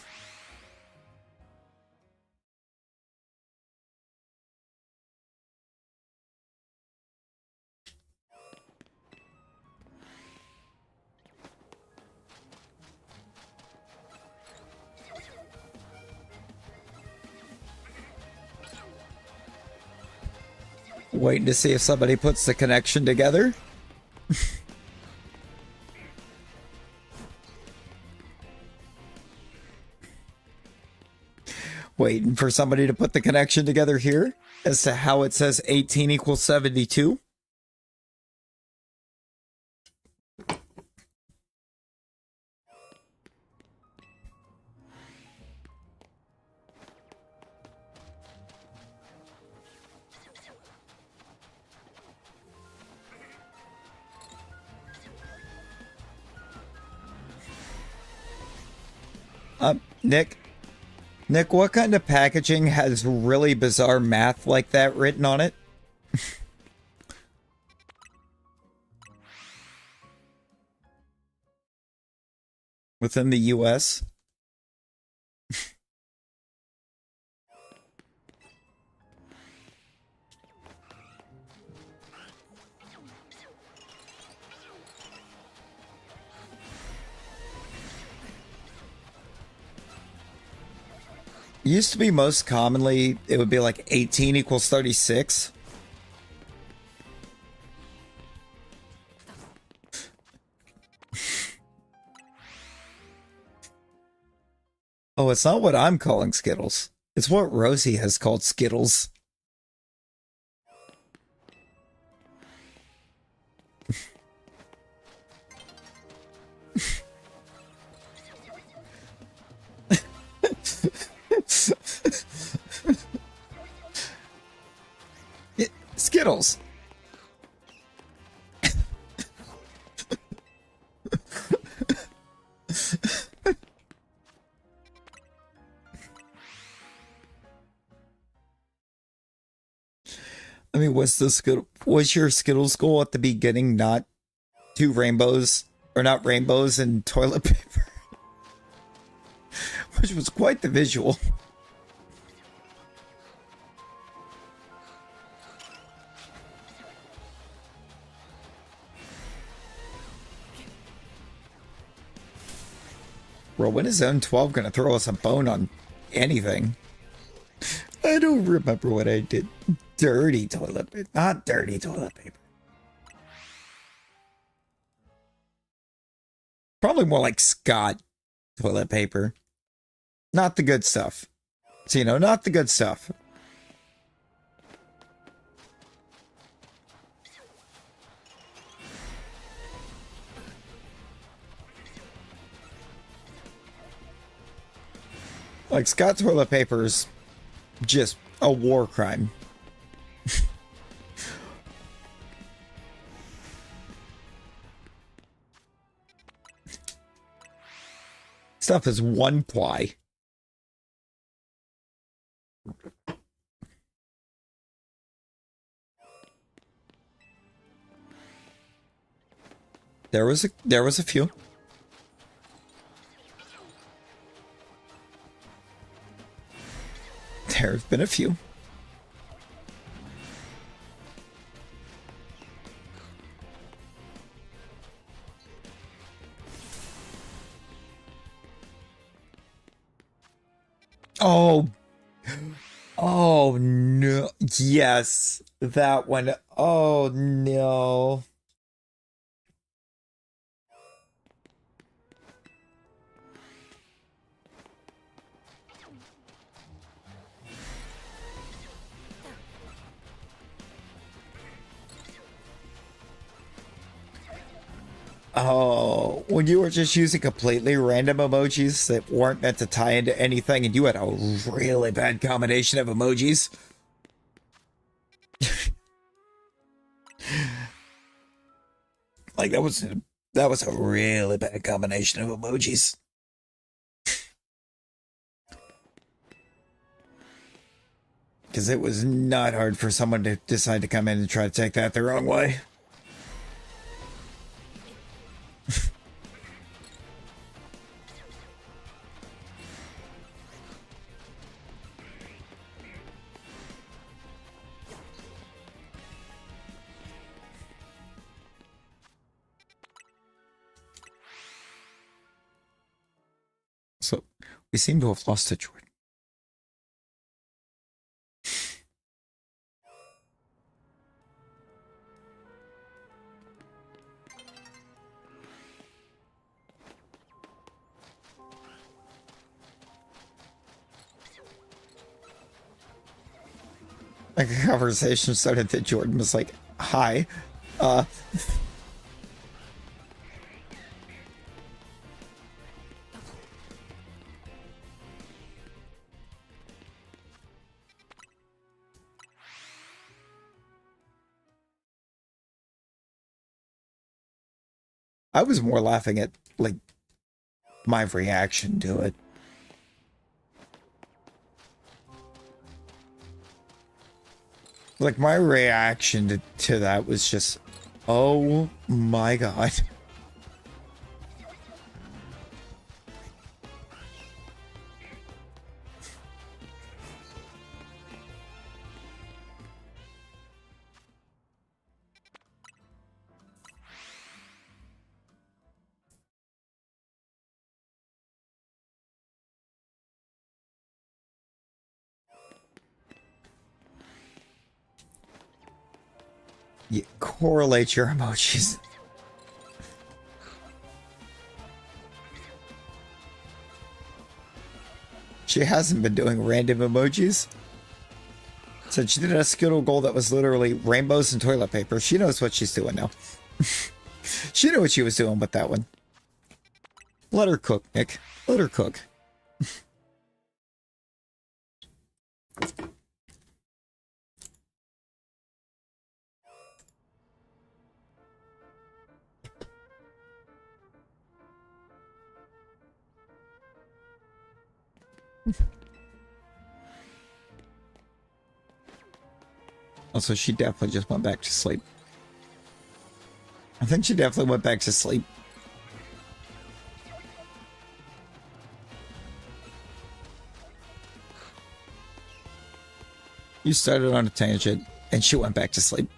Waiting to see if somebody puts the connection together. Waiting for somebody to put the connection together here as to how it says 18 equals 72. Nick, what kind of packaging has really bizarre math like that written on it? Within the US? Used to be most commonly, it would be like 18 equals 36. Oh, it's not what I'm calling Skittles. It's what Rosie has called Skittles. Skittles. I mean, was your Skittles goal at the beginning not two rainbows, or not rainbows and toilet paper? Which was quite the visual. Bro, when is Zone 12 gonna throw us a bone on anything? I don't remember what I did. Dirty toilet paper. Not dirty toilet paper. Probably more like Scott toilet paper. Not the good stuff. So, you know, not the good stuff. Like, Scott toilet paper's just a war crime. Stuff is one ply. There was a few. There's been a few. Oh. Oh no. Yes, that one. Oh no. Oh, when you were just using completely random emojis that weren't meant to tie into anything and you had a really bad combination of emojis. Like that was a really bad combination of emojis. Because it was not hard for someone to decide to come in and try to take that the wrong way. So, we seem to have lost touch. Like a conversation started that Jordan was like, hi. uh I was more laughing at like my reaction to it. Like my reaction to that was just, oh my god. You correlate your emojis. She hasn't been doing random emojis. So she did a Skittle goal that was literally rainbows and toilet paper. She knows what she's doing now. She knew what she was doing with that one. Let her cook, Nick. Let her cook. Also, she definitely just went back to sleep. I think she definitely went back to sleep. You started on a tangent, and she went back to sleep.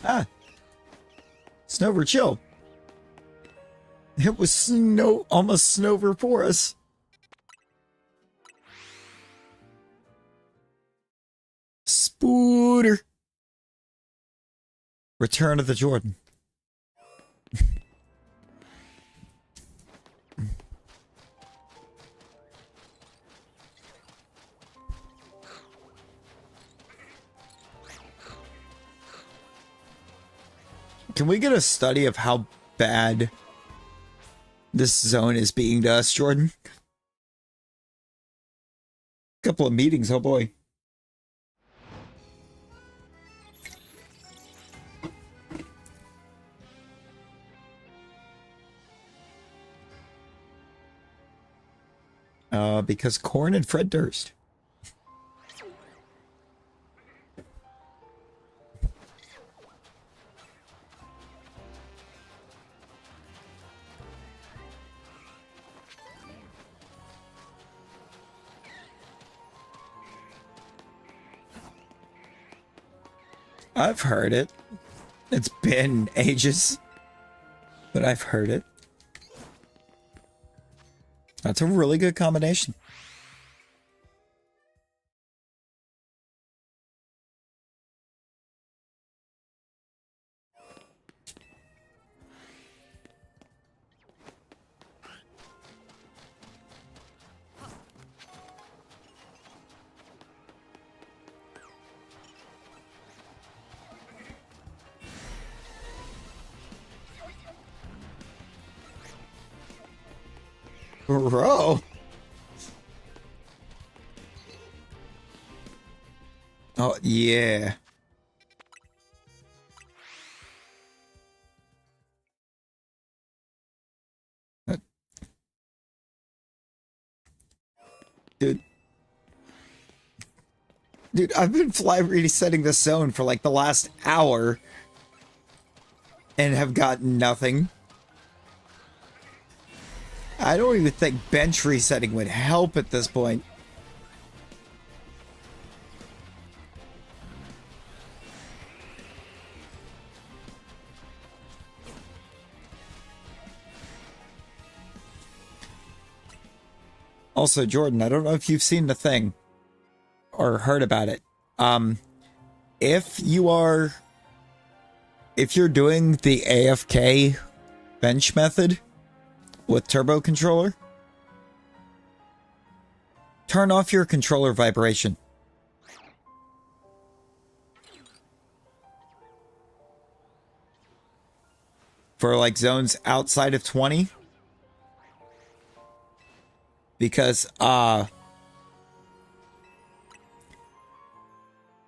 Ah. Snover, chill. It was snow, almost Snover for us. Spooter. Return of the Jordan. Can we get a study of how bad this zone is being to us, Jordan? Couple of meetings, oh boy. Because Corn and Fred Durst. I've heard it. It's been ages, but I've heard it. That's a really good combination. Bro. Oh, yeah. Dude, I've been fly resetting this zone for like the last hour and have gotten nothing. I don't even think bench resetting would help at this point. Also, Jordan, I don't know if you've seen the thing or heard about it. If you're doing the AFK bench method with turbo controller, turn off your controller vibration. For like zones outside of 20. Because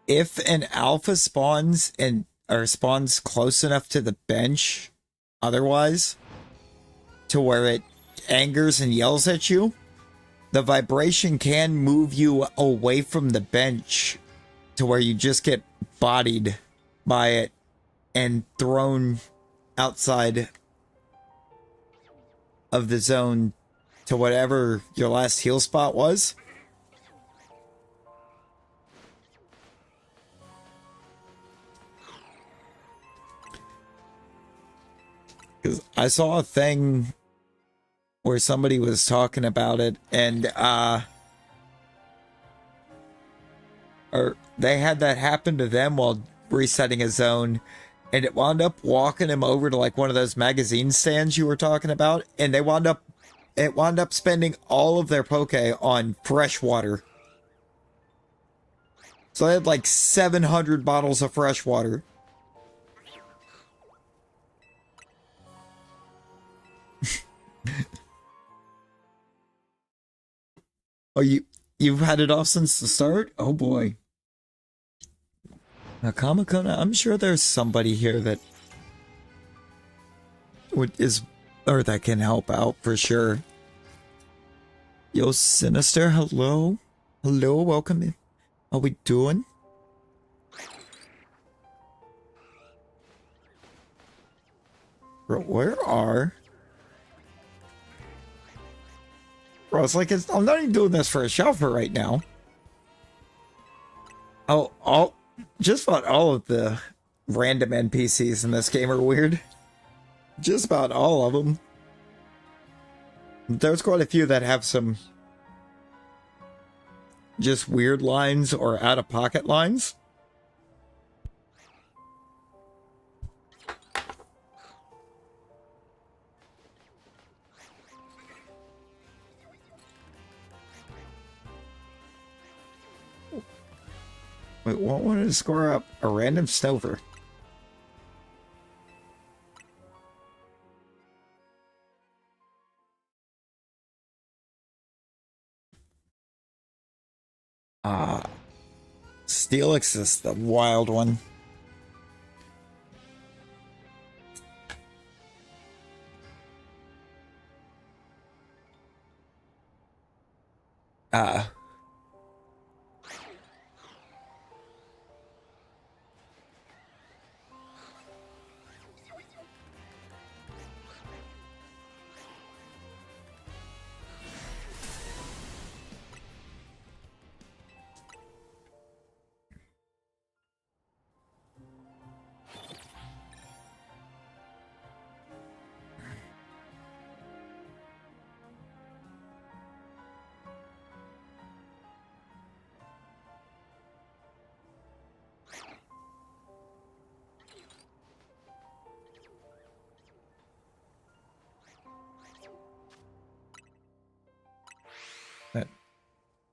if an alpha spawns spawns close enough to the bench otherwise to where it angers and yells at you, the vibration can move you away from the bench to where you just get bodied by it and thrown outside of the zone to whatever your last heal spot was. Because I saw a thing where somebody was talking about it, and or they had that happen to them while resetting a zone, and it wound up walking him over to like one of those magazine stands you were talking about, and it wound up spending all of their poke on fresh water. So they had like 700 bottles of fresh water. Oh, you've had it off since the start? Oh boy. Now, Comic-Con, I'm sure there's somebody here that that can help out for sure. Yo, Sinister, hello? Hello, welcome in. How we doing? Bro, where are... Bro, it's like I'm not even doing this for a shelfer right now. Oh, just about all of the random NPCs in this game are weird. Just about all of them. There's quite a few that have some just weird lines or out-of-pocket lines. Wait, what wanted to score up a random stover? Steelix is the wild one.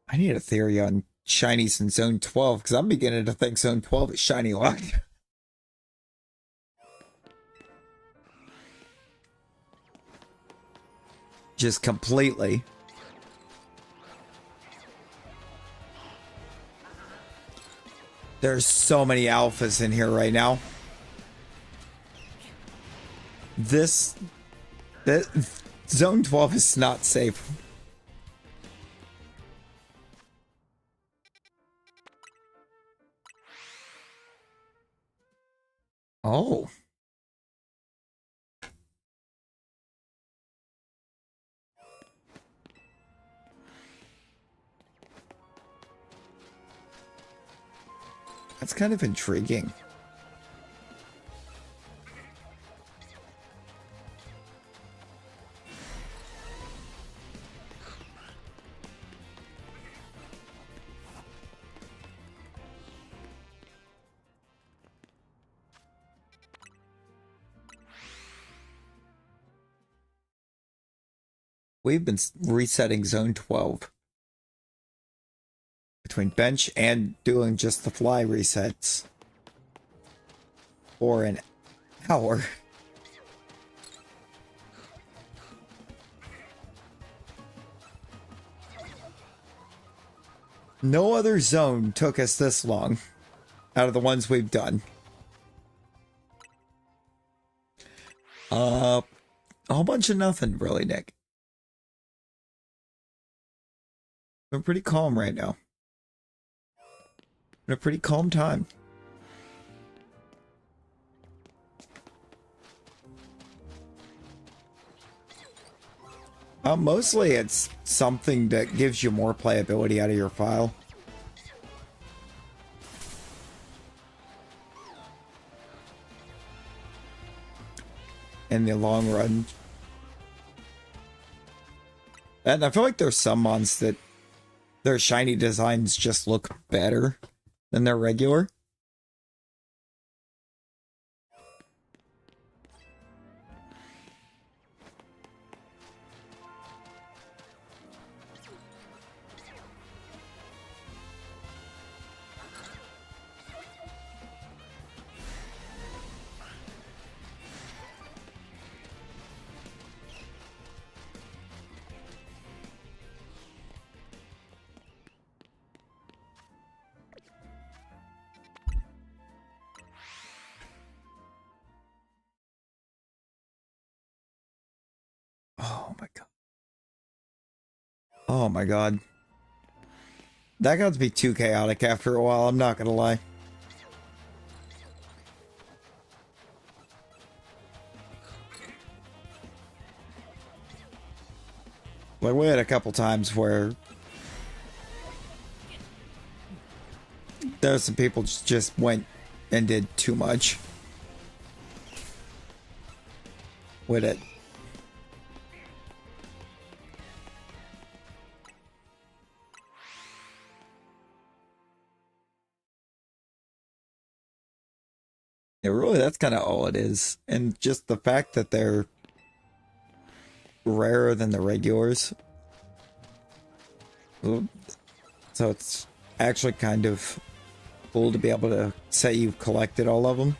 I need a theory on shinies in Zone 12, because I'm beginning to think Zone 12 is shiny locked. Just completely. There's so many alphas in here right now. This Zone 12 is not safe. Oh. That's kind of intriguing. We've been resetting zone 12 between bench and doing just the fly resets for an hour. No other zone took us this long out of the ones we've done. A whole bunch of nothing, really, Nick. We're pretty calm right now. In a pretty calm time. Mostly it's something that gives you more playability out of your file. In the long run. And I feel like there's some mons that their shiny designs just look better than their regular. Oh my god. Oh my god. That got to be too chaotic after a while, I'm not gonna lie. Like, we had a couple times where there's some people just went and did too much with it. Yeah, really, that's kind of all it is. And just the fact that they're rarer than the regulars. So it's actually kind of cool to be able to say you've collected all of them.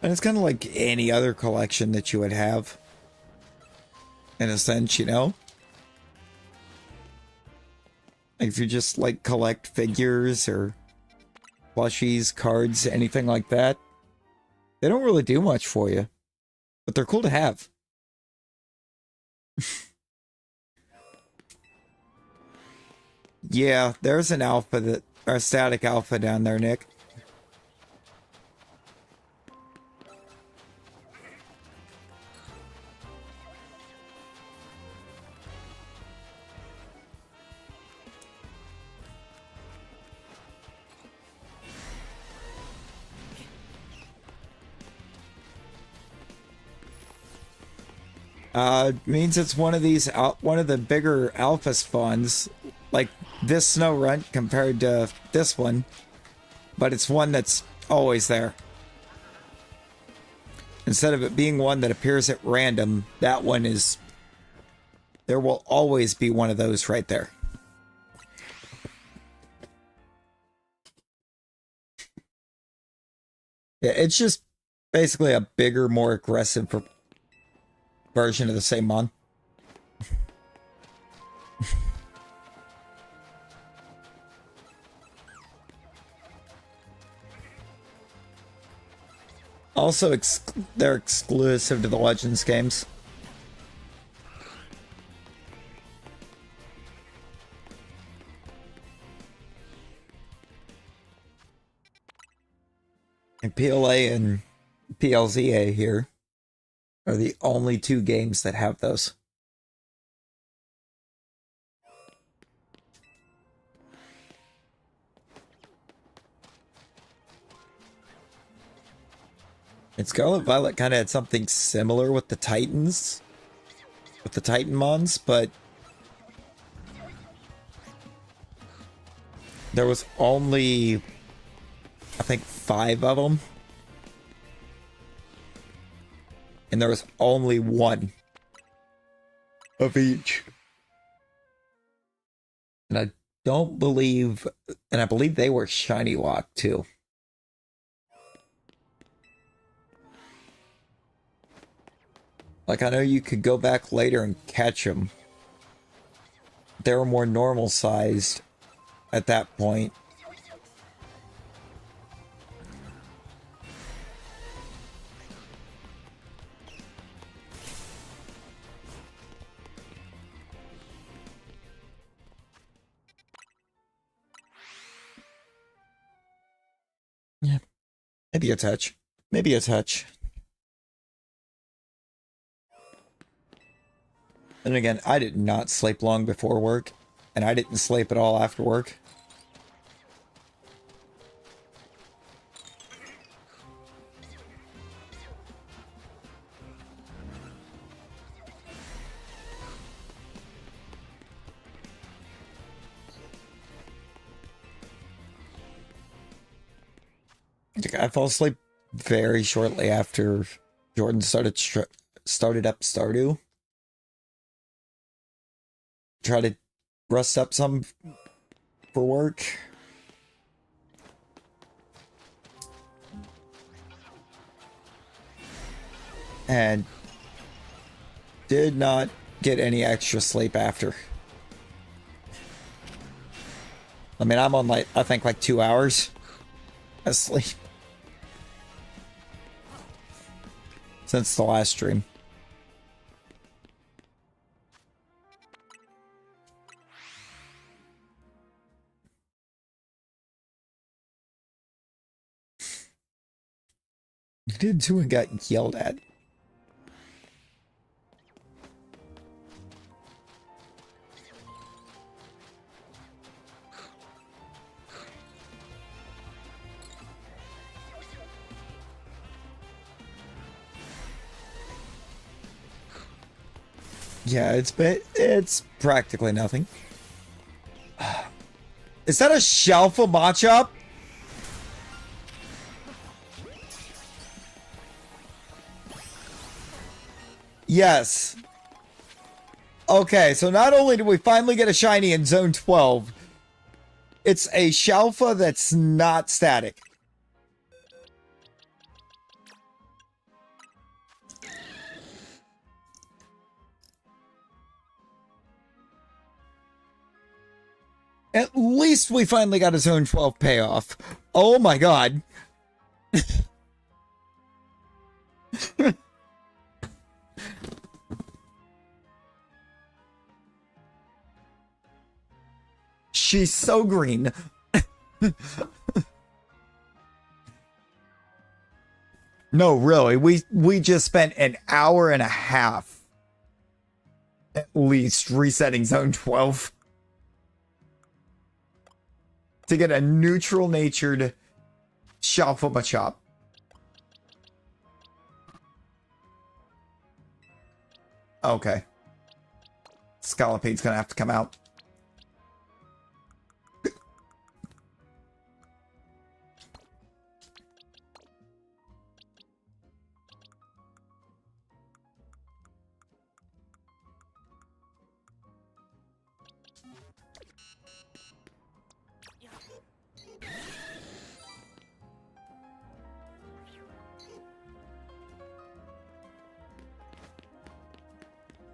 And it's kind of like any other collection that you would have. In a sense, you know? Like if you just like collect figures or plushies, cards, anything like that, they don't really do much for you, but they're cool to have. Yeah, there's an alpha that, or static alpha down there, Nick. Means it's one of these, one of the bigger alpha spawns, like this snow runt compared to this one, but it's one that's always there. Instead of it being one that appears at random, that one is, there will always be one of those right there. Yeah, it's just basically a bigger, more aggressive version of the same mon. Also, they're exclusive to the Legends games. And PLA and PLZA here are the only two games that have those. And Scarlet Violet kind of had something similar with the Titans, with the Titan Mons, but there was only, I think, 5 of them. And there was only one of each. And I don't believe, and I believe they were shiny locked too. Like, I know you could go back later and catch them. They were more normal sized at that point. Yeah. Maybe a touch. Maybe a touch. And again, I did not sleep long before work, and I didn't sleep at all after work. I fell asleep very shortly after Jordan started up Stardew. Try to rust up some for work. And did not get any extra sleep after. I mean, I'm on like, I think like 2 hours of sleep since the last stream. You did too and got yelled at. Yeah, it's practically nothing. Is that a Shalfa matchup? Yes. Okay, so not only did we finally get a shiny in Zone 12, it's a Shalfa that's not static. At least we finally got a Zone 12 payoff. Oh my god. She's so green. No, really. We just spent an hour and a half at least resetting Zone 12 to get a neutral natured Shalfa Machop. Okay. Scalapede's gonna have to come out.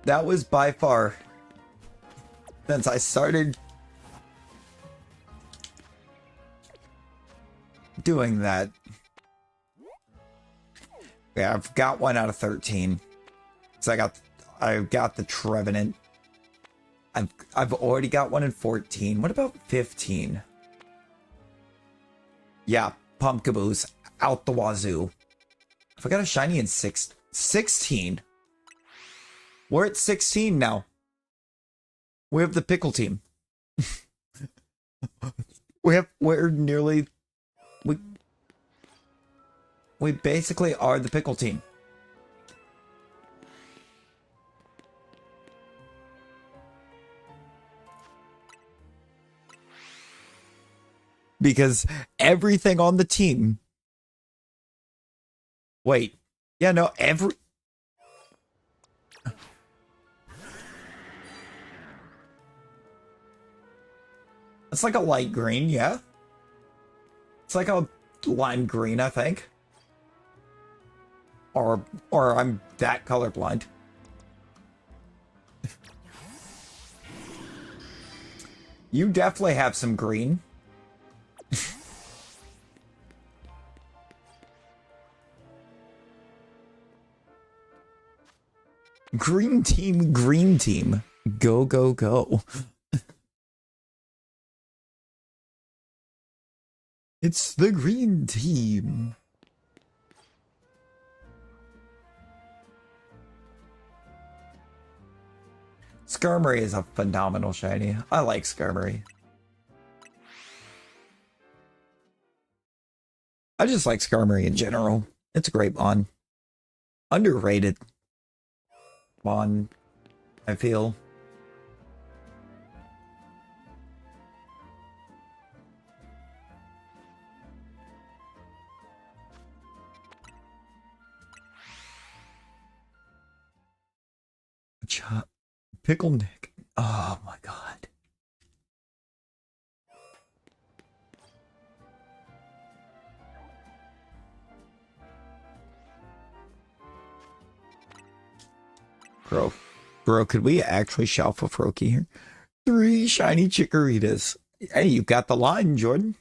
That was by far, since I started doing that. Yeah, I've got 1 out of 13. So I got the Trevenant. I've already got 1 in 14. What about 15? Yeah, Pumpkaboos out the wazoo. If I got a shiny in 16. We're at 16 now. We have the pickle team. We're nearly, we basically are the pickle team. Because everything on the team. Wait. Yeah, no, It's like a light green, yeah. It's like a lime green, I think. Or I'm that colorblind. You definitely have some green. Green team, green team. Go, go, go. It's the green team. Skarmory is a phenomenal shiny. I like Skarmory. I just like Skarmory in general. It's a great mon. Underrated mon, I feel. Pickle Nick. Oh my god. Bro, could we actually shelf a Froakie here? 3 shiny Chikorritas. Hey, you've got the line, Jordan.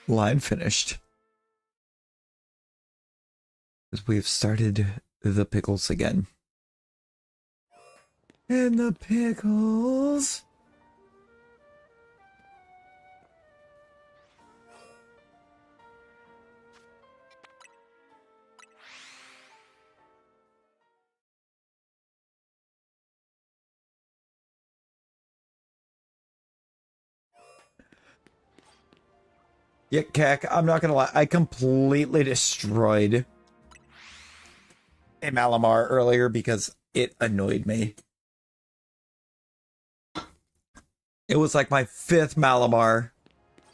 Line finished. As we have started the pickles again. And the pickles. Yeah, Kek, I'm not gonna lie. I completely destroyed a Malamar earlier because it annoyed me. It was like my 5th Malamar.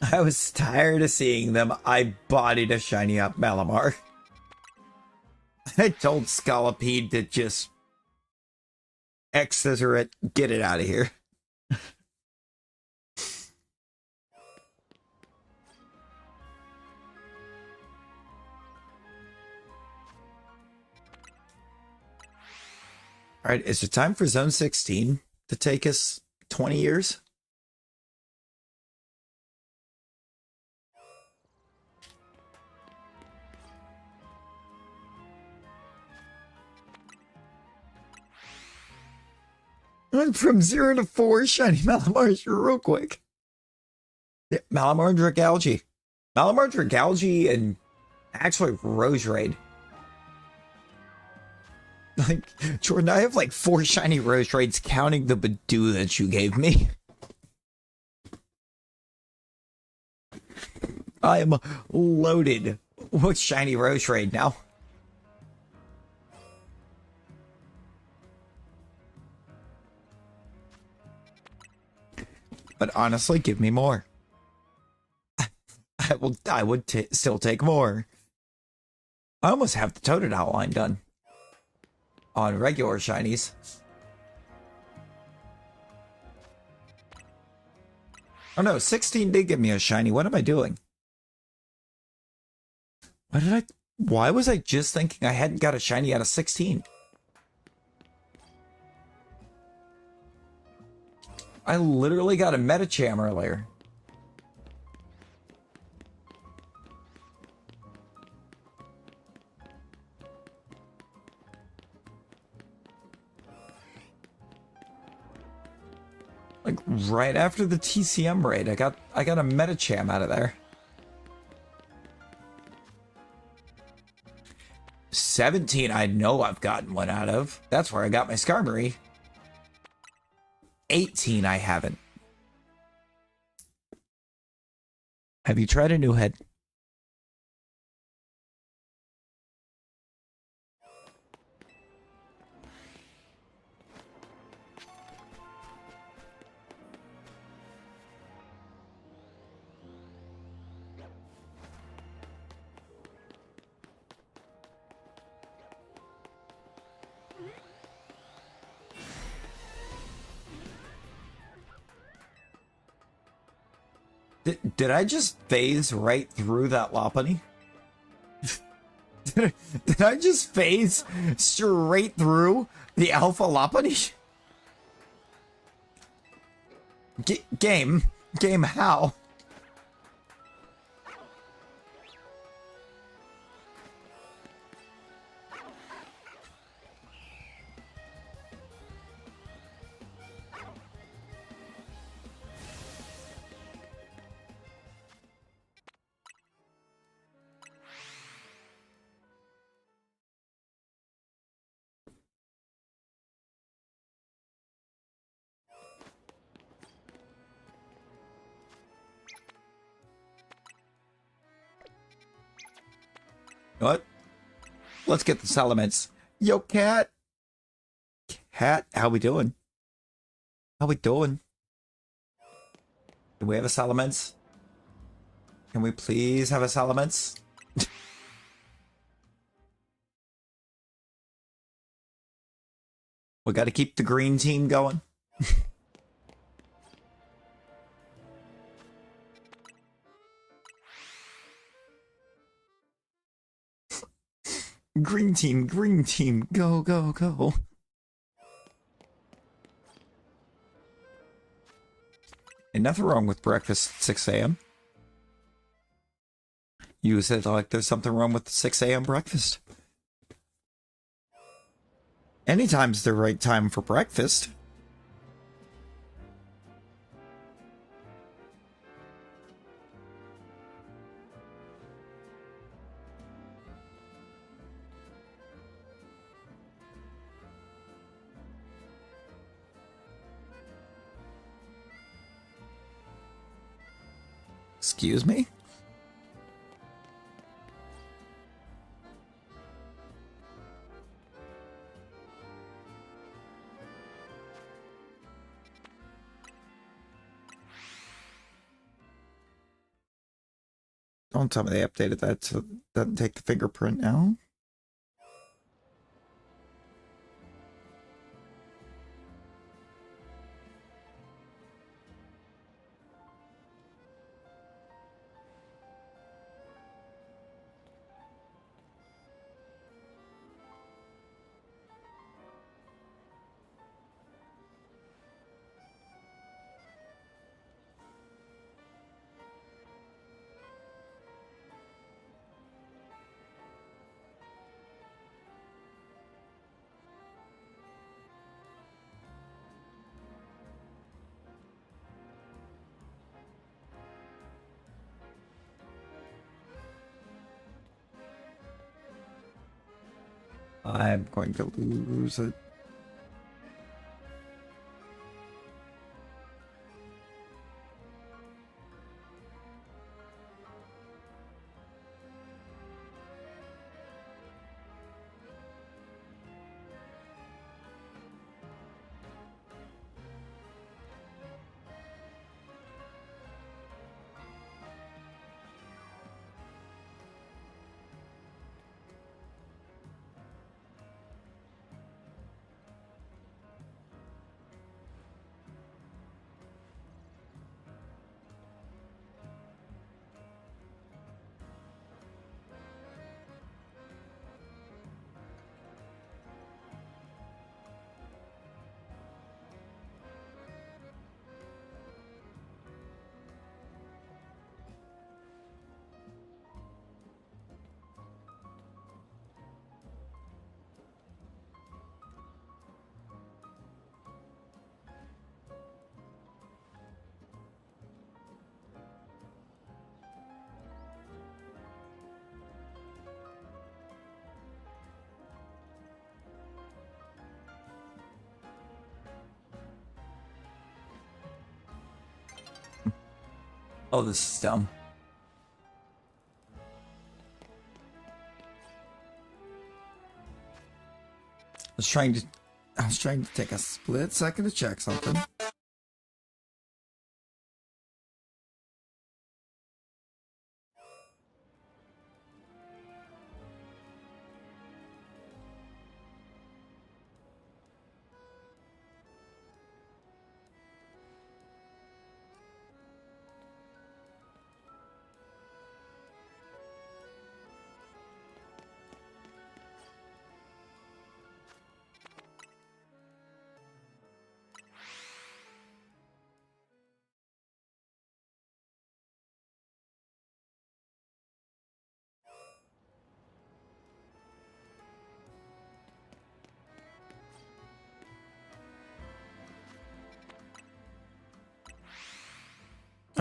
I was tired of seeing them. I bodied a shiny up Malamar. I told Scolipede to just X-scissor it, get it out of here. All right, is it time for Zone 16 to take us 20 years? Went from 0 to 4 shiny Malamars real quick. Yeah, Malamar Dragalge. Malamar Dragalge and actually Roserade. Like, Jordan, I have like 4 shiny Roserades counting the Badoo that you gave me. I am loaded with shiny Roserade now. But honestly, give me more. I would still take more. I almost have the Totodile line done. On regular shinies. Oh no, 16 did give me a shiny. What am I doing? Why was I just thinking I hadn't got a shiny out of 16? I literally got a Metacham earlier. Like right after the TCM raid, I got a Metacham out of there. 17, I know I've gotten one out of. That's where I got my Skarmory. 18, I haven't. Have you tried a new head? Did I just phase right through that Lopunny? Did I just phase straight through the Alpha Lopunny? Game, how? What? Let's get the elements. Yo, cat. Cat, how we doing? How we doing? Do we have a Salamence? Can we please have a Salamence? We got to keep the green team going. Green team, go, go, go. Ain't nothing wrong with breakfast at 6 a.m. You said like there's something wrong with the 6 a.m. breakfast. Anytime's the right time for breakfast. Excuse me? Don't tell me they updated that so it doesn't take the fingerprint now. I'm going to lose it. Oh, this is dumb. I was trying to take a split second to check something.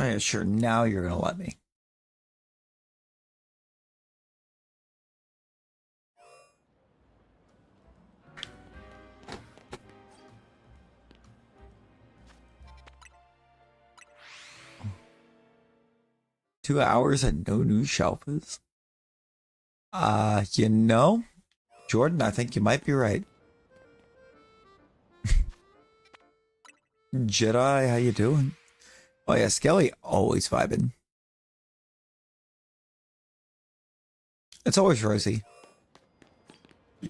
Oh yeah, sure. Now you're gonna let me. $2 and no new shelfers. You know, Jordan, I think you might be right. Jedi, how you doing? Oh yeah, Skelly always vibing. It's always Rosie.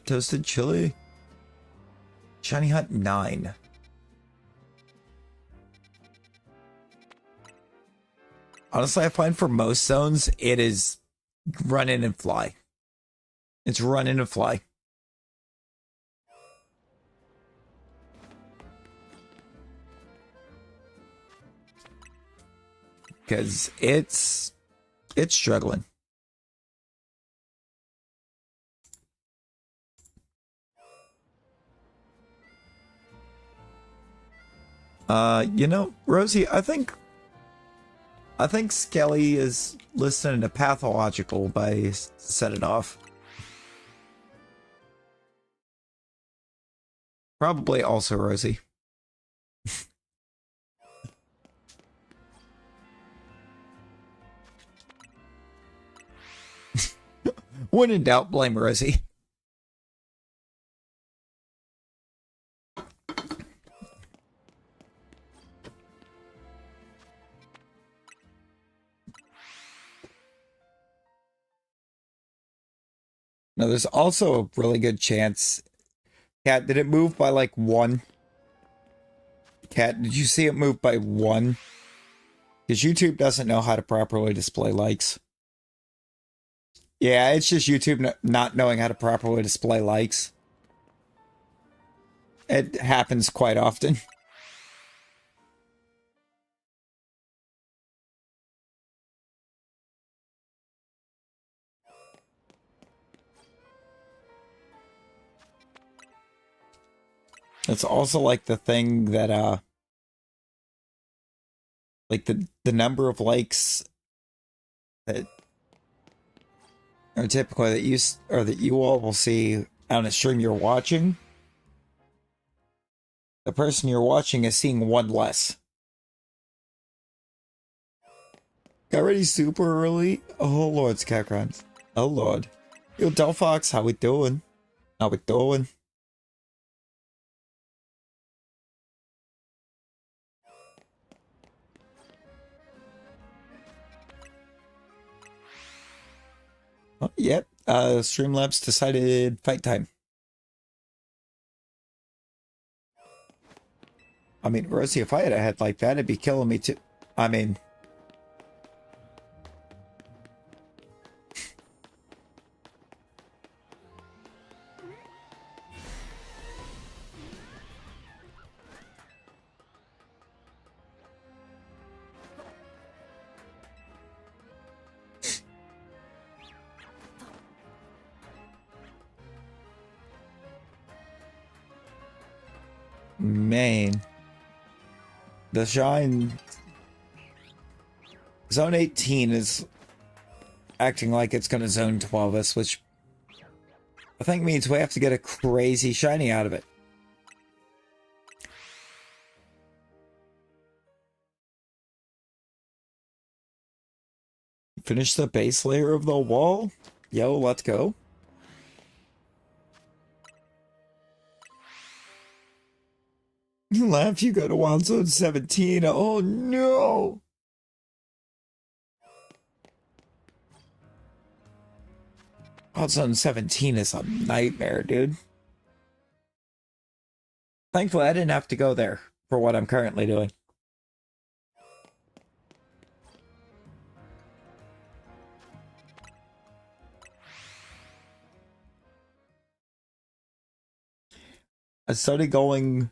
Toasted chili. Shiny Hunt 9. Honestly, I find for most zones, it is run in and fly. It's run in and fly. Because it's struggling. You know, Rosie, I think Skelly is listening to Pathological by Set It Off. Probably also Rosie. When in doubt, blame Rosie. Now, there's also a really good chance. Cat, did it move by like 1? Cat, did you see it move by 1? Because YouTube doesn't know how to properly display likes. Yeah, it's just YouTube not knowing how to properly display likes. It happens quite often. It's also like the thing that like the number of likes that are typically that you all will see on a stream you're watching. The person you're watching is seeing 1 less. Got ready super early? Oh lord, Skycrons. Oh lord. Yo, Delphox, how we doing? How we doing? Oh, yep. Streamlabs decided fight time. I mean, Rosie, if I had a head like that, it'd be killing me too. I mean... Man. The Shine... Zone 18 is acting like it's gonna Zone 12 us, which I think means we have to get a crazy shiny out of it. Finish the base layer of the wall? Yo, let's go. Laugh, you go to Wild Zone 17. Oh no! Wild Zone 17 is a nightmare, dude. Thankfully, I didn't have to go there for what I'm currently doing. I started going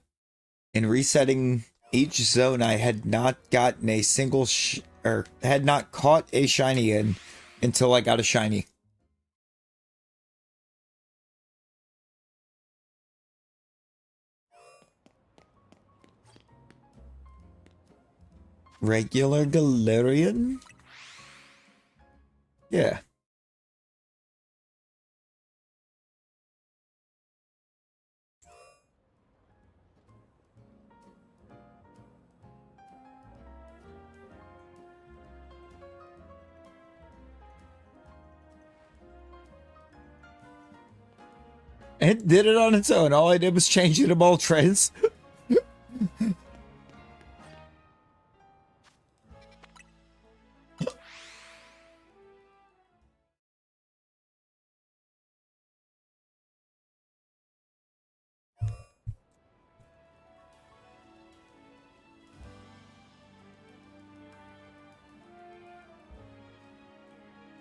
and resetting each zone I had not gotten a single or had not caught a shiny in until I got a shiny. Regular Galarian? Yeah. It did it on its own. All I did was change it to Moltres.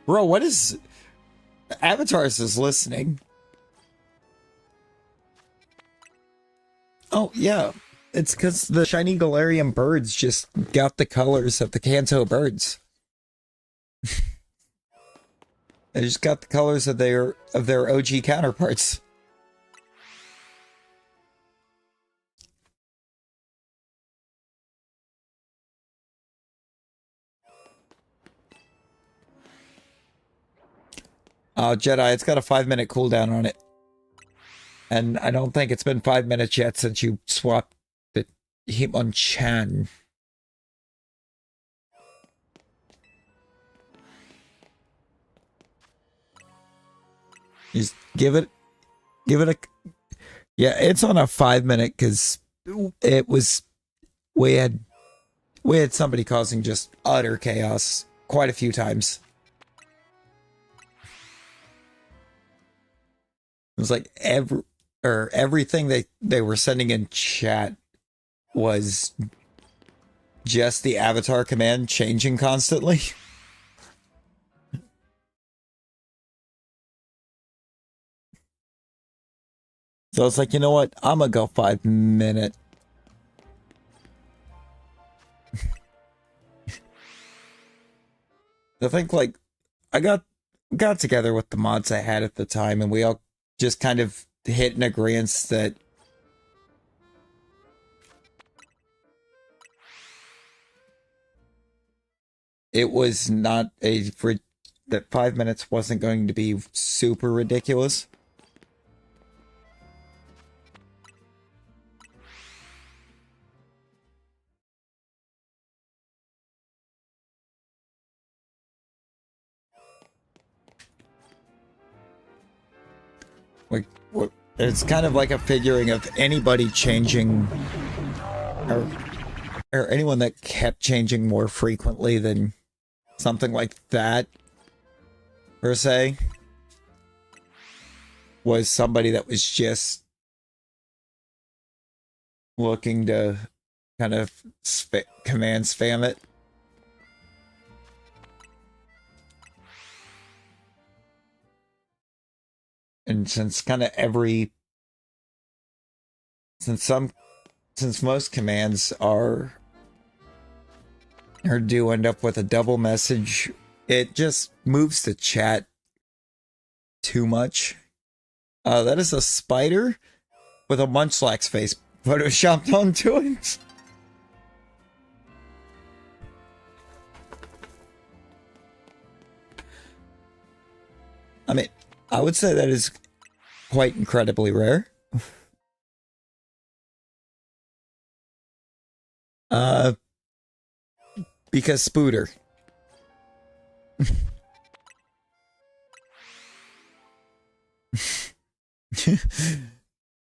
Bro, what is... Avatars is listening. Oh, yeah. It's because the shiny Galarian birds just got the colors of the Kanto birds. They just got the colors of their OG counterparts. Jedi, it's got a 5-minute cooldown on it. And I don't think it's been 5 minutes yet since you swapped the Hitmonchan. Just give it a... Yeah, it's on a 5-minute because it was... We had somebody causing just utter chaos quite a few times. It was like everything they were sending in chat was just the avatar command changing constantly. So it's like, you know what? I'm gonna go 5-minute. I think like I got together with the mods I had at the time, and we all just kind of hit an agreement that it was not that 5 minutes wasn't going to be super ridiculous. Like, it's kind of like a figuring of anybody changing, or anyone that kept changing more frequently than something like that, per se, was somebody that was just looking to kind of command spam it. And since most commands do end up with a double message, it just moves the chat too much. That is a spider with a Munchlax face photoshopped onto it. I mean, I would say that is quite incredibly rare. Because Spooter.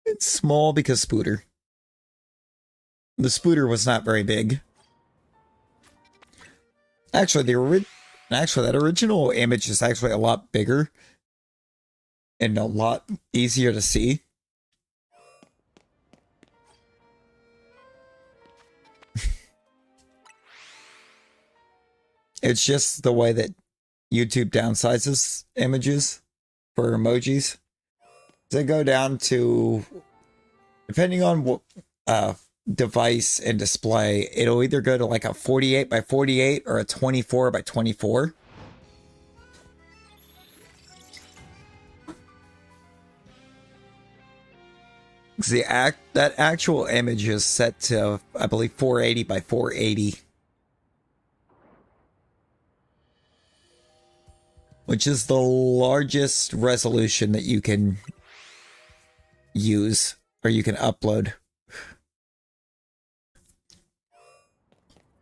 It's small because Spooter. The Spooter was not very big. Actually, that original image is actually a lot bigger and a lot easier to see. It's just the way that YouTube downsizes images for emojis. They go down to, depending on what device and display, it'll either go to like a 48 by 48 or a 24 by 24. That actual image is set to, I believe, 480 by 480. which is the largest resolution that you can use or you can upload.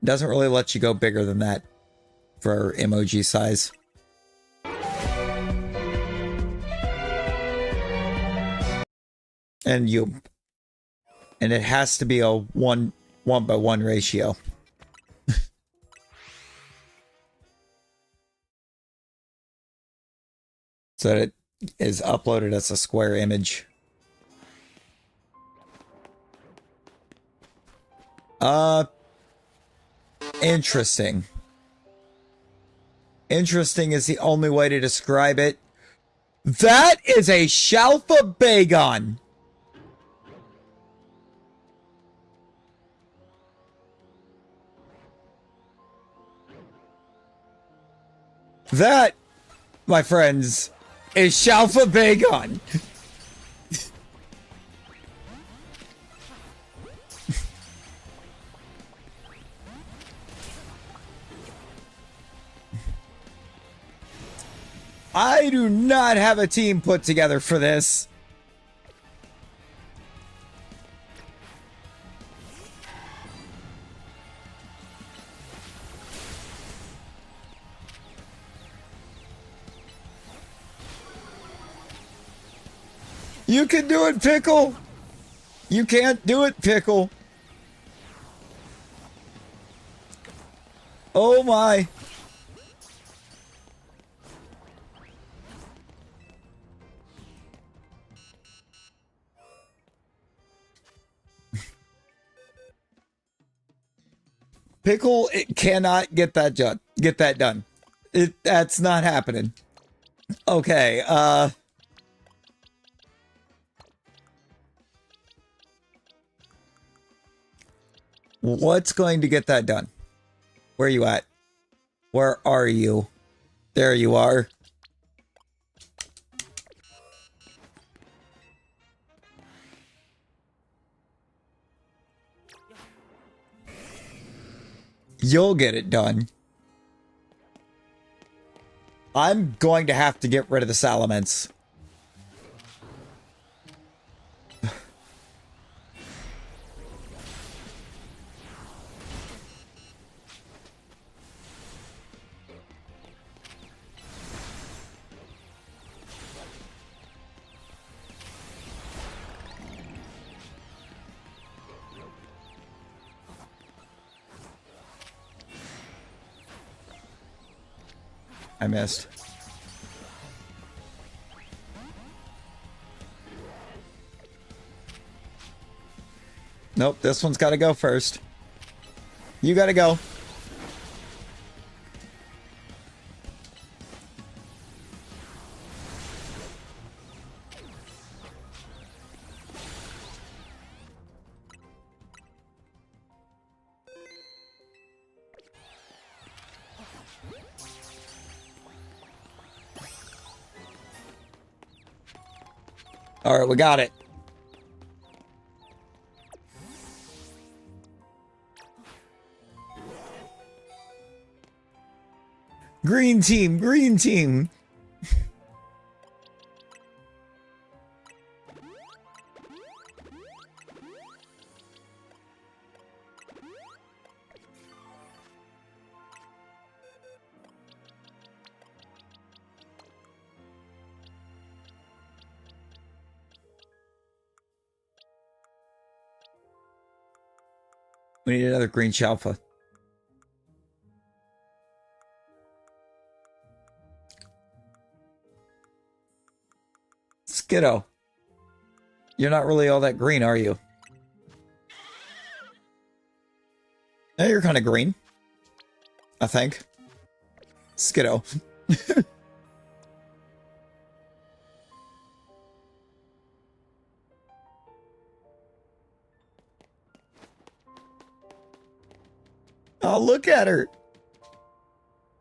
Doesn't really let you go bigger than that for emoji size. And it has to be a 1:1 ratio. So that it is uploaded as a square image. Interesting. Interesting is the only way to describe it. That is a Shalfa Bagon. That, my friends, is Shalfa Bagon. I do not have a team put together for this. You can do it, Pickle. You can't do it, Pickle. Oh my. Pickle, it cannot get that done. That's not happening. Okay, what's going to get that done? Where are you at? Where are you? There you are. You'll get it done. I'm going to have to get rid of the Salamence. I missed. Nope, this one's got to go first. You got to go. All right, we got it. Green team, green team. We need another green Shalfa. Skiddo. You're not really all that green, are you? Yeah, you're kind of green. I think. Skiddo. Oh, look at her.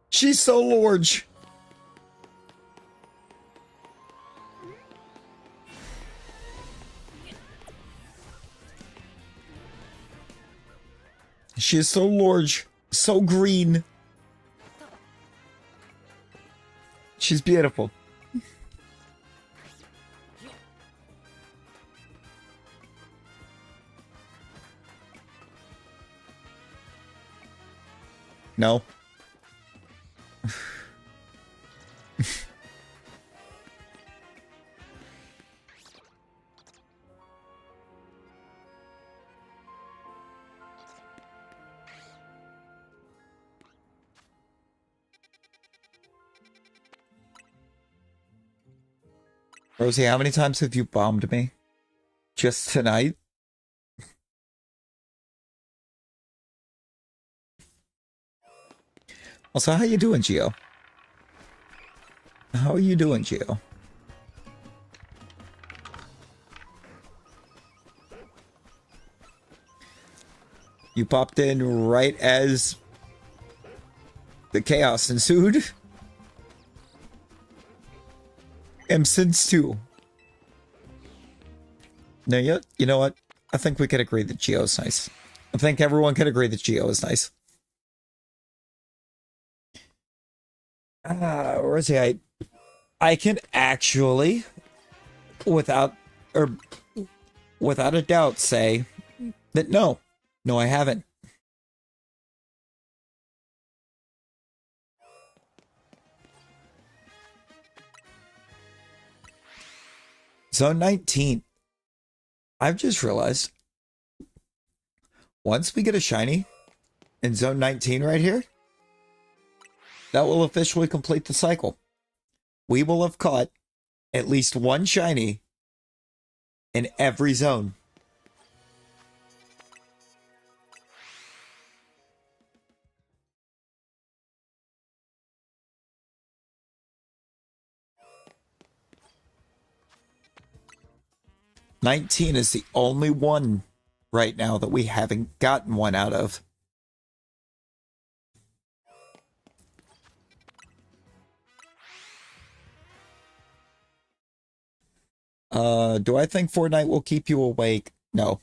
She's so large. She is so large, so green. She's beautiful. No. Rosie, how many times have you bombed me? Just tonight? Also, how you doing, Gio? How are you doing, Gio? You popped in right as the chaos ensued. Since 2. No, you know what? I think we can agree that Gio's nice. I think everyone can agree that Gio is nice. Rosie, I can actually, without a doubt, say that no, I haven't. Zone 19. I've just realized, once we get a shiny in Zone 19 right here, that will officially complete the cycle. We will have caught at least one shiny in every zone. $19 is the only one right now that we haven't gotten one out of. Do I think Fortnite will keep you awake? No.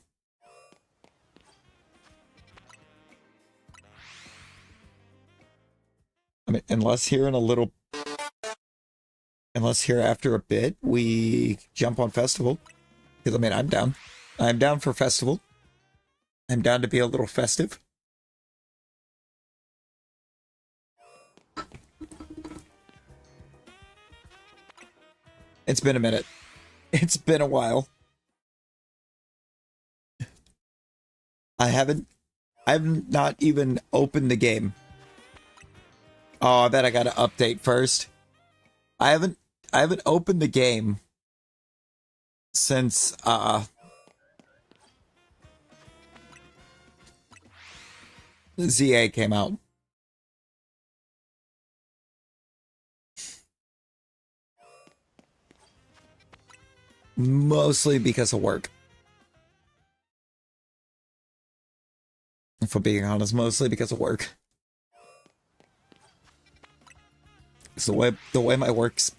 I mean, unless here after a bit we jump on festival. Because I mean, I'm down. I'm down for festival. I'm down to be a little festive. It's been a minute. It's been a while. I've not even opened the game. Oh, I bet I gotta update first. I haven't opened the game since ZA came out. Mostly because of work. If I'm being honest, mostly because of work. It's the way my work's.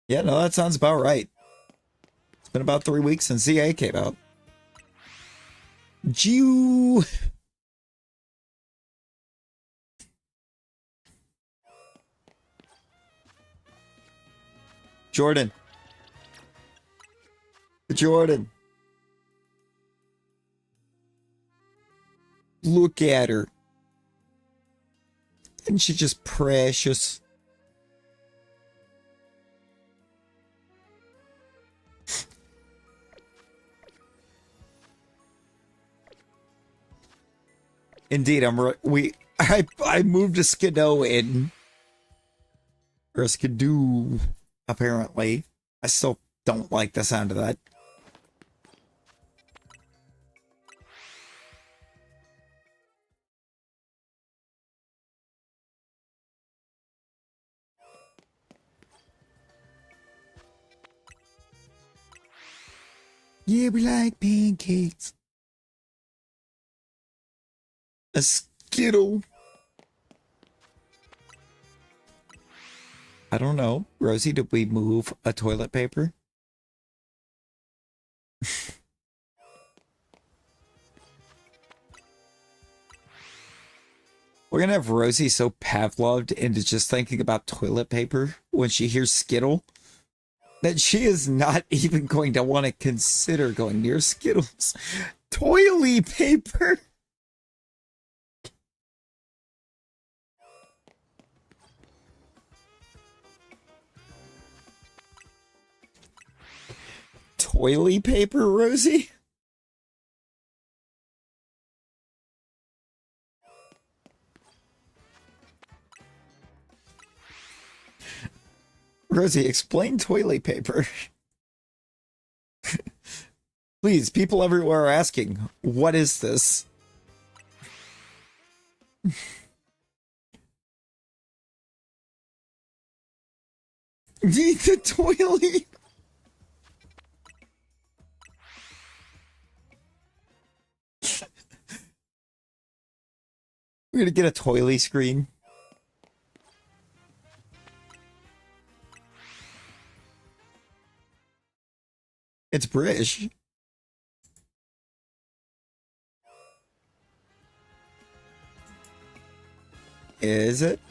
Yeah, no, that sounds about right. It's been about 3 weeks since ZA came out. Jew. Jordan. Look at her. Isn't she just precious? Indeed, I moved a Skidoo in. Or a Skidoo, apparently. I still don't like the sound of that. Yeah, we like pancakes. A Skittle. I don't know. Rosie, did we move a toilet paper? We're gonna have Rosie so Pavloved into just thinking about toilet paper when she hears Skittle that she is not even going to want to consider going near Skittles. Toilet paper. Toilet paper, Rosie? Rosie, explain toilet paper. Please, people everywhere are asking, what is this? Need the toilet? We're gonna get a toilet screen. It's British. Is it?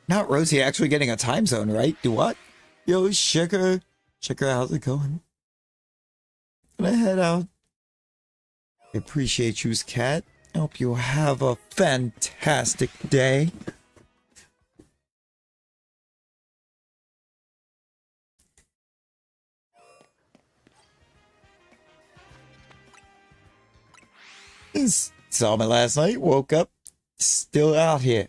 Not Rosie actually getting a time zone, right? Do what? Yo, Sugar. Sugar, how's it going? Gonna head out. I appreciate you's cat. I hope you have a fantastic day. Saw me last night, woke up, still out here.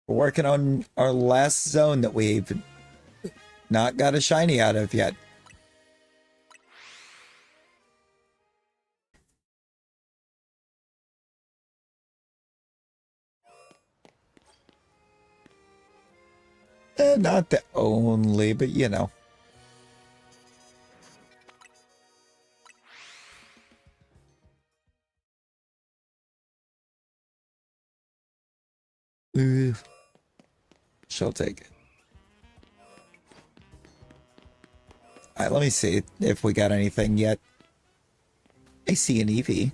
We're working on our last zone that we've not got a shiny out of yet. Not the only, but you know. She'll take it. Alright, let me see if we got anything yet. I see an Eevee.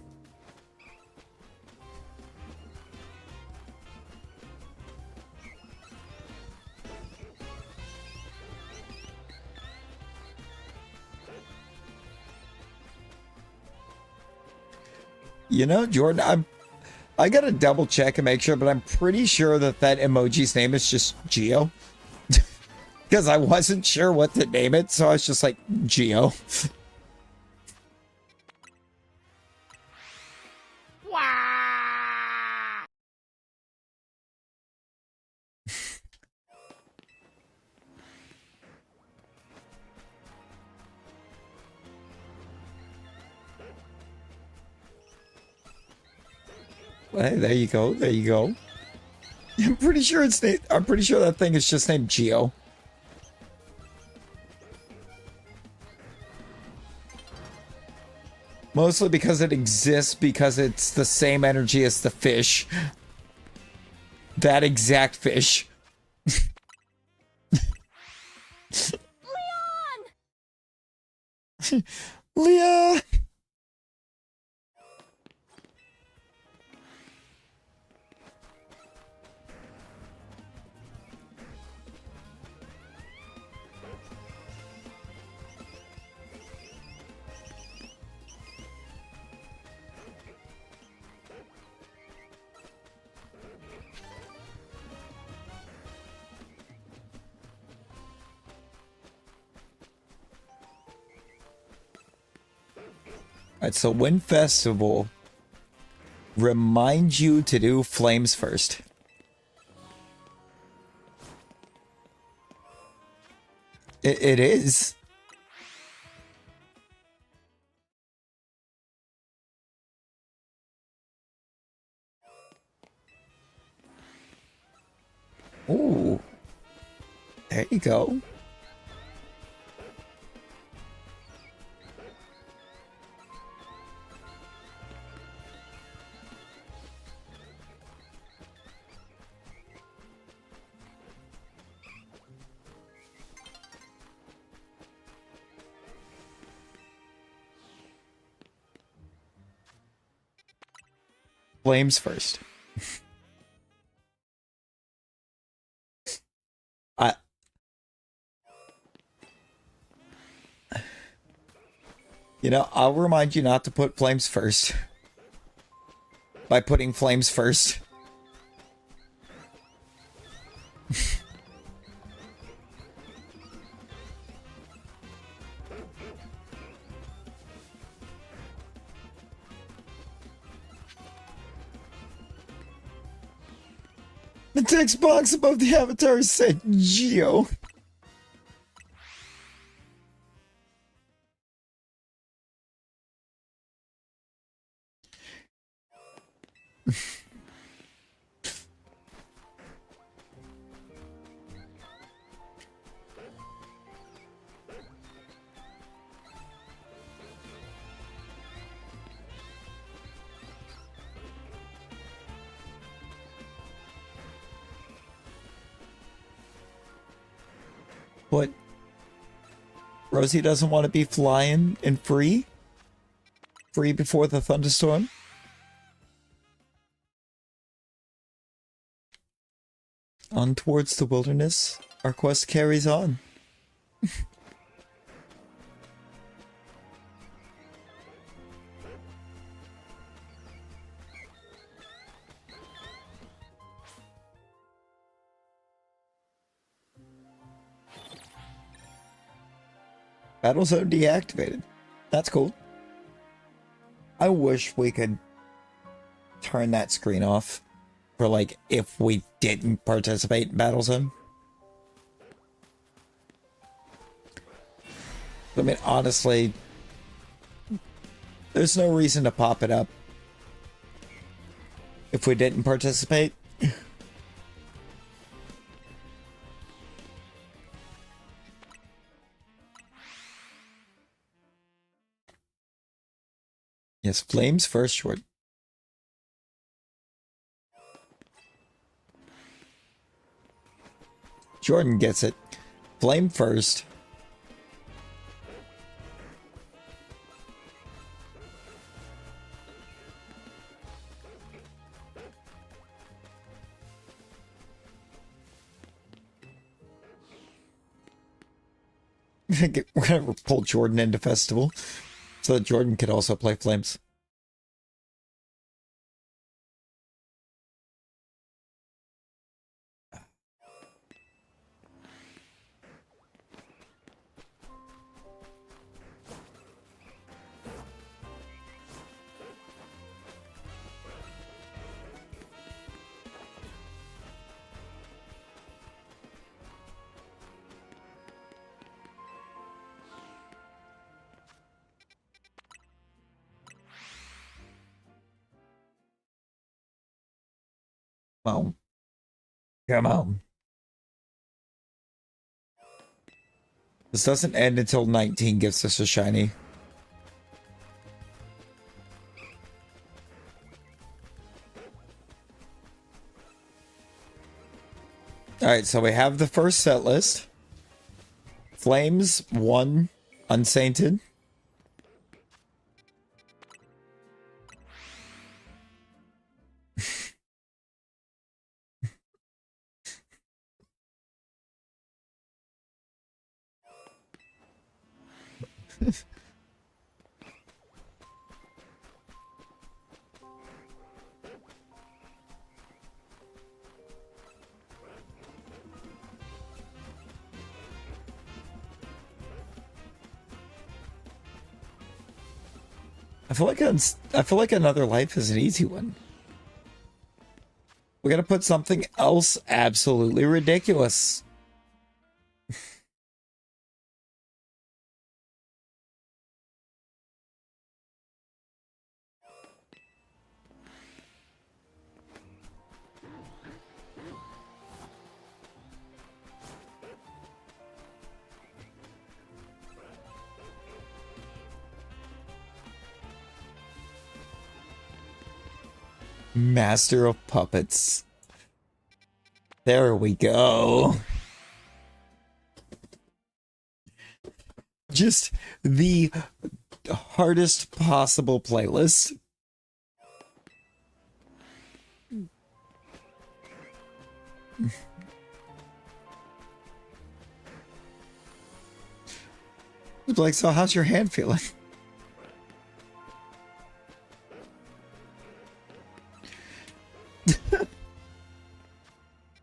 You know, Jordan, I gotta double check and make sure, but I'm pretty sure that emoji's name is just Geo. Because I wasn't sure what to name it, so I was just like, Geo. Well, hey, there you go. There you go. I'm pretty sure I'm pretty sure that thing is just named Geo. Mostly because it exists because it's the same energy as the fish. That exact fish. Leon! Leon! Alright, so Wind Festival reminds you to do flames first. It is. Ooh. There you go. Flames first. I... You know, I'll remind you not to put flames first. By putting flames first. The text box above the avatar said Geo. What? Rosie doesn't want to be flying and free? Free before the thunderstorm? On towards the wilderness, our quest carries on. Battle zone deactivated. That's cool. I wish we could turn that screen off for, like, if we didn't participate in battle zone. I mean, honestly, there's no reason to pop it up if we didn't participate. Yes, flames first, short. Jordan gets it. Flame first. We're gonna pull Jordan into festival so that Jordan could also play flames. Come on. Come on. This doesn't end until 19 gives us a shiny. Alright, so we have the first set list. Flames, 1, Unsainted. I feel like Another Life is an easy one. We're gonna put something else absolutely ridiculous. Master of Puppets. There we go. Just the hardest possible playlist. Like, so how's your hand feeling?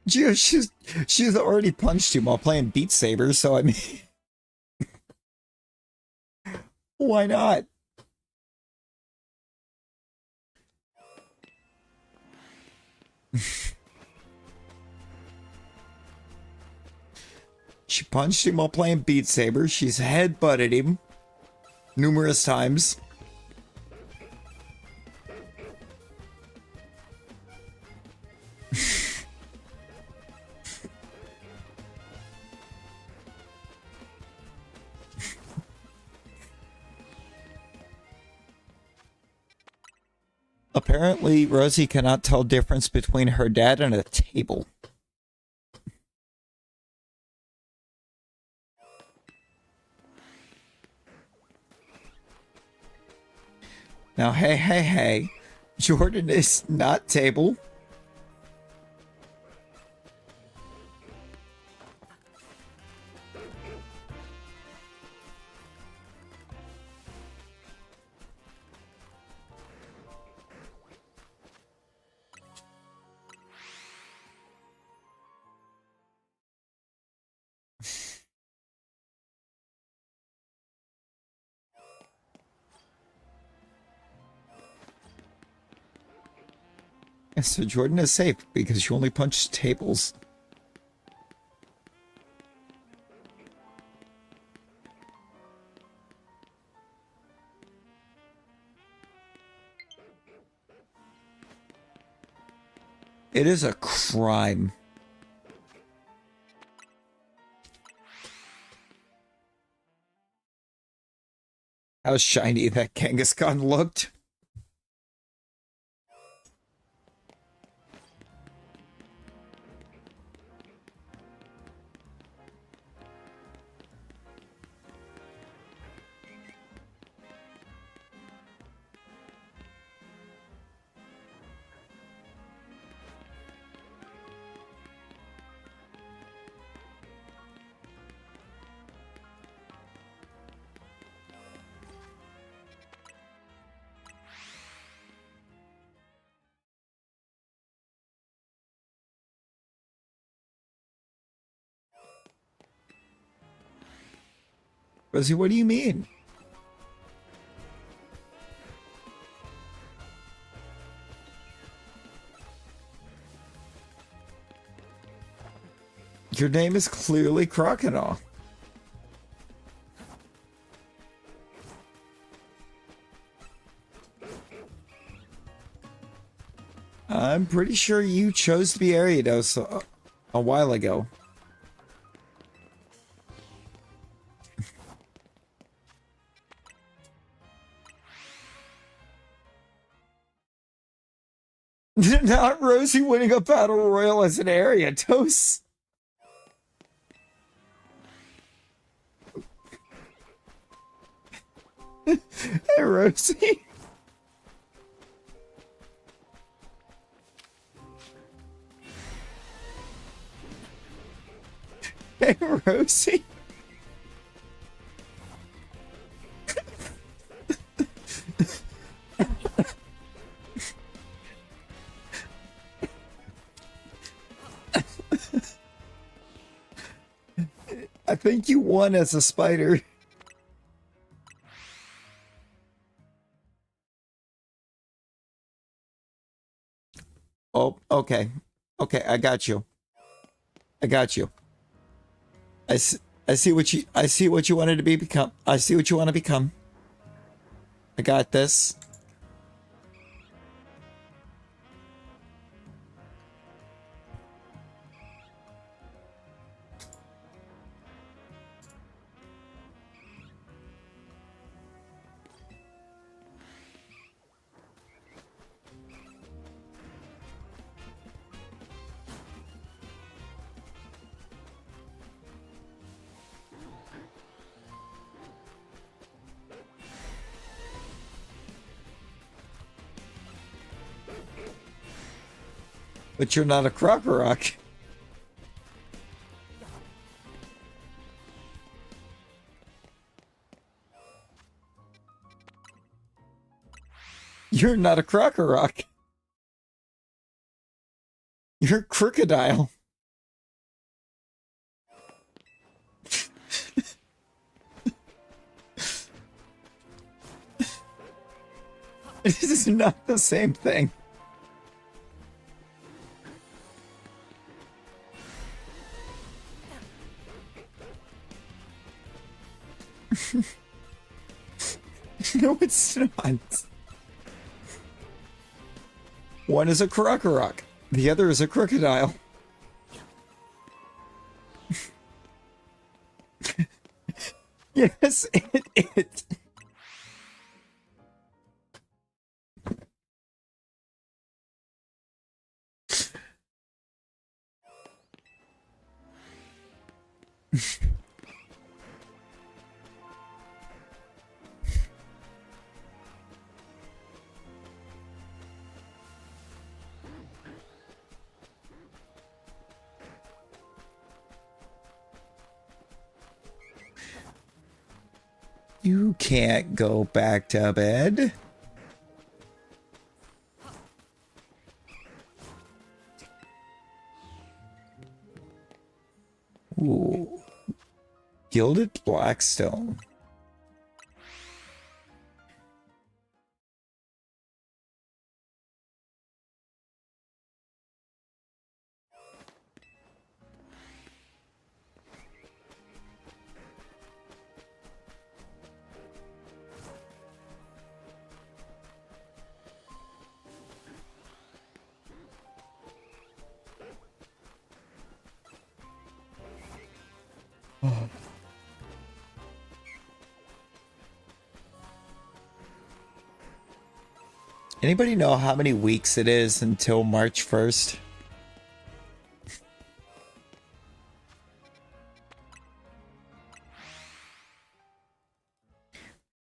Gio, she's already punched him while playing Beat Saber, so I mean, why not? She punched him while playing Beat Saber. She's headbutted him numerous times. Apparently, Rosie cannot tell difference between her dad and a table. Now, hey. Jordan is not table. So Jordan is safe because you only punch tables. It is a crime. How shiny that Kangaskhan looked. Rosie, what do you mean? Your name is clearly Crocodile. I'm pretty sure you chose to be Ariados a while ago. Not Rosie winning a battle royal as an Ariados. Hey, Rosie. Hey, Rosie. I think you won as a spider. Oh, okay. Okay, I got you. I got you. I see what you wanted to become. I see what you want to become. I got this. But you're not a Crocker Rock. You're not a crocorock. You're a crocodile. This is not the same thing. No, it's not. One is a crocorock. The other is a crocodile. Yes, it is. You can't go back to bed. Ooh. Gilded Blackstone. Anybody know how many weeks it is until March 1st?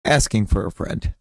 Asking for a friend.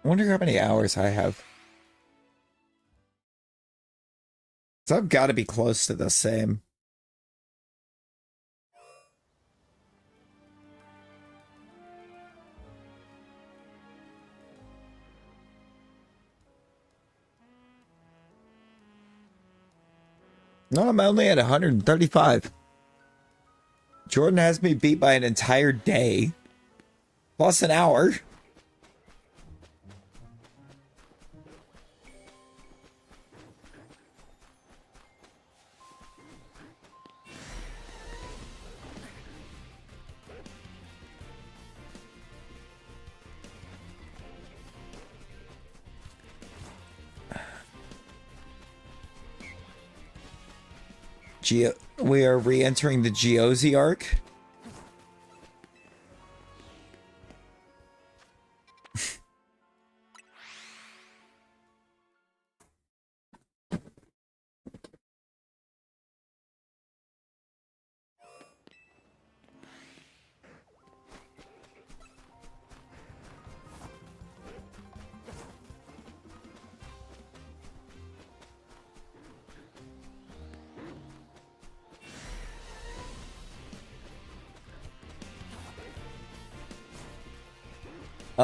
I wonder how many hours I have. So I've got to be close to the same. No, I'm only at 135. Jordan has me beat by an entire day. Plus an hour. We are re-entering the Geozi arc.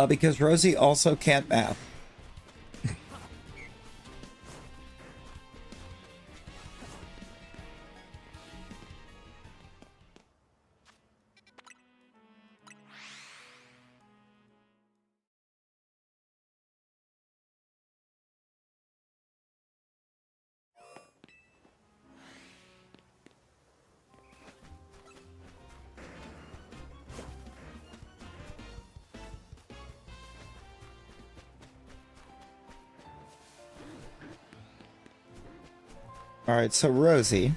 Because Rosie also can't math. All right, so Rosie.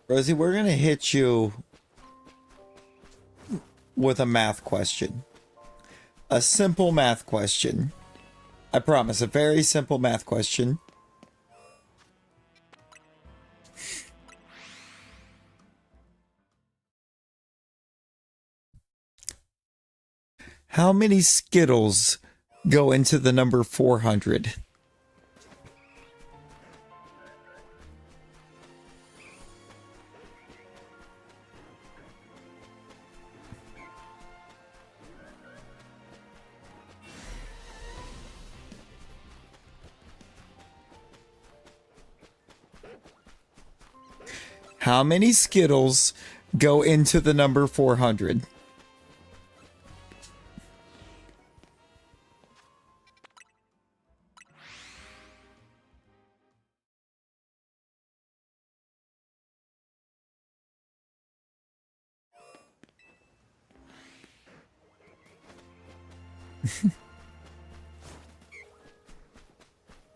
Rosie, we're gonna hit you with a math question. A simple math question. I promise, a very simple math question. How many Skittles go into the number 400? How many Skittles go into the number 400?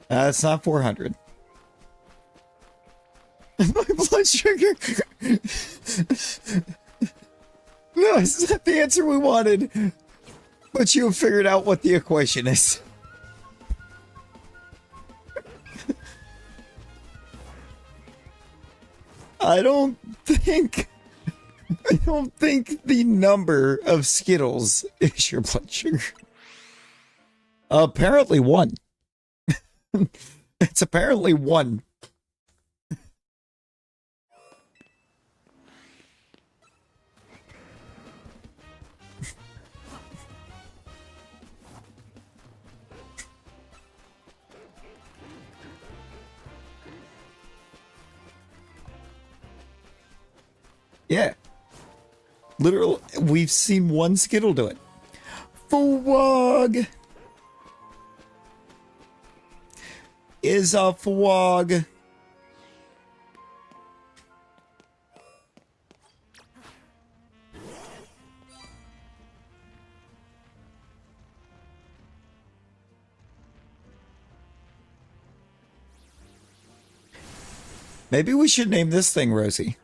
It's not 400. My blood sugar. No, it's not the answer we wanted. But you have figured out what the equation is. I don't think the number of Skittles is your blood sugar. Apparently one. It's apparently one. Yeah. Literally, we've seen one Skittle do it. Fwog is a fwog. Maybe we should name this thing Rosie.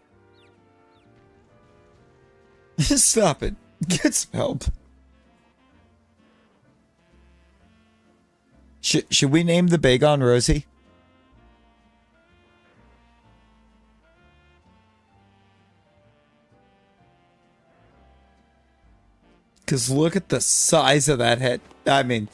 Stop it. Get some help. Should we name the Bagon Rosie? Because look at the size of that head. I mean...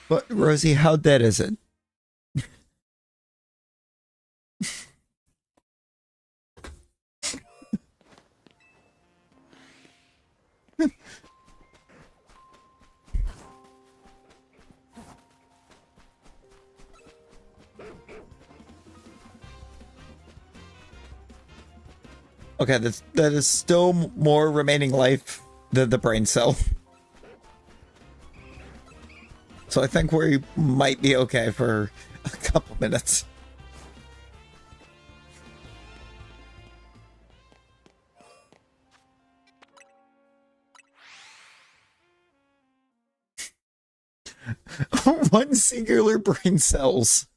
But Rosie, how dead is it? Okay, that is still more remaining life than the brain cell. So I think we might be okay for a couple minutes. One singular brain cells.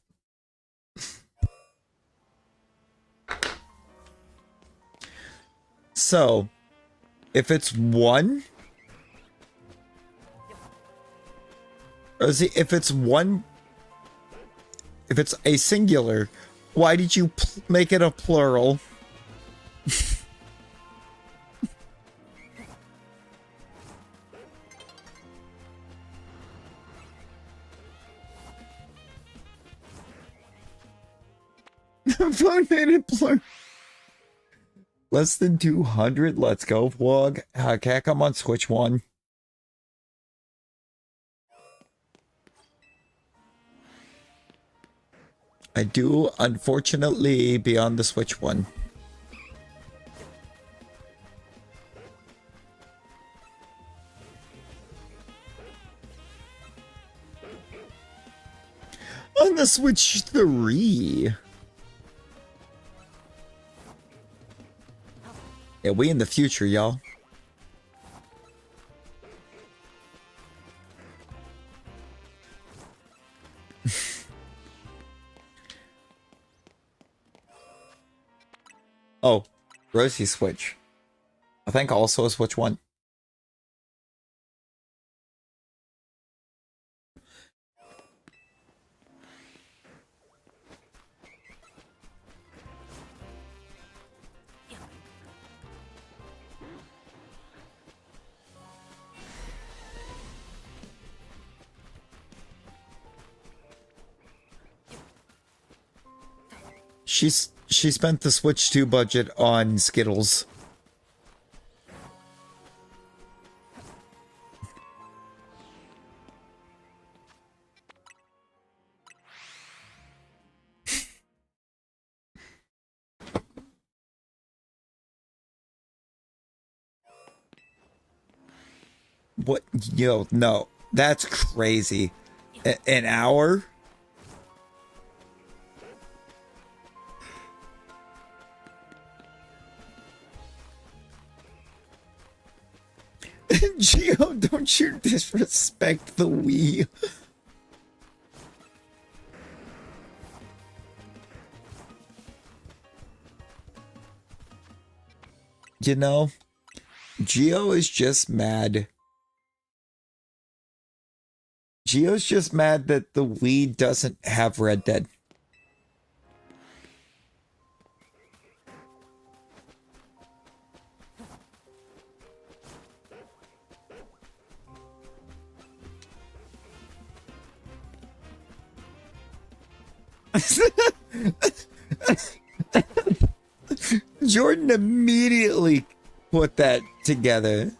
So, if it's one... Rosie, if it's one... If it's a singular, why did you make it a plural? Phone made blur. Less than 200. Let's go, vlog. Can't come on Switch 1. I do, unfortunately, be on the Switch 1. On the Switch 3. Yeah, we in the future, y'all. Oh, Rosie Switch. I think also a Switch 1. She spent the Switch 2 budget on Skittles. What? Yo, no. That's crazy. An hour? Geo, don't you disrespect the Wii. You know, Geo is just mad. Geo's just mad that the Wii doesn't have Red Dead. Jordan immediately put that together.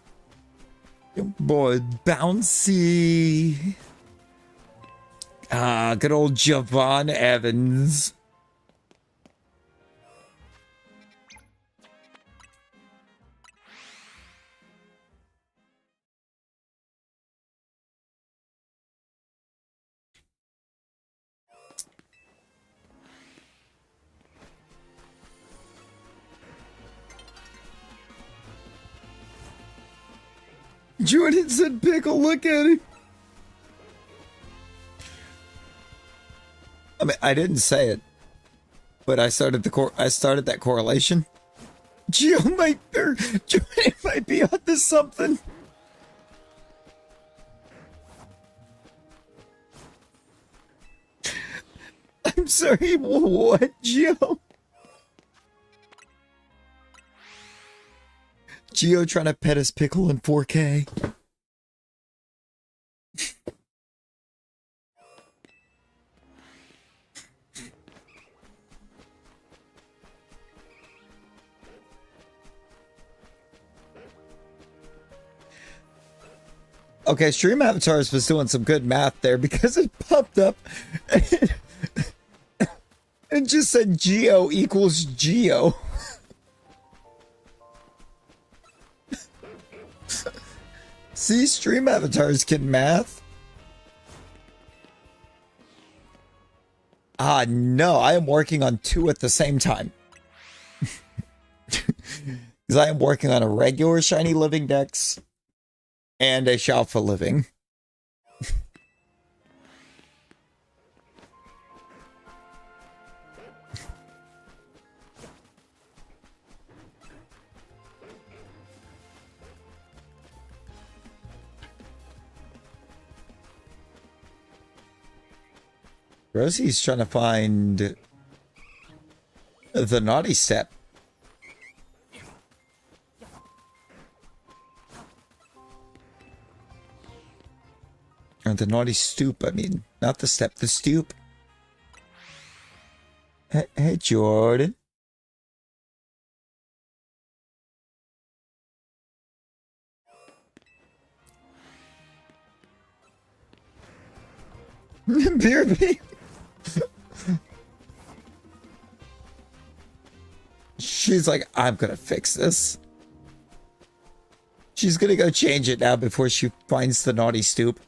Boy, bouncy. Ah, good old Javon Evans. Jordan said, "Pickle, look at it." I mean, I didn't say it, but I started that correlation. Jordan might be onto something. I'm sorry, what, Geo? Geo trying to pet his pickle in 4K. Okay, Stream Avatars was doing some good math there because it popped up and just said Geo equals Geo. See, Stream Avatars can math. Ah, no, I am working on 2 at the same time. Because I am working on a regular Shiny Living Dex and a Shop for Living. Rosie's trying to find the naughty step. Or the naughty stoop, I mean. Not the step, the stoop. Hey, Jordan. Beer baby. She's like, I'm gonna fix this. She's gonna go change it now before she finds the naughty stoop.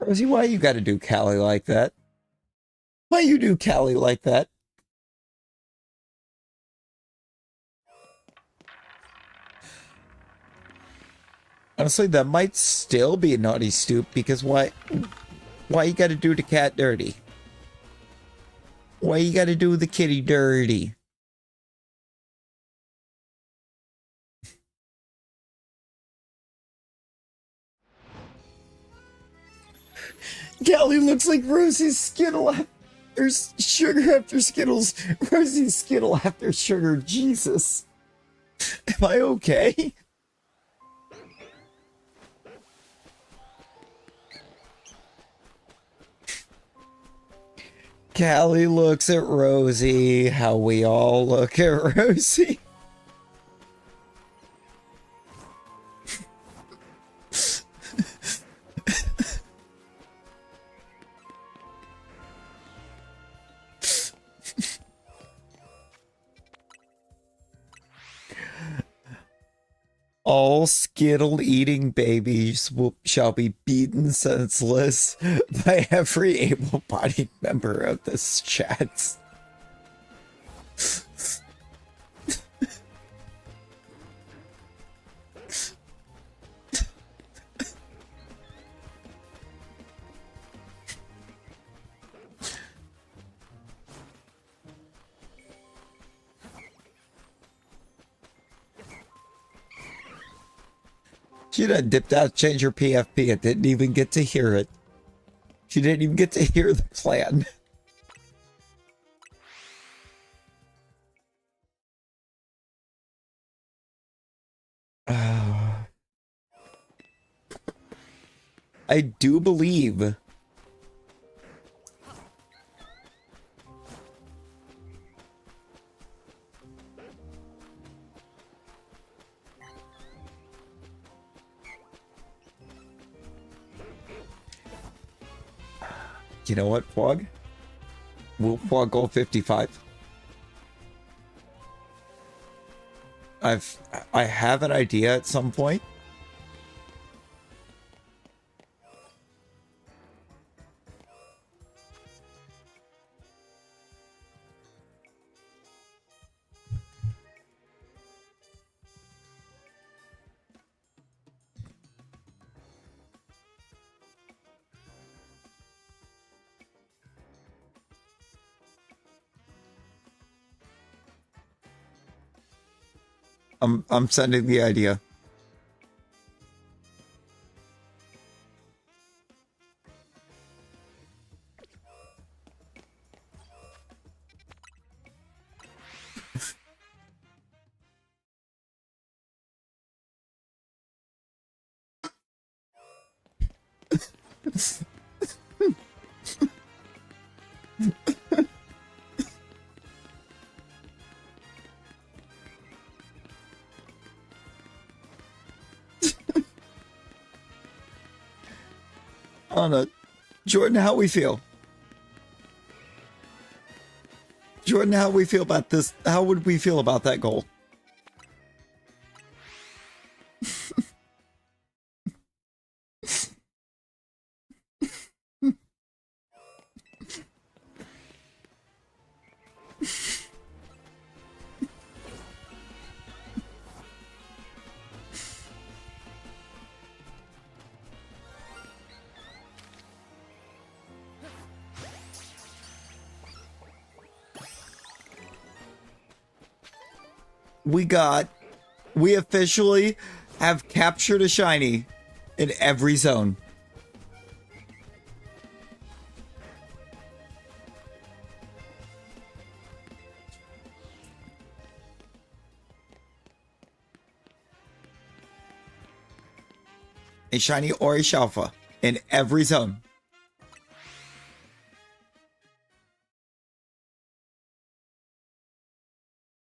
Rosie, why you gotta do Callie like that? Why you do Callie like that? Honestly, that might still be a naughty stoop, because why you gotta do the cat dirty? Why you gotta do the kitty dirty? Callie looks like Rosie's Skittle after sugar after Skittles. Rosie's Skittle after sugar. Jesus. Am I okay? Callie looks at Rosie how we all look at Rosie. All Skittle-eating babies shall be beaten senseless by every able-bodied member of this chat. She done dipped out, changed her PFP, and didn't even get to hear it. She didn't even get to hear the plan. I do believe you know what, Pog? We'll Pog goal 55. I have an idea at some point. I'm sending the idea. Anna, Jordan, how we feel? Jordan, how we feel about this? How would we feel about that goal? We officially have captured a shiny in every zone. a shiny or a Shalfa in every zone.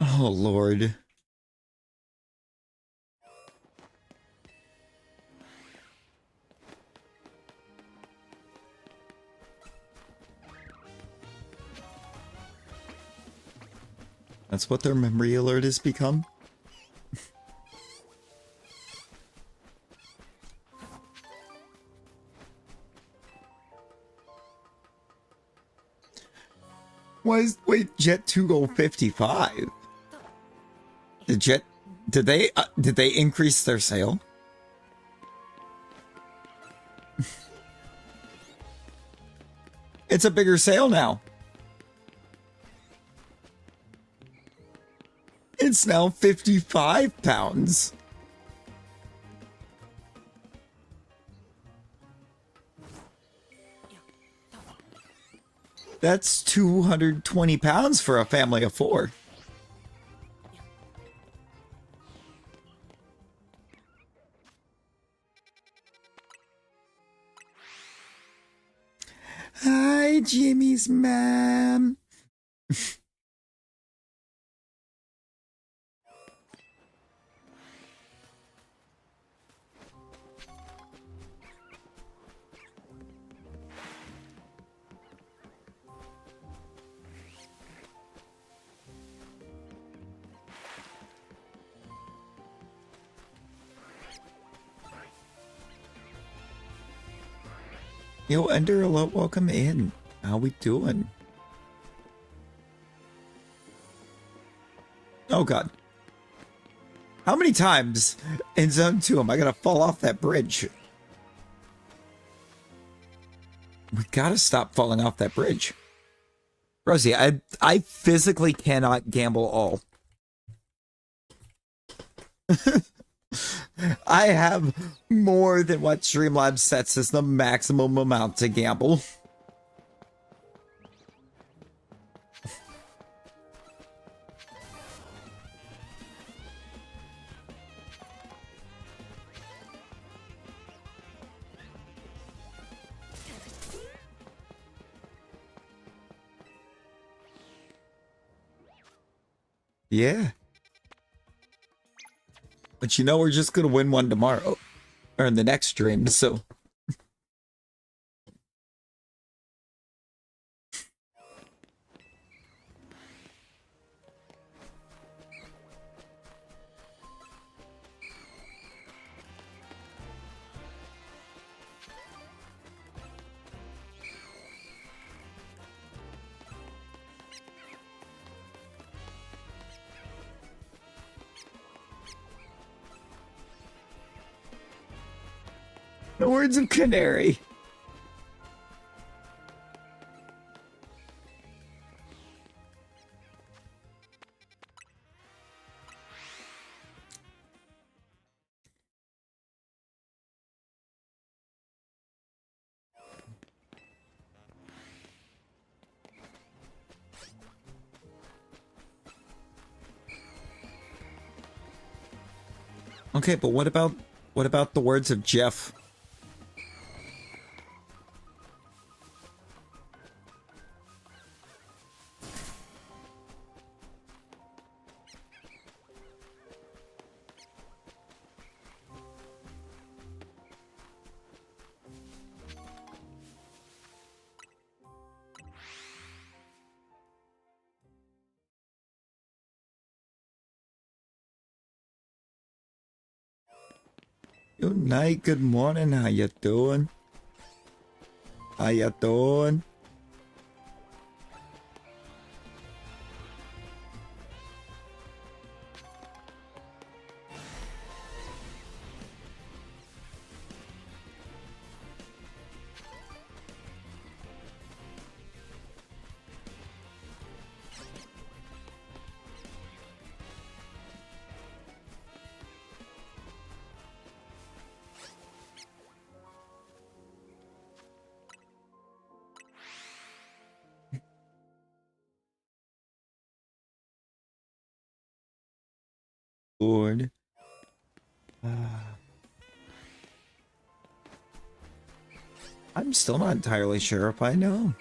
Oh, Lord. That's what their memory alert has become? Wait, Jet 2 go 55? Did they increase their sale? It's a bigger sale now. It's now 55 pounds. That's 220 pounds for a family of 4. Hi, Jimmy's mom. Yo, Ender, hello, welcome in. How we doing? Oh, God. How many times in Zone 2 am I gonna fall off that bridge? We gotta stop falling off that bridge. Rosie, I physically cannot gamble all. I have more than what Streamlabs sets as the maximum amount to gamble. Yeah. But you know, we're just gonna win one tomorrow. Or in the next stream, so. The words of Canary. Okay, but what about the words of Jeff? Good night, good morning, how you doing? How you doing? Lord. I'm still not entirely sure if I know.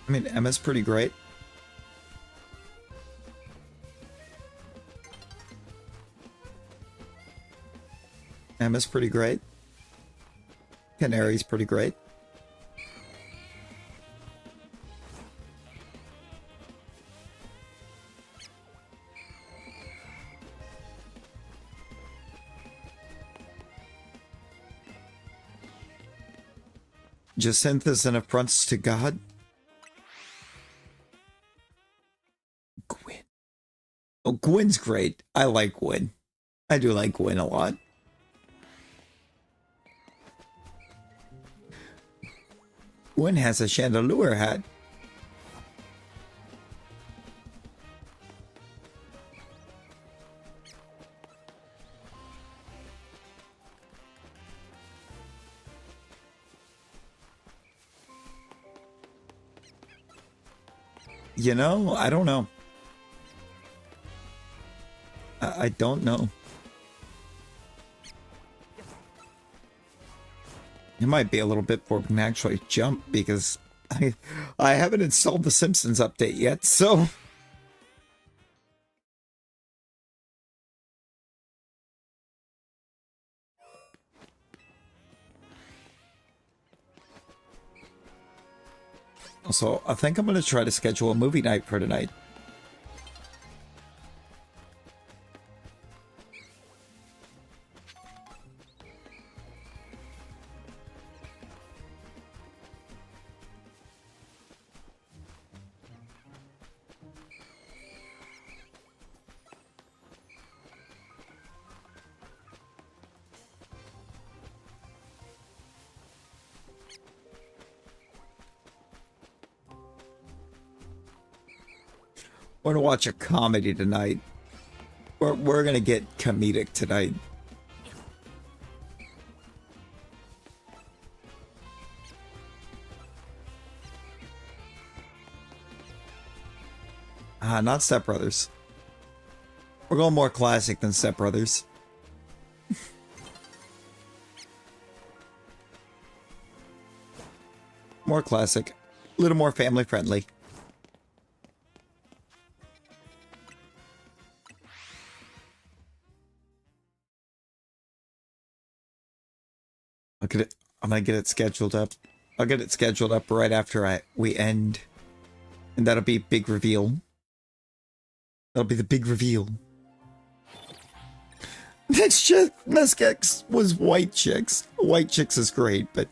I mean, Emma's pretty great. Emma's pretty great. Canary's pretty great. Jacinthus and affronts to God. Gwyn. Oh, Gwyn's great. I like Gwyn. I do like Gwyn a lot. Gwyn has a chandelier hat. You know, I don't know. I don't know. It might be a little bit before we can actually jump because I haven't installed the Simpsons update yet, so... Also, I think I'm going to try to schedule a movie night for tonight. We're gonna watch a comedy tonight. We're gonna get comedic tonight. Not Step Brothers. We're going more classic than Step Brothers. More classic. A little more family friendly. I'm gonna get it scheduled up. I'll get it scheduled up right after we end. And that'll be big reveal. That'll be the big reveal. Next X was White Chicks. White Chicks is great, but...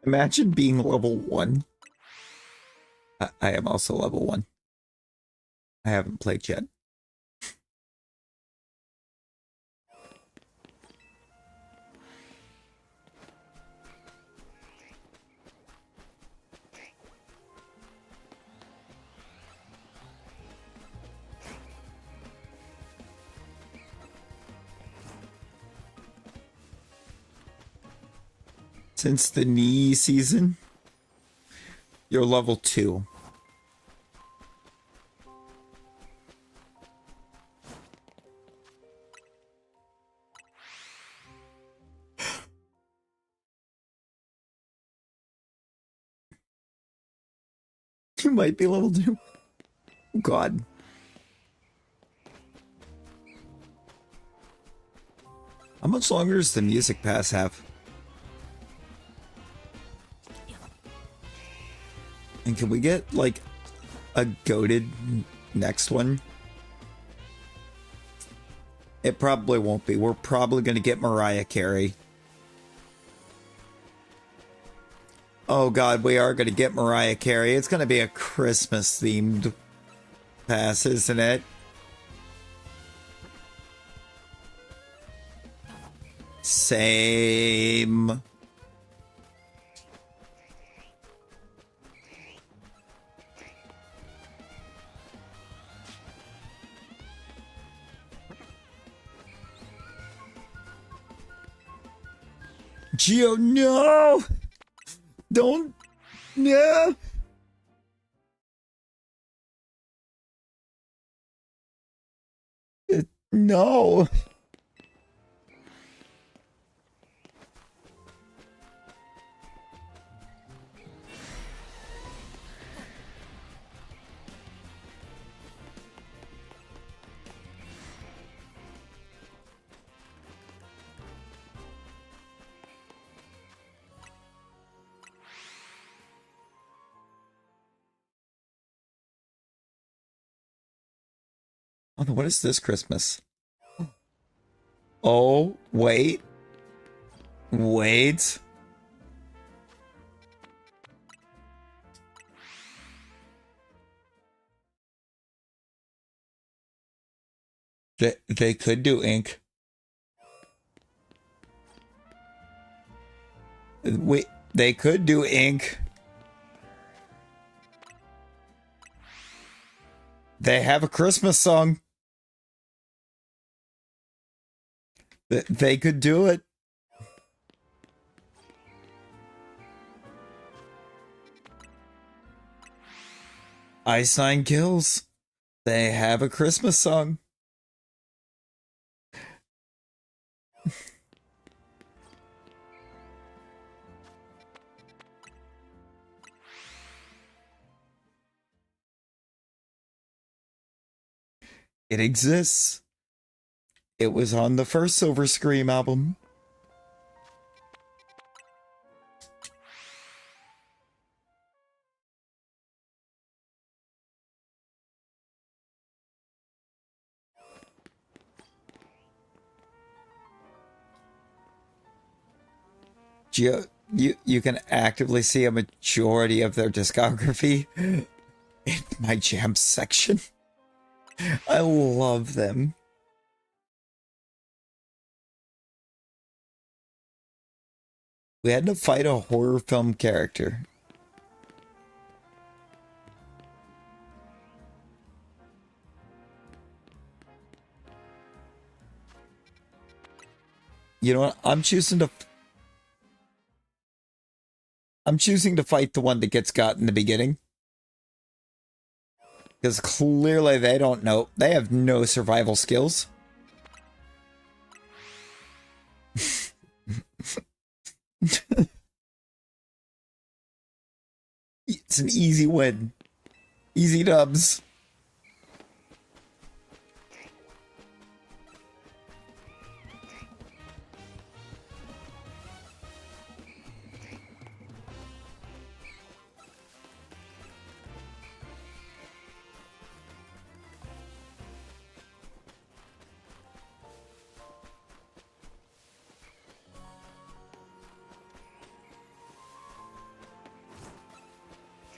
Imagine being level 1. I am also level 1. I haven't played yet. Since the knee season, you're level 2. You might be level 2. Oh, God. How much longer does the music pass have? And can we get, like, a goated next one? It probably won't be. We're probably going to get Mariah Carey. Oh god, we are going to get Mariah Carey. It's going to be a Christmas-themed pass, isn't it? Same. Gio, no! Don't... No! No! Oh, what is this Christmas? Oh, wait. Wait. They could do ink. Wait, they could do ink. They have a Christmas song. They could do it. Ice Nine Kills. They have a Christmas song. It exists. It was on the first Silver Scream album. You can actively see a majority of their discography in my jam section. I love them. We had to fight a horror film character. You know what? I'm choosing to fight the one that gets got in the beginning. Because clearly they don't know. They have no survival skills. It's an easy win. Easy dubs.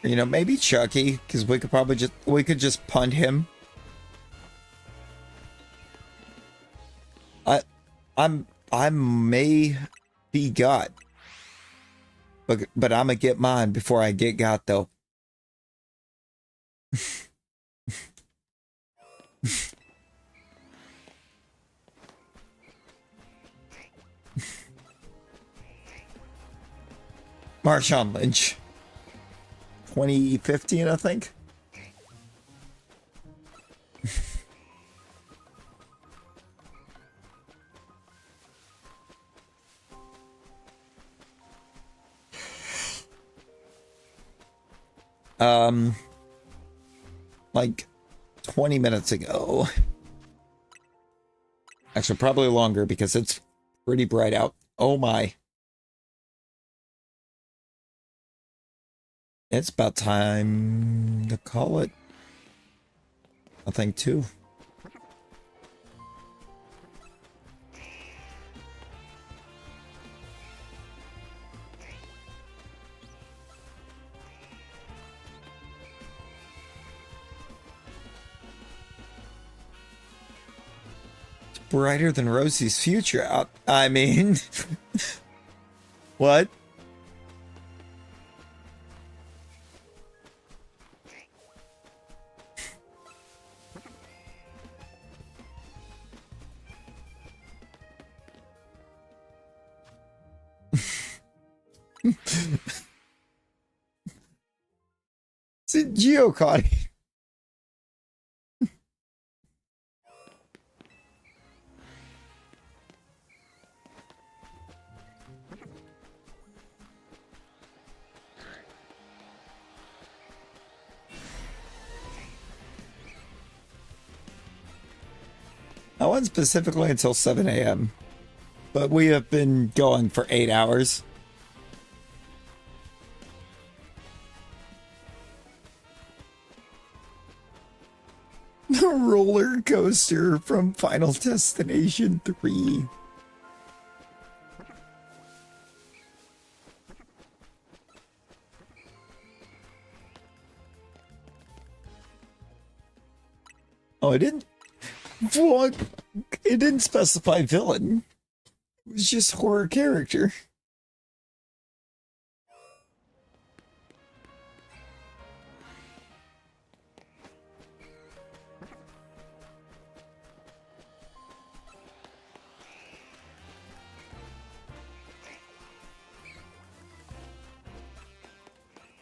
You know, maybe Chucky, because we could just punt him. I may be got. But I'm gonna get mine before I get got though. Marshawn Lynch. 2015, I think. Like 20 minutes ago. Actually, probably longer because it's pretty bright out. Oh my. It's about time to call it. I think too. brighter than Rosie's future out. I mean, what? It's a geocoding. I went specifically until 7 a.m., but we have been going for 8 hours. The roller coaster from Final Destination 3. Oh, it didn't. What? It didn't specify villain. It was just horror character.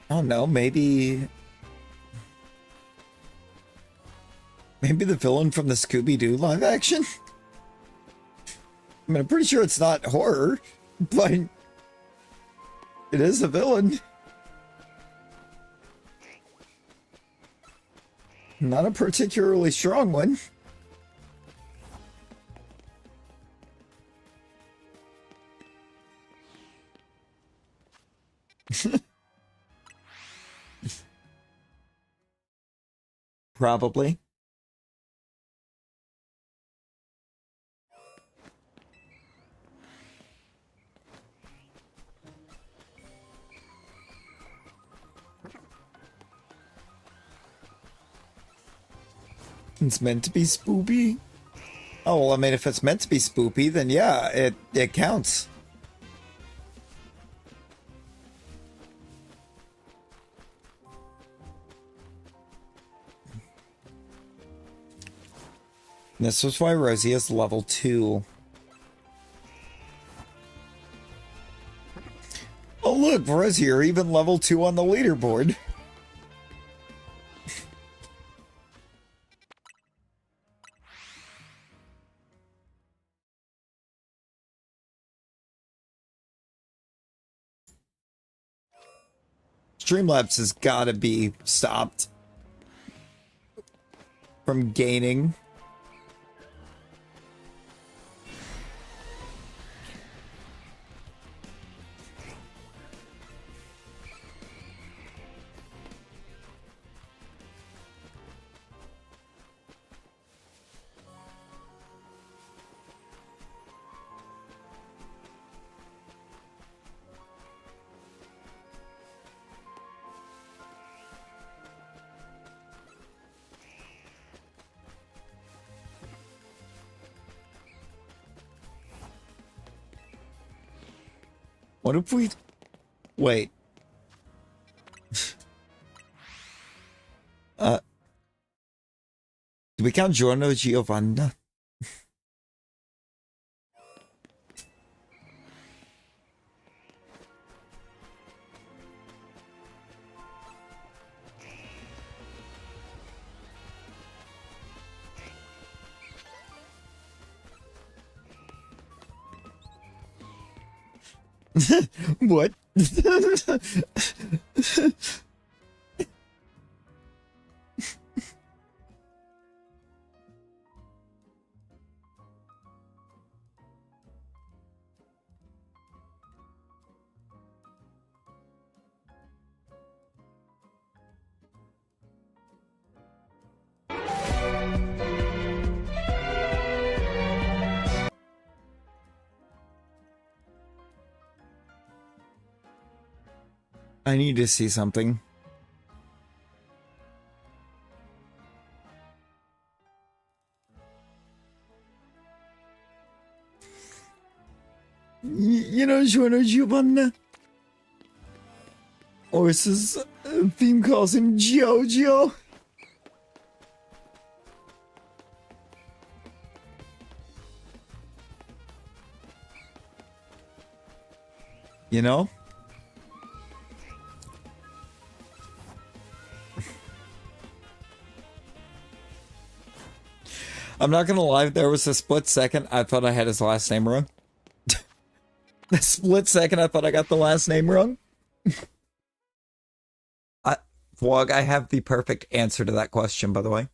I don't know, maybe the villain from the Scooby-Doo live action? I mean, I'm pretty sure it's not horror, but it is a villain. Not a particularly strong one. Probably. It's meant to be spoopy. Oh, well, I mean, if it's meant to be spoopy, then yeah, it counts. This was why Rosie is level 2. Oh look, Rosie, you're even level 2 on the leaderboard. Streamlabs has got to be stopped from gaining. What if we... Wait. Do we count Giorno Giovanna? What? I need to see something. You know, Jono Ors's theme calls him Jojo. You know? I'm not gonna lie, there was a split second I thought I had his last name wrong. A split second I thought I got the last name wrong. Vlog, I have the perfect answer to that question, by the way.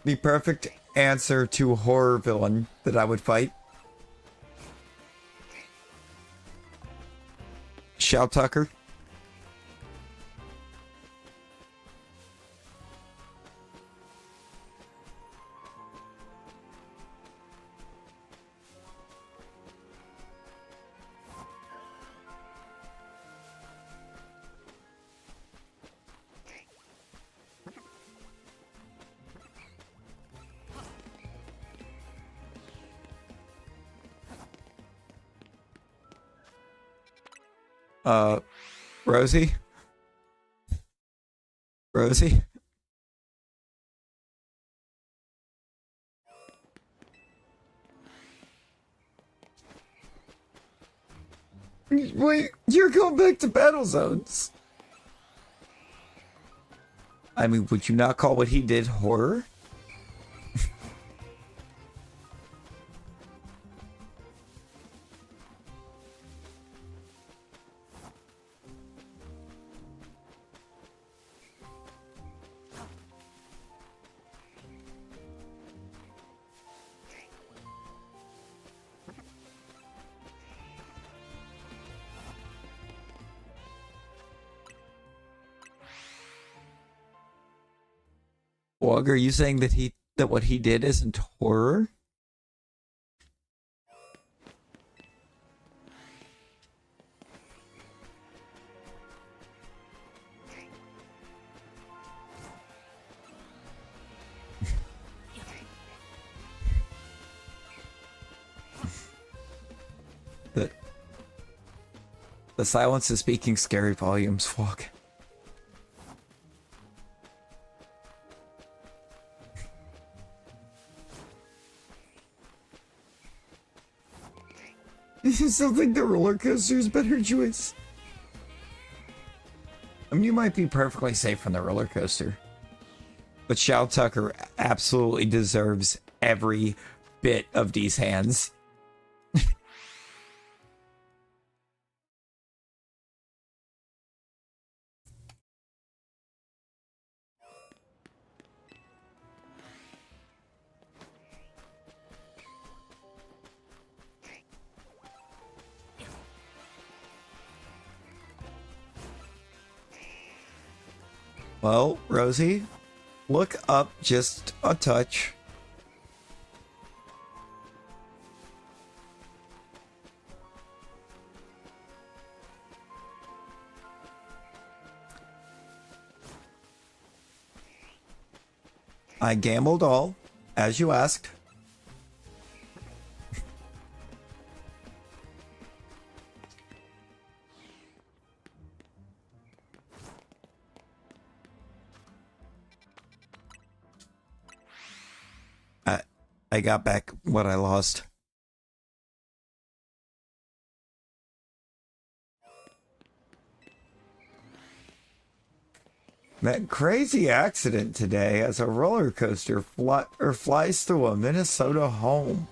The perfect answer to horror villain that I would fight. Shout Tucker. Rosie? Rosie? Wait, you're going back to battle zones. I mean, would you not call what he did horror? Wog, are you saying that what he did isn't horror? The silence is speaking scary volumes, Wog. You still think the roller coaster is better choice? I mean, you might be perfectly safe from the roller coaster. But Shao Tucker absolutely deserves every bit of these hands. Well, Rosie, look up just a touch. I gambled all, as you asked. I got back what I lost. That crazy accident today as a roller coaster flies through a Minnesota home.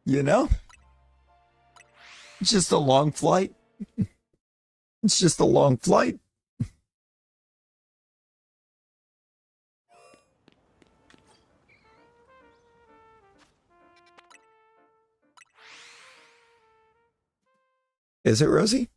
You know? It's just a long flight. It's just a long flight. Is it, Rosie?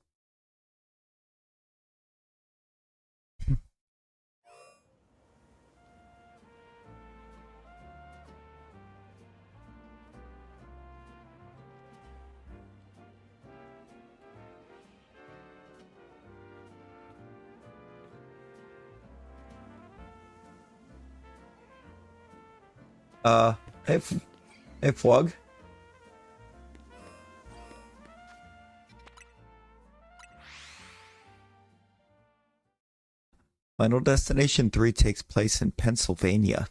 Hey, hey, Flug. Final Destination 3 takes place in Pennsylvania.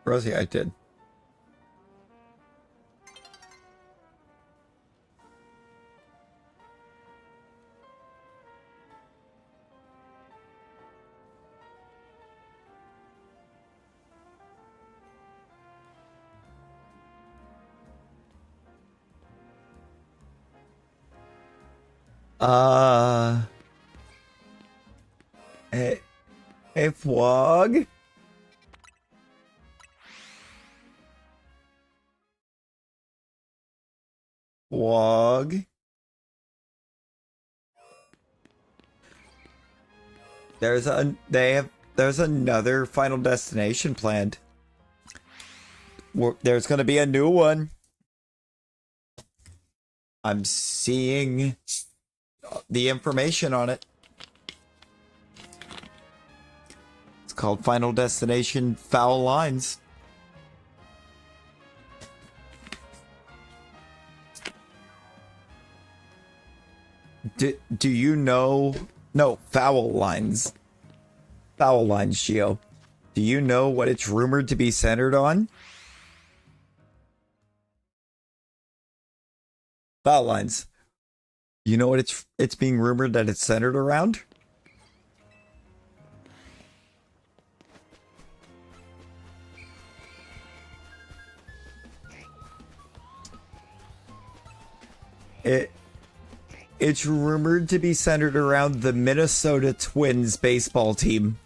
Rosie, I did. Hey, hey, Flog. Flog. There's another Final Destination planned. There's going to be a new one. I'm seeing the information on it. It's called Final Destination Foul Lines. Do you know? No, Foul Lines. Foul Lines, Gio. Do you know what it's rumored to be centered on? Foul Lines. You know what it's being rumored that it's centered around? It's rumored to be centered around the Minnesota Twins baseball team.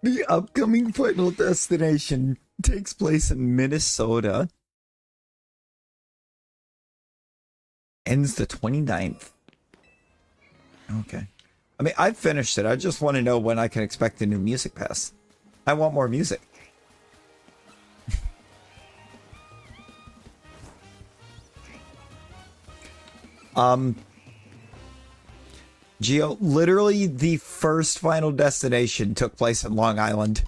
The upcoming Final Destination takes place in Minnesota. Ends the 29th. Okay. I mean, I've finished it. I just want to know when I can expect a new music pass. I want more music. Gio, literally the first Final Destination took place in Long Island.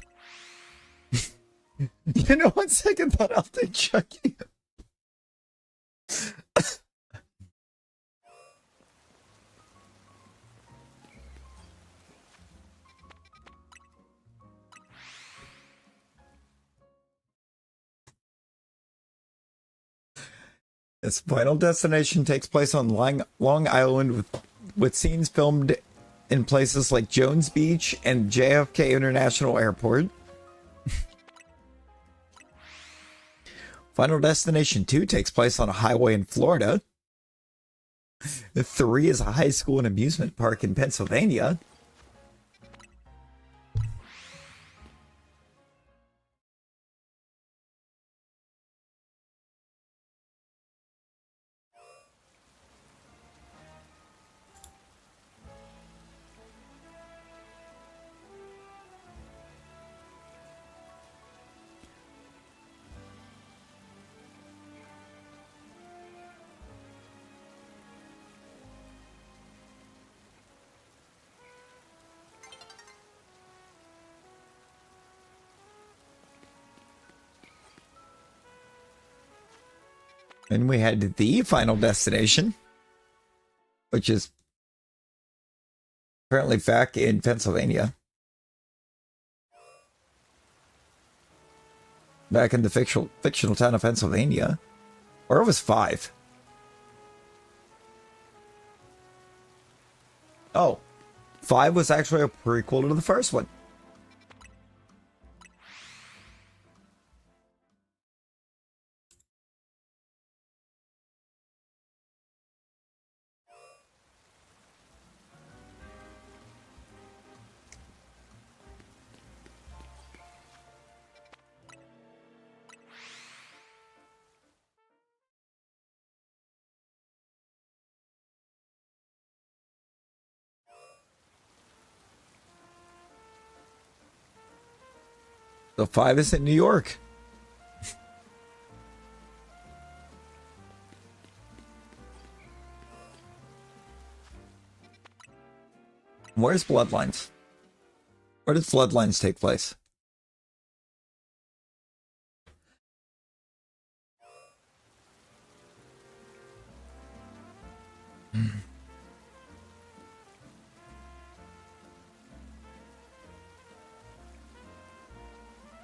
You know, one second thought I'll take Chucky. This Final Destination takes place on Long Island with scenes filmed in places like Jones Beach and JFK International Airport. Final Destination 2 takes place on a highway in Florida. 3 is a high school and amusement park in Pennsylvania. And we had the final destination, which is apparently back in Pennsylvania. Back in the fictional town of Pennsylvania. Or it was 5. Oh, 5 was actually a prequel to the first one. So 5 is in New York. Where's Bloodlines? Where did Bloodlines take place?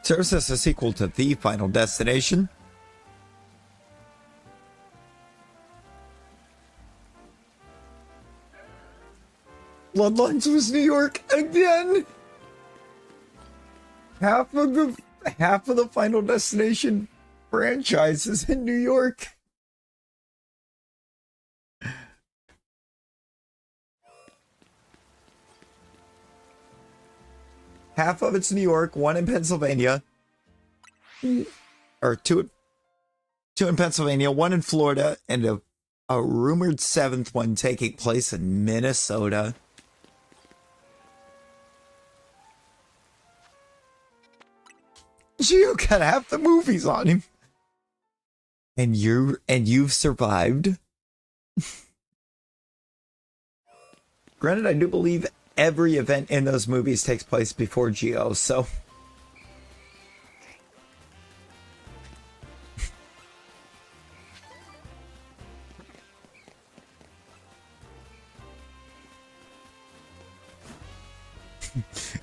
Serves as a sequel to The Final Destination. Bloodlines was New York again. Half of the Final Destination franchise is in New York. Half of it's New York, 1 in Pennsylvania. Or 2 in Pennsylvania, 1 in Florida, and a rumored 7th one taking place in Minnesota. Gio got half the movies on him. And you've survived. Granted, I do believe every event in those movies takes place before Geo, so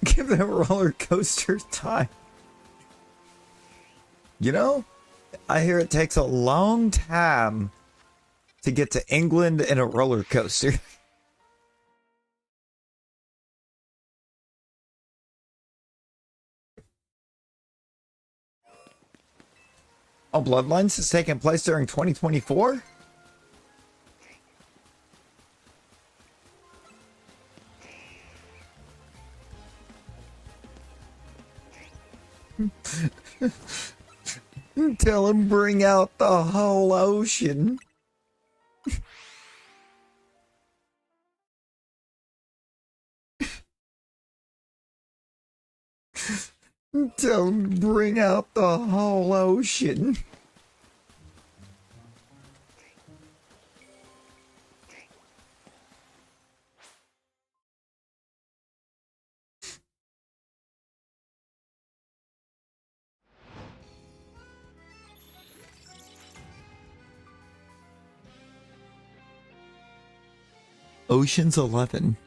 give them roller coaster time. You know, I hear it takes a long time to get to England in a roller coaster. Oh, Bloodlines is taking place during 2024? Tell him bring out the whole ocean. Tell him bring out the whole ocean. Ocean's 11.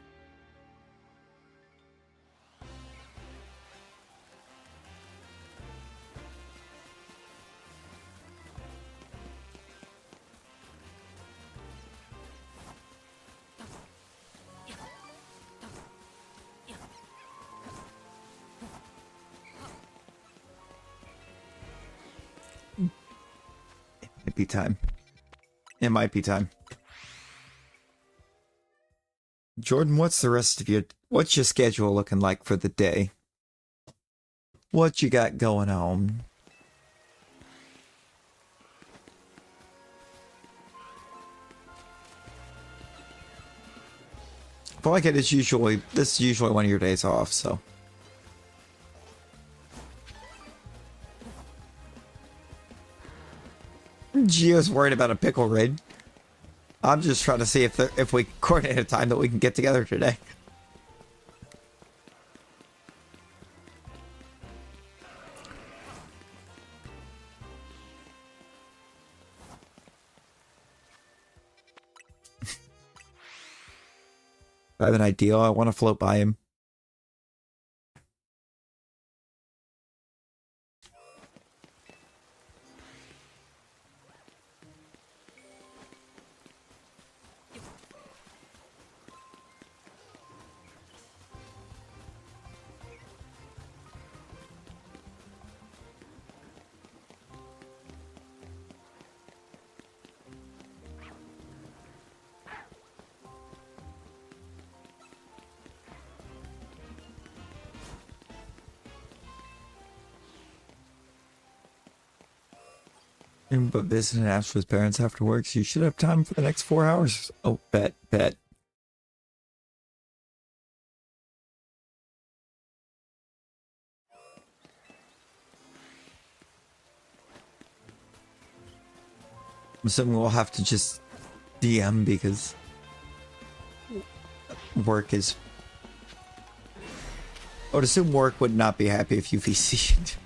It might be time. It might be time. Jordan, what's your schedule looking like for the day? What you got going on? I feel like this is usually one of your days off, so. Gio's worried about a pickle raid. I'm just trying to see if we coordinate a time that we can get together today. I have an idea. I want to float by him. But visiting Ash's parents after work, so you should have time for the next 4 hours. Oh, bet. I'm assuming we'll have to just DM because work is... I would assume work would not be happy if you VC'd.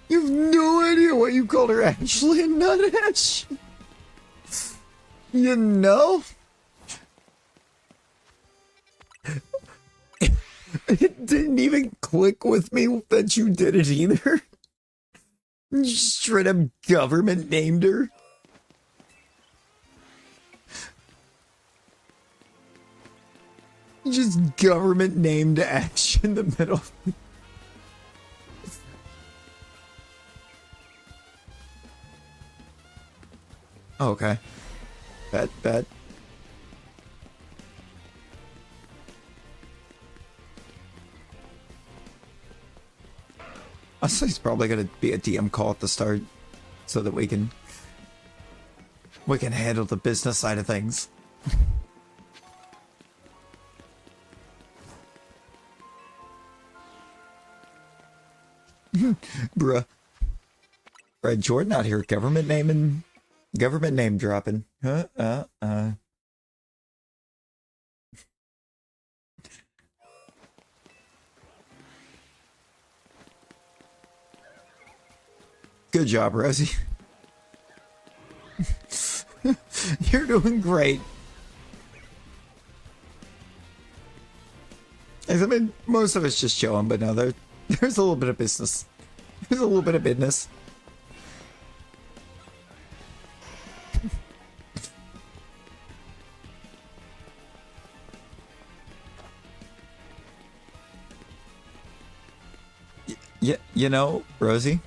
You have no idea what you called her, Ashley, and not Ash. You know? It didn't even click with me that you did it either. You straight up government named her. Just government named Ash in the middle. Okay. Bet. I say it's probably gonna be a DM call at the start, so that we can handle the business side of things. Bruh. Fred Jordan out here, government name dropping. Good job, Rosie. You're doing great. I mean, most of it's just chilling, but no, there's a little bit of business. There's a little bit of business. You know, Rosie?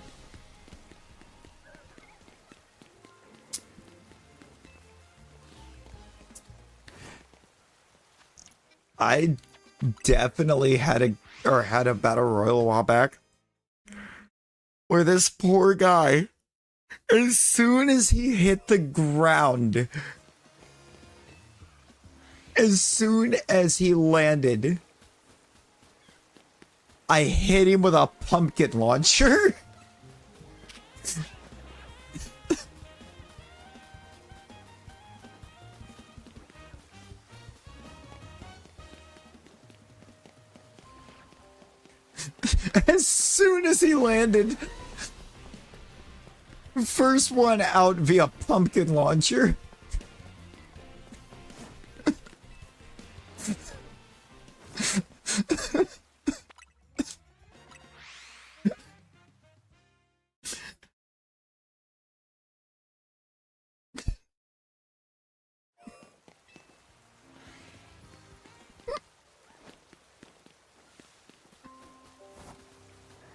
I definitely had a battle royal a while back where this poor guy, as soon as he hit the ground, as soon as he landed, I hit him with a pumpkin launcher. As soon as he landed, first one out via pumpkin launcher.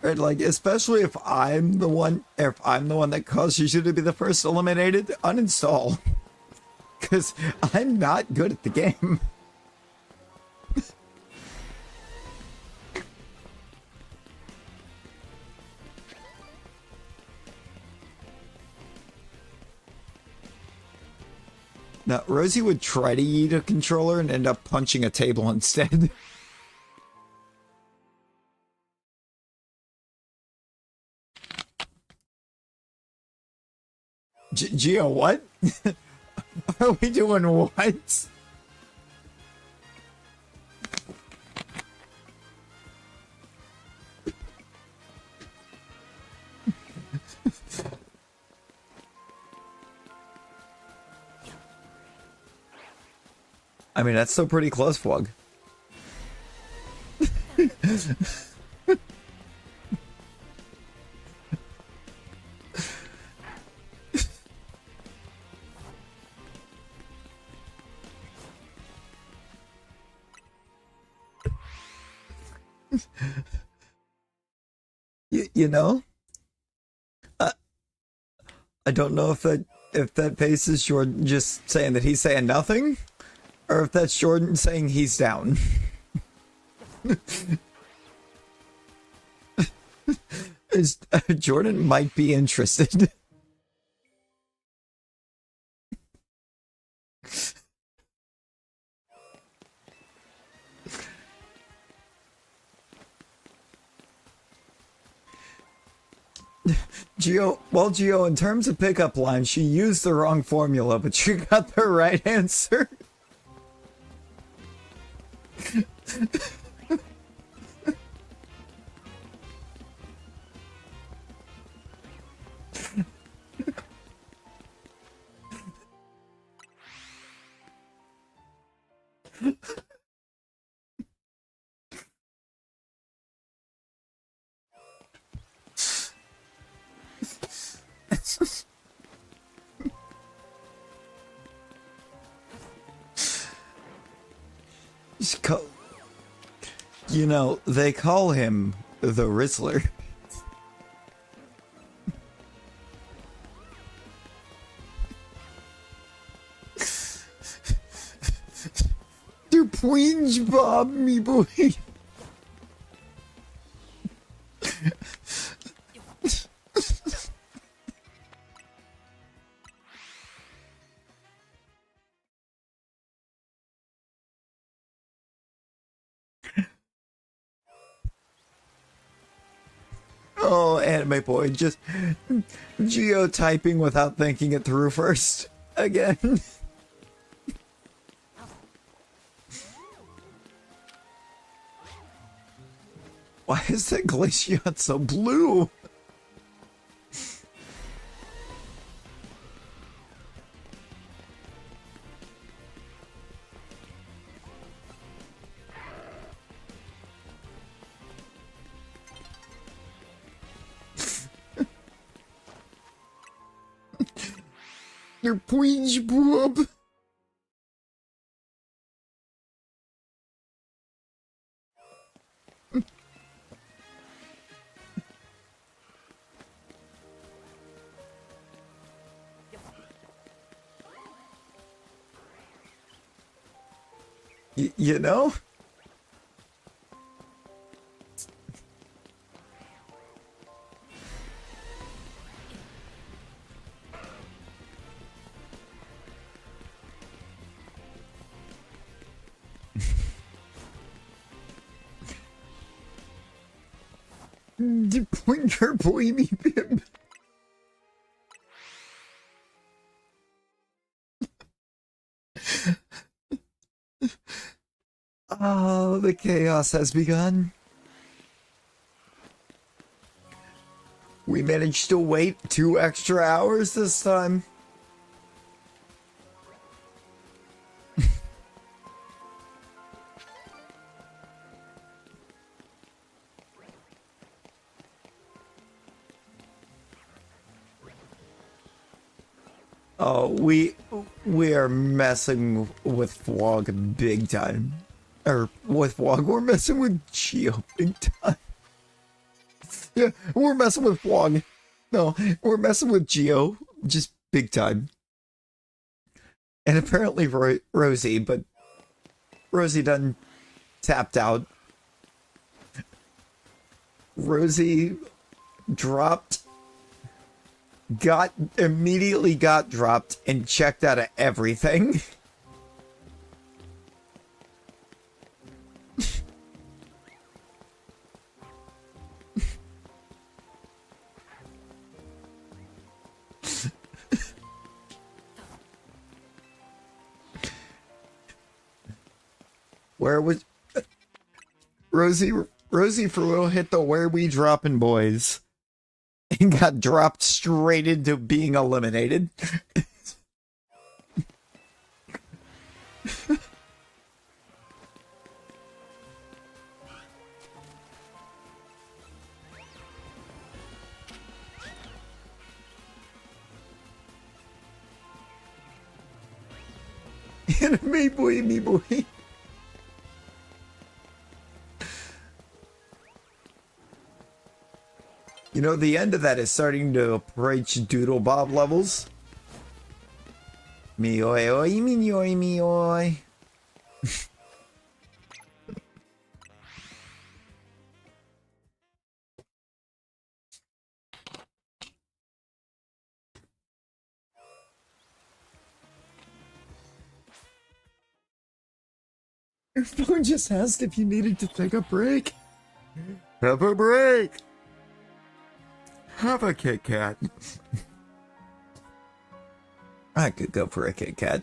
Right, like, especially if I'm the one that causes you to be the first eliminated, uninstall. Because I'm not good at the game. Now, Rosie would try to eat a controller and end up punching a table instead. Gio, what? Are we doing what? I mean, that's still pretty close, Flug. You know, I don't know if that face is Jordan just saying that he's saying nothing, or if that's Jordan saying he's down. Jordan might be interested. Geo, in terms of pickup lines, she used the wrong formula, but you got the right answer. You know, they call him the Rizzler. Der Bob, me boy. Oh, anime boy, just Geo typing without thinking it through first. Again. Why is that Glaciat so blue? Your Queen's Bob. You know? The pointer boy me bib. Oh, the chaos has begun. We managed to wait 2 extra hours this time. Oh, we are messing with Vlog big time. Or with Vlog, we're messing with Geo big time. Yeah, we're messing with Vlog. No, we're messing with Geo just big time. And apparently Rosie, but Rosie done tapped out. Rosie dropped, immediately got dropped and checked out of everything. Where was Rosie for real hit the where we dropping boys and got dropped straight into being eliminated. Me boy, me boy. You know, the end of that is starting to approach Doodle Bob levels. Me oi oi, me oi, me oi. Your phone just asked if you needed to take a break. Have a break. Have a Kit Kat. I could go for a Kit Kat.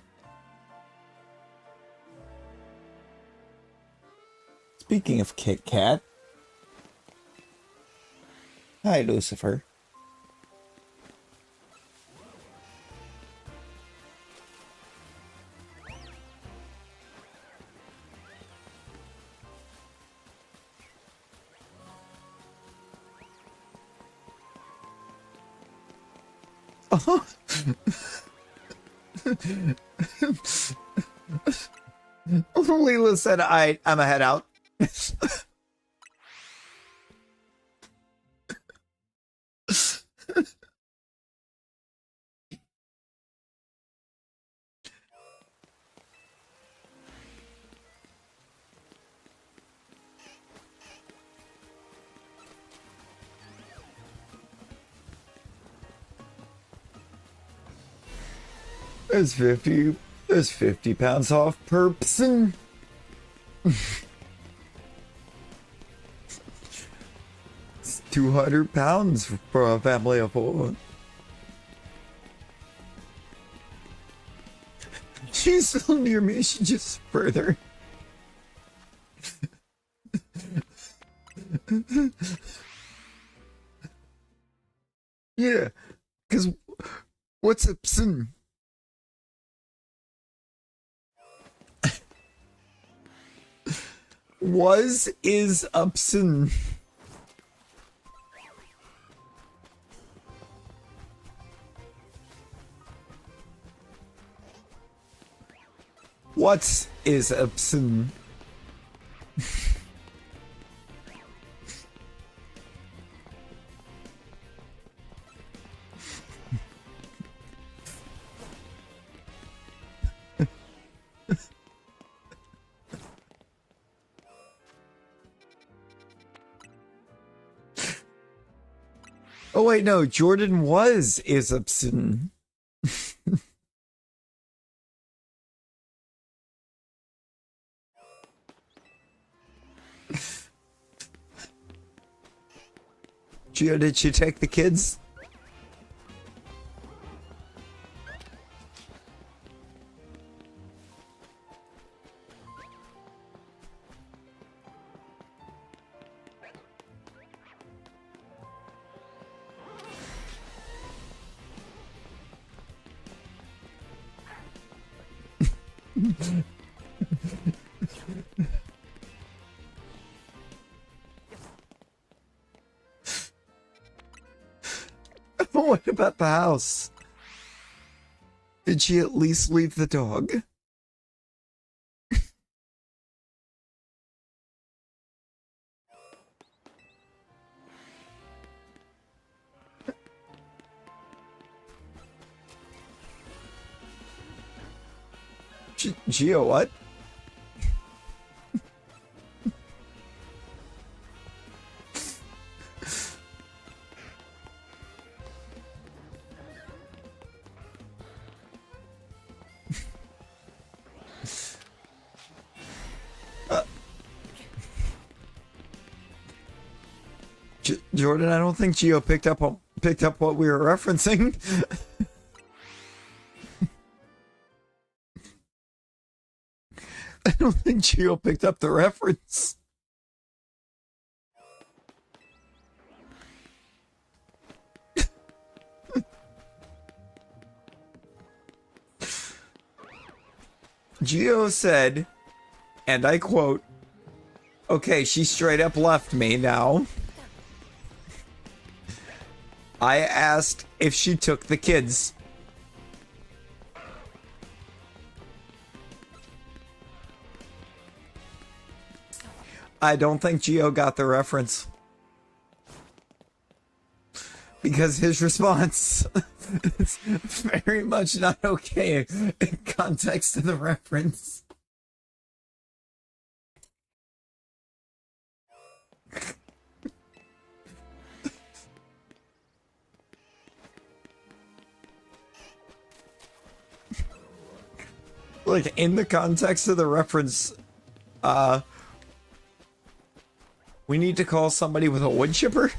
Speaking of Kit Kat. Hi, Lucifer. Oh. Leela said, I'm a head out. There's 50 pounds off per person. It's 200 pounds for a family of 4. She's still near me, she just further. Yeah, because what's a psin? Was is upsin. What is upsin? Oh wait, no, Jordan was Isupson. Gio, did she take the kids? What about the house? Did she at least leave the dog? Gio, what? Jordan, I don't think Gio picked up what we were referencing. I don't think Gio picked up the reference. Gio said, and I quote, "Okay, she straight up left me now. I asked if she took the kids." I don't think Gio got the reference. Because his response is very much not okay in context of the reference. Like, in the context of the reference, we need to call somebody with a wood chipper?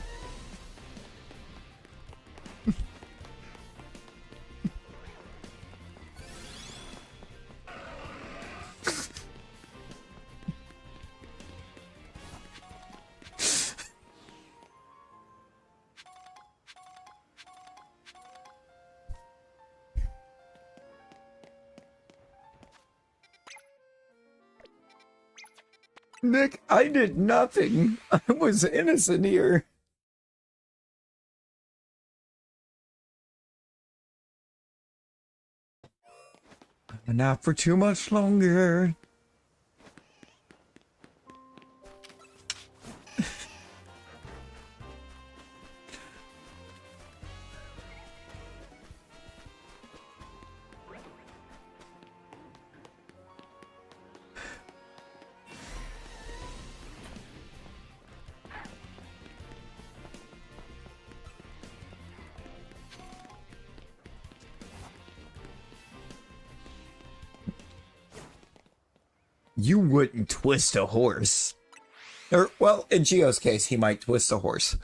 Nick, I did nothing. I was innocent here. Not for too much longer. You wouldn't twist a horse. Or, well, in Gio's case, he might twist a horse.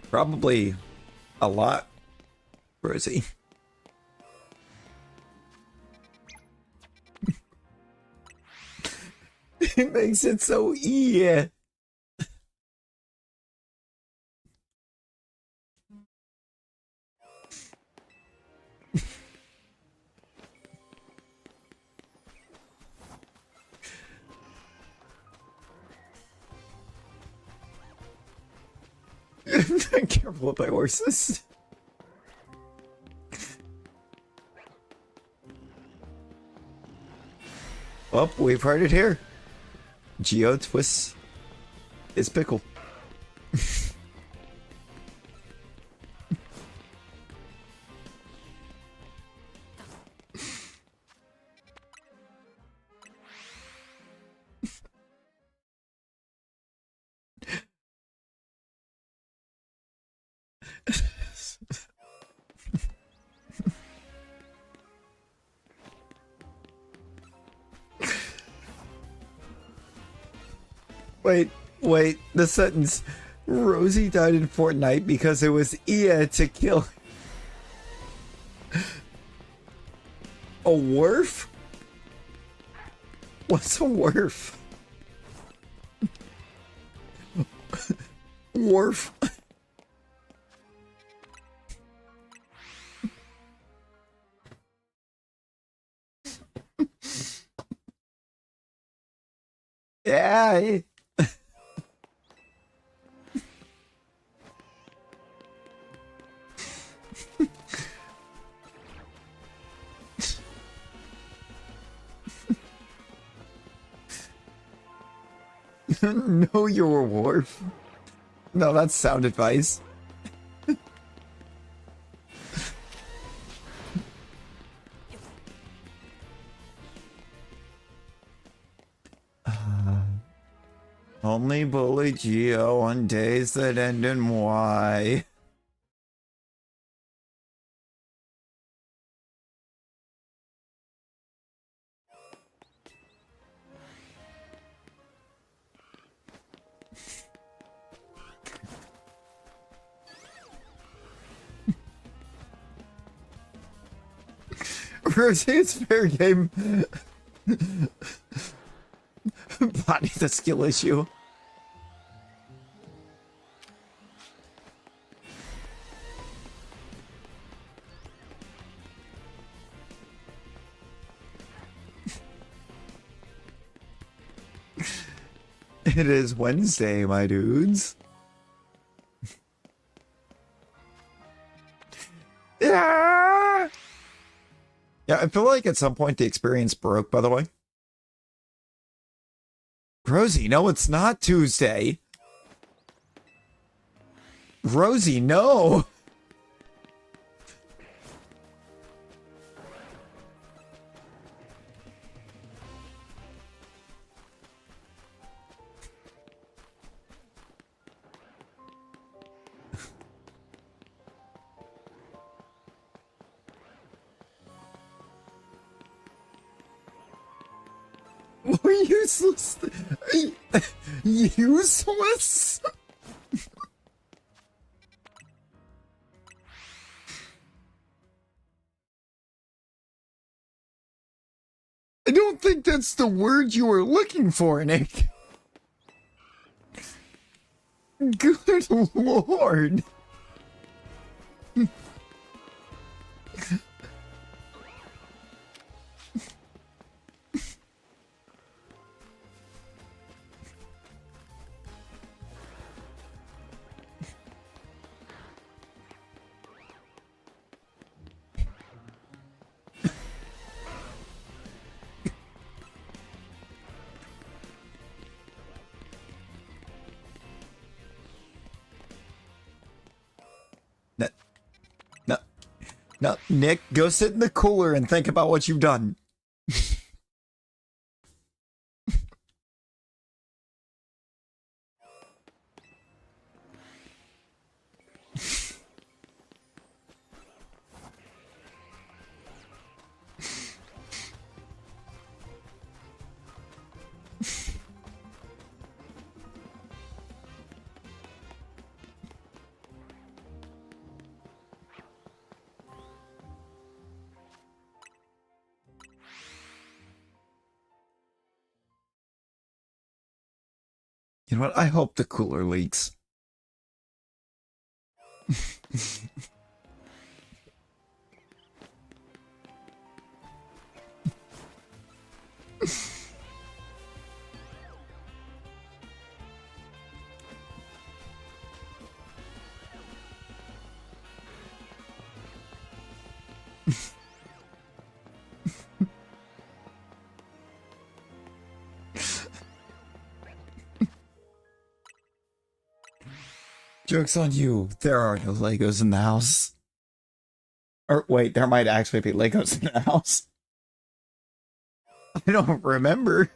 Probably a lot, Rosie. It makes it so easy. Careful with my horses. Well, we've heard it here. Gio twists his pickle. Wait, the sentence, Rosie died in Fortnite because it was Ia to kill. A wharf? What's a wharf? Wharf. Yeah. Know your wharf. No, that's sound advice. Only bully Gio on days that end in Y. Rosie, it's fair game. Body the skill issue. It is Wednesday, my dudes. Yeah. Yeah, I feel like at some point the experience broke, by the way. Rosie, no, it's not Tuesday. Rosie, no. More useless. Useless? I don't think that's the word you were looking for, Nick. Good lord. No, Nick, go sit in the cooler and think about what you've done. You know what? I hope the cooler leaks. Joke's on you. There are no Legos in the house. Or wait, there might actually be Legos in the house. I don't remember.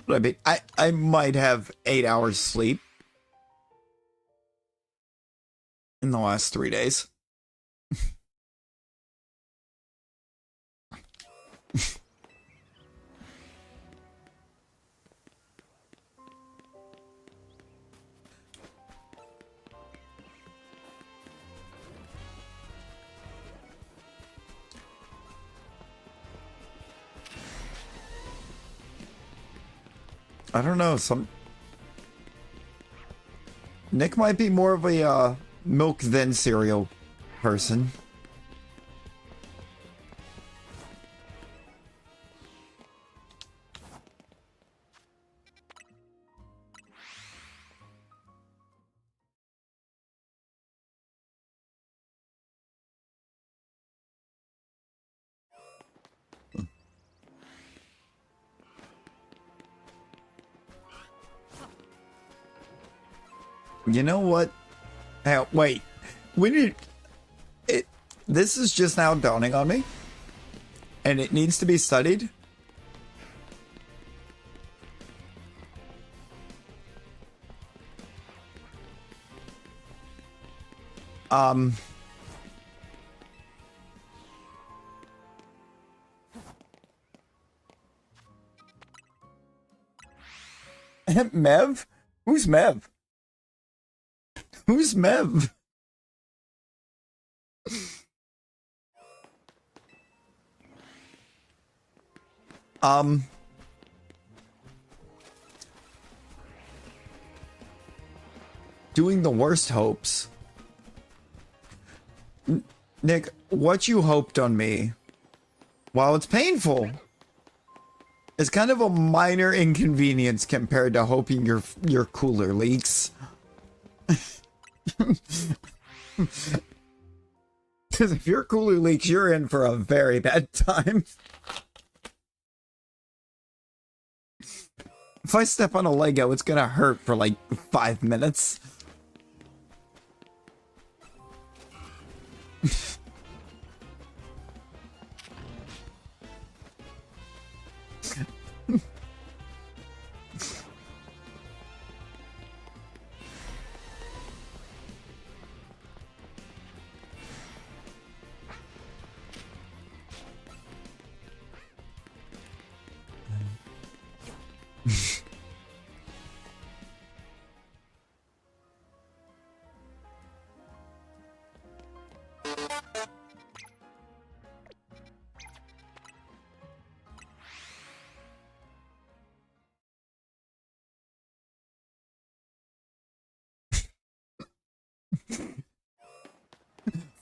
I mean, I might have 8 hours sleep in the last 3 days. I don't know, Nick might be more of a milk than cereal person. You know what? Hey, wait. This is just now dawning on me. And it needs to be studied. Um. Mev? Who's Mev? Who's Mev? Doing the worst hopes. Nick, what you hoped on me, while it's painful, is kind of a minor inconvenience compared to hoping your cooler leaks. Because if your cooler leaks, you're in for a very bad time. If I step on a Lego, it's gonna hurt for like 5 minutes.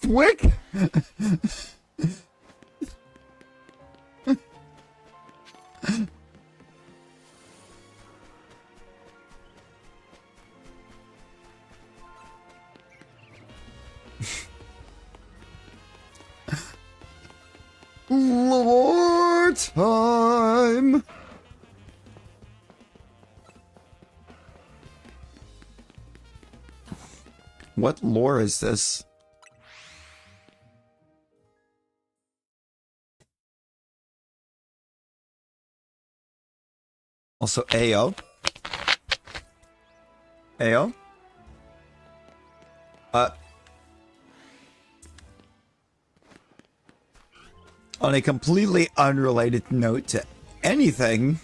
Flick? Lore time. What lore is this? Also, Ayo. Ayo. On a completely unrelated note to anything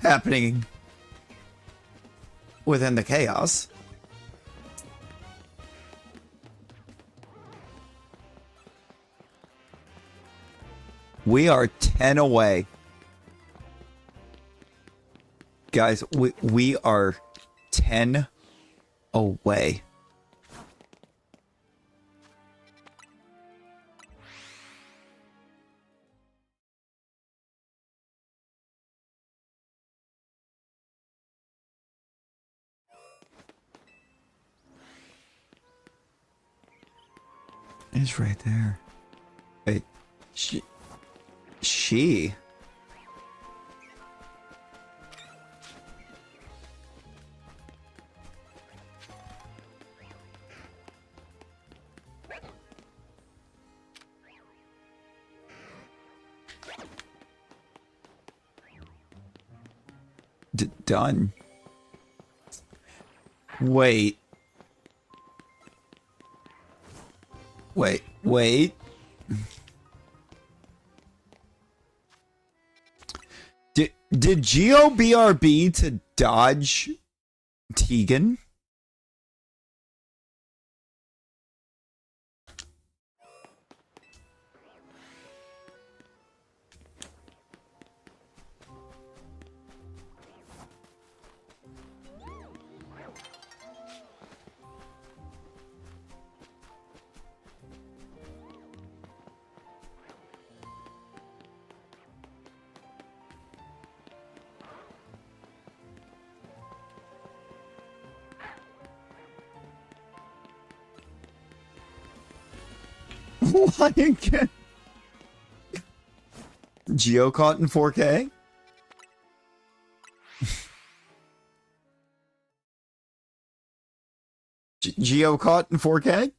happening within the chaos. We are 10 away. Guys, we are 10 away. It's right there. Wait, she. Done. Wait. Did Geo BRB to dodge Tegan? Why again? Geo caught in 4K? Geo caught in 4K?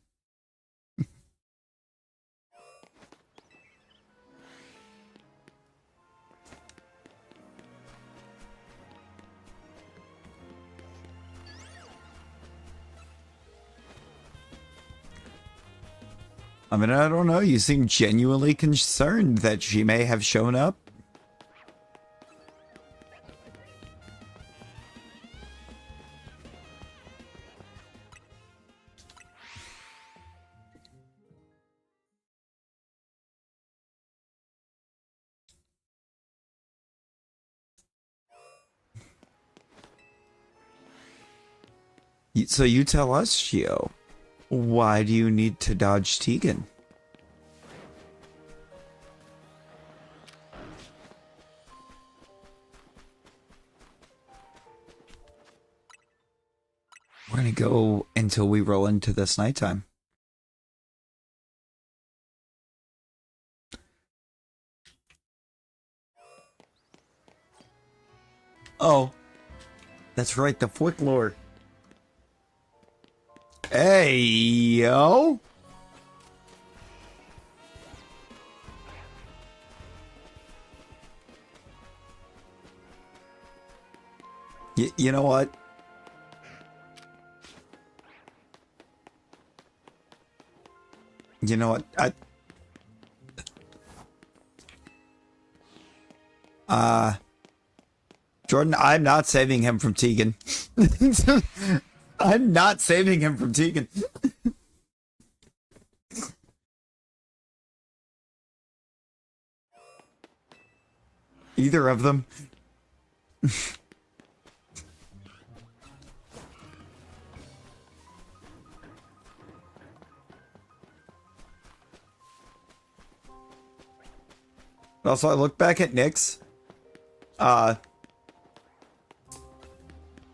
I mean, I don't know. You seem genuinely concerned that she may have shown up. So you tell us, Shio, why do you need to dodge Tegan? We're gonna go until we roll into this nighttime. Oh, that's right, the Flick lore. Hey, yo! You know what? You know what? Jordan, I'm not saving him from Tegan. I'm not saving him from Tegan. Either of them. Also, I look back at Nick's.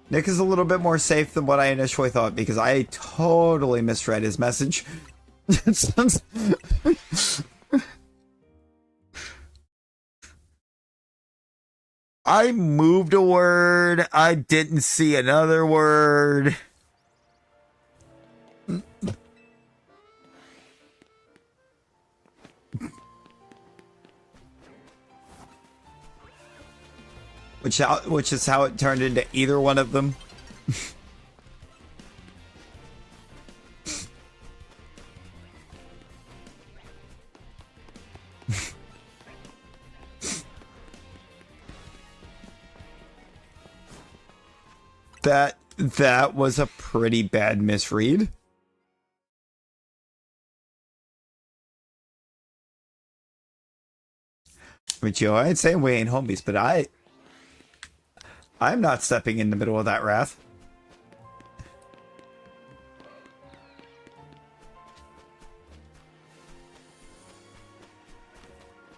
Nick is a little bit more safe than what I initially thought because I totally misread his message. I moved a word. I didn't see another word. Which is how it turned into either one of them. That was a pretty bad misread. I mean, Joe, I'd say we ain't homies, but I'm not stepping in the middle of that wrath.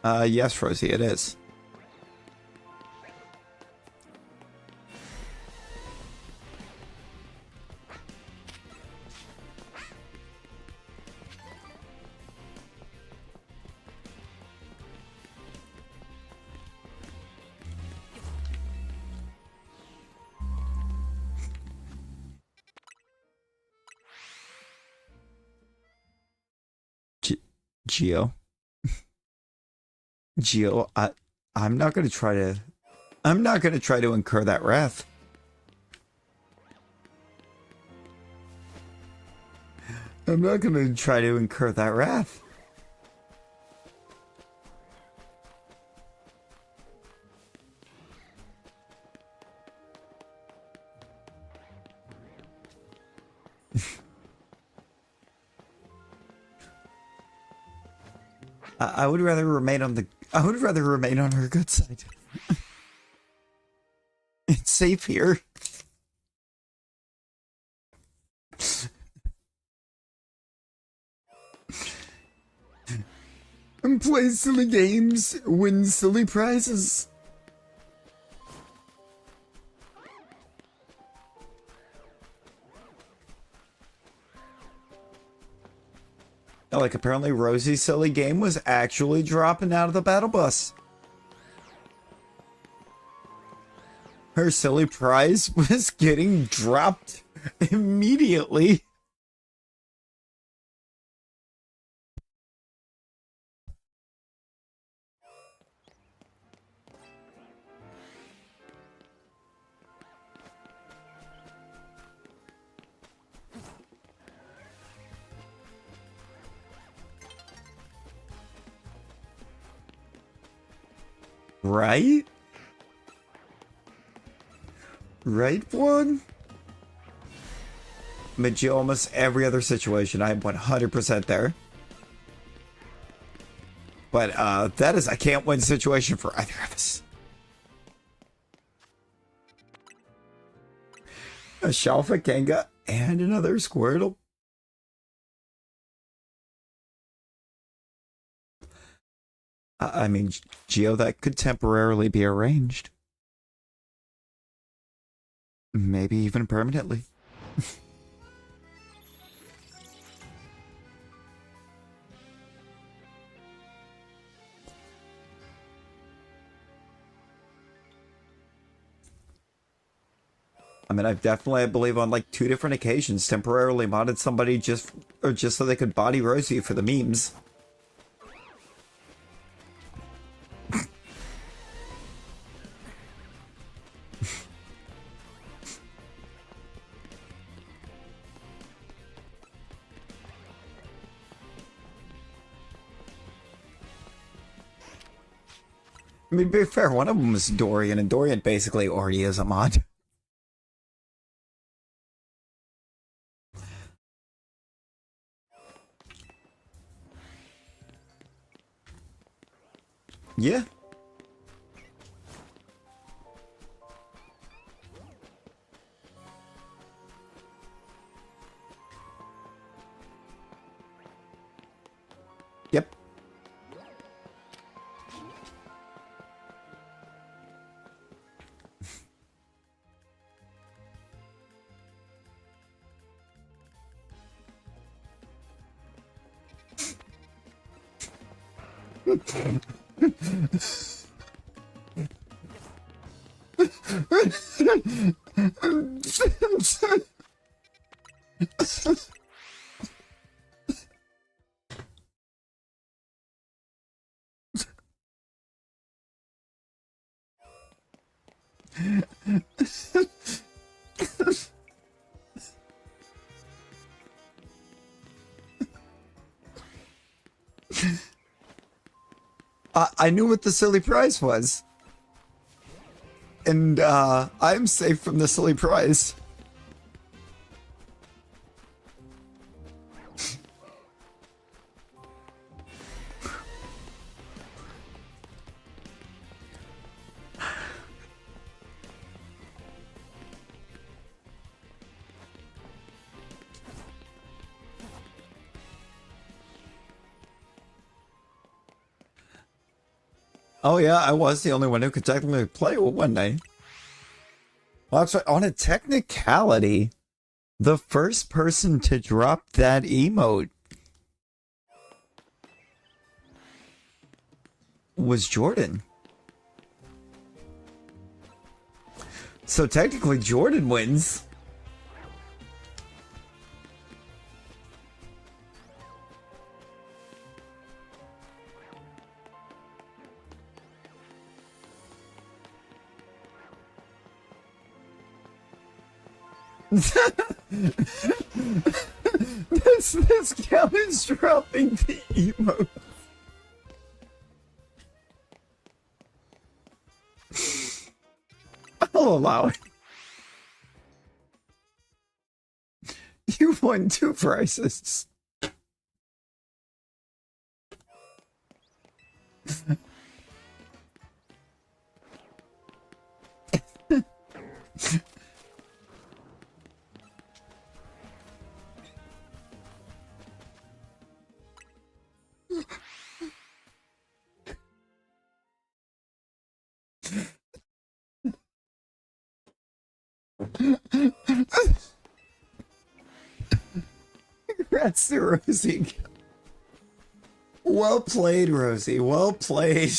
Yes, Rosie, it is. Geo. Geo, I'm not gonna try to incur that wrath. I'm not gonna try to incur that wrath. I would rather remain on her good side. It's safe here. And play silly games, win silly prizes. Like, apparently Rosie's silly game was actually dropping out of the battle bus. Her silly prize was getting dropped immediately. Right? Right, one? Mid almost every other situation, I'm 100% there. But that is a can't win situation for either of us. A Shalfa Kanga and another Squirtle. I mean, Geo, that could temporarily be arranged. Maybe even permanently. I mean, I've definitely, I believe, on like 2 different occasions, temporarily modded somebody just so they could body Rosie for the memes. I mean, to be fair, one of them was Dorian, and Dorian basically already is a mod. Yeah. Yep. I knew what the silly prize was. And I'm safe from the silly prize. Oh yeah, I was the only one who could technically play it one day. Well, actually, on a technicality, the first person to drop that emote was Jordan. So technically, Jordan wins. this gal is dropping the emote. I'll allow it. You won 2 prizes. Congrats to Rosie. Well played, Rosie. Well played.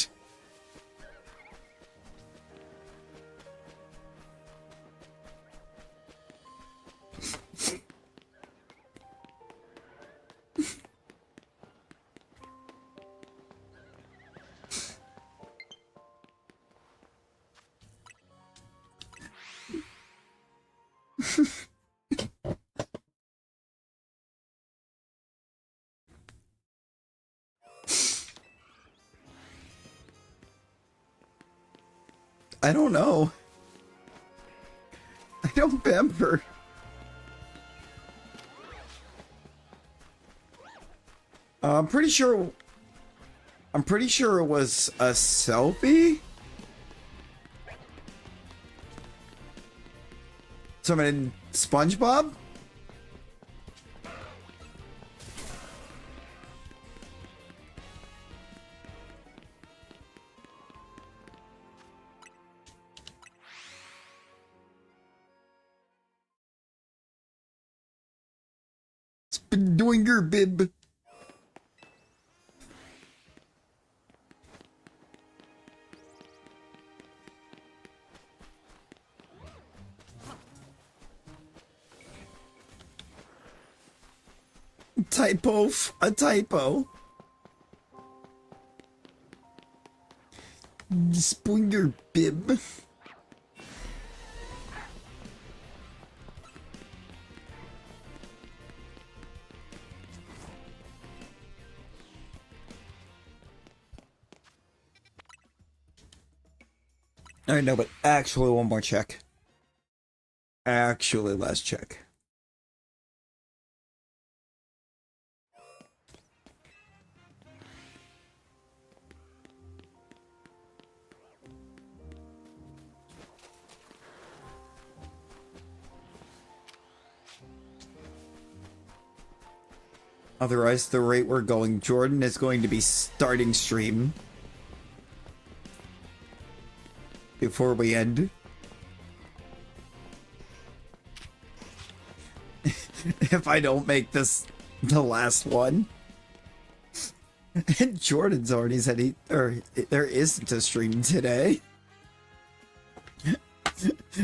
I don't know. I don't remember. I'm pretty sure it was a selfie. Someone in SpongeBob? Doinger bib. Typo, a typo. Spoinger bib. I know, but actually one more check. Actually, last check. Otherwise, the rate we're going, Jordan is going to be starting stream before we end. If I don't make this the last one. And Jordan's already said there isn't a stream today.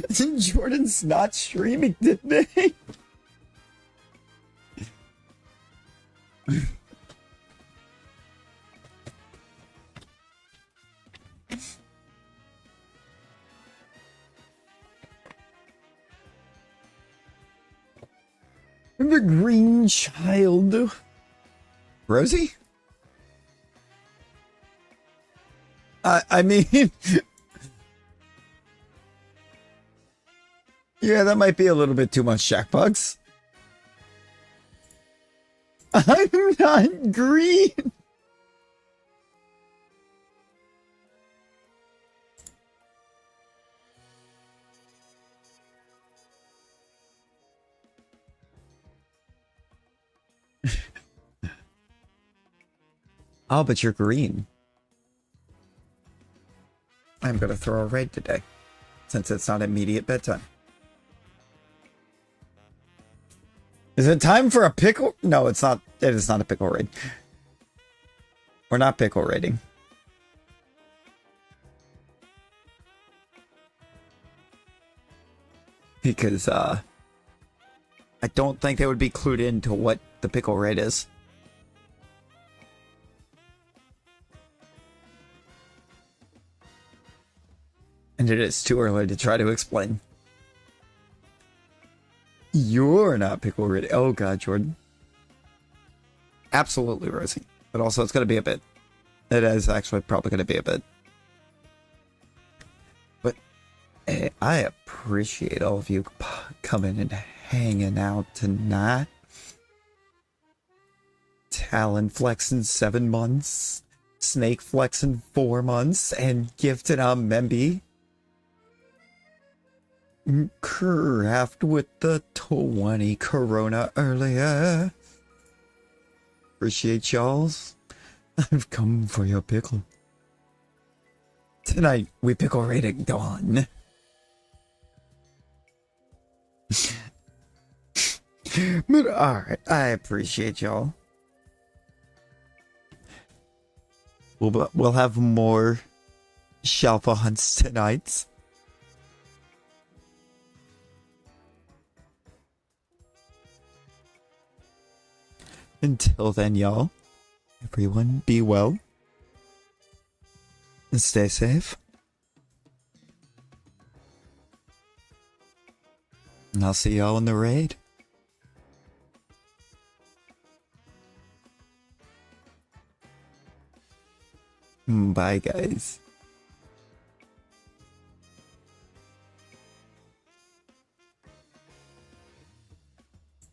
Jordan's not streaming today. The green child. Rosie? I mean... yeah, that might be a little bit too much, Jackbox. I'm not green! Oh, but you're green. I'm gonna throw a raid today, since it's not immediate bedtime. Is it time for a pickle? No, it's not. It is not a pickle raid. We're not pickle raiding. Because, I don't think they would be clued into what the pickle raid is. And it is too early to try to explain. You're not pickle ready. Oh god, Jordan. Absolutely, Rosie. But also, it's going to be a bit. It is actually probably going to be a bit. But hey, I appreciate all of you coming and hanging out tonight. Talon flexing 7 months. Snake flexing 4 months. And gifted a Memby. Craft with the 20 Corona earlier. Appreciate y'all's. I've come for your pickle. Tonight, we pickle rating Dawn. But alright, I appreciate y'all. We'll have more Shalpa hunts tonight. Until then, y'all, everyone be well and stay safe. And I'll see y'all in the raid. Bye, guys.